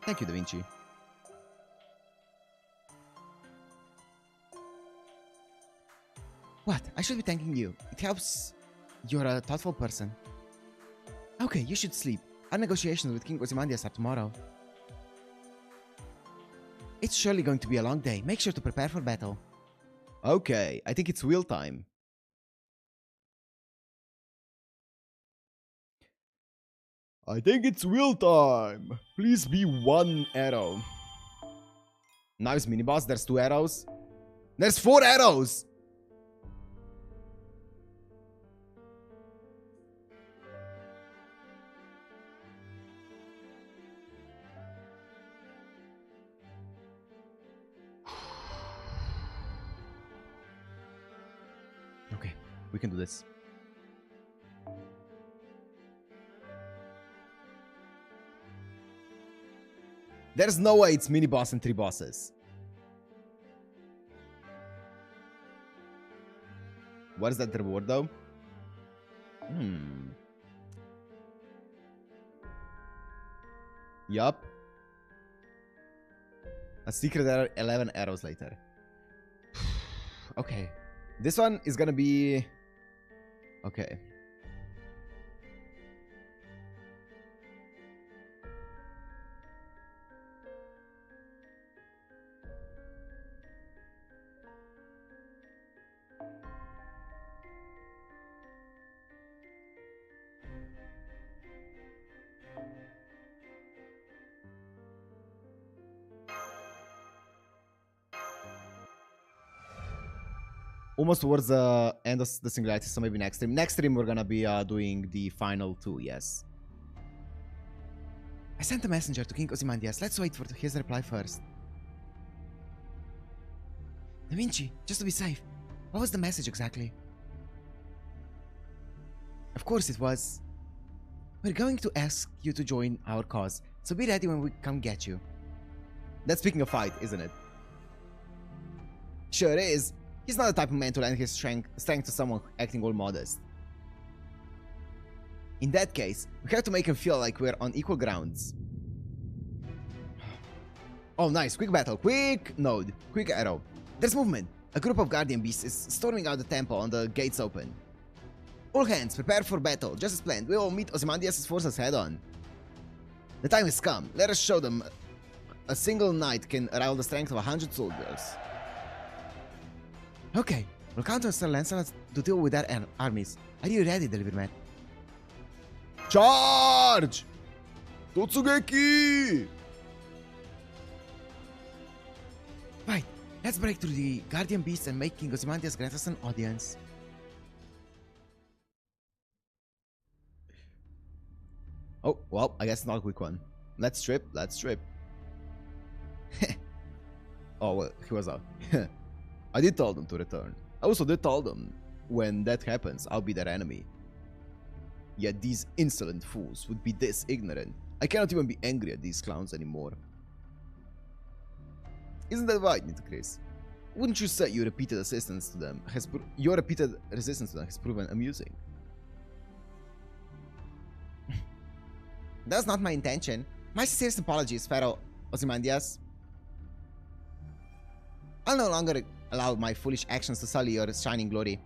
Thank you, Da Vinci. What? I should be thanking you. It helps. You're a thoughtful person. Okay, you should sleep. Our negotiations with King Ozymandias are tomorrow. It's surely going to be a long day. Make sure to prepare for battle. Okay, I think it's wheel time. I think it's wheel time. Please be one arrow. Nice mini boss. There's 2 arrows. There's 4 arrows. Okay, we can do this. There's no way it's mini boss and 3 bosses. What is that reward though? Yup. A secret error 11 arrows later. Okay. This one is gonna be... Okay. Almost towards the end of the singularity, so maybe next stream. Next stream, we're gonna be doing the final 2, yes. I sent a messenger to King Ozymandias. Let's wait for his reply first. Da Vinci, just to be safe, what was the message exactly? Of course it was. We're going to ask you to join our cause, so be ready when we come get you. That's picking a fight, isn't it? Sure is. He's not the type of man to lend his strength to someone acting all modest. In that case, we have to make him feel like we're on equal grounds. Oh, nice. Quick battle. Quick node. Quick arrow. There's movement. A group of guardian beasts is storming out the temple and the gates open. All hands, prepare for battle. Just as planned, we will meet Ozymandias' forces head-on. The time has come. Let us show them a single knight can rival the strength of 100 soldiers. Okay, we'll count on Sir Lancelot to deal with their armies. Are you ready, Deliverman? Charge! Totsugeki! Right, let's break through the guardian beasts and make King Ozymandias grant us an audience. Oh, well, I guess not a quick one. Let's strip, let's strip. Oh, well, he was out. I did tell them to return. I also did tell them, when that happens, I'll be their enemy. Yet these insolent fools would be this ignorant. I cannot even be angry at these clowns anymore. Isn't that right, Nitocris? Wouldn't you say your repeated resistance to them has proven amusing? That's not my intention. My sincerest apologies, Pharaoh Ozymandias. I'll no longer allow my foolish actions to sully your shining glory.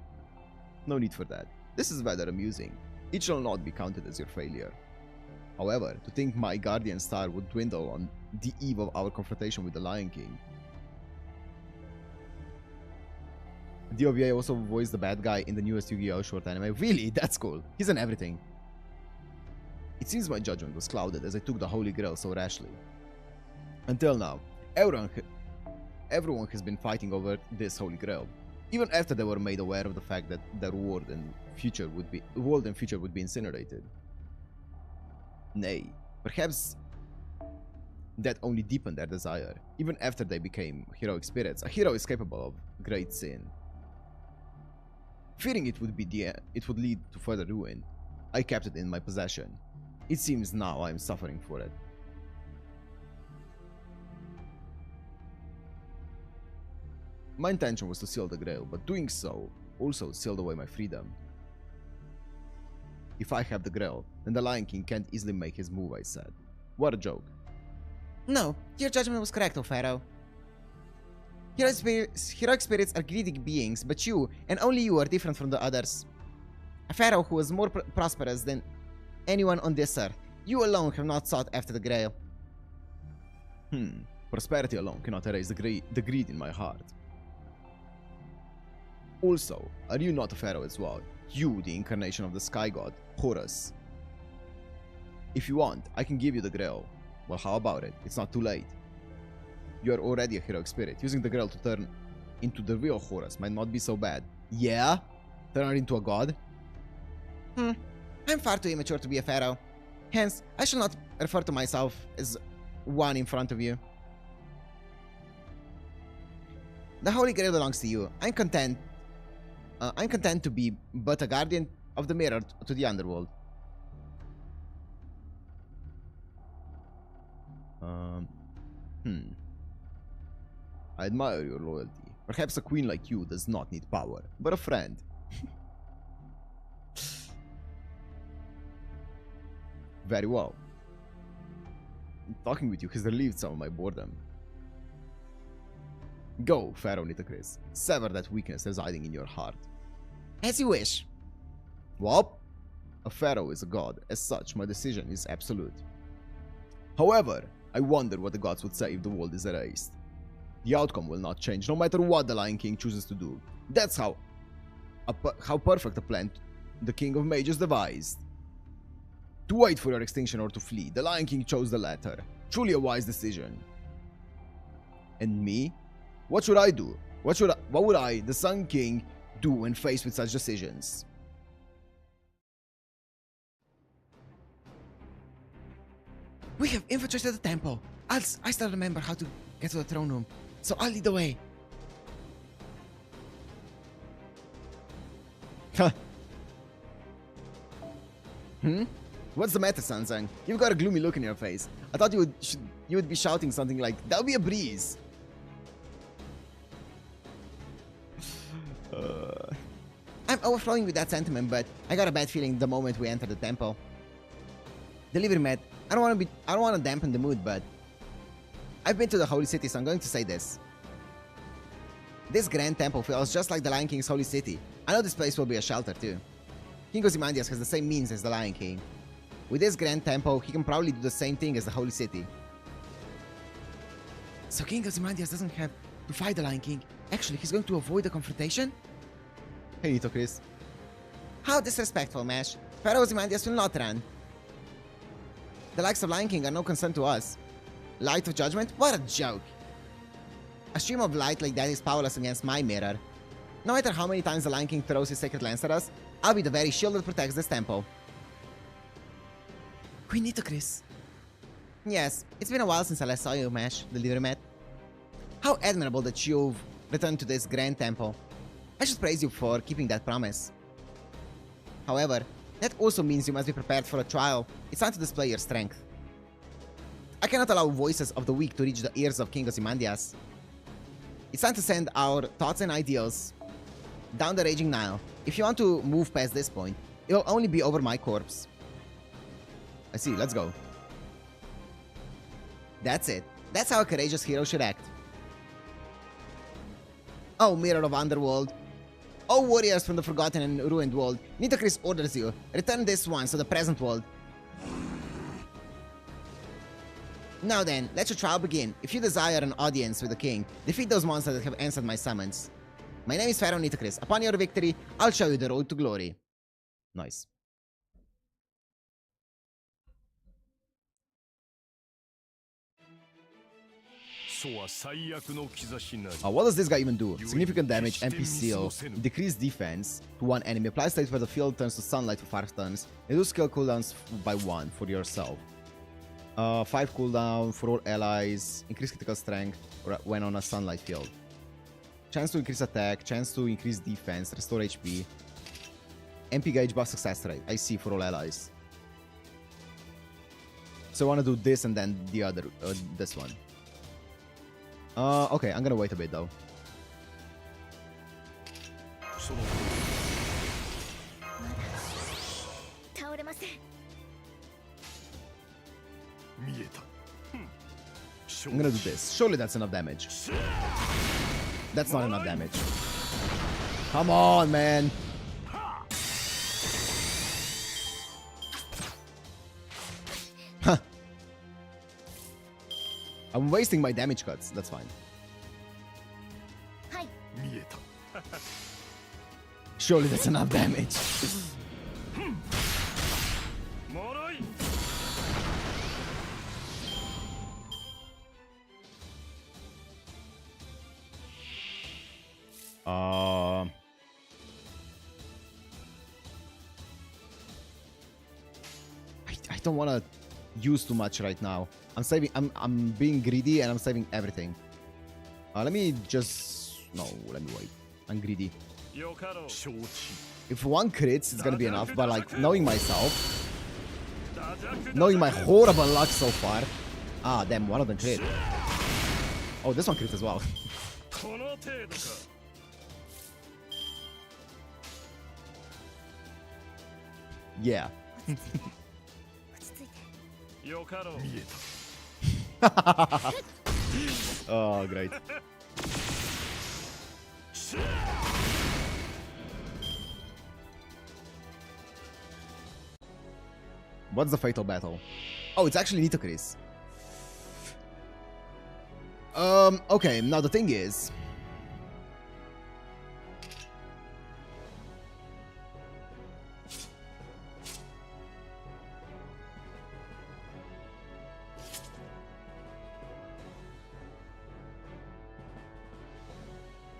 No need for that. This is rather amusing. It shall not be counted as your failure. However, to think my guardian star would dwindle on the eve of our confrontation with the Lion King. DOVA also voiced the bad guy in the newest Yu-Gi-Oh! Short anime. Really? That's cool. He's in everything. It seems my judgment was clouded as I took the Holy Grail so rashly. Until now, everyone has been fighting over this Holy Grail, even after they were made aware of the fact that their world and future would be incinerated. Nay, perhaps that only deepened their desire. Even after they became heroic spirits, a hero is capable of great sin. Fearing it would lead to further ruin, I kept it in my possession. It seems now I am suffering for it. My intention was to seal the Grail, but doing so also sealed away my freedom. If I have the Grail, then the Lion King can't easily make his move, I said. What a joke. No, your judgment was correct, O Pharaoh. Heroic spirits are greedy beings, but you, and only you, are different from the others. A Pharaoh who was more prosperous than anyone on this earth. You alone have not sought after the Grail. Prosperity alone cannot erase the greed in my heart. Also, are you not a Pharaoh as well? You, the incarnation of the Sky God, Horus. If you want, I can give you the Grail. Well, how about it? It's not too late. You are already a heroic spirit. Using the Grail to turn into the real Horus might not be so bad. Yeah? Turn her into a god? I'm far too immature to be a Pharaoh. Hence, I shall not refer to myself as one in front of you. The Holy Grail belongs to you. I'm content to be but a guardian of the mirror to the underworld. I admire your loyalty. Perhaps a queen like you does not need power, but a friend. Very well. Talking with you has relieved some of my boredom. Go, Pharaoh Nitocris. Sever that weakness residing in your heart. As you wish. Well, a Pharaoh is a god. As such, my decision is absolute. However, I wonder what the gods would say if the world is erased. The outcome will not change, no matter what the Lion King chooses to do. That's how perfect a plan the King of Mages devised. To wait for your extinction or to flee, the Lion King chose the latter. Truly a wise decision. And me? What should I do? What would I, the Sun King, do when faced with such decisions? We have infiltrated the temple. I still remember how to get to the throne room, so I'll lead the way. What's the matter, Sansang? You've got a gloomy look in your face. I thought you would be shouting something like, "That'll be a breeze." I'm overflowing with that sentiment, but I got a bad feeling the moment we enter the temple. Delivery Matt, I don't want to dampen the mood, but I've been to the Holy City, so I'm going to say this. This Grand Temple feels just like the Lion King's holy city. I know this place will be a shelter too. King Ozymandias has the same means as the Lion King. With this Grand Temple, he can probably do the same thing as the holy city. So King Ozymandias doesn't have to fight the Lion King. Actually, he's going to avoid the confrontation? Hey, Nitocris. How disrespectful, Mesh. Pharaoh Ozymandias will not run. The likes of Lion King are no concern to us. Light of Judgment? What a joke. A stream of light like that is powerless against my mirror. No matter how many times the Lion King throws his sacred lance at us, I'll be the very shield that protects this temple. Queen Nitocris. Yes, it's been a while since I last saw you, Mesh, the leader met. How admirable that you've returned to this grand temple. I should praise you for keeping that promise. However, that also means you must be prepared for a trial. It's time to display your strength. I cannot allow voices of the weak to reach the ears of King Ozymandias. It's time to send our thoughts and ideals down the raging Nile. If you want to move past this point, it'll only be over my corpse. I see, let's go. That's it. That's how a courageous hero should act. Oh, Mirror of Underworld. Oh, warriors from the forgotten and ruined world. Nitocris orders you. Return this once to the present world. Now then, let your trial begin. If you desire an audience with the king, defeat those monsters that have answered my summons. My name is Pharaoh Nitocris. Upon your victory, I'll show you the road to glory. Nice. What does this guy even do? Significant damage, MP seal, decrease defense to one enemy, apply state where the field turns to sunlight for 5 turns, reduce skill cooldowns by 1 for yourself. 5 cooldown for all allies, increase critical strength when on a sunlight field. Chance to increase attack, chance to increase defense, restore HP. MP gauge buff success rate, I see, for all allies. So I want to do this and then the other, this one. Okay, I'm gonna wait a bit though. I'm gonna do this. Surely that's enough damage. That's not enough damage. Come on, man. Huh. I'm wasting my damage cuts. That's fine. Surely that's enough damage. I don't want to use too much right now. I'm saving. I'm being greedy and I'm saving everything. Let me just let me wait. I'm greedy. If one crits, it's gonna be enough. But like knowing myself, knowing my horrible luck so far. Ah, damn! One of them crit. Oh, this one crit as well. Yeah. Oh, great. What's the fatal battle? Oh, it's actually Nitocris. Okay, now the thing is...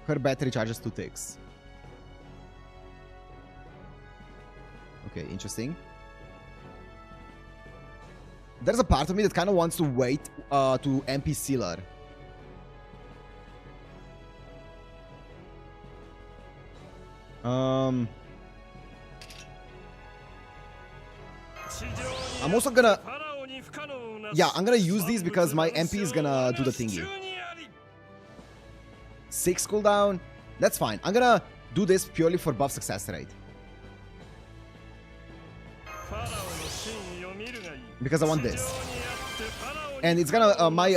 Her battery charges 2 ticks. Okay, interesting. There's a part of me that kind of wants to wait to MP Sealer. I'm also gonna... Yeah, I'm gonna use these because my MP is gonna do the thingy. 6 cooldown. That's fine. I'm gonna do this purely for buff success rate. Because I want this. And it's gonna... my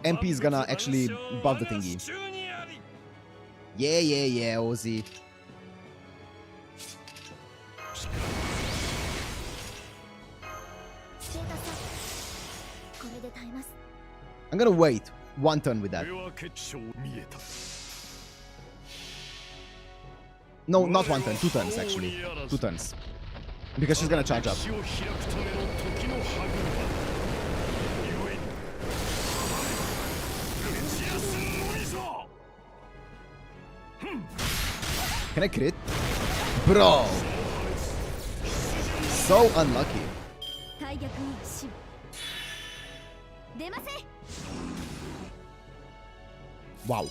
MP is gonna actually buff the thingy. Yeah, Ozzy. I'm gonna wait one turn with that. No, not one turn, 2 turns actually. 2 turns. Because she's gonna charge up. Can I crit? Bro! So unlucky. Wow.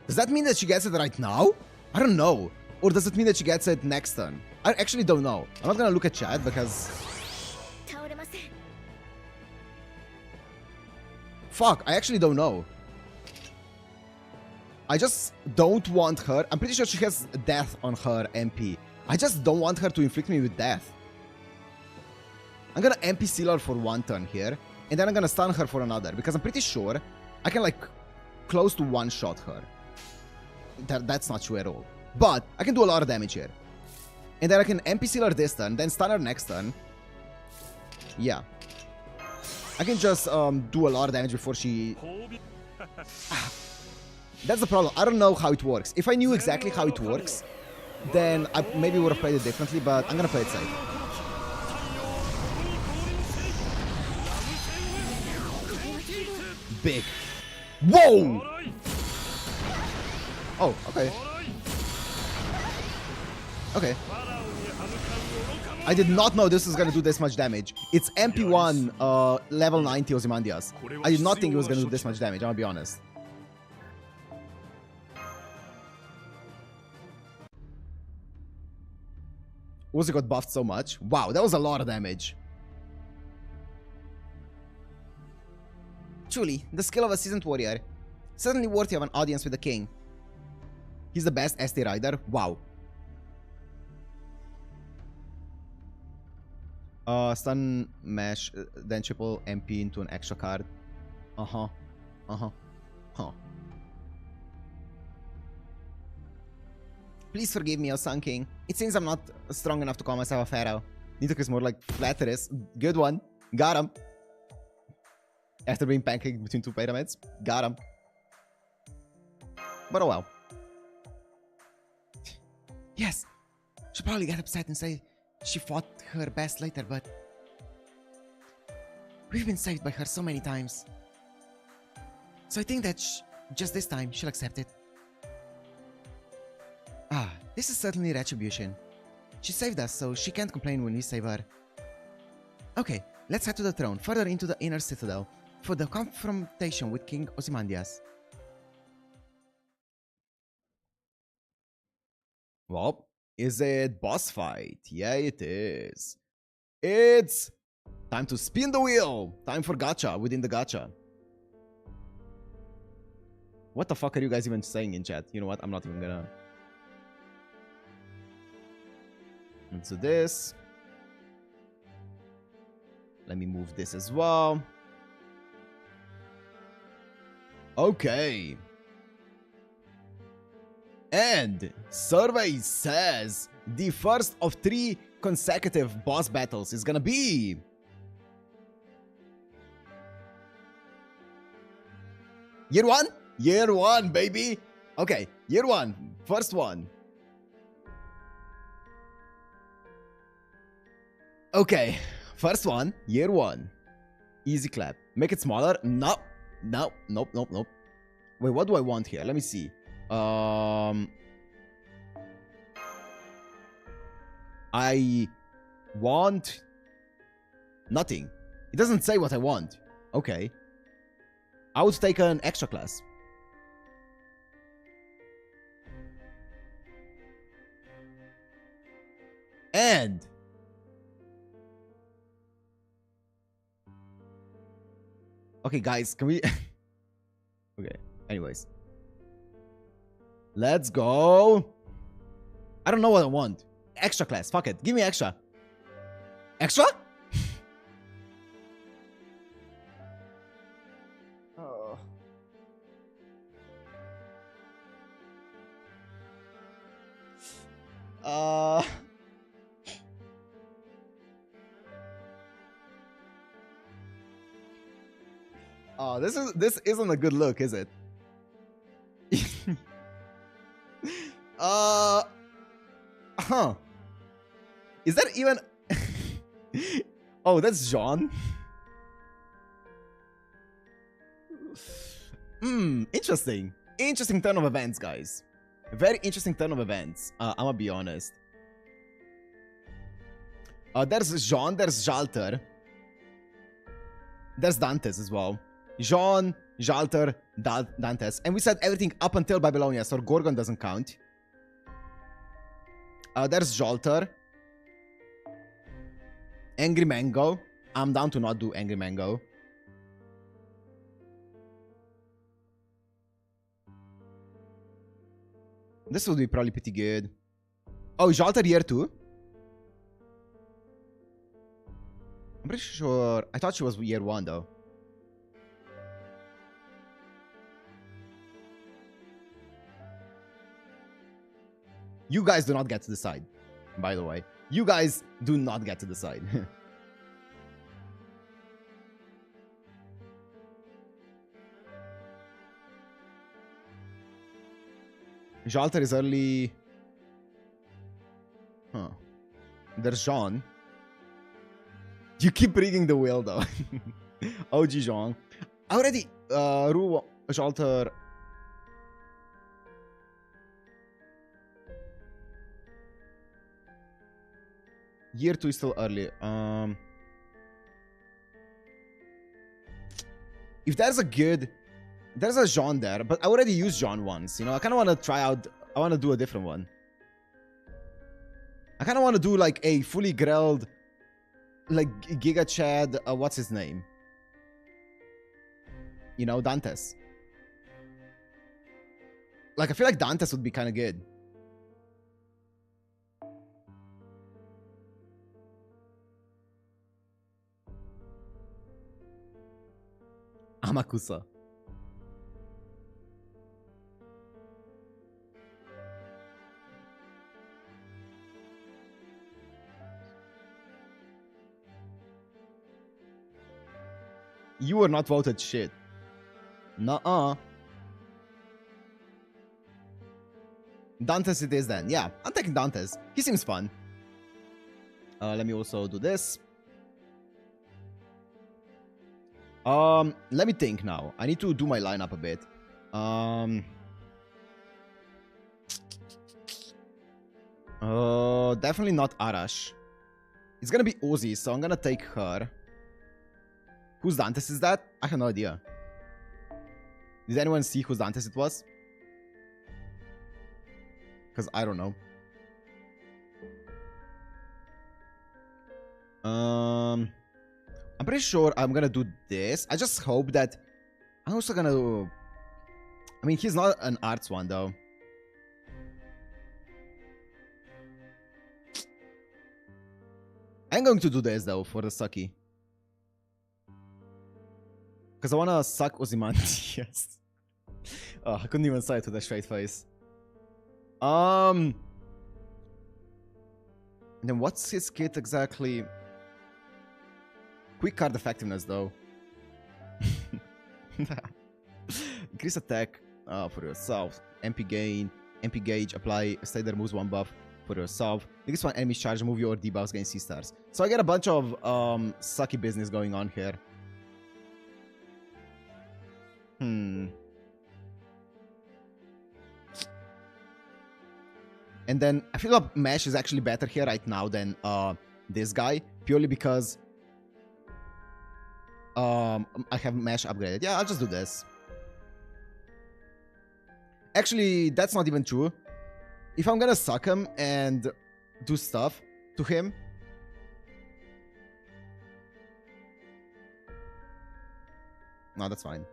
Does that mean that she gets it right now? I don't know. Or does it mean that she gets it next turn? I actually don't know. I'm not gonna look at chat because... Fuck, I actually don't know. I just don't want her... I'm pretty sure she has death on her MP. I just don't want her to inflict me with death. I'm gonna MP seal her for 1 turn here. And then I'm gonna stun her for another. Because I'm pretty sure I can like close to one-shot her. That's not true at all. But I can do a lot of damage here. And then I can MP seal her this turn, then stun her next turn. Yeah. I can just do a lot of damage before she... That's the problem. I don't know how it works. If I knew exactly how it works, then I maybe would have played it differently, but I'm gonna play it safe. Big. Whoa! Oh, okay. Okay. I did not know this was gonna do this much damage. It's MP1 level 90 Ozymandias. I did not think it was gonna do this much damage, I'll be honest. Uzi got buffed so much. Wow, that was a lot of damage. Truly, the skill of a seasoned warrior. Certainly worthy of an audience with the king. He's the best ST rider. Wow. Stun mesh, then triple MP into an extra card. Huh. Please forgive me, O Sun King. It seems I'm not strong enough to call myself a pharaoh. Nitocris more like flatterous. Good one. Got him. After being pancaked between 2 pyramids. Got him. But oh well. Yes. She'll probably get upset and say she fought her best later, but... we've been saved by her so many times. So I think that just this time, she'll accept it. Ah, this is certainly retribution. She saved us, so she can't complain when we save her. Okay, let's head to the throne, further into the inner citadel, for the confrontation with King Ozymandias. Well, is it boss fight? Yeah, it is. It's time to spin the wheel. Time for gacha within the gacha. What the fuck are you guys even saying in chat? You know what? I'm not even gonna... Let's do this. Let me move this as well. Okay. And survey says the first of 3 consecutive boss battles is gonna be... Year 1? Year 1, baby! Okay, year 1. First one. Okay, first one. Year 1. Easy clap. Make it smaller. No. No. Nope. Nope. Nope. Wait, what do I want here? Let me see. I want nothing. It doesn't say what I want. Okay. I would take an extra class. And okay, guys, can we okay, anyways. Let's go. I don't know what I want. Extra class. Fuck it. Give me extra. Extra? Oh, this isn't a good look, is it? Huh. Is that even... Oh, that's Jean? Interesting. Interesting turn of events, guys. Very interesting turn of events. I'm gonna be honest. There's Jean, there's Jalter. There's Dantes as well. Jean, Jalter, Dantes. And we said everything up until Babylonia, so Gorgon doesn't count. There's Jalter. Angry Mango. I'm down to not do Angry Mango. This would be probably pretty good. Oh, Jalter here too? I'm pretty sure... I thought she was year 1 though. You guys do not get to decide, by the way. You guys do not get to decide. Jalter is early... Huh. There's Jean. You keep rigging the wheel, though. OG Jean. Already, Ru, Jalter... Year 2 is still early. If there's a good... There's a Jean there, but I already used Jean once, you know? I kind of want to try out... I want to do a different one. I kind of want to do, like, a fully grilled... Like, Giga Chad... what's his name? You know, Dantes. Like, I feel like Dantes would be kind of good. Amakusa. You were not voted shit. Nuh-uh. Dantes it is then. Yeah, I'm taking Dantes. He seems fun. Let me also do this. Let me think now. I need to do my lineup a bit. Definitely not Arash. It's gonna be Ozzy, so I'm gonna take her. Whose Dantes is that? I have no idea. Did anyone see whose Dantes it was? Because I don't know. I'm pretty sure I'm gonna do this. I just hope that... I'm also gonna... I mean, he's not an arts one, though. I'm going to do this, though, for the sucky. Because I want to suck Ozymandias. Oh, I couldn't even say it with a straight face. Then what's his kit exactly? Quick card effectiveness, though. Increase attack for yourself. MP gain. MP gauge. Apply. Stay there moves 1 buff for yourself. This one enemy charge. Move your debuffs gain C-stars. So I get a bunch of sucky business going on here. And then I feel like Mesh is actually better here right now than this guy. Purely because I have Mesh upgraded. Yeah, I'll just do this. Actually, that's not even true. If I'm gonna suck him and do stuff to him... No, that's fine.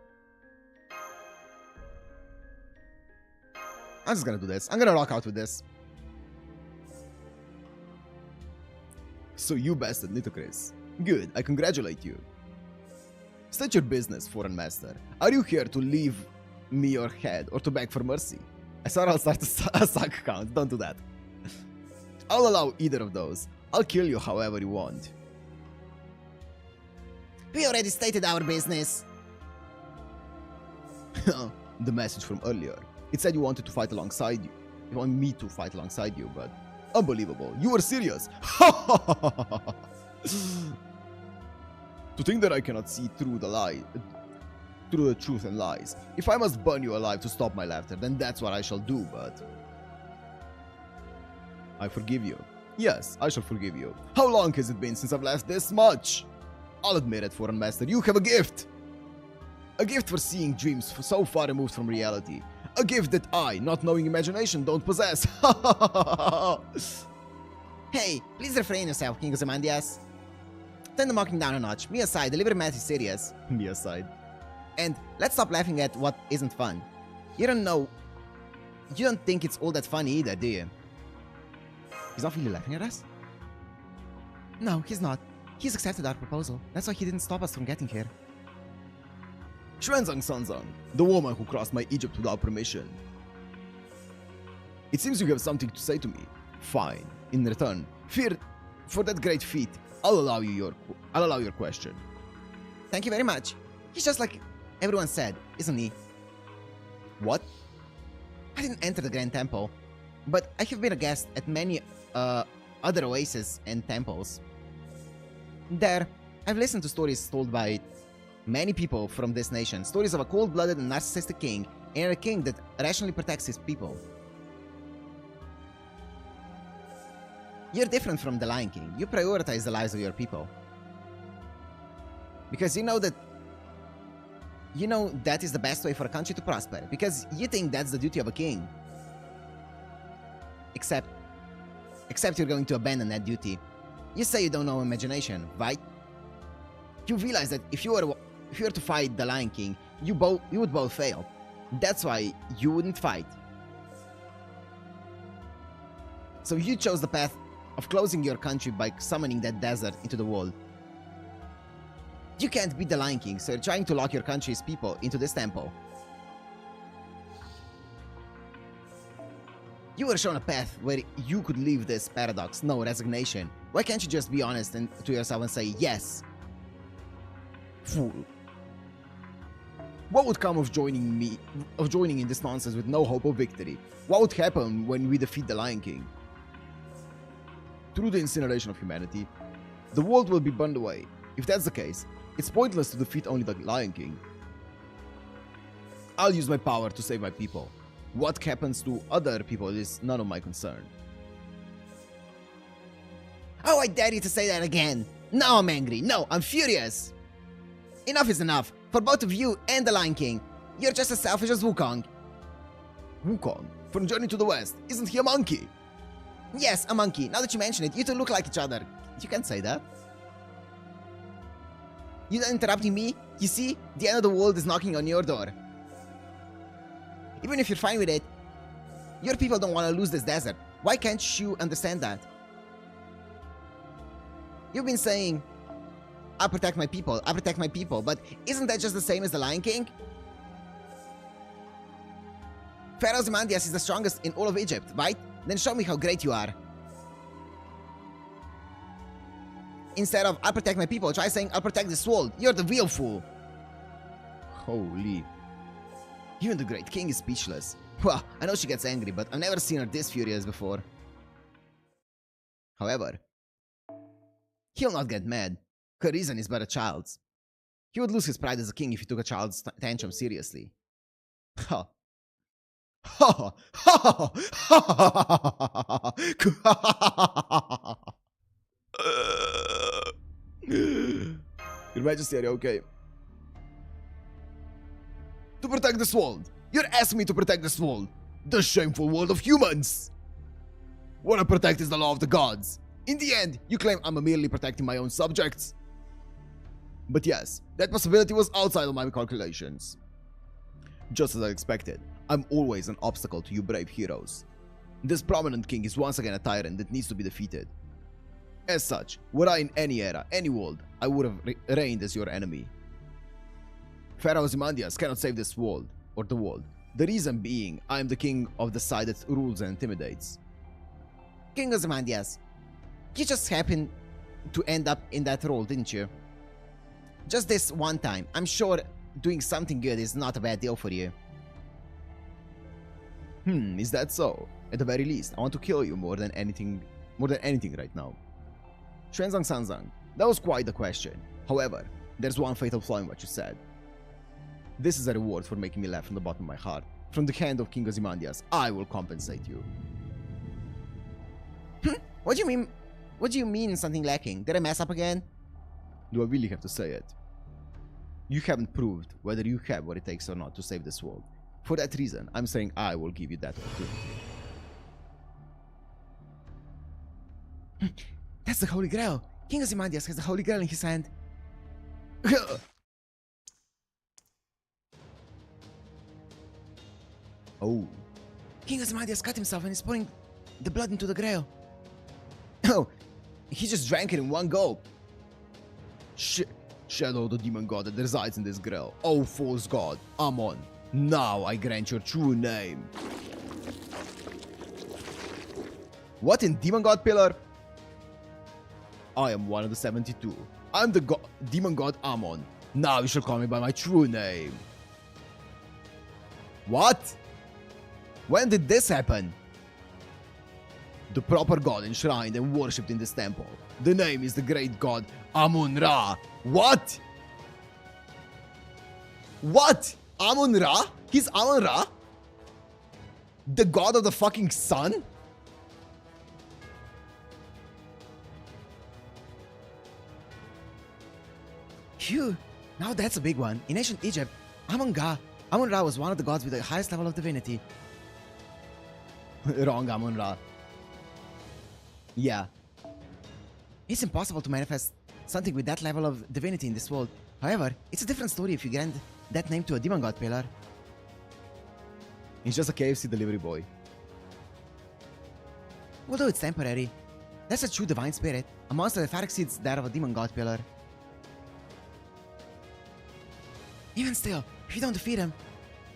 I'm just gonna do this. I'm gonna rock out with this. So you bested Nitocris. Good, I congratulate you. State your business, foreign master. Are you here to leave me your head or to beg for mercy? I swear I'll start a suck count. Don't do that. I'll allow either of those. I'll kill you however you want. We already stated our business. The message from earlier. It said you wanted to fight alongside you. You want me to fight alongside you, but... Unbelievable. You were serious. To think that I cannot see through the lie... through the truth and lies. If I must burn you alive to stop my laughter, then that's what I shall do, but... I forgive you. Yes, I shall forgive you. How long has it been since I've laughed this much? I'll admit it, Foreign Master, you have a gift! A gift for seeing dreams so far removed from reality. A gift that I, not knowing imagination, don't possess. Hey, please refrain yourself, King Ozymandias. Turn the mocking down a notch. Me aside, the liver math is serious. Me aside. And let's stop laughing at what isn't fun. You don't think it's all that funny either, do you? He's not really laughing at us? No, he's not. He's accepted our proposal. That's why he didn't stop us from getting here. Xuanzang Sanzang, the woman who crossed my Egypt without permission. It seems you have something to say to me. Fine. In return, for that great feat, I'll allow your question. Thank you very much. He's just like everyone said, isn't he? What? I didn't enter the Grand Temple, but I have been a guest at many other oases and temples. There, I've listened to stories told by many people from this nation, stories of a cold-blooded and narcissistic king, and a king that rationally protects his people. You're different from the Lion King. You prioritize the lives of your people. Because you know that is the best way for a country to prosper. Because you think that's the duty of a king. Except you're going to abandon that duty. You say you don't know imagination, right? You realize that if you were to fight the Lion King, you would both fail. That's why you wouldn't fight. So you chose the path of closing your country by summoning that desert into the world. You can't beat the Lion King, so you're trying to lock your country's people into this temple. You were shown a path where you could leave this paradox, no resignation. Why can't you just be honest to yourself and say yes? Fool. What would come of joining in this nonsense with no hope of victory? What would happen when we defeat the Lion King? Through the incineration of humanity, the world will be burned away. If that's the case, it's pointless to defeat only the Lion King. I'll use my power to save my people. What happens to other people is none of my concern. Oh, I dare you to say that again! Now I'm angry! No, I'm furious! Enough is enough, for both of you and the Lion King. You're just as selfish as Wukong. Wukong? From Journey to the West, isn't he a monkey? Yes, a monkey. Now that you mention it, you two look like each other. You can't say that. You're interrupting me? You see, the end of the world is knocking on your door. Even if you're fine with it, your people don't want to lose this desert. Why can't you understand that? You've been saying, I'll protect my people, but isn't that just the same as the Lion King? Pharaoh Ozymandias is the strongest in all of Egypt, right? Then show me how great you are. Instead of, I'll protect my people, try saying, I'll protect this world. You're the real fool. Holy. Even the great king is speechless. Well, I know she gets angry, but I've never seen her this furious before. However, he'll not get mad. Her reason is but a child's. He would lose his pride as a king if he took a child's tantrum seriously. Ha. Ha ha ha. Your Majesty, are you okay? To protect this world! You're asking me to protect this world! The shameful world of humans! What I protect is the law of the gods. In the end, you claim I'm merely protecting my own subjects. But yes, that possibility was outside of my calculations. Just as I expected, I'm always an obstacle to you brave heroes. This prominent king is once again a tyrant that needs to be defeated. As such, were I in any era, any world, I would have reigned as your enemy. Pharaoh Ozymandias cannot save this world, or the world. The reason being, I am the king of the side that rules and intimidates. King Ozymandias, you just happened to end up in that role, didn't you? Just this one time. I'm sure doing something good is not a bad deal for you. Is that so? At the very least, I want to kill you more than anything right now. Xuanzang Sanzang, that was quite the question. However, there's one fatal flaw in what you said. This is a reward for making me laugh from the bottom of my heart. From the hand of King Ozymandias, I will compensate you. What do you mean? What do you mean something lacking? Did I mess up again? Do I really have to say it? You haven't proved whether you have what it takes or not to save this world. For that reason, I'm saying I will give you that opportunity. That's the Holy Grail. King Ozymandias has the Holy Grail in his hand. Oh. King Ozymandias cut himself and is pouring the blood into the Grail. Oh, he just drank it in one gulp. Shadow the demon god that resides in this grail. Oh, false god, Amun. Now I grant your true name. What in demon god pillar? I am one of the 72. I'm the demon god Amun. Now you shall call me by my true name. What? When did this happen? The proper god enshrined and worshipped in this temple. The name is the great god Amun-Ra. What? What? Amun-Ra? He's Amun-Ra? The god of the fucking sun? Phew, now that's a big one. In ancient Egypt, Amun-Ra was one of the gods with the highest level of divinity. Wrong, Amun-Ra. Yeah. It's impossible to manifest something with that level of divinity in this world. However, it's a different story if you grant that name to a demon god pillar. He's just a KFC delivery boy. Although it's temporary, that's a true divine spirit, a monster that far exceeds that of a demon god pillar. Even still, if you don't defeat him,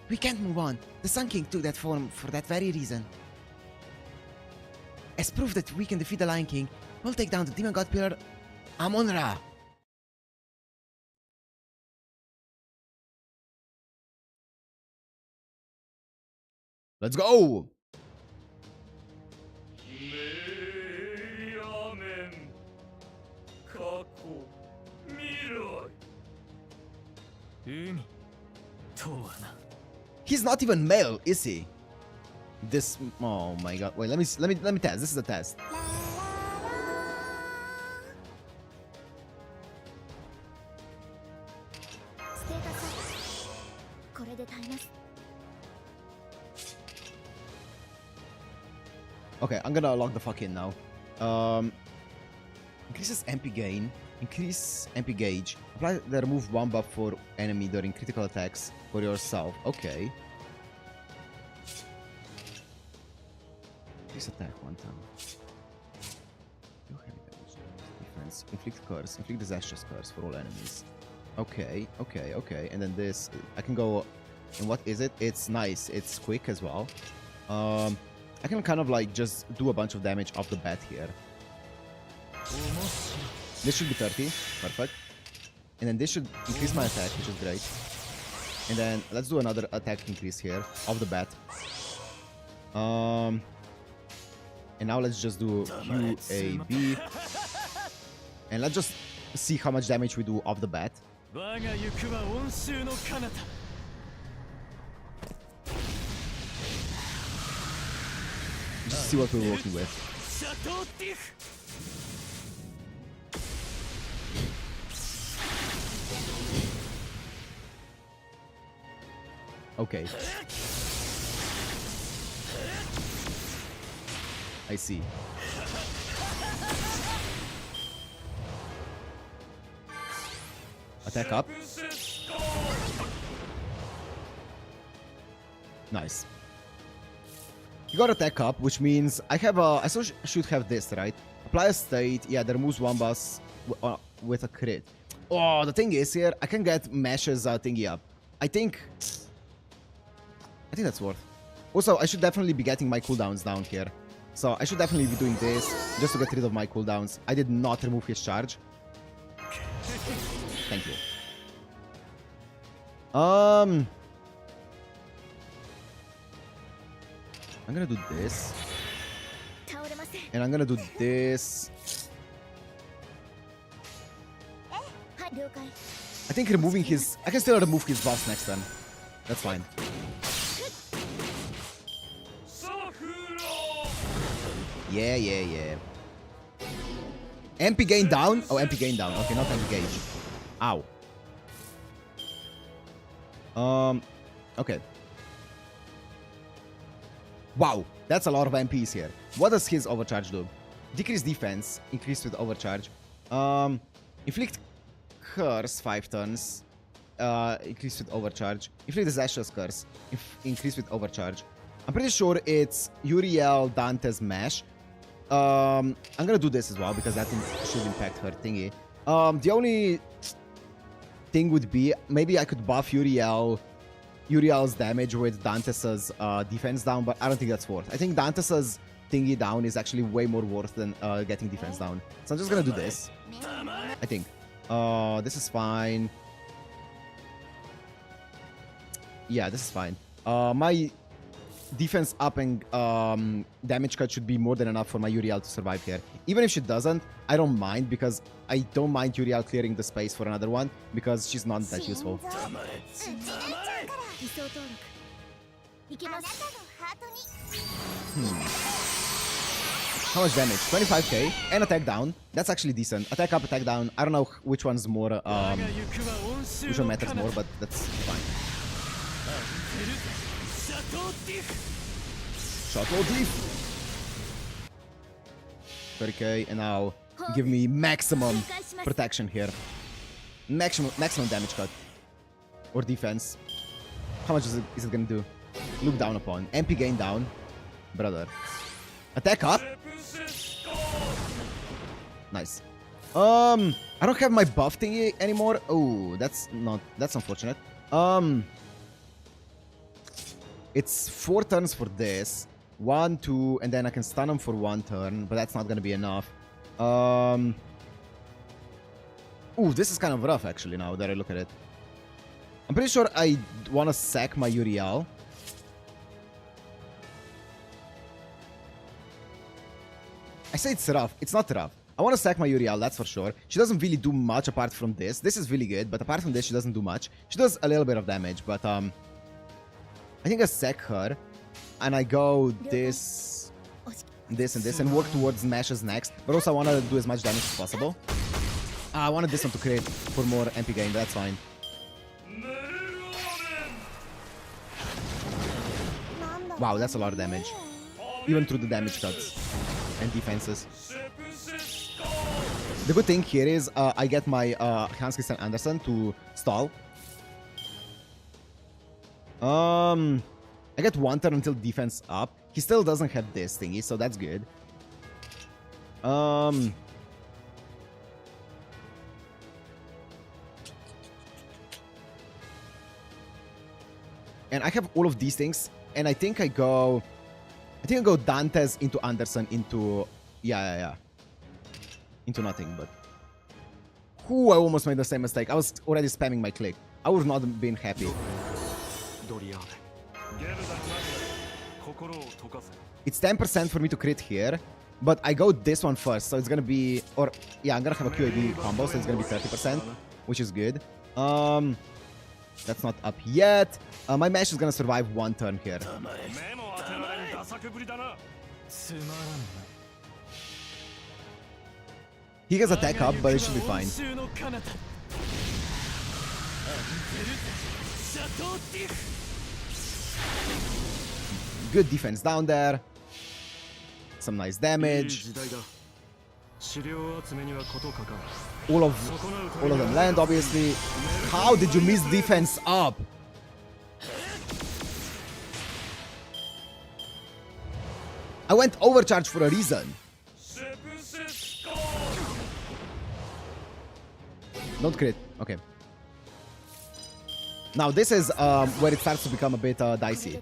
we can't move on. The Sun King took that form for that very reason. As proof that we can defeat the Lion King, we'll take down the demon god pillar, Amun-Ra. Let's go! He's not even male, is he? This, oh my god. Wait, let me test. This is a test. Okay, I'm gonna log the fuck in now. Increases MP gain. Increase MP gauge. Apply the remove one buff for enemy during critical attacks for yourself. Okay. Increase attack one time. Defense. Inflict curse. Inflict disastrous curse for all enemies. Okay, okay, okay. And then this, I can go. And what is it? It's nice. It's quick as well. I can kind of like just do a bunch of damage off the bat here. This should be 30. Perfect. And then this should increase my attack, which is great. And then let's do another attack increase here off the bat. And now let's just do QAB. And let's just see how much damage we do off the bat. Just see what we're working with. Okay. I see. Attack up. Nice. You got attack up, which means I have a... I should have this, right? Apply a state. Yeah, that removes one boss with a crit. Oh, the thing is here, I can get Mesh's thingy up. I think that's worth. Also, I should definitely be getting my cooldowns down here. So I should definitely be doing this just to get rid of my cooldowns. I did not remove his charge. Thank you. I'm gonna do this. And I'm gonna do this. I think removing his... I can still remove his buffs next turn. That's fine. Yeah, yeah, yeah. MP gain down? Oh, MP gain down. Okay, not MP gauge. Ow. Okay. Wow, that's a lot of MPs here. What does his overcharge do? Decrease defense, increased with overcharge. Inflict curse 5 turns. Increased with overcharge. Inflict disastrous curse. Increased with overcharge. I'm pretty sure it's Uriel, Dante's Mash. I'm gonna do this as well because that should impact her thingy. The only thing would be maybe I could buff Uriel's damage with Dante's defense down, but I don't think that's worth. I think Dante's thingy down is actually way more worth than getting defense down. So I'm just gonna do this. I think. This is fine. Yeah, this is fine. My defense up and damage cut should be more than enough for my Uriel to survive here. Even if she doesn't, I don't mind because I don't mind Uriel clearing the space for another one because she's not that useful. How much damage? 25k and attack down. That's actually decent. Attack up, attack down. I don't know which one's more, which one matters more, but that's fine. Shuttle Thief. 30k and now give me maximum protection here. Maximum damage cut. Or defense. How much is it gonna do? Look down upon. MP gain down. Brother. Attack up. Nice. I don't have my buff thingy anymore. Oh, that's unfortunate. It's 4 turns for this. 1, 2, and then I can stun him for 1 turn, but that's not gonna be enough. Ooh, this is kind of rough actually now that I look at it. I'm pretty sure I want to sack my Uriel. I say it's rough. It's not rough. I want to sack my Uriel, that's for sure. She doesn't really do much apart from this. This is really good, but apart from this, she doesn't do much. She does a little bit of damage, but I think I sack her, and I go this, and this, and work towards Mashes next. But also I want to do as much damage as possible. I wanted this one to create for more MP gain, but that's fine. Wow, that's a lot of damage. Even through the damage cuts and defenses. The good thing here is I get my Hans Christian Andersen to stall. I get 1 turn until defense up. He still doesn't have this thingy, so that's good. And I have all of these things, and I think I go Dantes into Andersen into into nothing, but I almost made the same mistake. I was already spamming my click. I would not have been happy. It's 10% for me to crit here, but I go this one first, so it's gonna be, or yeah, I'm gonna have a QAD combo, so it's gonna be 30%, which is good. That's not up yet. My Mash is gonna survive 1 turn here. He gets attack up, but it should be fine. Good defense down there. Some nice damage. All of them land, obviously. How did you miss defense up? I went overcharge for a reason. Don't crit. Okay. Now this is where it starts to become a bit dicey.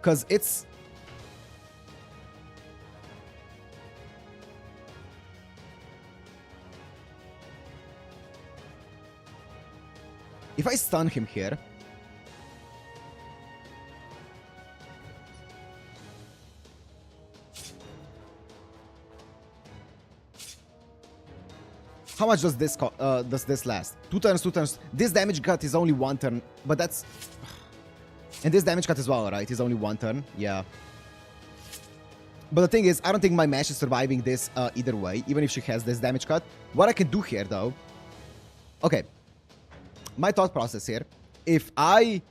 Because it's... If I stun him here... How much does this last? 2 turns, 2 turns. This damage cut is only 1 turn, but that's... And this damage cut as well, right? Is only 1 turn. Yeah. But the thing is, I don't think my Mash is surviving this either way, even if she has this damage cut. What I can do here, though... Okay. My thought process here. If I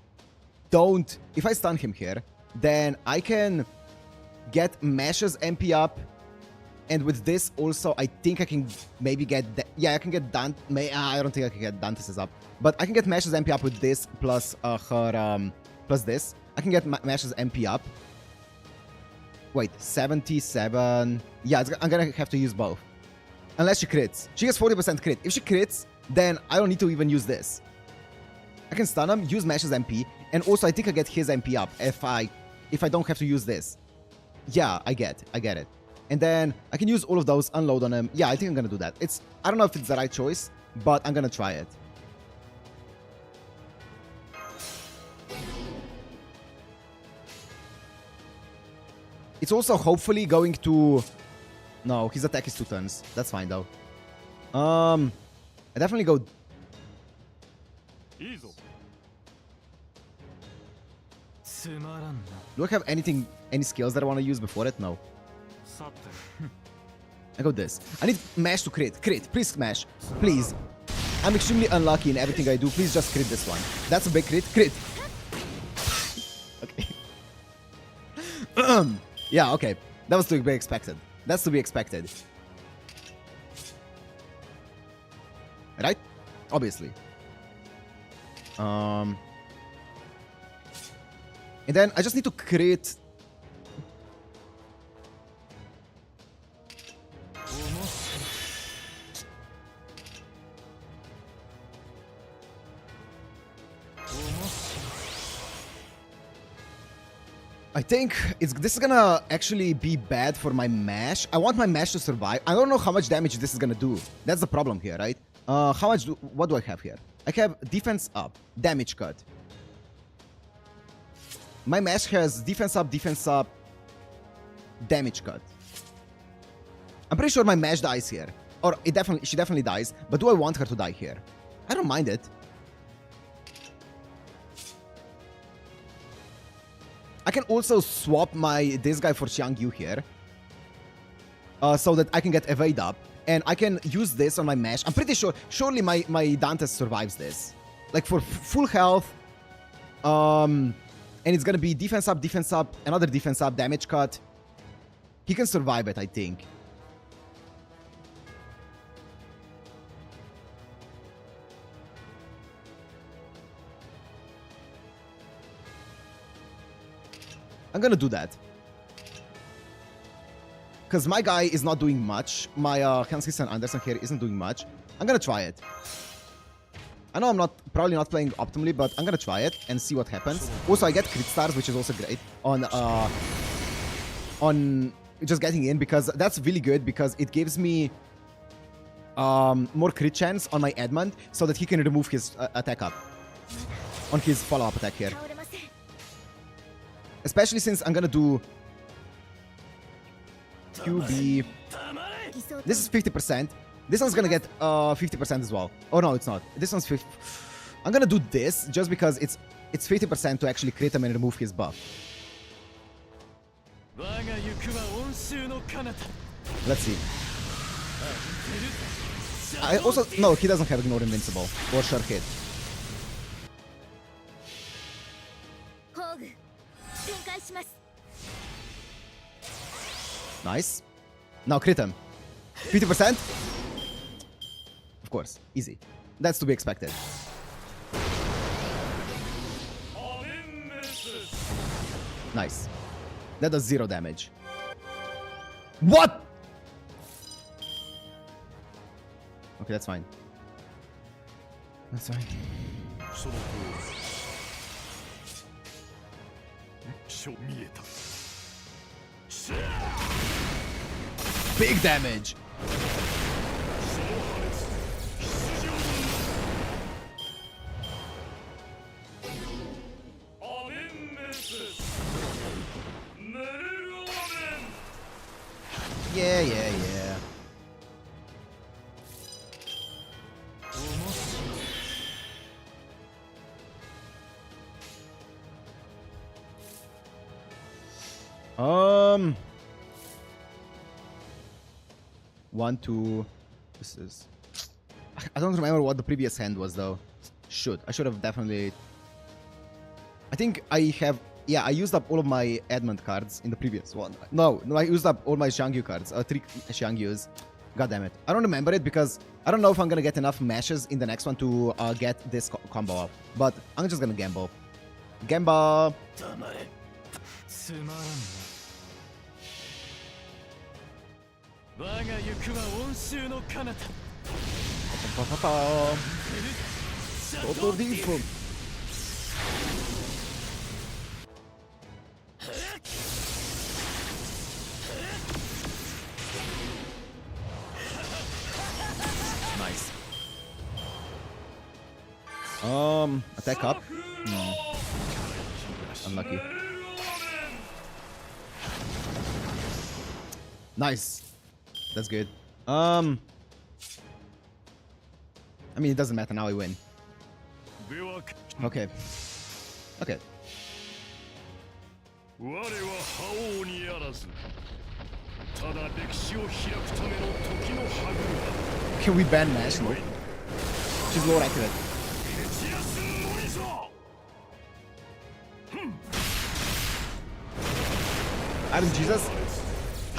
stun him here, then I can get Mash's MP up. And with this also, I think I can maybe get... Yeah, I can get Dante... I don't think I can get Dante's up. But I can get Mash's MP up with this plus her... plus this. I can get Mash's MP up. Wait, 77... Yeah, I'm gonna have to use both. Unless she crits. She has 40% crit. If she crits, then I don't need to even use this. I can stun him, use Mash's MP, and also I think I get his MP up if I don't have to use this. Yeah, I get it. And then I can use all of those, unload on him. Yeah, I think I'm gonna do that. I don't know if it's the right choice, but I'm gonna try it. It's also hopefully going to... No, his attack is 2 turns. That's fine though. I definitely go... Do I have any skills that I want to use before it? No. I go this. I need Mash to crit. Crit. Please Mash. Please. I'm extremely unlucky in everything I do. Please just crit this one. That's a big crit. Crit. Okay. Yeah, okay. That was to be expected. That's to be expected. Right? Obviously. And then I just need to crit... I think this is gonna actually be bad for my Mash. I want my Mash to survive. I don't know how much damage this is gonna do. That's the problem here, right? What do I have here? I have defense up, damage cut. My Mash has defense up, damage cut. I'm pretty sure my Mash dies here. Or she definitely dies. But do I want her to die here? I don't mind it. I can also swap this guy for Xiangyu here. So that I can get evade up. And I can use this on my Mash. I'm pretty sure, surely my Dantes survives this. Like for full health. And it's gonna be defense up, another defense up, damage cut. He can survive it, I think. I'm gonna do that. Because my guy is not doing much. My Hans Christian Andersen here isn't doing much. I'm gonna try it. I know I'm probably not playing optimally, but I'm gonna try it and see what happens. Also, I get crit stars, which is also great on just getting in, because that's really good, because it gives me more crit chance on my Edmund so that he can remove his attack up on his follow-up attack here. Especially since I'm gonna do QB. This is 50%. This one's gonna get 50% as well. Oh no, it's not. This one's 50. I'm gonna do this just because it's 50% to actually crit him and remove his buff. Let's see. I also... No, he doesn't have Ignore Invincible. Or Sure Hit. Nice. Now crit him. 50%? Of course. Easy. That's to be expected. Nice. That does 0 damage. What? Okay, that's fine. That's fine. Big damage. Yeah, yeah, yeah. One, two. This is. I don't remember what the previous hand was though. I should have definitely. I think I have. Yeah, I used up all of my Edmund cards in the previous one. No, I used up all my Xiangyu cards. 3 Xiangyus. God damn it. I don't remember it because I don't know if I'm gonna get enough meshes in the next one to get this combo up. But I'm just gonna gamble. Gamba. Nice. Attack up. Unlucky. Nice. That's good. I mean, it doesn't matter. Now I win. Okay. Okay. Can we ban Nash? No. She's lower accurate. Adam Jesus.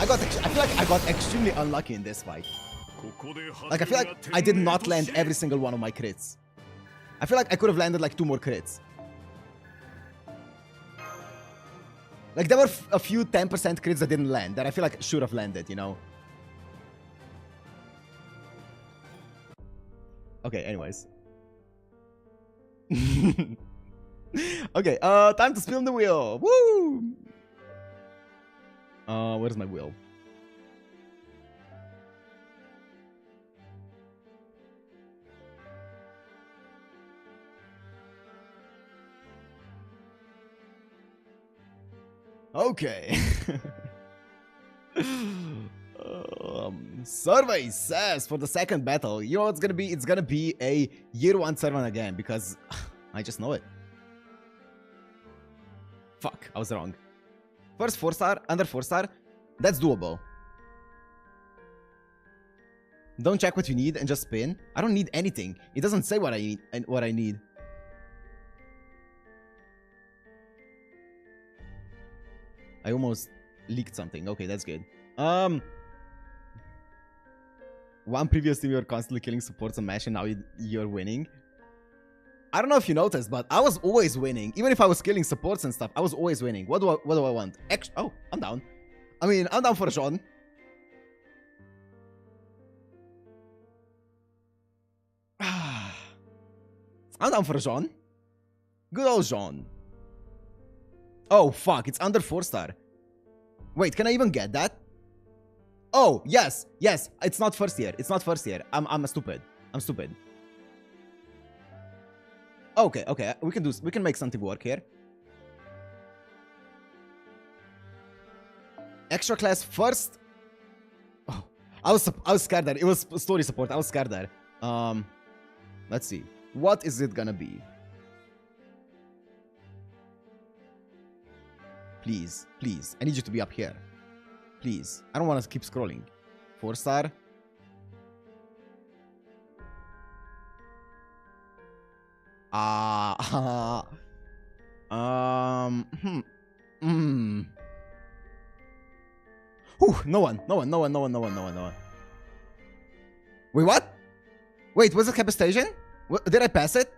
I feel like I got extremely unlucky in this fight. Like, I feel like I did not land every single one of my crits. I feel like I could have landed like 2 more crits. Like, there were a few 10% crits that didn't land that I feel like should have landed, you know? Okay, anyways. Okay, time to spin the wheel. Woo! Where's my wheel? Okay. Survey says for the second battle, you know what it's gonna be? It's gonna be a year 1 servant again because I just know it. Fuck, I was wrong. First 4-star, under 4-star, that's doable. Don't check what you need and just spin. I don't need anything. It doesn't say what I need and what I need. I almost leaked something. Okay, that's good. One previous team you were constantly killing supports and mash and now you're winning. I don't know if you noticed, but I was always winning. Even if I was killing supports and stuff, I was always winning. What do I want? Oh, I'm down. I mean, I'm down for Jean. I'm down for Jean. Good old Jean. Oh, fuck. It's under 4-star. Wait, can I even get that? Oh, yes. Yes. It's not first year. It's not first year. I'm stupid. I'm stupid. Okay, okay. We can make something work here. Extra class first. Oh, I was scared there. It was story support. I was scared there. Let's see. What is it gonna be? Please, please. I need you to be up here. Please. I don't want to keep scrolling. 4-star. Whew, no one. Wait, what? Wait, was it capitation? Did I pass it?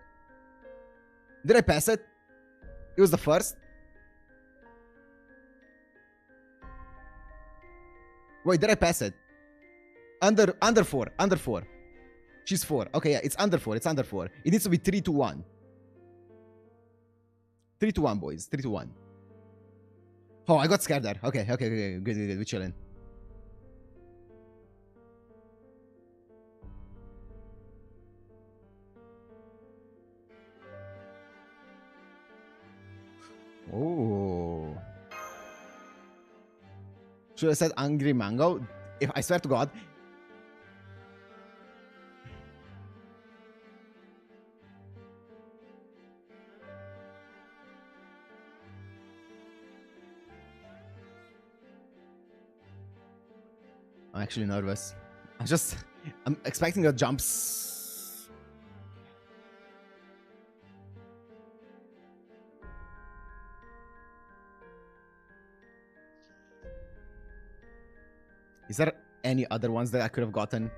Did I pass it? It was the first. Wait, did I pass it? Under 4. She's 4. Okay, yeah, it's under 4. It's under 4. It needs to be 3-1. 3-1, boys. 3-1. Oh, I got scared there. Okay, okay, okay. Good, good, good. We're chilling. Oh. Should I said Angry Mango? If I swear to God. I'm actually nervous. I'm expecting a jumps. Is there any other ones that I could have gotten?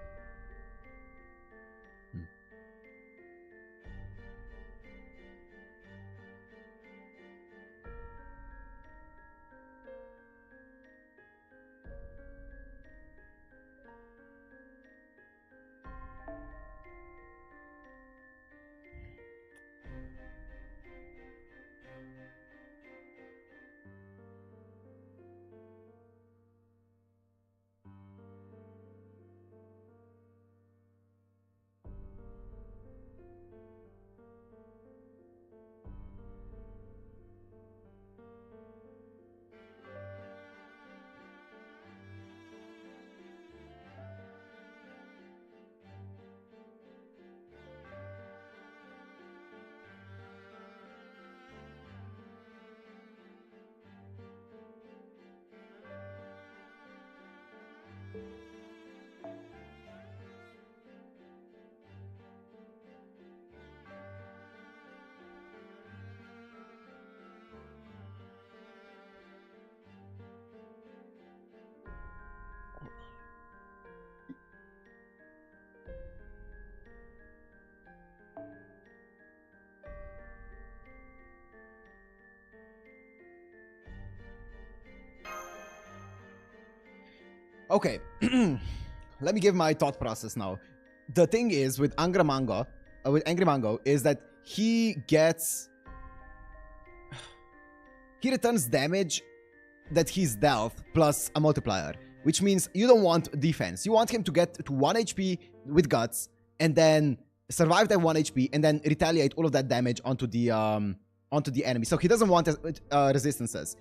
Okay, let me give my thought process now. The thing is with Angry Mango, is that he returns damage that he's dealt plus a multiplier, which means you don't want defense. You want him to get to 1 HP with guts and then survive that 1 HP and then retaliate all of that damage onto the enemy. So he doesn't want resistances.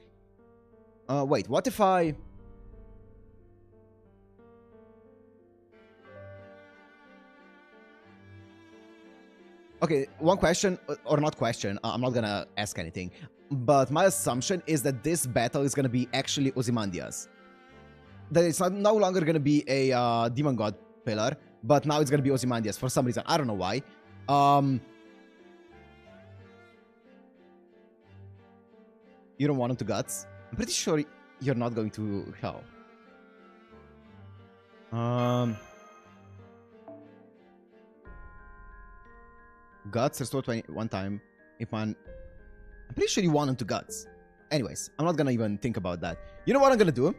Wait, what if I... Okay, one question, or not question, I'm not gonna ask anything, but my assumption is that this battle is gonna be actually Ozymandias. That it's no longer gonna be a demon god pillar, but now it's gonna be Ozymandias for some reason. I don't know why. You don't want him to guts? I'm pretty sure you're not going to hell. Guts restore 21 time. I'm pretty sure you want him to guts. Anyways, I'm not gonna even think about that. You know what I'm gonna do?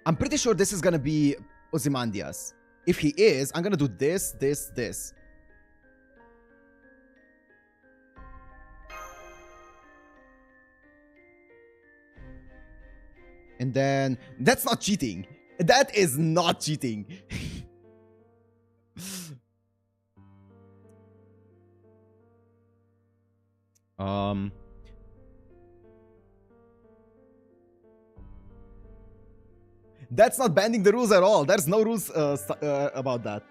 I'm pretty sure this is gonna be Ozymandias. If he is, I'm gonna do this, this, this. And then, that's not cheating. That is not cheating. That's not bending the rules at all. There's no rules about that.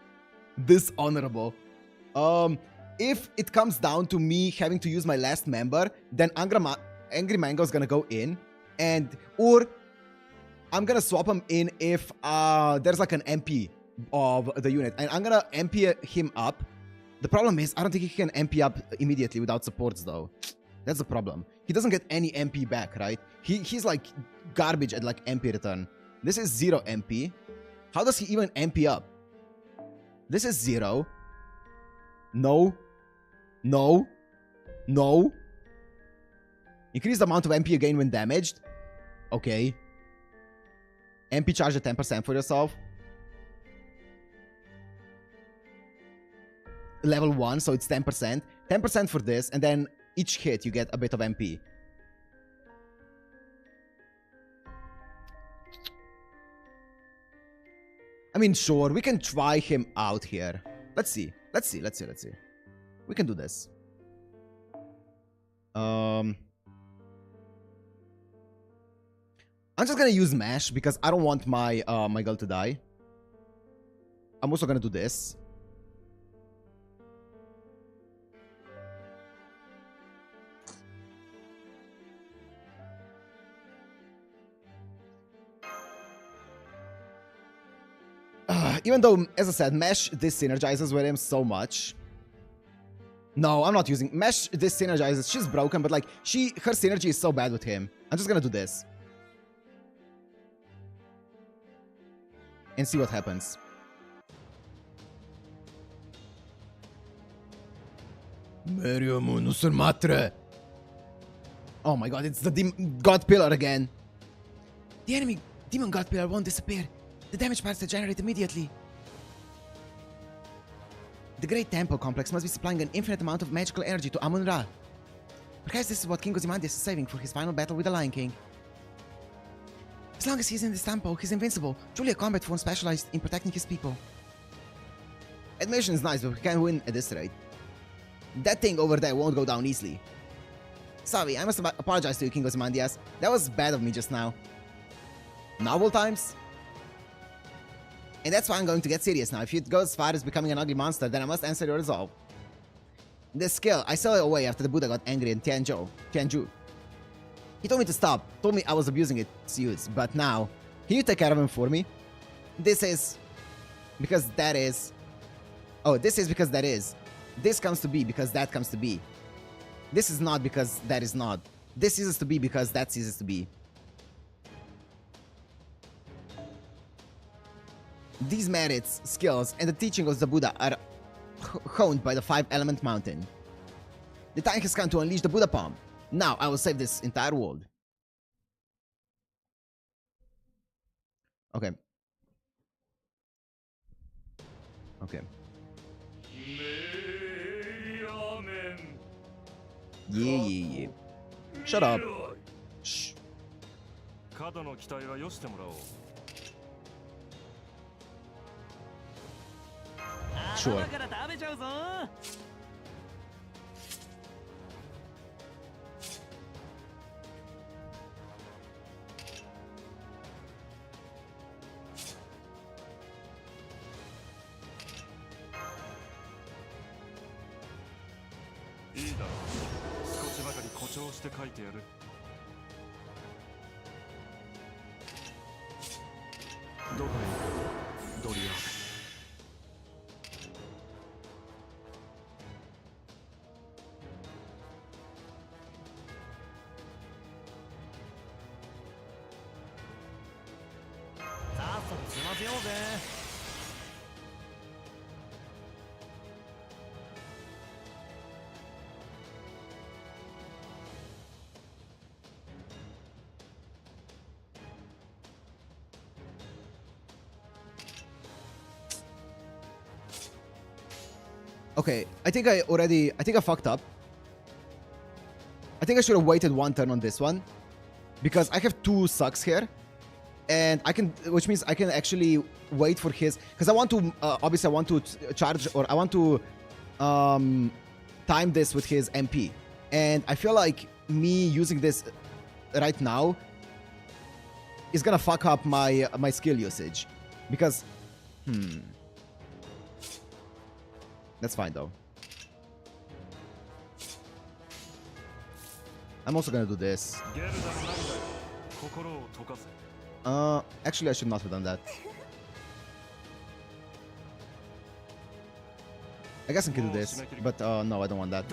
Dishonorable. If it comes down to me having to use my last member, then Angry Mango is gonna go in, or I'm gonna swap him in if there's like an MP of the unit, and I'm gonna MP him up. The problem is, I don't think he can MP up immediately without supports, though. That's the problem. He doesn't get any MP back, right? He's like garbage at like MP return. This is 0 MP. How does he even MP up? This is 0. No. No. No. Increase the amount of MP you gain when damaged. Okay. MP charge at 10% for yourself. level 1, so it's 10%. 10% for this, and then each hit you get a bit of MP. I mean, sure, we can try him out here. Let's see. We can do this. I'm just gonna use Mash because I don't want my my girl to die. I'm also gonna do this. Even though, as I said, Mesh this synergizes with him so much. No, I'm not using Mesh this synergizes. She's broken, but like her synergy is so bad with him. I'm just gonna do this. And see what happens. Oh my god, it's the God Pillar again. The enemy Demon God Pillar won't disappear. The damage parts are generated immediately. The Great Temple Complex must be supplying an infinite amount of magical energy to Amun-Ra. Perhaps this is what King Ozymandias is saving for his final battle with the Lion King. As long as he's in this temple, he's invincible. Truly a combat form specialized in protecting his people. Admission is nice, but we can't win at this rate. That thing over there won't go down easily. Sorry, I must apologize to you, King Ozymandias. That was bad of me just now. Novel times? And that's why I'm going to get serious now. If it goes as far as becoming an ugly monster, then I must answer your resolve. This skill, I saw it away after the Buddha got angry in Tianzhu. He told me to stop, told me I was abusing its use, but now, can you take care of him for me? This is because that is. Oh, this is because that is. This comes to be because that comes to be. This is not because that is not. This ceases to be because that ceases to be. These merits, skills, and the teaching of the Buddha are honed by the 5-element mountain. The time has come to unleash the Buddha palm. Now I will save this entire world. Okay. Yeah. Shut up. Shh. Sure. Okay, I think I fucked up. I think I should have waited one turn on this one. Because I have 2 sucks here. And I can, which means I can actually wait for his, because I want to, obviously I want to charge, or I want to time this with his MP. And I feel like me using this right now is gonna fuck up my skill usage. Because, that's fine though. I'm also gonna do this. Actually I should not have done that. I guess I can do this, but no, I don't want that.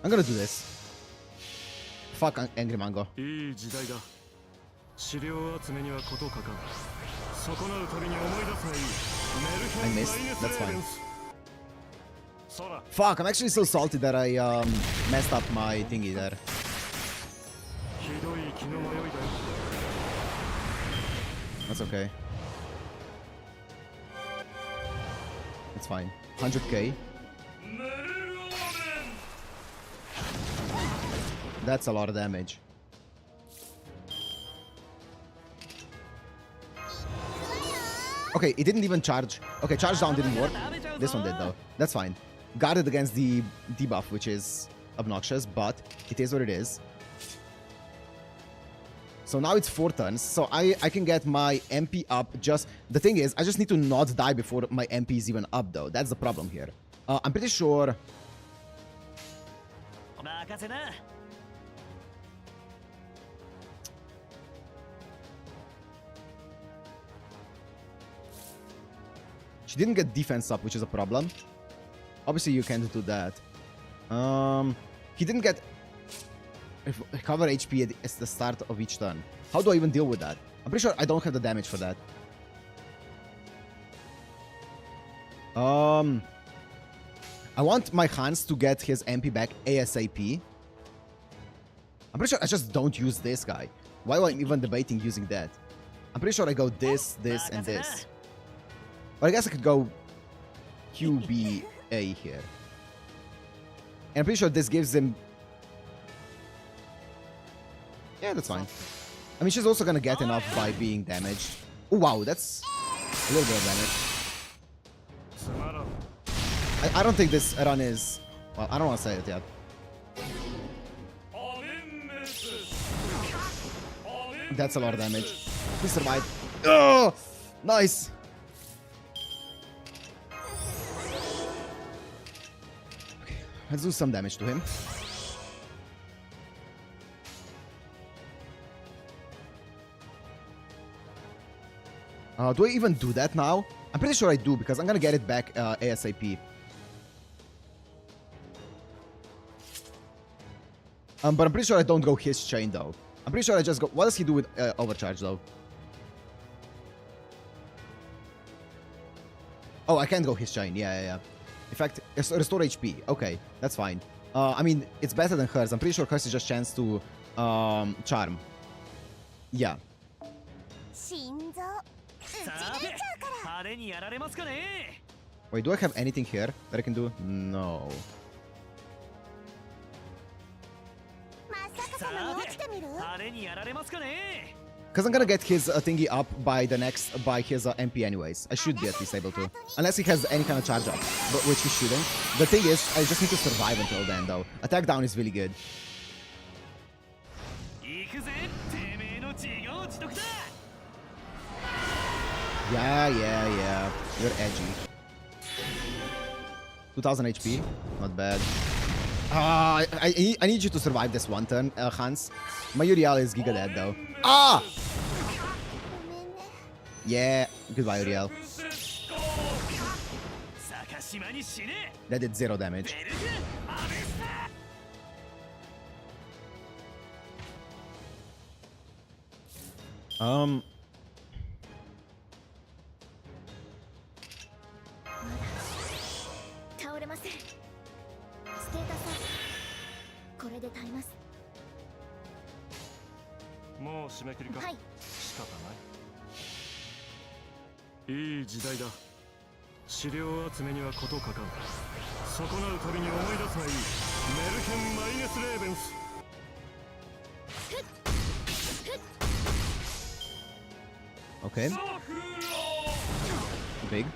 I'm gonna do this. Fuck Angry Mango. I missed. That's fine. Fuck, I'm actually so salty that I messed up my thingy there. That's okay. It's fine. 100k. That's a lot of damage. Okay, it didn't even charge. Okay, charge down didn't work. This one did though. That's fine. Guarded against the debuff, which is obnoxious, but it is what it is. So now it's 4 turns, so I can get my MP up just... The thing is, I just need to not die before my MP is even up, though. That's the problem here. I'm pretty sure... She didn't get defense up, which is a problem. Obviously, you can't do that. He didn't get... Recover HP at the start of each turn. How do I even deal with that? I'm pretty sure I don't have the damage for that. I want my Hans to get his MP back ASAP. I'm pretty sure I just don't use this guy. Why am I even debating using that? I'm pretty sure I go this, this, and this. But I guess I could go QBA here. And I'm pretty sure this gives him... Yeah, that's fine. I mean, she's also gonna get enough by being damaged. Oh, wow, that's a little bit of damage. I don't think this run is... Well, I don't want to say it yet. That's a lot of damage. Please survive. Oh, nice. Okay, let's do some damage to him. Do I even do that now? I'm pretty sure I do, because I'm gonna get it back ASAP. But I'm pretty sure I don't go his chain, though. I'm pretty sure I just go... What does he do with overcharge, though? Oh, I can't go his chain. Yeah. In fact, restore HP. Okay, that's fine. I mean, it's better than hers. I'm pretty sure hers is just chance to charm. Yeah. Wait, do I have anything here that I can do? No. Because I'm gonna get his thingy up by the next, by his MP anyways. I should be at least able to. Unless he has any kind of charge up, but which he shouldn't. The thing is, I just need to survive until then though. Attack down is really good. Yeah. You're edgy. 2000 HP. Not bad. I need you to survive this one turn, Hans. My Uriel is Giga dead though. Ah! Yeah. Goodbye, Uriel. That did 0 damage. Okay. Big.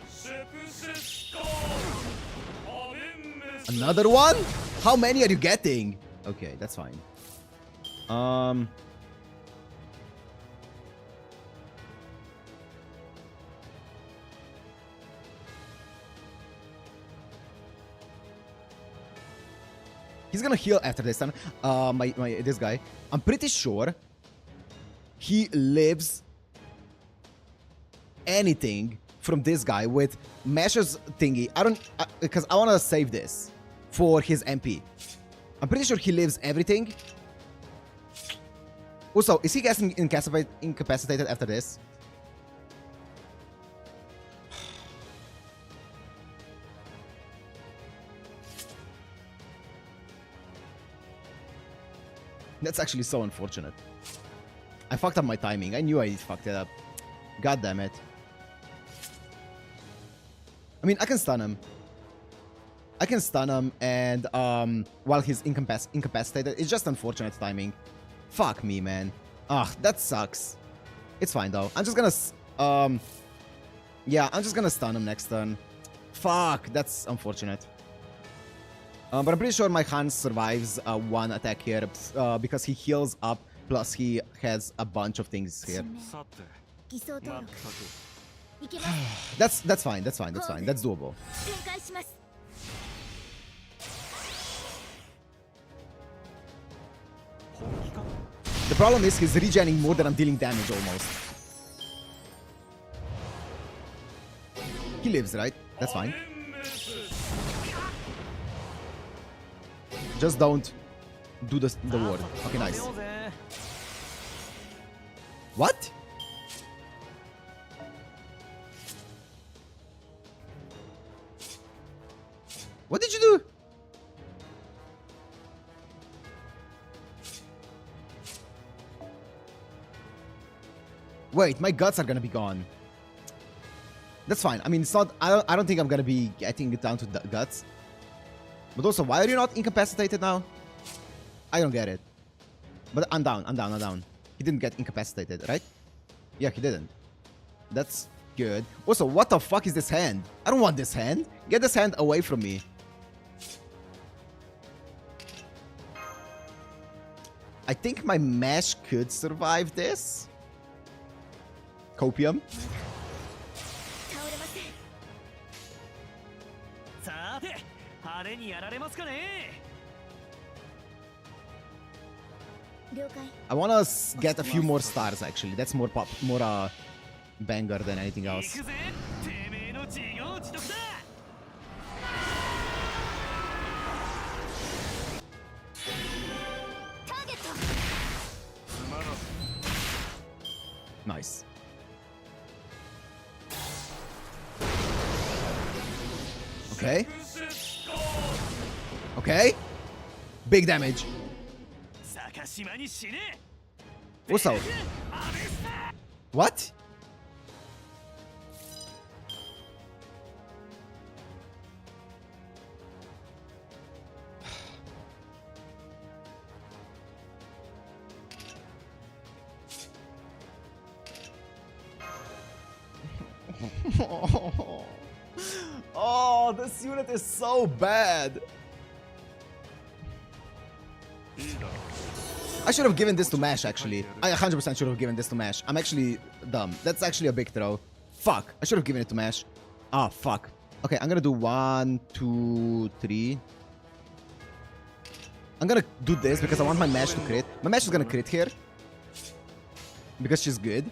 Another one? How many are you getting? Okay, that's fine. He's gonna heal after this time. This guy. I'm pretty sure he lives anything from this guy with Masher's thingy. I don't... because I want to save this for his MP. I'm pretty sure he lives everything. Also, is he getting incapacitated after this? That's actually so unfortunate. I fucked up my timing. I knew I fucked it up. God damn it. I mean, I can stun him. I can stun him, and while he's incapacitated, it's just unfortunate timing. Fuck me, man. Ugh, that sucks. It's fine though. I'm just gonna yeah, I'm just gonna stun him next turn. Fuck, that's unfortunate. But I'm pretty sure my Hans survives one attack here because he heals up, plus he has a bunch of things here. That's fine, that's fine, that's fine. That's doable. The problem is he's regenerating more than I'm dealing damage almost. He lives, right? That's fine. Just don't do the ward. Okay, nice. What? What did you do? Wait, my guts are gonna be gone. That's fine. I mean, it's not... I don't think I'm gonna be getting it down to the guts. But also, why are you not incapacitated now? I don't get it. But I'm down, I'm down, I'm down. He didn't get incapacitated, right? Yeah, he didn't. That's good. Also, what the fuck is this hand? I don't want this hand. Get this hand away from me. I think my mesh could survive this. Copium. I want to get a few more stars actually. That's more banger than anything else. Nice. Okay. Okay. Big damage. What's up? What? Oh, this unit is so bad. I should have given this to Mash, actually. I 100% should have given this to Mash. I'm actually dumb. That's actually a big throw. Fuck. I should have given it to Mash. Ah, fuck. Okay, I'm gonna do 1, 2, 3. I'm gonna do this because I want my Mash to crit. My Mash is gonna crit here. Because she's good.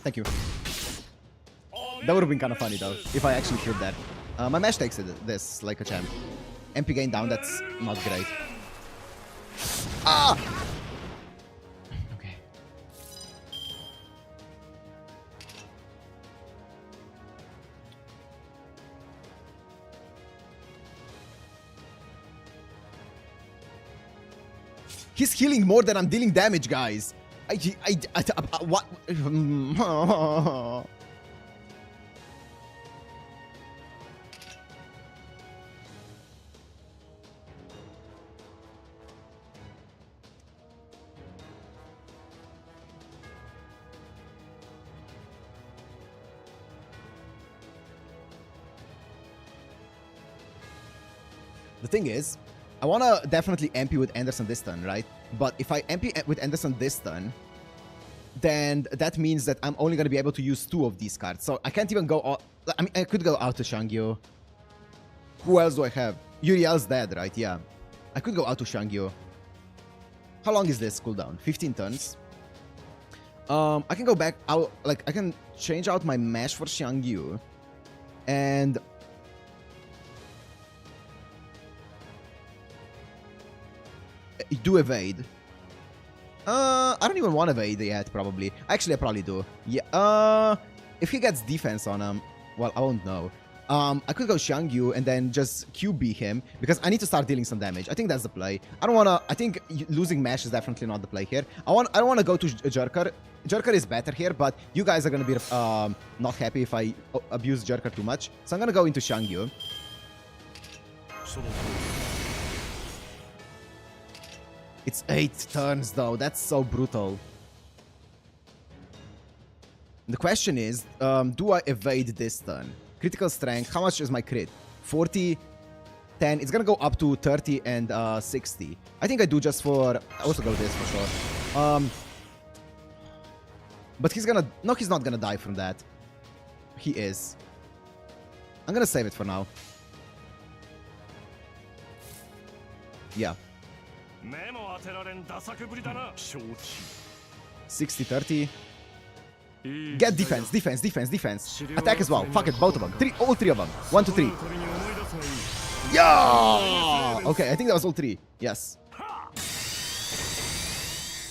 Thank you. That would have been kind of funny though, if I actually killed that. My Mash takes this like a champ. MP gain down, that's not great. Ah! Okay. He's healing more than I'm dealing damage, guys. What? The thing is, I want to definitely MP with Anderson this turn, right? But if I MP with Anderson this turn, then that means that I'm only going to be able to use 2 of these cards. So I can't even go out. I mean, I could go out to Shangyu. Who else do I have? Uriel's dead, right? Yeah. I could go out to Shangyu. How long is this cooldown? 15 turns. I can go back out. Like, I can change out my Mash for Shangyu. And do evade. I don't even want evade yet, probably. Actually, I probably do. Yeah. If he gets defense on him, well, I won't know. I could go Xiangyu and then just QB him because I need to start dealing some damage. I think that's the play. I don't want to... I think losing Mash is definitely not the play here. I don't want to go to Jerker. Jerker is better here, but you guys are going to be not happy if I abuse Jerker too much. So I'm going to go into Xiangyu. It's 8 turns though. That's so brutal. The question is, do I evade this turn? Critical strength. How much is my crit? 40, 10. It's gonna go up to 30 and 60. I think I do just for... I also go this for sure. But he's gonna... No, he's not gonna die from that. He is. I'm gonna save it for now. Yeah. 60, 30. Get defense, defense, defense, defense. Attack as well. Fuck it, both of them. All three of them. 1, 2, 3. Yeah! Okay, I think that was all 3. Yes.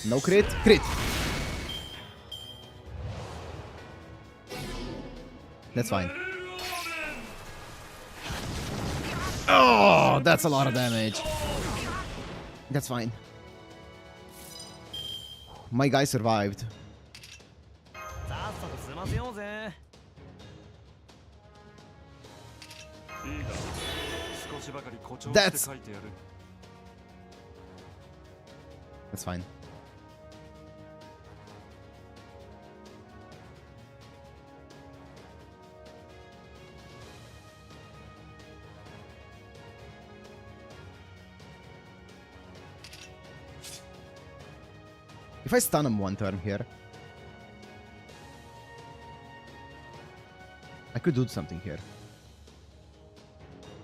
No crit. Crit. That's fine. Oh, that's a lot of damage. That's fine. My guy survived. That's fine. If I stun him one turn here, I could do something here.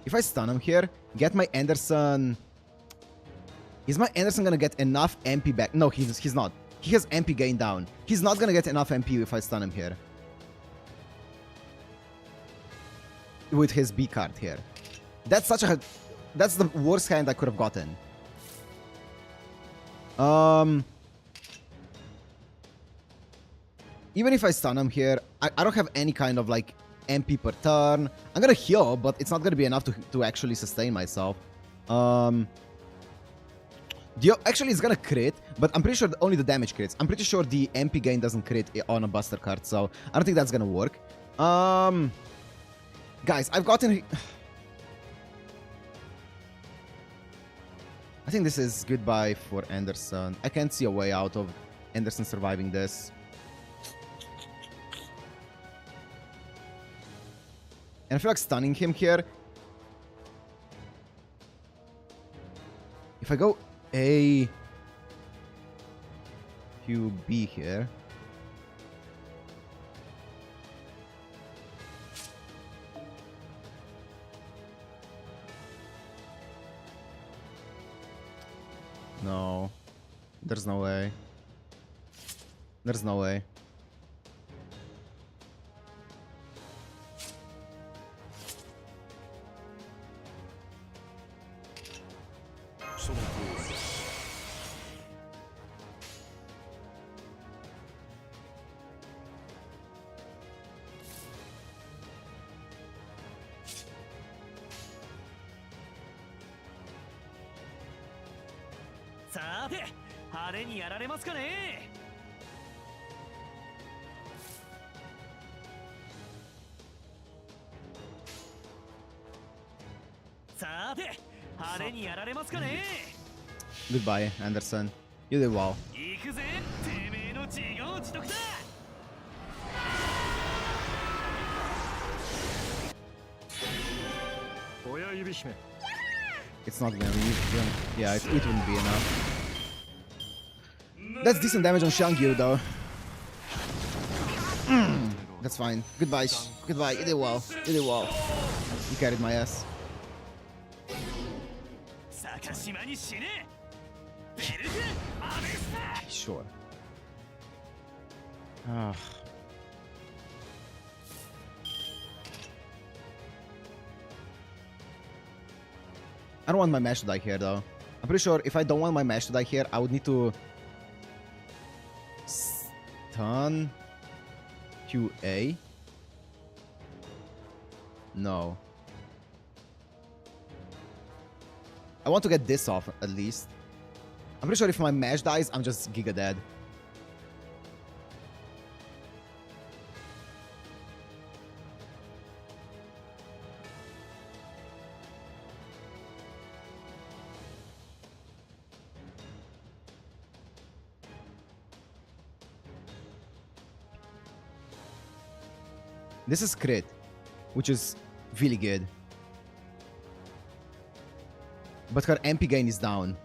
If I stun him here, get my Anderson... Is my Anderson gonna get enough MP back? No, he's not. He has MP gain down. He's not gonna get enough MP if I stun him here. With his B card here. That's such a... That's the worst hand I could have gotten. Even if I stun him here, I don't have any kind of like MP per turn. I'm gonna heal, but it's not gonna be enough to actually sustain myself. Actually, it's gonna crit, but I'm pretty sure only the damage crits. I'm pretty sure the MP gain doesn't crit on a Buster card, so I don't think that's gonna work. Guys, I've gotten... I think this is goodbye for Anderson. I can't see a way out of Anderson surviving this. And I feel like stunning him here. If I go A, Q, B here. No. There's no way. There's no way. Goodbye, Anderson. You did well. It's not gonna be... Yeah, it wouldn't be enough. That's decent damage on Xiangyu, though. That's fine. Goodbye. Goodbye. You did well. You did well. You carried my ass. Sure. I don't want my Mash to die here, though. I'm pretty sure if I don't want my Mash to die here, I would need to stun QA. No. I want to get this off, at least. I'm pretty sure if my mash dies, I'm just giga dead. This is crit, which is really good. But her MP gain is down.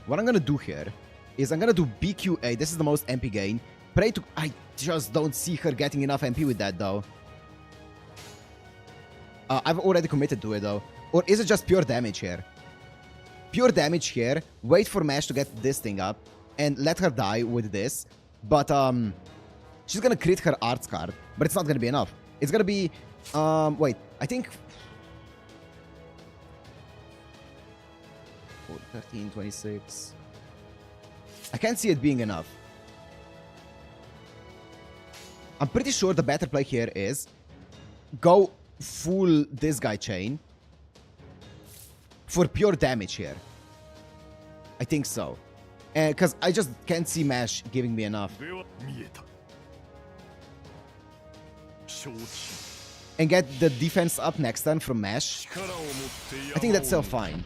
What I'm gonna do here is I'm gonna do BQA. This is the most MP gain. Pray to... I just don't see her getting enough MP with that, though. I've already committed to it, though. Or is it just pure damage here? Pure damage here. Wait for Mash to get this thing up. And let her die with this. But, she's gonna crit her arts card. But it's not gonna be enough. It's gonna be... wait. I think... 13, 26... I can't see it being enough. I'm pretty sure the better play here is... go full this guy chain. For pure damage here. I think so. Because I just can't see Mash giving me enough. And get the defense up next turn from Mash. I think that's still fine.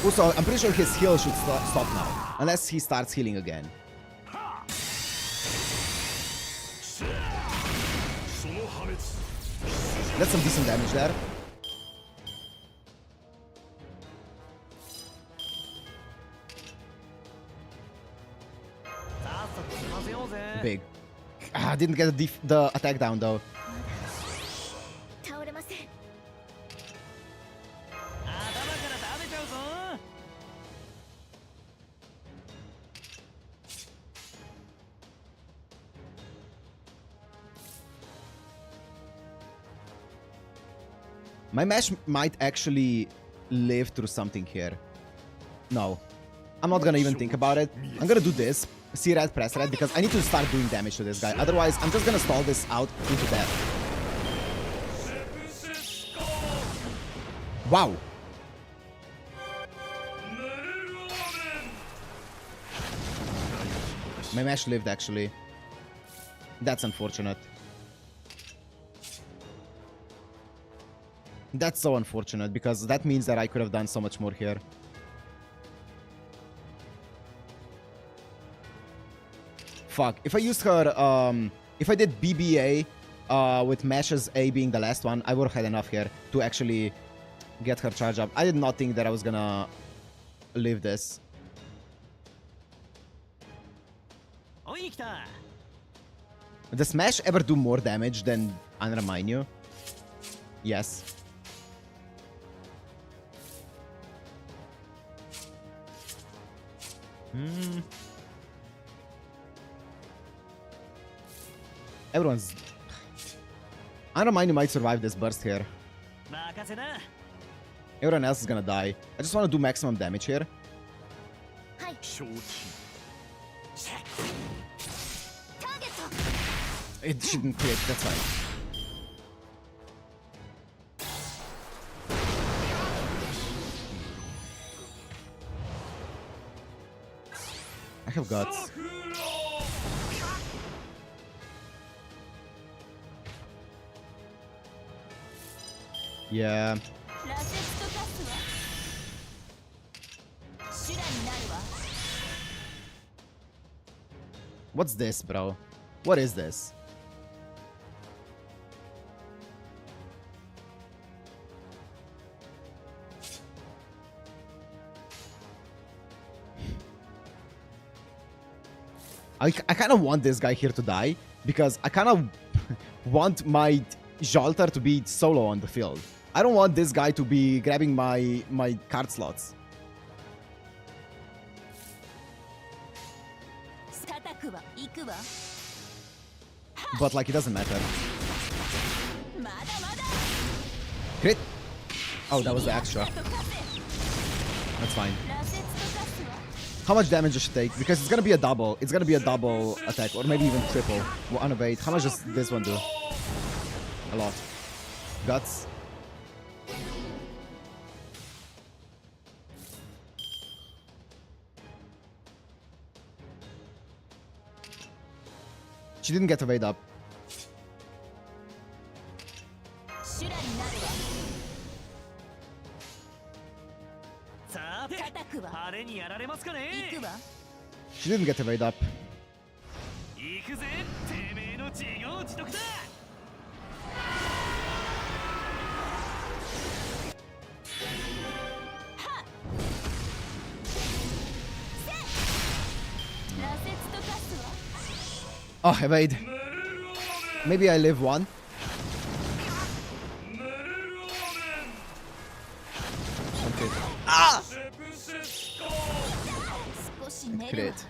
Also, I'm pretty sure his heal should stop now. Unless he starts healing again. That's some decent damage there. Big. Ah, didn't get the attack down though. My Mash might actually live through something here. No. I'm not gonna even think about it. I'm gonna do this. See red, press red, because I need to start doing damage to this guy. Otherwise, I'm just gonna stall this out into death. Wow. My Mash lived, actually. That's unfortunate. That's so unfortunate, because that means that I could have done so much more here. Fuck. If I used her, if I did BBA, with Mash's A being the last one, I would have had enough here to actually get her charge up. I did not think that I was gonna live this. Does Smash ever do more damage than Amun-Ra? Yes. Everyone's... Amun-Ra might survive this burst here. Everyone else is gonna die. I just want to do maximum damage here. It shouldn't crit, that's fine. I have guts. Yeah. What's this, bro? What is this? I kind of want this guy here to die, because I kind of want my Jalter to be solo on the field. I don't want this guy to be grabbing my card slots. But like, it doesn't matter. Crit. Oh, that was the extra. That's fine. How much damage does she take? Because it's gonna be a double. It's gonna be a double attack, or maybe even triple. We'll unevade. How much does this one do? A lot. Guts. She didn't get evade up. She didn't get evade up. Oh, evade. Maybe I live one. Okay. Ah! It crit.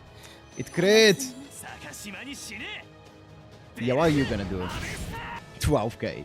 It crit! Yeah, what are you gonna do? 12k.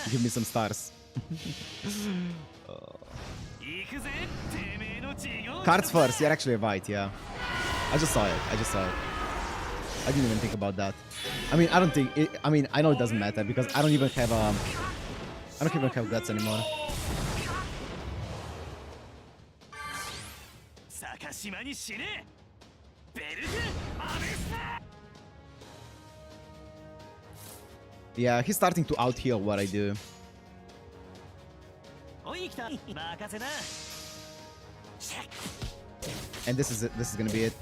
Give me some stars. Cards first. You're actually right, yeah. I just saw it. I didn't even think about that. I mean, I don't think it, I mean, I know it doesn't matter because I don't even have guts anymore. Yeah, he's starting to out-heal what I do. And this is it. This is gonna be it.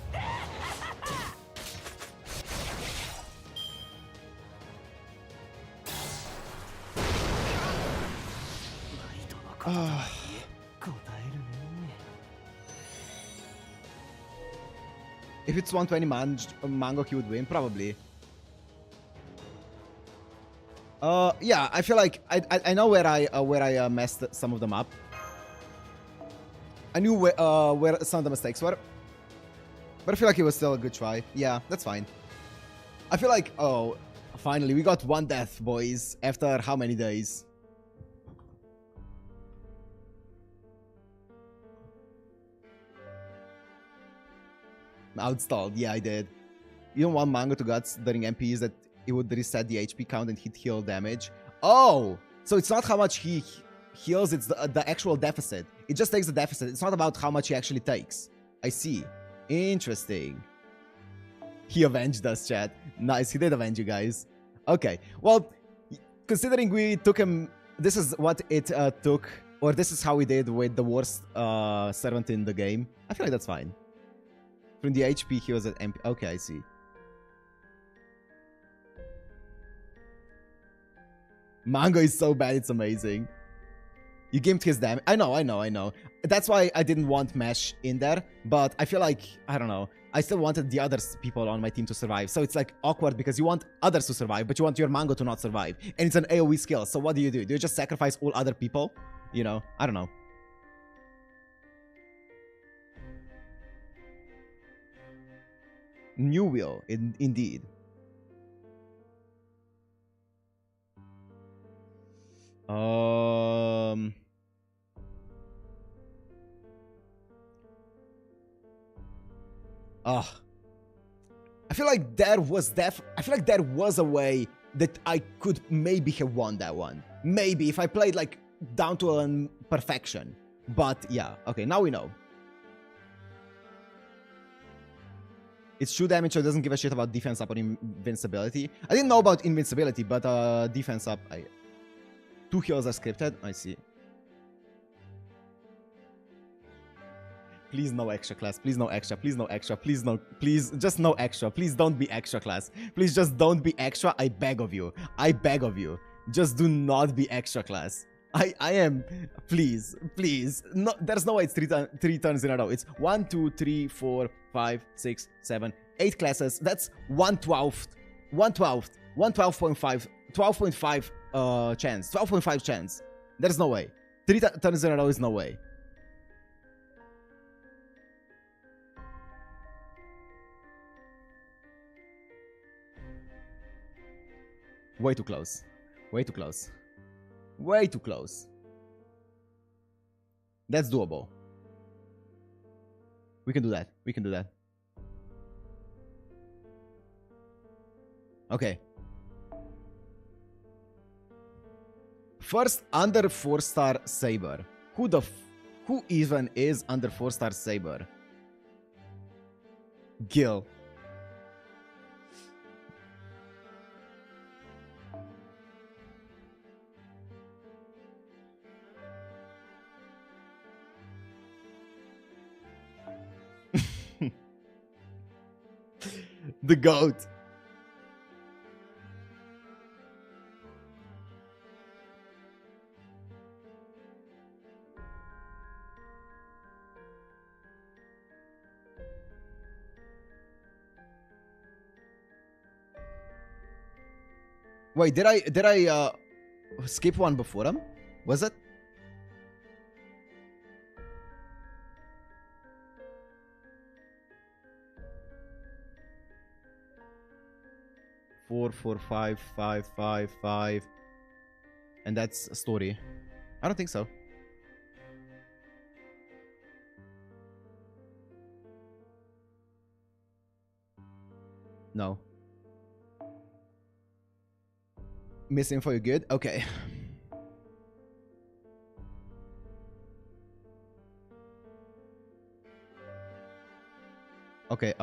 If it's 120 mango, he would win, probably. Yeah, I feel like I know where I messed some of them up. I knew where some of the mistakes were, but I feel like it was still a good try. Yeah, that's fine. I feel like, oh, finally we got one death, boys. After how many days? Outstalled. Yeah, I did. You don't want mango to guts during MPs that it would reset the HP count and hit heal damage. Oh, so it's not how much he heals, it's the actual deficit. It just takes the deficit. It's not about how much he actually takes. I see. Interesting. He avenged us, chat. Nice, he did avenge you guys. Okay, well, considering we took him, this is what it took, or this is how we did with the worst servant in the game. I feel like that's fine. From the HP, he was at MP. Okay, I see. Mango is so bad, it's amazing. You gimped his damage. I know. That's why I didn't want Mesh in there, but I feel like, I don't know, I still wanted the other people on my team to survive. So it's like awkward because you want others to survive, but you want your Mango to not survive. And it's an AoE skill, so what do? Do you just sacrifice all other people? You know, I don't know. New wheel, indeed. I feel like there was a way that I could maybe have won that one. Maybe if I played like down to perfection. But yeah, okay, now we know. It's true damage, so it doesn't give a shit about defense up or invincibility. I didn't know about invincibility, but defense up, 2 heals are scripted. I see. Please no extra class. Please no extra. Please no extra. Please no. Please just no extra. Please don't be extra class. Please just don't be extra. I beg of you. I beg of you. Just do not be extra class. I am. Please. Please. No, there's no way it's three turns in a row. It's 1, 2, 3, 4, 5, 6, 7, 8 classes. That's 1/12. 1/12. 1/12.5. 12.5 chance. 12.5 chance. There's no way. 3 turns in a row is no way. Way too close. Way too close. Way too close. That's doable. We can do that. We can do that. Okay. First, under 4-star Saber. Who even is under 4-star Saber? Gil. The GOAT. Wait, did I skip one before him? Was it? Four, 5, 5, 5, 5. And that's a story. I don't think so. No. Misinfo, you good? Okay. Okay,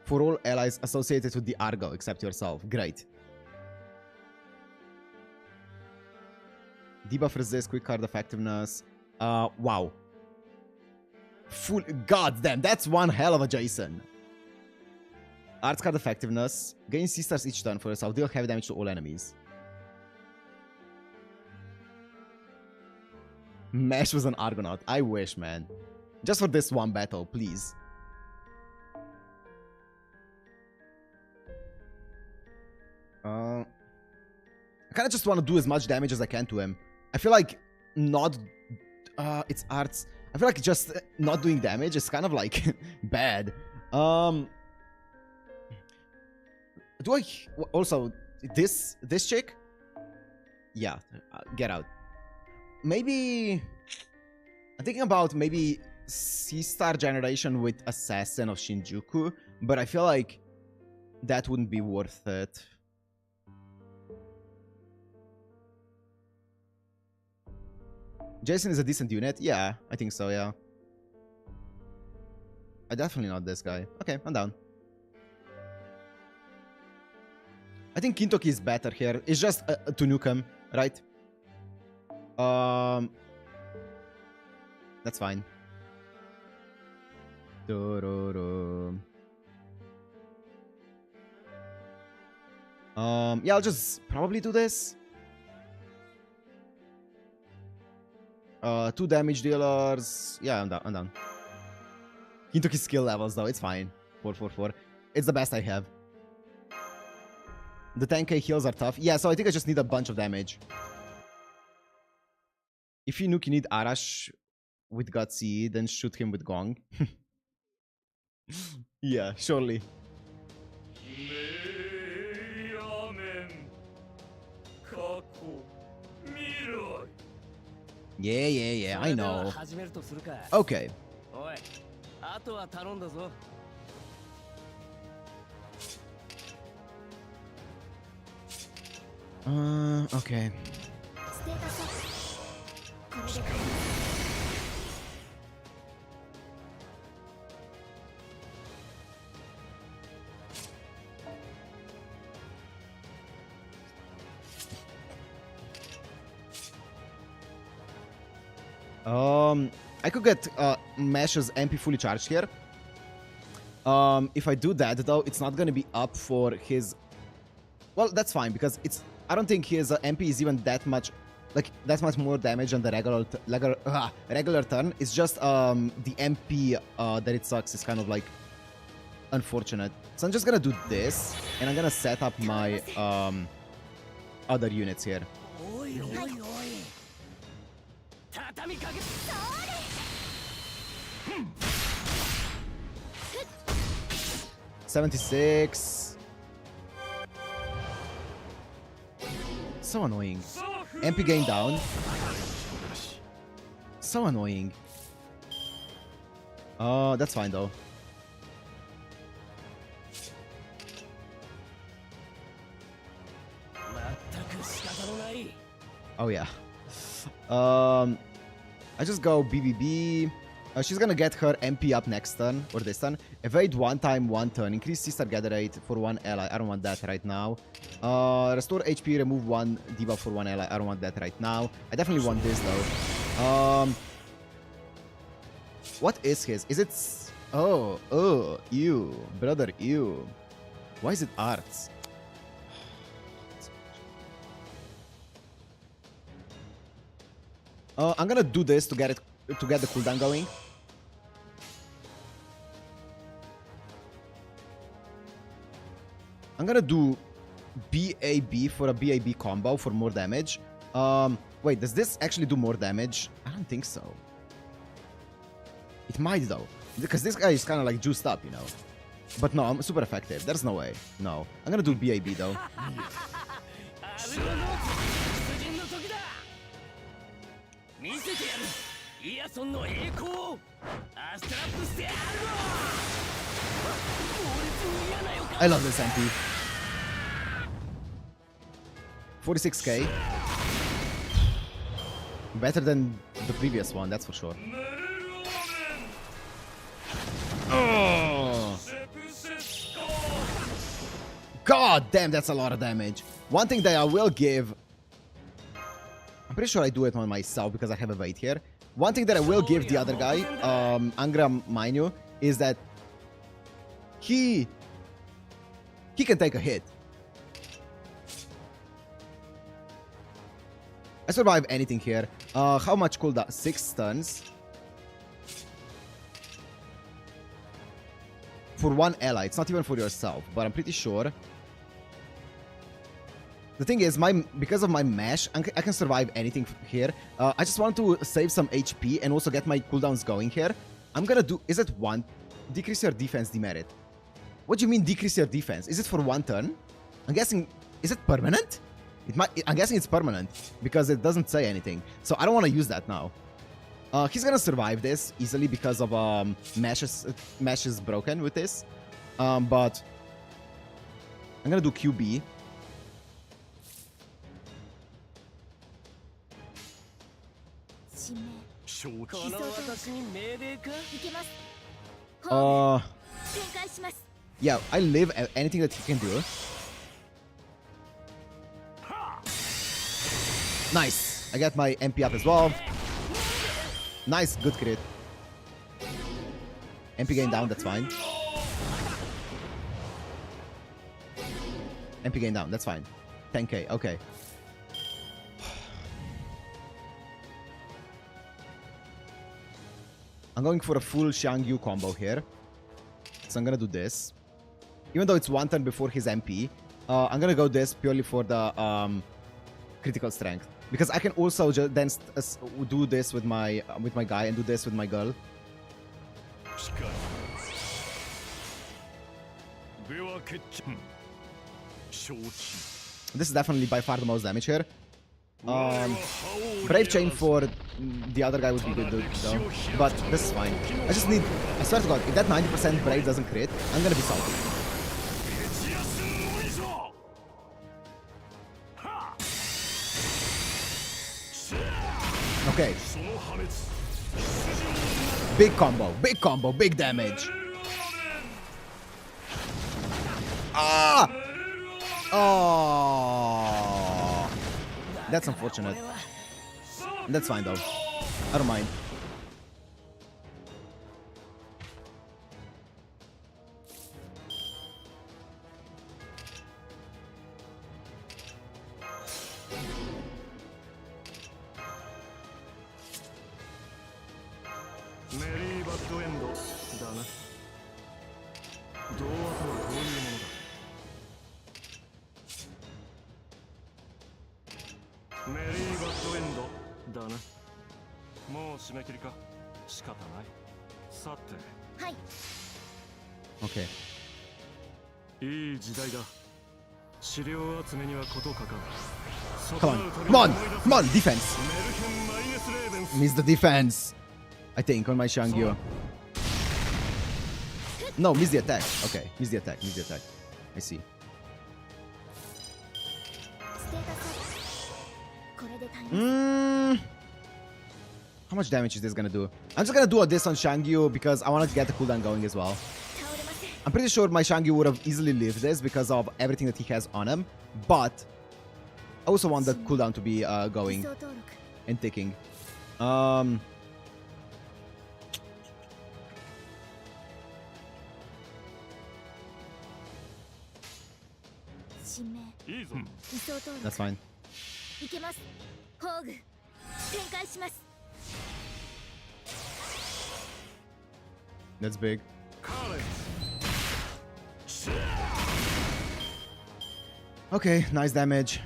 for all allies associated with the Argo, except yourself. Great. Debuff resist, quick card effectiveness. Wow. Full. God damn, that's one hell of a Jason. Arts card effectiveness. Gain C-stars each turn for yourself. Deal heavy damage to all enemies. Mesh was an Argonaut. I wish, man. Just for this one battle, please. I kind of just want to do as much damage as I can to him. I feel like not... it's arts. I feel like just not doing damage is kind of like bad. Do I... Also, this chick? Yeah, get out. Maybe... I'm thinking about maybe C-star generation with Assassin of Shinjuku, but I feel like that wouldn't be worth it. Jason is a decent unit. Yeah, I think so, yeah. I definitely not this guy. Okay, I'm down. I think Kintoki is better here. It's just to nuke him, right? That's fine. Yeah, I'll just probably do this. 2 damage dealers. Yeah, I'm done. Kintoki skill levels though, it's fine. 4. It's the best I have. The 10k heals are tough. Yeah, so I think I just need a bunch of damage. If you nuke, you need Arash with Gutsy, then shoot him with Gong. Yeah, surely. Yeah, I know. Okay. Okay. I could get Mesh's MP fully charged here. If I do that, though, it's not going to be up for his... Well, that's fine, because it's... I don't think his MP is even that much... Like, that much more damage on the regular turn. It's just the MP that it sucks is kind of, like, unfortunate. So I'm just going to do this, and I'm going to set up my other units here. 76. So annoying. MP gain down. So annoying. That's fine though. Oh yeah. I just go BBB. She's gonna get her MP up next turn, or this turn. Evade 1 time, 1 turn. Increase C-star gather rate for 1 ally. I don't want that right now. Restore HP, remove 1 debuff for 1 ally. I don't want that right now. I definitely want this though. What is his? Is it... Oh, ew. Brother, ew. Why is it arts? I'm gonna do this to get the cooldown going. I'm gonna do BAB for a BAB combo for more damage. Wait, does this actually do more damage? I don't think so. It might though, because this guy is kind of like juiced up, you know. But no, I'm super effective. There's no way. No, I'm gonna do BAB though. I love this MP. 46k. Better than the previous one, that's for sure. Oh. God damn, that's a lot of damage. One thing that I will give... I'm pretty sure I do it on myself because I have a weight here. One thing that I will give the other guy, Angra Mainyu, is that he can take a hit. I survive anything here. How much cooldown? 6 stuns. For 1 ally. It's not even for yourself, but I'm pretty sure. The thing is, because of my mesh, I can survive anything here. I just want to save some HP and also get my cooldowns going here. I'm gonna do... Is it 1? Decrease your defense demerit. What do you mean decrease your defense? Is it for 1 turn? I'm guessing... Is it permanent? I'm guessing it's permanent because it doesn't say anything. So I don't want to use that now. He's gonna survive this easily because of mesh is broken with this. But I'm gonna do QB. Yeah, I live anything that he can do. Nice. I got my MP up as well. Nice, good crit. MP gain down, that's fine. MP gain down, that's fine. 10k, okay. I'm going for a full Xiang Yu combo here. So I'm gonna do this. Even though it's 1 turn before his MP, I'm gonna go this purely for the critical strength. Because I can also then do this with my guy and do this with my girl. This is definitely by far the most damage here. Brave Chain for the other guy would be good though, but this is fine. I just need... I swear to God, if that 90% Brave doesn't crit, I'm gonna be salty. Okay. Big combo, big damage. Ah! Oh! That's unfortunate. That's fine though. I don't mind. Okay. Come on, come on, come on, defense. Missed the defense, I think, on my Shangyu. No, miss the attack. Okay, miss the attack, miss the attack. I see. How much damage is this gonna do? I'm just gonna do this on Shangyu because I wanted to get the cooldown going as well. I'm pretty sure my Shangyu would have easily lived this because of everything that he has on him, but I also want the cooldown to be going and ticking. That's fine. That's big. Okay, nice damage.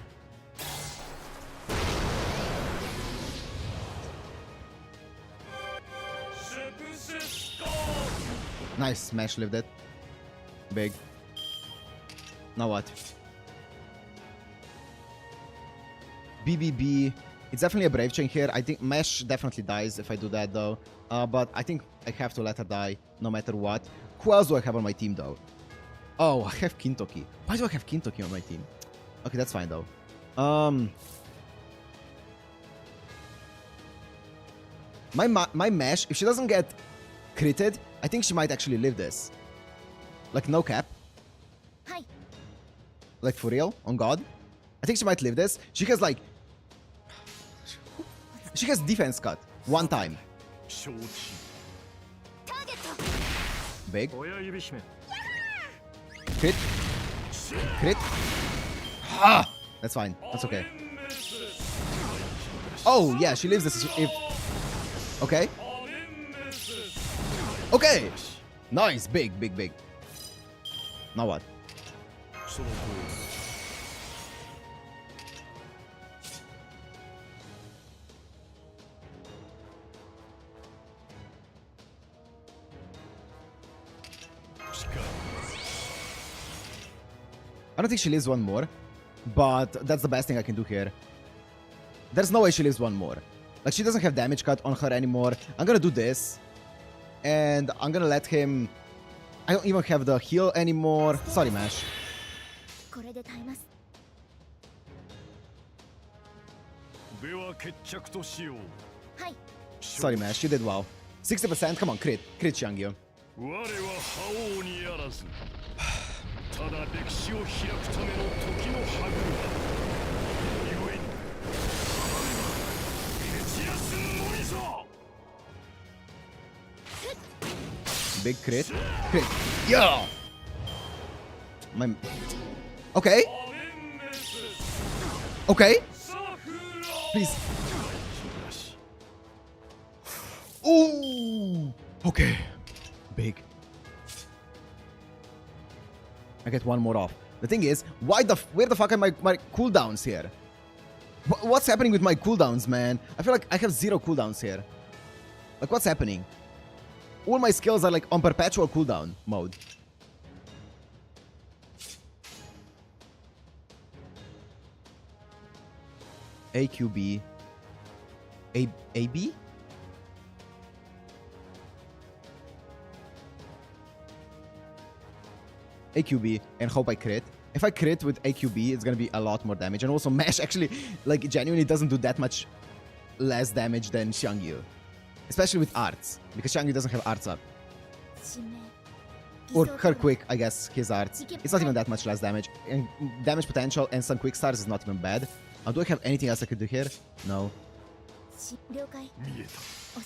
Nice, smash lived it. Big. Now what? BBB. It's definitely a brave chain here. I think Mesh definitely dies if I do that though. But I think I have to let her die no matter what. Who else do I have on my team though? Oh, I have Kintoki. Why do I have Kintoki on my team? Okay, that's fine though. My Mesh, if she doesn't get critted, I think she might actually live this. Like no cap. Like for real, on God. I think she might live this. She has like... She has defense cut. One time. Big. Crit. Crit. Ah! That's fine. That's okay. Oh, yeah, she lives this if... Okay. Okay! Nice. Big, big, big. Now what? I don't think she lives one more, but that's the best thing I can do here. There's no way she lives one more. Like, she doesn't have damage cut on her anymore. I'm gonna do this, and I'm gonna let him... I don't even have the heal anymore. Sorry, Mash. Sorry, Mash, you did well. 60%, come on, crit. Crit, Shangyu. Big crit. Crit. Yeah! My... Okay. Okay. Please. Ooh. Okay. Big. I get one more off. The thing is, where the fuck are my cooldowns here? What's happening with my cooldowns, man? I feel like I have 0 cooldowns here. Like, what's happening? All my skills are like on perpetual cooldown mode. AQB. AB? AQB and hope I crit. If I crit with AQB, it's gonna be a lot more damage. And also Mesh actually, like, genuinely doesn't do that much less damage than Shangyu. Especially with arts, because Shangyu doesn't have arts up. Or her quick, I guess, his arts. It's not even that much less damage. And damage potential and some quick stars is not even bad. Do I have anything else I could do here? No.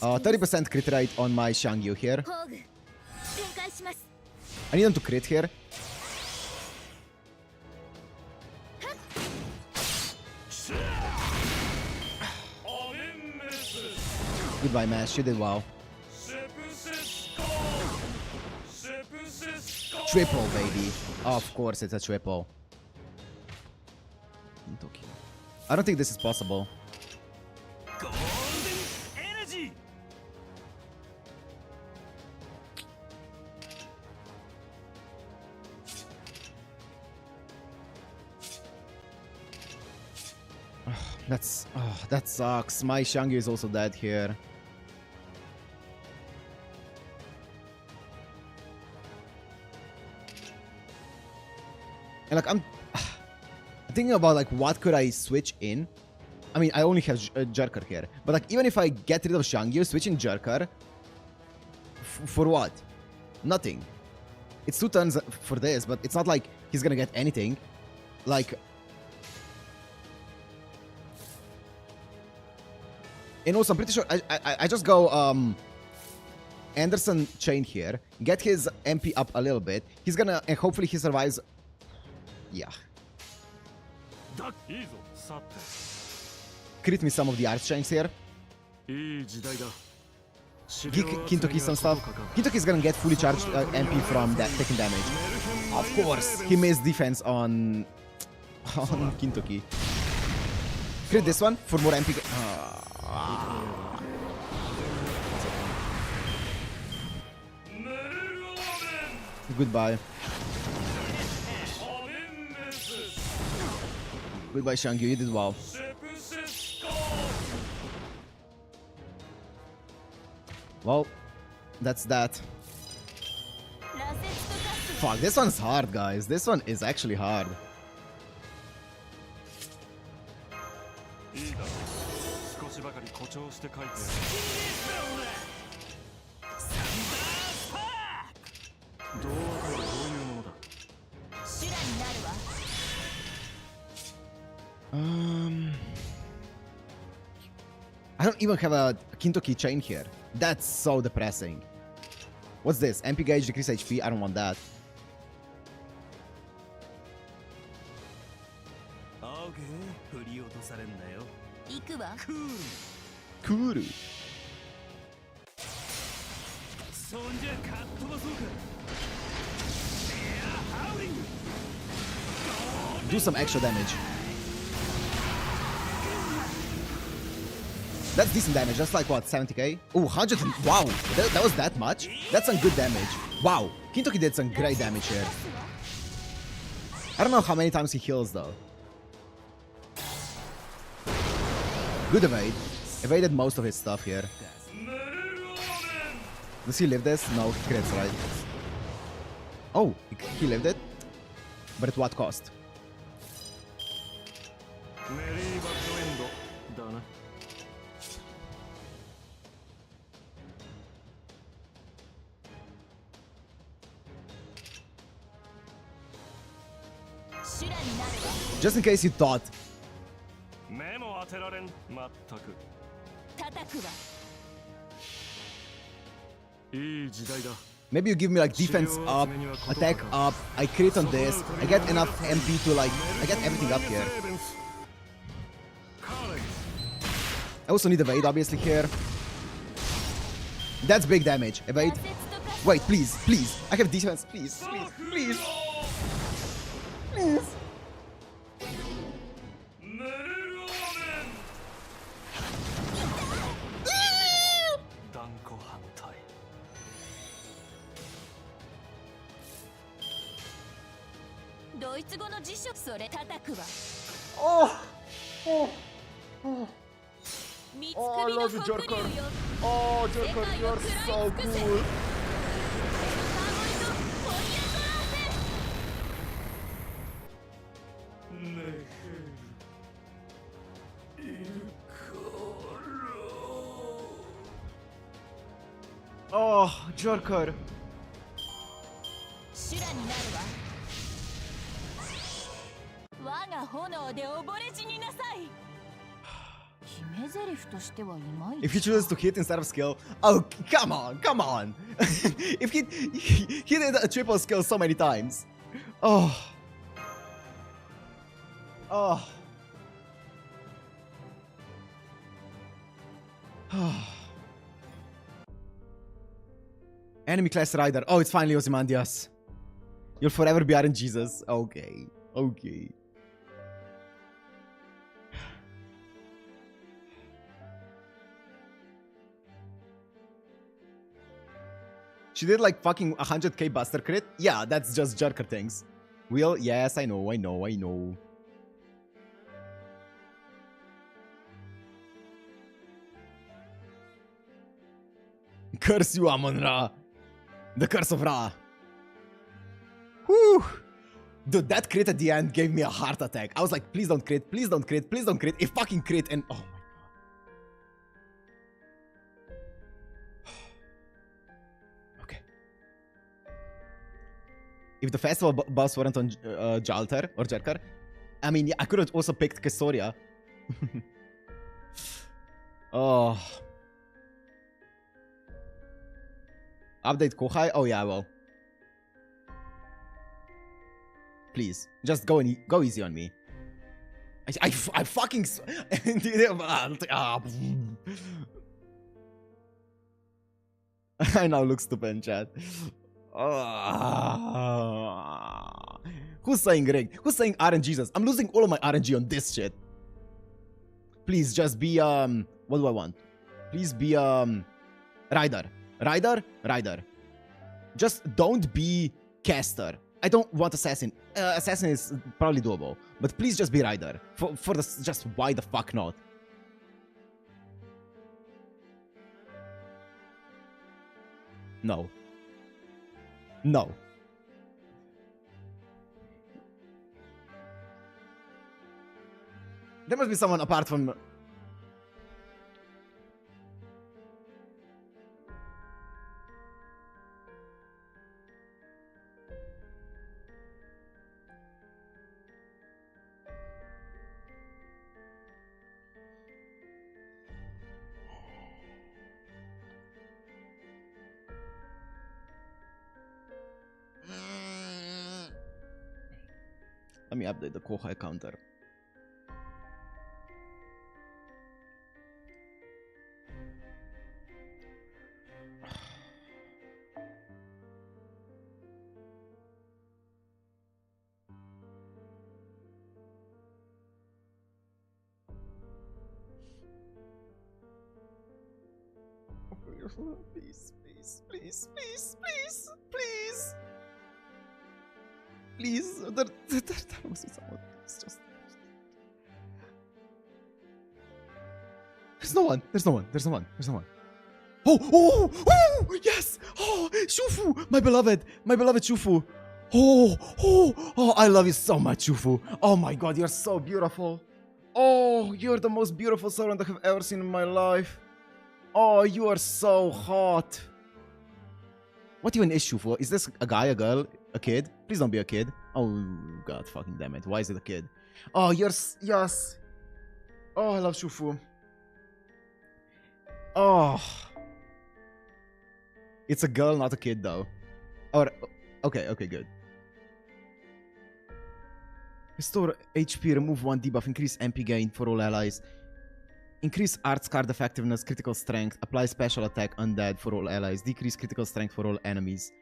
30% crit rate on my Xiangyu here. 宝具展開します。 I need him to crit here. Goodbye, Mash. You did well. Triple, baby. Of course, it's a triple. I don't think this is possible. That sucks. My Xiangyu is also dead here. And like I'm thinking about like what could I switch in. I mean, I only have Jerker here, but like even if I get rid of Xiangyu, switching Jerker for what? Nothing. It's 2 turns for this, but it's not like he's gonna get anything. Like. And also, I'm pretty sure I just go Anderson chain here, get his MP up a little bit. He's gonna, and hopefully he survives. Yeah. Crit me some of the arch chains here. Geek Kintoki some stuff. Kintoki is gonna get fully charged MP from that taking damage. Of course, he missed defense on Kintoki. Crit this one for more MP. Goodbye. Goodbye, Xiangyu. You did well. Well, that's that. Fuck, this one's hard, guys. This one is actually hard. I don't even have a Kintoki chain here. That's so depressing. What's this? MP gauge, decrease HP? I don't want that. Kuru. Do some extra damage. That's decent damage. That's like what, 70k? Oh, 100. Wow, that was that much? That's some good damage. Wow, Kintoki did some great damage here. I don't know how many times he heals though. Good evade. Evaded most of his stuff here. Does he live this? No, he crits, right? Oh, he lived it? But at what cost? Just in case you thought. Maybe you give me like defense up, attack up, I crit on this, I get enough MP to like, I get everything up here. I also need evade obviously here. That's big damage. Evade. Wait, please, please. I have defense. Please, please, please. Please. Oh, oh, oh. Oh, I love you, Joker. Oh, Joker, you're so cool. Oh, Joker. If he chooses to hit instead of skill, oh come on, come on! If he did a triple skill so many times. Oh. Oh. Enemy class rider. Oh, it's finally Ozymandias. You'll forever be Iron Jesus. Okay. Okay. She did like fucking 100k buster crit? Yeah, that's just Jerker things. Will? Yes, I know, I know, I know. Curse you, Amun-Ra. The curse of Ra. Whew. Dude, that crit at the end gave me a heart attack. I was like, please don't crit, please don't crit, please don't crit. It fucking crit and oh my god. Okay. If the festival boss weren't on Jalter or Jerker, I mean, yeah, I could have also picked Kestoria. Oh. Update Kohai? Oh yeah, well. Please, just go easy on me. I fucking... I now look stupid in chat. Who's saying rigged? Who's saying RNG Jesus? I'm losing all of my RNG on this shit. Please just be, what do I want? Please be, Rider. Rider? Rider. Just don't be Caster. I don't want Assassin. Assassin is probably doable. But please just be Rider. For the... Just why the fuck not? No. No. There must be someone apart from... Let me update the Kohai counter. Please, please, please, please, please, please. Please, there must be someone. It's just... There's no one. There's no one. There's no one. There's no one. Oh, oh, oh, yes. Oh, Shufu, my beloved Shufu. Oh, oh, oh, I love you so much, Shufu. Oh my god, you're so beautiful. Oh, you're the most beautiful servant I have ever seen in my life. Oh, you are so hot. What even is Shufu? Is this a guy, a girl, a kid? Please don't be a kid. Oh, god fucking damn it. Why is it a kid? Oh, yes. Oh, I love Shufu. Oh. It's a girl, not a kid, though. Or, okay, good. Restore HP, remove 1 debuff, increase MP gain for all allies. Increase arts card effectiveness, critical strength, apply special attack undead for all allies, decrease critical strength for all enemies.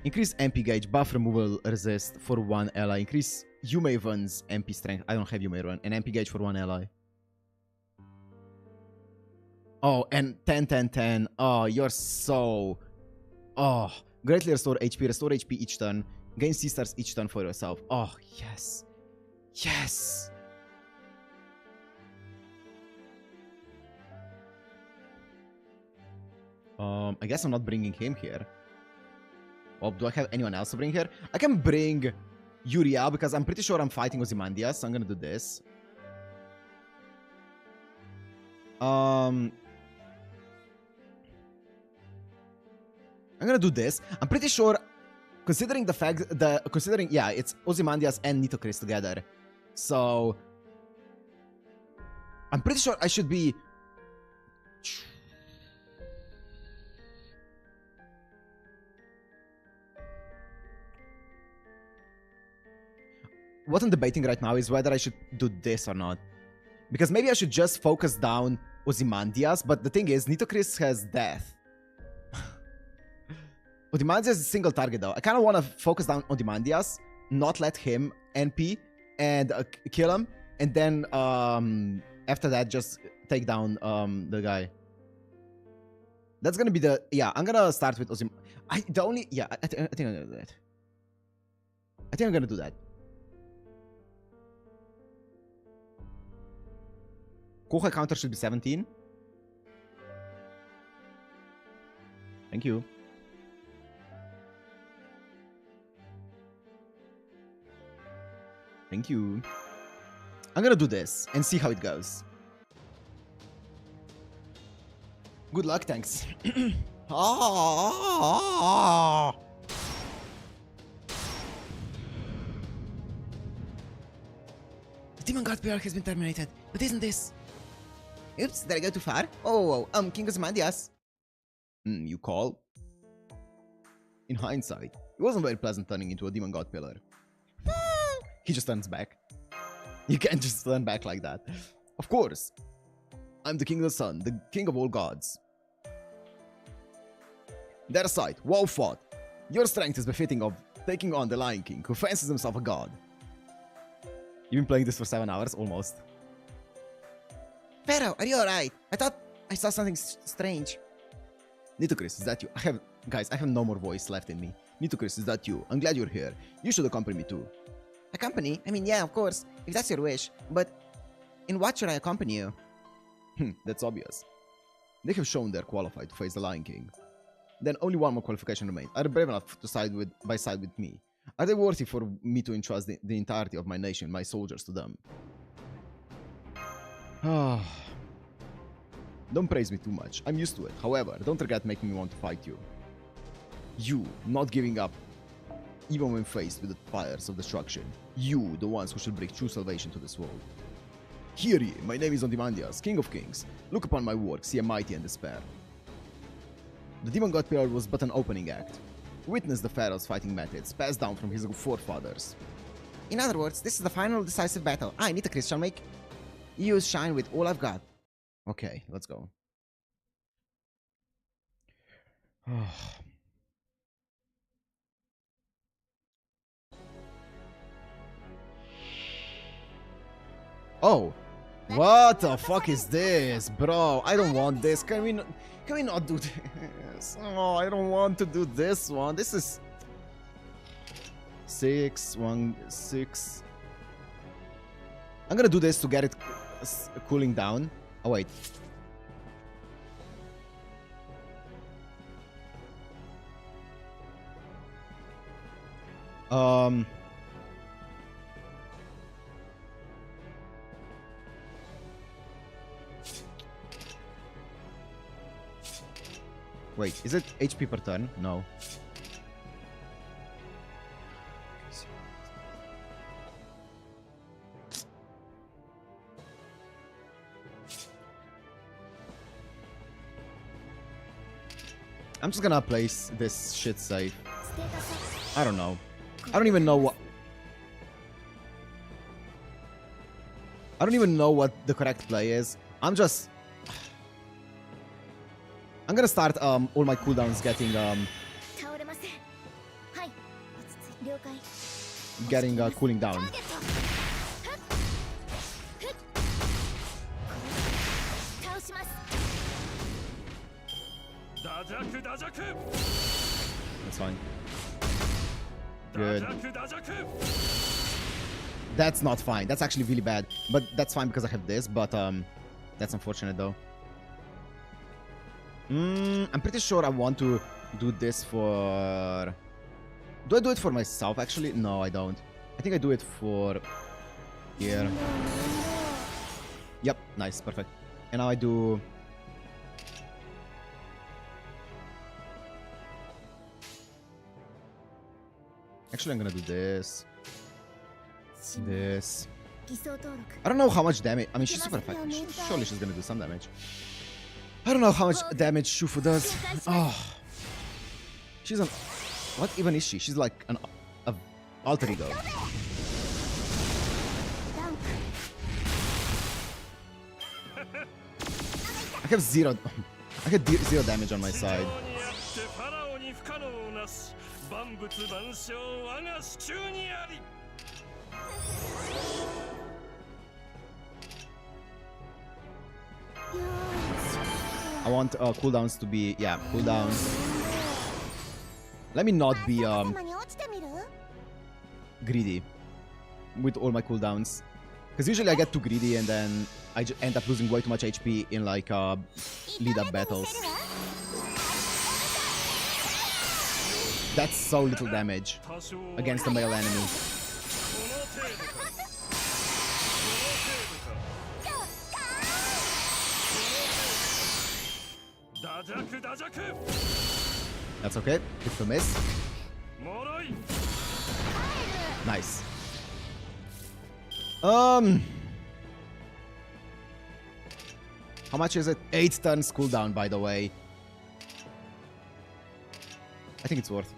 Increase MP gauge, buff removal resist for 1 ally, increase Yumaven's MP strength. I don't have Yumaven, and MP gauge for 1 ally. Oh, and 10. Oh, you're so... Oh, greatly restore HP each turn, gain C-stars each turn for yourself. Oh, yes. Yes! I guess I'm not bringing him here. Oh, do I have anyone else to bring here? I can bring Uriel because I'm pretty sure I'm fighting Ozymandias, so I'm gonna do this. I'm gonna do this. I'm pretty sure, considering the fact that, yeah, it's Ozymandias and Nitocris together. So, I'm pretty sure I should be... What I'm debating right now is whether I should do this or not. Because maybe I should just focus down Ozymandias, but the thing is, Nitocris has death. Ozymandias is a single target though. I kind of want to focus down Ozymandias, not let him NP, and kill him, and then after that just take down the guy. That's gonna be the... Yeah, I'm gonna start with Ozymandias. I think I'm gonna do that. I think I'm gonna do that. Kuhai counter should be 17. Thank you. Thank you. I'm gonna do this and see how it goes. Good luck, thanks. The Demon God PR has been terminated, but isn't this... Oops, did I go too far? Oh, King Ozymandias. You call? In hindsight, it wasn't very pleasant turning into a Demon God Pillar. He just turns back. You can't just turn back like that. Of course. I'm the King of the Sun, the King of all gods. Their sight, well fought. Your strength is befitting of taking on the Lion King, who fancies himself a god. You've been playing this for 7 hours, almost. Pharaoh, are you alright? I thought I saw something strange. Nitocris, is that you? Guys, I have no more voice left in me. Nitocris, is that you? I'm glad you're here. You should accompany me too. Accompany? I mean, yeah, of course, if that's your wish. But in what should I accompany you? That's obvious. They have shown they're qualified to face the Lion King. Then only one more qualification remains. Are they brave enough to side with me? Are they worthy for me to entrust the entirety of my nation, my soldiers, to them? Don't praise me too much. I'm used to it. However, don't regret making me want to fight you. You, not giving up, even when faced with the fires of destruction. You, the ones who should bring true salvation to this world. Hear ye, my name is Ozymandias, King of Kings. Look upon my work, see a mighty and despair. The Demon God Pillar was but an opening act. Witness the Pharaoh's fighting methods, passed down from his forefathers. In other words, this is the final decisive battle. I, Nitocris, shall make you shine with all I've got. Okay, let's go. Oh, what the fuck is this, bro? I don't want this. Can we not do this? Oh, I don't want to do this one. This is 6, 1, 6. I'm gonna do this to get it cooling down. Oh wait. Wait, is it HP per turn? No. I'm just gonna place this shit safe. I don't know. I don't even know what... I don't even know what the correct play is. I'm gonna start all my cooldowns getting cooling down. That's fine. Good. That's not fine. That's actually really bad. But that's fine because I have this. But that's unfortunate though. I'm pretty sure I want to do this for... Do I do it for myself actually? No, I don't. I think I do it for here. Yep, nice, perfect. And now I do... Actually, I'm gonna do this. This. I don't know how much damage. I mean, she's super effective. Surely she's gonna do some damage. I don't know how much damage Shufu does. Oh. She's an... What even is she? She's like an alter ego. I have zero... I had zero damage on my side. I want cooldowns to be... Yeah, cooldowns. Let me not be greedy with all my cooldowns. Because usually I get too greedy and then I end up losing way too much HP in like lead-up battles. That's so little damage against a male enemy. That's okay. It's a miss. Nice. How much is it? 8 turns cooldown, by the way. I think it's worth.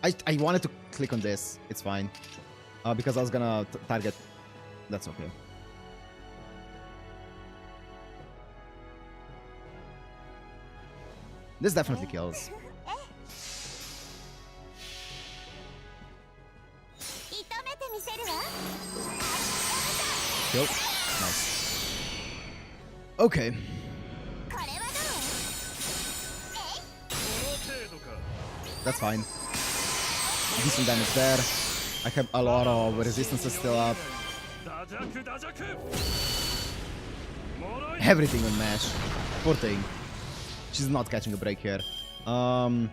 I wanted to click on this. It's fine. Because I was gonna target. That's okay. This definitely kills. Kill. Nice. Okay. That's fine. Decent damage there. I have a lot of resistances still up. Everything on Mash. Poor thing. She's not catching a break here. I'm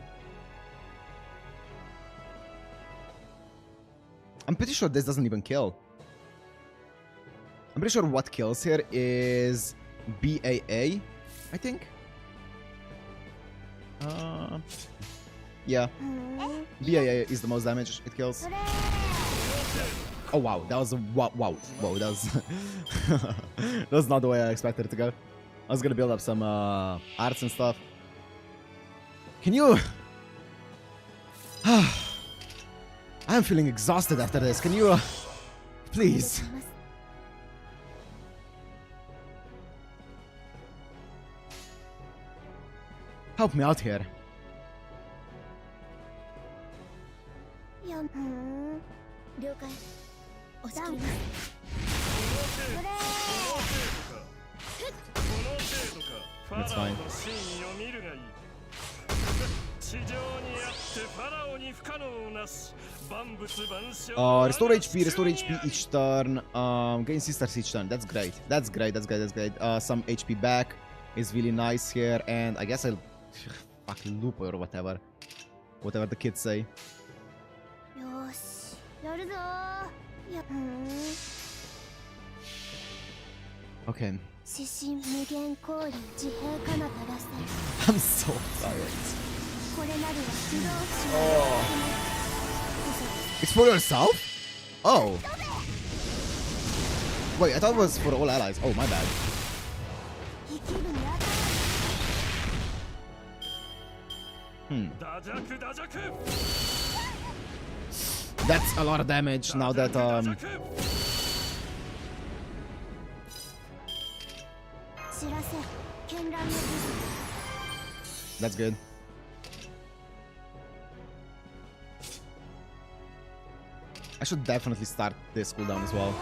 pretty sure this doesn't even kill. I'm pretty sure what kills here is BAA, I think. Yeah. BAA is the most damage it kills. Oh wow, that was a wow, that was that was not the way I expected it to go. I was gonna build up some arts and stuff. Can you... I'm feeling exhausted after this. Can you... please? Help me out here. That's fine. Restore HP each turn. Gain sisters each turn. That's great. That's great. Some HP back is really nice here, and I guess I'll fucking loop or whatever. Whatever the kids say. Okay. I'm so tired. Oh. It's for yourself? Oh. Wait, I thought it was for all allies. Oh, my bad. That's a lot of damage now that that's good. I should definitely start this cooldown as well.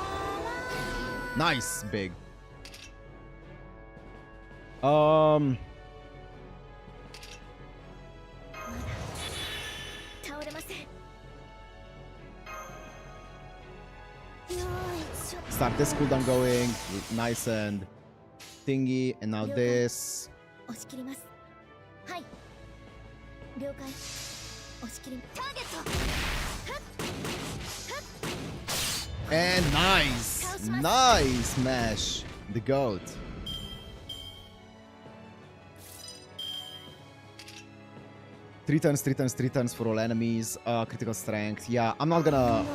Nice, big. Start this cooldown going, nice and thingy, and now this. And nice! Nice Mash! The GOAT. Three turns for all enemies. Critical strength. Yeah, I'm not gonna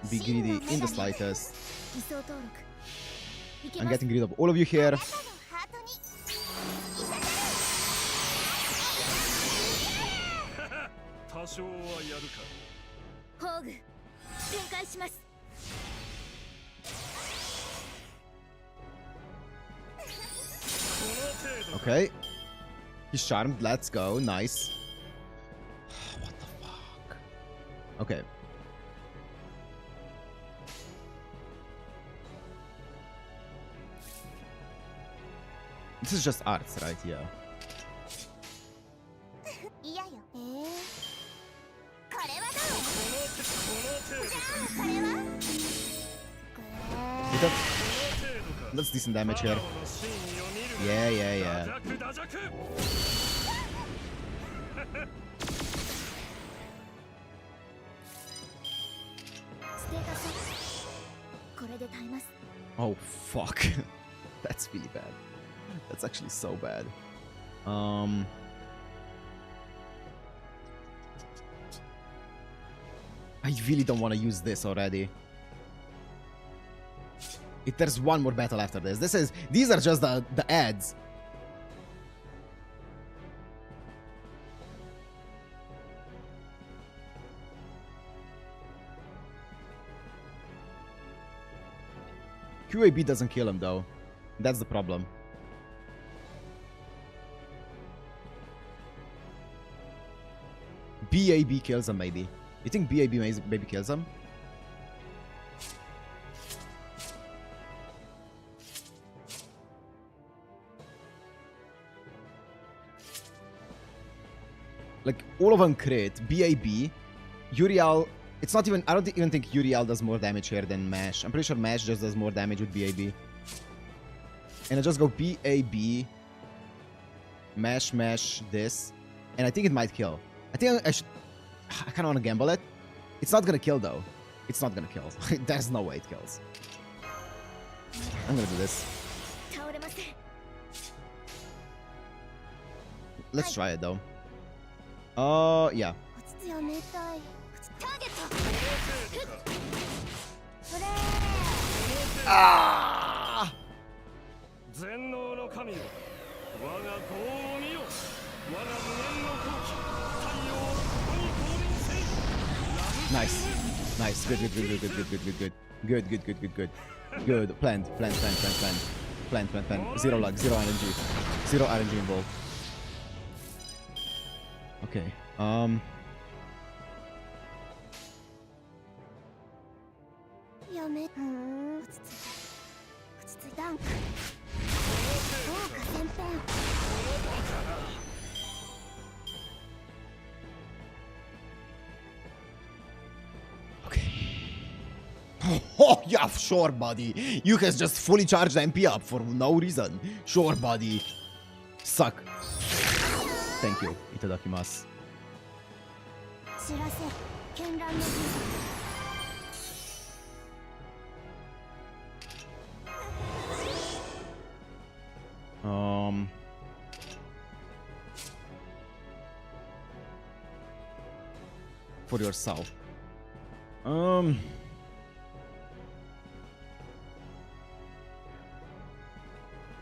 be greedy in the slightest. 偽装登録いき I'm ます getting rid of all of you here. ハートに 多少はやるか。宝具展開します Okay. He's charmed. Let's go. Nice. What the fuck? Okay. This is just arts, right? Yeah. 嫌よこれはどうじゃあこれは Hit it. That's decent damage here. Yeah, yeah, yeah. ステータスこれで耐えます Oh, fuck. That's really bad. That's actually so bad. I really don't want to use this already. If there's one more battle after this, these are just the ads. QAB doesn't kill him though. That's the problem. BAB kills him maybe. You think BAB maybe kills him? Like, all of them crit. BAB. Uriel. It's not even... I don't even think Uriel does more damage here than Mash. I'm pretty sure Mash just does more damage with BAB. And I just go BAB. Mash, Mash, this. And I think it might kill. I think I should... I kind of want to gamble it. It's not going to kill, though. It's not going to kill. There's no way it kills. I'm going to do this. Let's try it, though. Yeah. Ah! Nice. Nice. Good. Good. Plant. Zero luck. Zero RNG. Zero RNG involved. Okay. Oh, yeah, sure, buddy. You can just fully charge the MP up for no reason. Sure, buddy. Suck. Thank you. Itadakimasu. For yourself.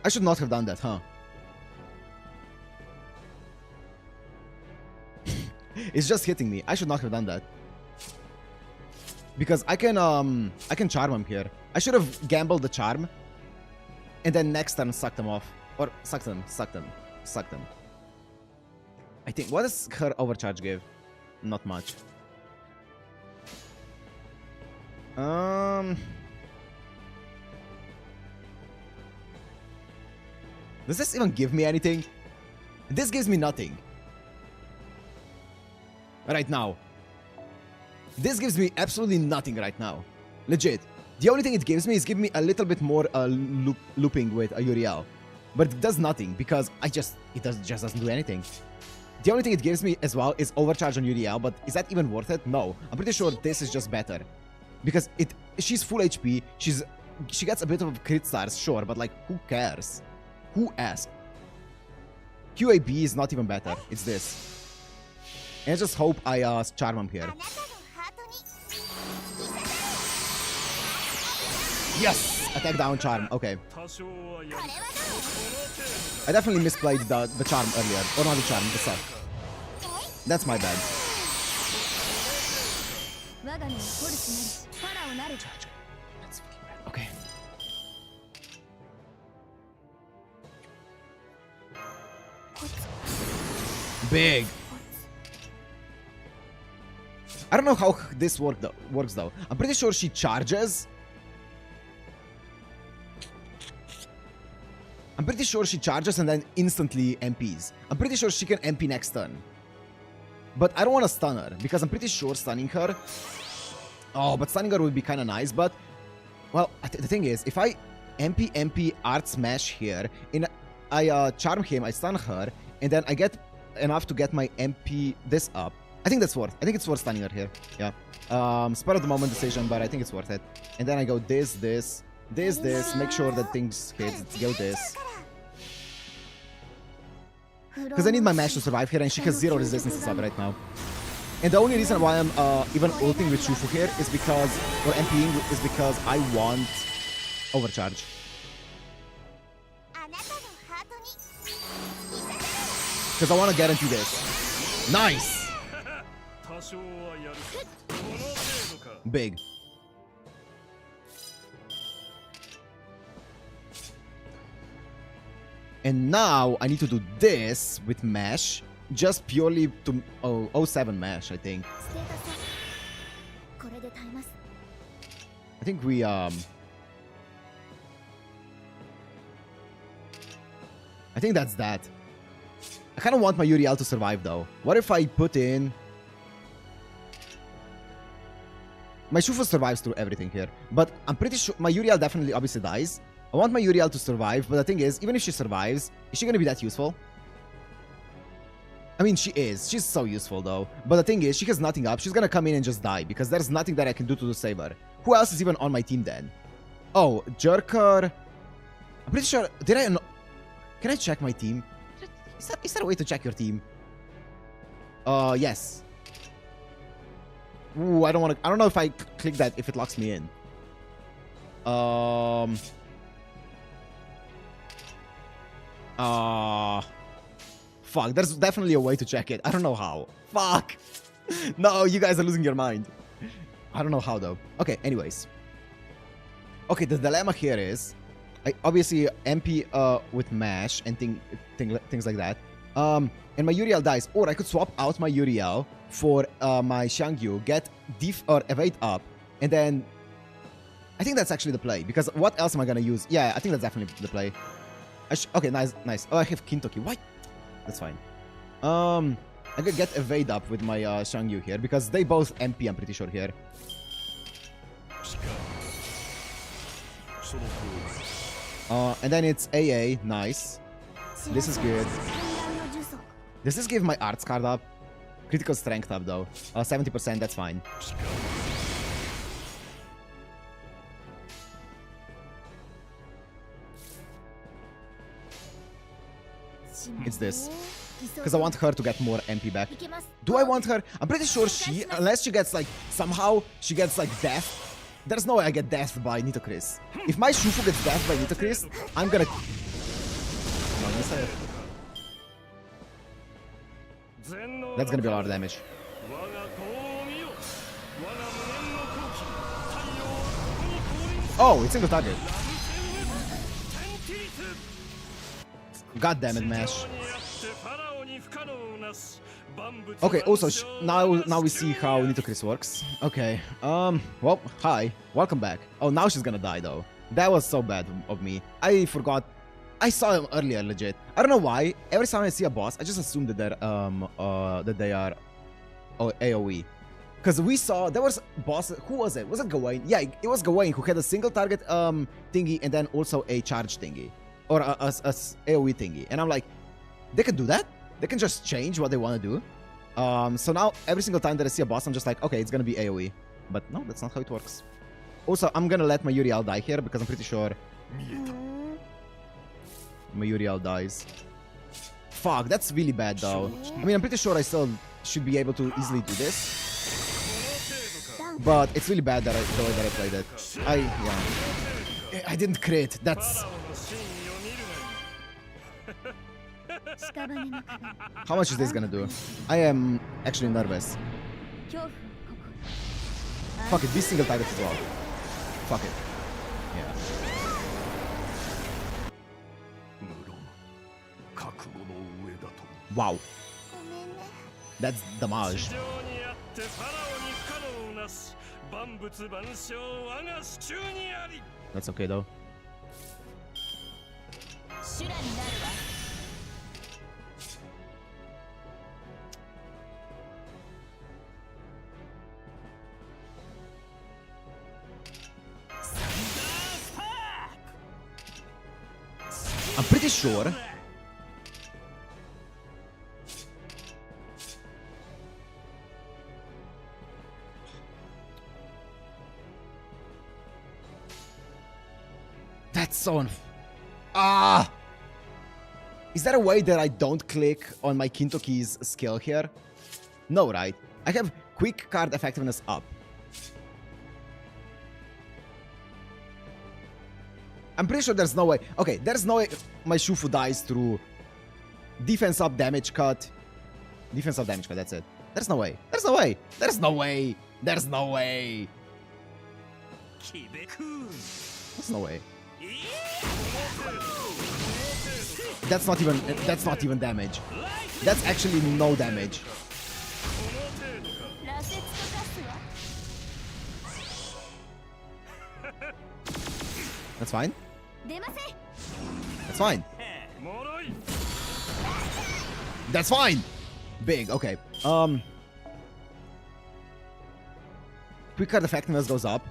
I should not have done that, huh? It's just hitting me. I should not have done that. Because I can charm him here. I should have gambled the charm. And then next turn sucked him off. Or sucked him. I think, what does her overcharge give? Not much. Does this even give me anything? This gives me nothing. Right now. This gives me absolutely nothing right now. Legit. The only thing it gives me is give me a little bit more looping with a Uriel. But it does nothing because just doesn't do anything. The only thing it gives me as well is overcharge on Uriel, but is that even worth it? No. I'm pretty sure this is just better. Because she's full HP, she gets a bit of crit stars, sure, but like, who cares? Who asked? QAB is not even better, it's this. And I just hope I charm him here. Yes! Attack down charm. Okay. I definitely misplayed the charm earlier. Or not the charm, the suck. That's my bad. Okay. Big. I don't know how this works though. I'm pretty sure she charges. I'm pretty sure she charges and then instantly MPs. I'm pretty sure she can MP next turn. But I don't want to stun her because I'm pretty sure stunning her... Oh, but stunning her would be kind of nice, but... Well, the thing is, if I MP Art Smash here, I charm him, I stun her, and then I get enough to get my MP this up. I think that's worth. I think it's worth stunning her here. Yeah. Spur of the moment decision, but I think it's worth it. And then I go this, make sure that things hit. Go this. Because I need my Mash to survive here, and she has 0 resistance up right now. And the only reason why I'm even ulting with Shufu here is because, or MPing, is because I want overcharge. Because I want to guarantee this. Nice! Big. And now I need to do this with Mash, just purely to 07 Mash, I think. I think we I think that's that. I kind of want my Uriel to survive though. What if I put in... My Shufu survives through everything here, but I'm pretty sure my Uriel definitely obviously dies. I want my Uriel to survive, but the thing is, even if she survives, is she gonna be that useful? I mean, she is. She's so useful though. But the thing is, she has nothing up. She's gonna come in and just die because there's nothing that I can do to save her. Who else is even on my team then? Oh, Jerker. I'm pretty sure. Did I? Can I check my team? Is there a way to check your team? Yes. Ooh, I don't want to. I don't know if I click that if it locks me in. Fuck. There's definitely a way to check it. I don't know how. Fuck. No, you guys are losing your mind. I don't know how though. Okay. Anyways. Okay. The dilemma here is, I obviously MP with Mash and things like that. And my Uriel dies, or I could swap out my Uriel for my Xiangyu, get Def or Evade up, and then I think that's actually the play. Because what else am I gonna use? Yeah, I think that's definitely the play. Okay, nice. Oh, I have Kintoki. What? That's fine. I could get Evade up with my Xiangyu here because they both MP. I'm pretty sure here. And then it's AA. Nice. This is good. Does this give my arts card up? Critical strength up though. 70%, that's fine. It's this. Because I want her to get more MP back. Do I want her? I'm pretty sure unless she gets like, somehow she gets like death. There's no way I get deathed by Nitocris. If my Shufu gets deathed by Nitocris, I'm gonna... That's gonna be a lot of damage. Oh, it's single target. God damn it, Mash. Okay, also, now we see how Nitocris works. Okay, well, hi. Welcome back. Oh, now she's gonna die, though. That was so bad of me. I forgot. I saw him earlier, legit. I don't know why. Every time I see a boss, I just assume that they are AoE. Because we saw, there was a boss, who was it? Was it Gawain? Yeah, it was Gawain who had a single target thingy and then also a charge thingy. Or a AoE thingy. And I'm like, they can do that? They can just change what they want to do? So now, every single time that I see a boss, I'm just like, okay, it's gonna be AoE. But no, that's not how it works. Also, I'm gonna let my Uriel die here because I'm pretty sure my Uriel dies. Fuck, that's really bad though. I mean, I'm pretty sure I still should be able to easily do this. But it's really bad that the way that I played it. Yeah. I didn't crit. That's... ファラオの真意を見る How much is this gonna do? I am actually nervous. Fuck it, be single target as well. Fuck it. Yeah. 無論覚悟の上だと Wow. That's damage. 地上にあってファラオに不可能なし万物万象我が手中にあり That's okay though. 修羅になるわ I'm pretty sure. That's so Ah! Is there a way that I don't click on my Nitocris skill here? No, right? I have quick card effectiveness up. I'm pretty sure there's no way. Okay, there's no way my Shufu dies through defense up, damage cut. Defense up, damage cut, that's it. There's no way. There's no way. There's no way. There's no way. There's no way. That's not even damage. That's actually no damage. That's fine. That's fine. That's fine. Big. Okay. Quick card effectiveness goes up.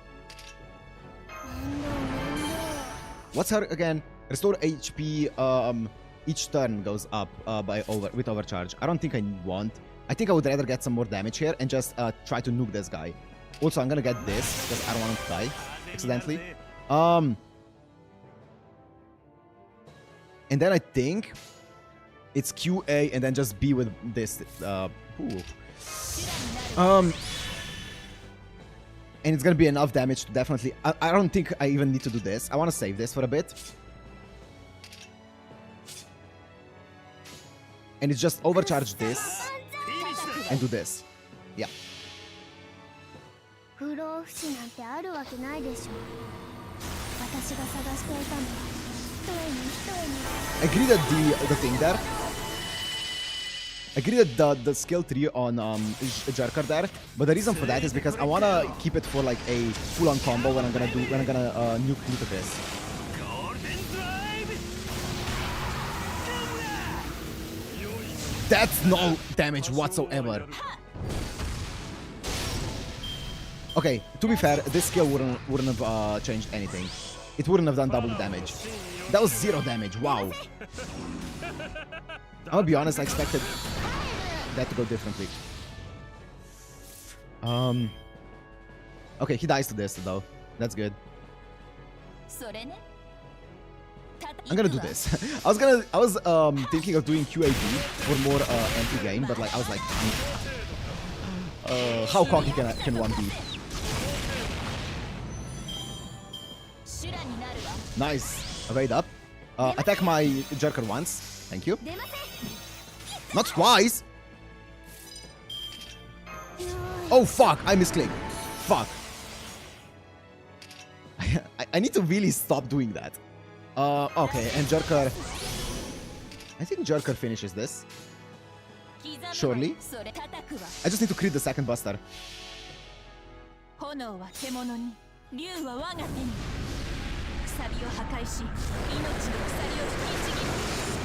What's her again? Restore HP. Each turn goes up with overcharge. I don't think I want. I think I would rather get some more damage here and just try to nuke this guy. Also, I'm gonna get this because I don't want him to die accidentally. And then I think it's QA and then just B with this. And it's gonna be enough damage to definitely... I don't think I even need to do this. I want to save this for a bit. And it's just overcharge this and do this. Yeah. I agree that the thing there. I agree that the skill tree on Jerker there, but the reason for that is because I wanna keep it for like a full-on combo when I'm gonna nuke Nitocris. That's no damage whatsoever. Okay, to be fair, this skill wouldn't have changed anything. It wouldn't have done double the damage. That was 0 damage. Wow. I'll be honest, I expected that to go differently. Okay, he dies to this though. That's good. I'm gonna do this. I was thinking of doing QAD for more MP gain, but like I was like, how cocky can one be? Nice. Evade up. Attack my Jerker once. Thank you. Not twice. Oh fuck! I misclicked. Fuck. I need to really stop doing that. Okay, and Jerker... I think Jerker finishes this. Surely. I just need to crit the second buster.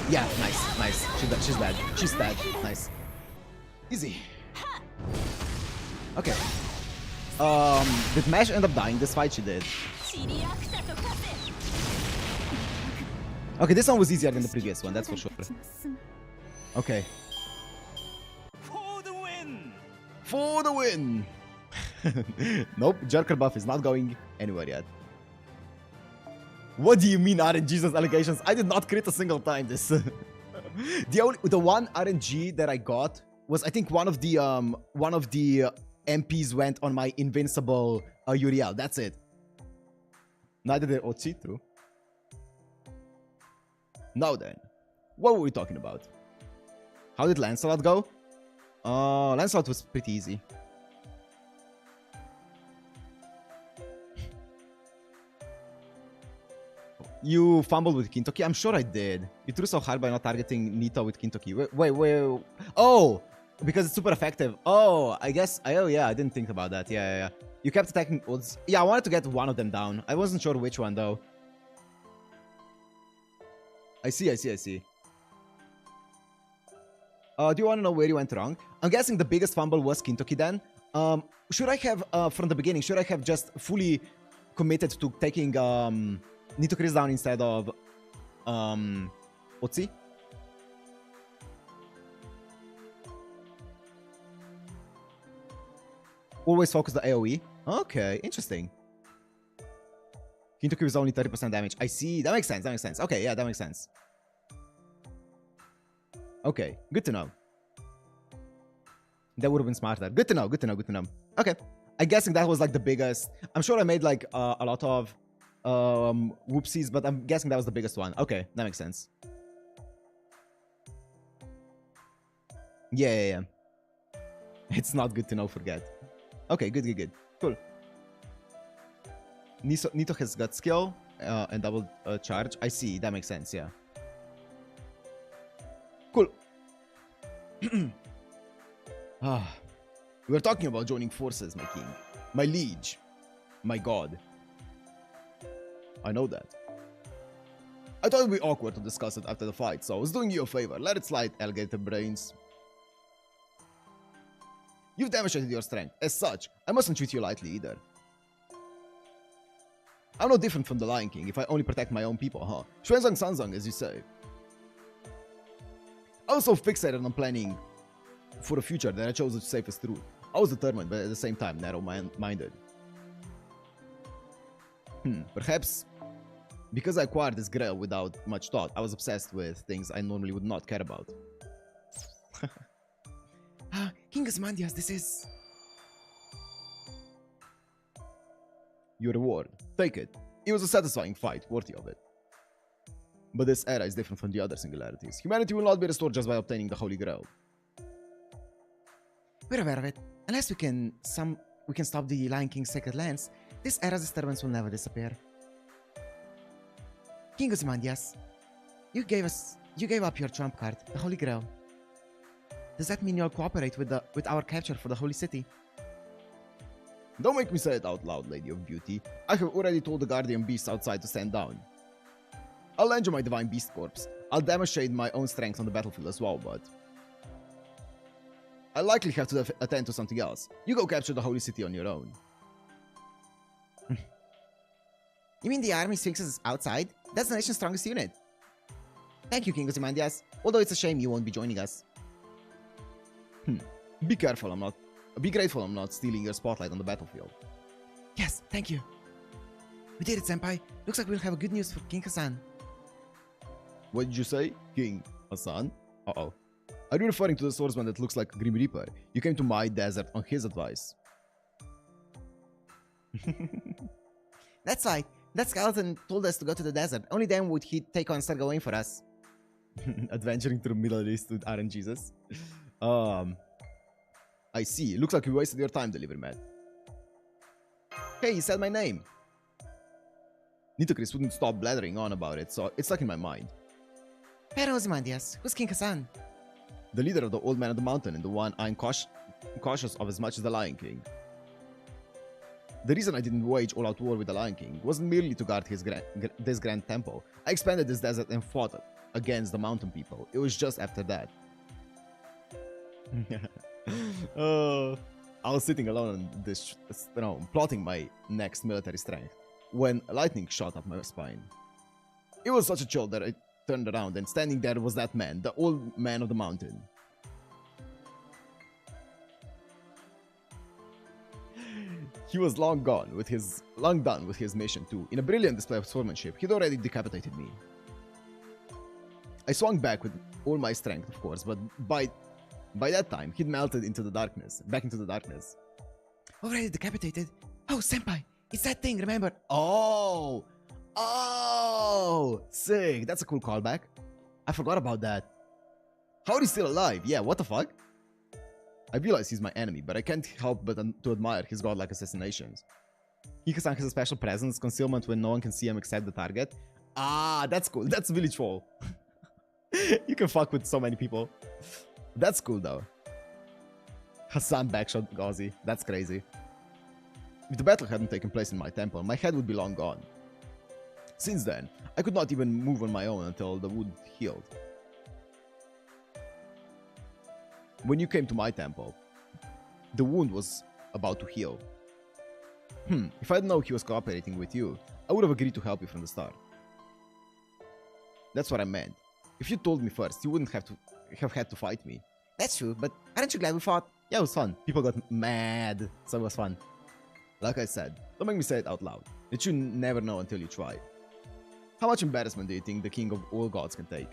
Yeah, nice, nice. She's dead. She's dead. Nice. Easy. Okay. Did Mesh end up dying this fight? She did. Okay, this one was easier than the previous one, that's for sure. Okay. For the win! For the win! Nope, Jerker buff is not going anywhere yet. What do you mean RNG's allegations? I did not crit a single time this. The one RNG that I got was, I think one of the MPs went on my invincible Uriel. That's it. Neither did Ochi, true. Now then, what were we talking about? How did Lancelot go? Lancelot was pretty easy. You fumbled with Kintoki? I'm sure I did. You threw so hard by not targeting Nito with Kintoki. Wait. Oh! Because it's super effective. Oh, I guess. Oh, yeah, I didn't think about that. Yeah. You kept attacking Odds. Yeah, I wanted to get one of them down. I wasn't sure which one, though. I see. Do you want to know where you went wrong? I'm guessing the biggest fumble was Kintoki then. Should I have, from the beginning, should I have just fully committed to taking Nitocris down instead of Otzi? Always focus the AoE? Okay, interesting. Kintoki was only 30% damage. I see. That makes sense. Okay, yeah, that makes sense. Okay, good to know. That would have been smarter. Good to know. Okay. I'm guessing that was like the biggest. I'm sure I made like a lot of whoopsies, but I'm guessing that was the biggest one. Okay, that makes sense. Yeah. It's not good to know, forget. Okay, good. Cool. Nito has got skill and double charge. I see, that makes sense, yeah. Cool. We were talking about joining forces, my king. My liege. My god. I know that. I thought it would be awkward to discuss it after the fight, so I was doing you a favor. Let it slide, alligator brains. You've demonstrated your strength. As such, I mustn't treat you lightly either. I'm no different from the Lion King if I only protect my own people, huh? Xuanzang Sanzang, as you say. I was so fixated on planning for the future that I chose the safest route. I was determined, but at the same time narrow-minded. Perhaps because I acquired this grail without much thought, I was obsessed with things I normally would not care about. King Ozymandias, this is... Your reward. Take it. It was a satisfying fight, worthy of it. But this era is different from the other singularities. Humanity will not be restored just by obtaining the Holy Grail. We're aware of it. Unless we can stop the Lion King's sacred lands, this era's disturbance will never disappear. King Ozymandias, you gave up your trump card, the Holy Grail. Does that mean you'll cooperate with our capture for the Holy City? Don't make me say it out loud, Lady of Beauty. I have already told the guardian beasts outside to stand down. I'll lend you my divine beast corpse. I'll demonstrate my own strength on the battlefield as well, but... I'll likely have to attend to something else. You go capture the Holy City on your own. You mean the army Sphinx is outside? That's the nation's strongest unit. Thank you, King Ozymandias. Although it's a shame you won't be joining us. Be grateful I'm not stealing your spotlight on the battlefield. Yes, thank you. We did it, Senpai. Looks like we'll have good news for King Hassan. What did you say? King Hassan? Uh-oh. Are you referring to the swordsman that looks like Grim Reaper? You came to my desert on his advice. That's right. That skeleton told us to go to the desert. Only then would he take on Sargawain for us. Adventuring through the Middle East with Aaron Jesus. I see. Looks like you wasted your time, delivery man. Hey, you said my name. Nitocris wouldn't stop blathering on about it, so it's stuck in my mind. Pero Ozymandias, who's King Hassan? The leader of the Old Man of the Mountain and the one I'm cautious of as much as the Lion King. The reason I didn't wage all-out war with the Lion King wasn't merely to guard this grand temple. I expanded this desert and fought against the mountain people. It was just after that. I was sitting alone on this throne, plotting my next military strength, when lightning shot up my spine. It was such a chill that I turned around, and standing there was that man, the Old Man of the Mountain. He was long done with his mission too. In a brilliant display of swordsmanship, he'd already decapitated me. I swung back with all my strength, of course, but by that time, he'd melted into the darkness, back into the darkness. Already decapitated? Oh, Senpai, it's that thing, remember? Oh, Oh, sick. That's a cool callback. I forgot about that. How is he still alive? Yeah, what the fuck? I realize he's my enemy, but I can't help but to admire his godlike assassinations. Hikasan has a special presence, concealment when no one can see him except the target. Ah, that's cool. That's really troll. You can fuck with so many people. That's cool though. Hassan backshot Ghazi. That's crazy. If the battle hadn't taken place in my temple, my head would be long gone. Since then, I could not even move on my own until the wound healed. When you came to my temple, the wound was about to heal. If I didn't know he was cooperating with you, I would have agreed to help you from the start. That's what I meant. If you told me first, you wouldn't have had to fight me. That's true, but aren't you glad we fought? Yeah, it was fun. People got mad, so it was fun. Like I said, don't make me say it out loud. That you never know until you try. How much embarrassment do you think the king of all gods can take?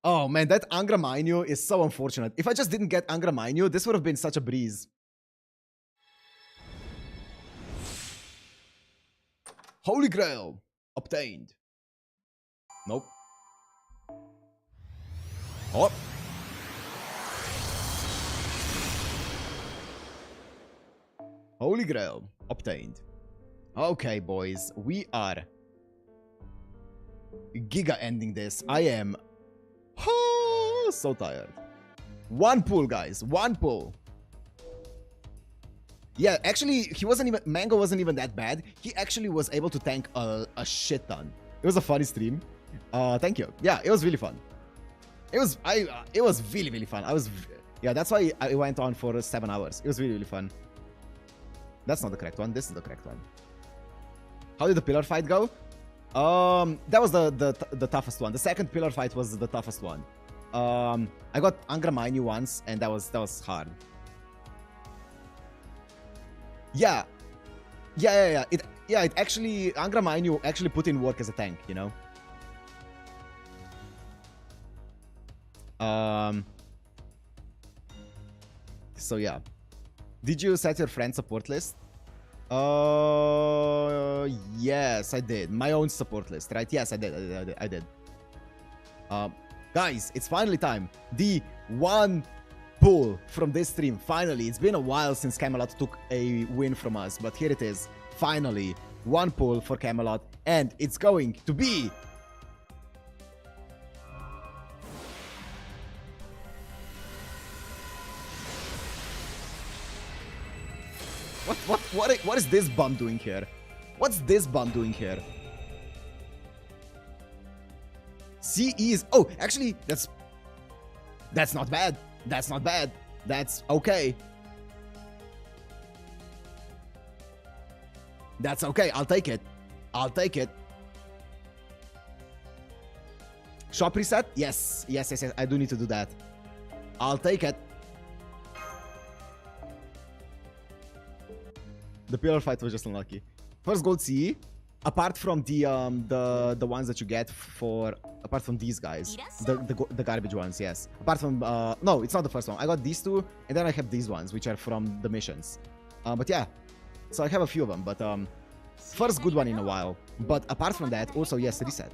Oh man, that Angra Mainyu is so unfortunate. If I just didn't get Angra Mainyu, this would have been such a breeze. Holy Grail. Obtained. Nope. Oh. Holy Grail. Obtained. Okay, boys. We are giga ending this. I am so tired. One pull, guys. One pull. Yeah, actually, Mango wasn't even that bad. He actually was able to tank a shit ton. It was a funny stream. Thank you. Yeah, it was really fun. It was really, really fun. Yeah, that's why I went on for 7 hours. It was really, really fun. That's not the correct one. This is the correct one. How did the pillar fight go? That was the toughest one. The second pillar fight was the toughest one. I got Angra Mainyu once, and that was hard. Yeah. It actually, Angra Mainyu actually put in work as a tank, you know? So yeah. Did you set your friend support list? Yes, I did. My own support list, right? Yes, I did. Guys, it's finally time. The one pull from this stream. Finally, it's been a while since Camelot took a win from us, but here it is. Finally, one pull for Camelot, and it's going to be What is this bum doing here? What's this bum doing here? CE is... Oh, actually, that's not bad. That's not bad. That's okay. That's okay. I'll take it. I'll take it. Shop reset? Yes. Yes. I do need to do that. I'll take it. The pillar fight was just unlucky. First gold CE, apart from the ones that you get for, apart from these guys, the garbage ones, yes. Apart from no, it's not the first one. I got these two, and then I have these ones, which are from the missions. But yeah, so I have a few of them. But first good one in a while. But apart from that, also yes, reset.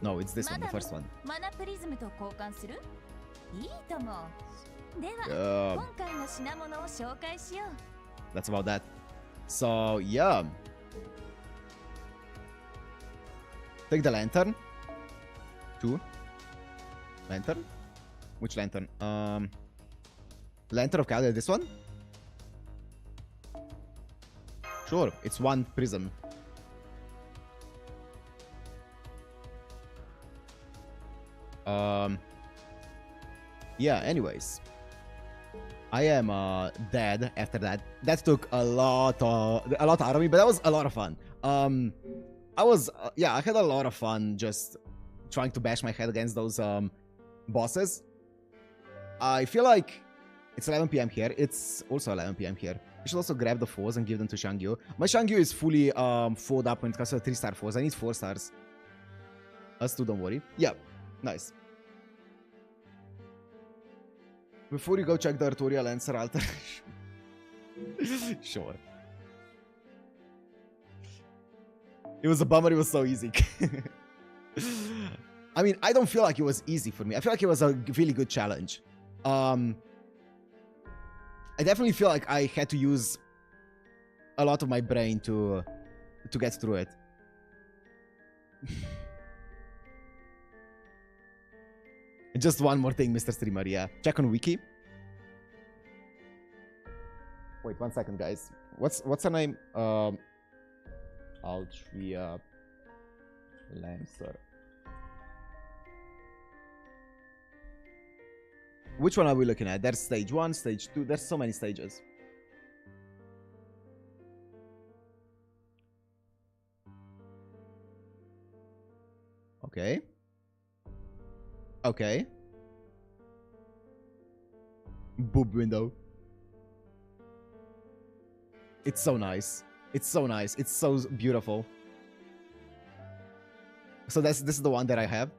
No, it's this one, the first one. That's about that. So yeah, take the lantern. 2 lantern. Which lantern? Lantern of Calder. This one. Sure, it's 1 prism. Yeah. Anyways. I am dead after that. That took a lot out of me, but that was a lot of fun. I had a lot of fun just trying to bash my head against those bosses. I feel like it's 11 PM here. It's also 11 PM here. I should also grab the 4s and give them to Shangyu. My Shangyu is fully fold up when it comes to 3-star 4s. I need 4 stars. Us too, don't worry. Yeah, nice. Before you go check the tutorial, answer alteration. Sure. It was a bummer, it was so easy. I mean, I don't feel like it was easy for me. I feel like it was a really good challenge. I definitely feel like I had to use a lot of my brain to get through it. Just one more thing, Mr. Streamer, yeah. Check on wiki. Wait, 1 second, guys. What's her name? Altria Lancer. Which one are we looking at? There's stage 1, stage 2. There's so many stages. Okay. Okay. Boob window. It's so nice. It's so nice. It's so beautiful. So this is the one that I have.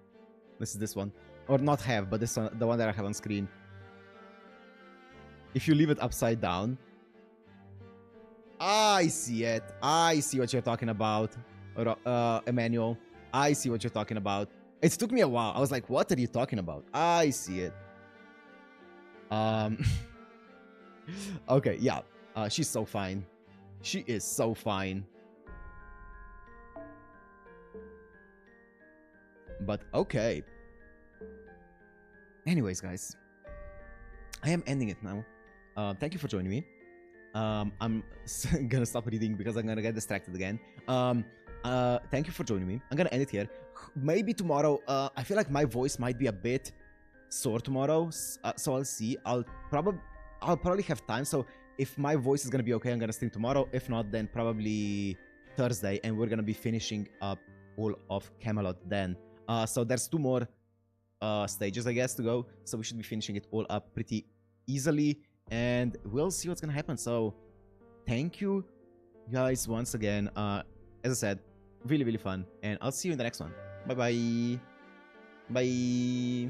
This is this one. Or not have, but this one, the one that I have on screen. If you leave it upside down. I see it. I see what you're talking about. Emmanuel. I see what you're talking about. It took me a while. I was like, what are you talking about? I see it. Okay, yeah. She's so fine. She is so fine. But okay. Anyways, guys. I am ending it now. Thank you for joining me. I'm gonna stop reading because I'm gonna get distracted again. Thank you for joining me. I'm gonna end it here. Maybe tomorrow. I feel like my voice might be a bit sore tomorrow, so I'll see. I'll probably have time. So if my voice is gonna be okay, I'm gonna stream tomorrow. If not, then probably Thursday, and we're gonna be finishing up all of Camelot then. So there's 2 more stages, I guess, to go. So we should be finishing it all up pretty easily, and we'll see what's gonna happen. So thank you guys once again. As I said, really fun, and I'll see you in the next one. Bye bye.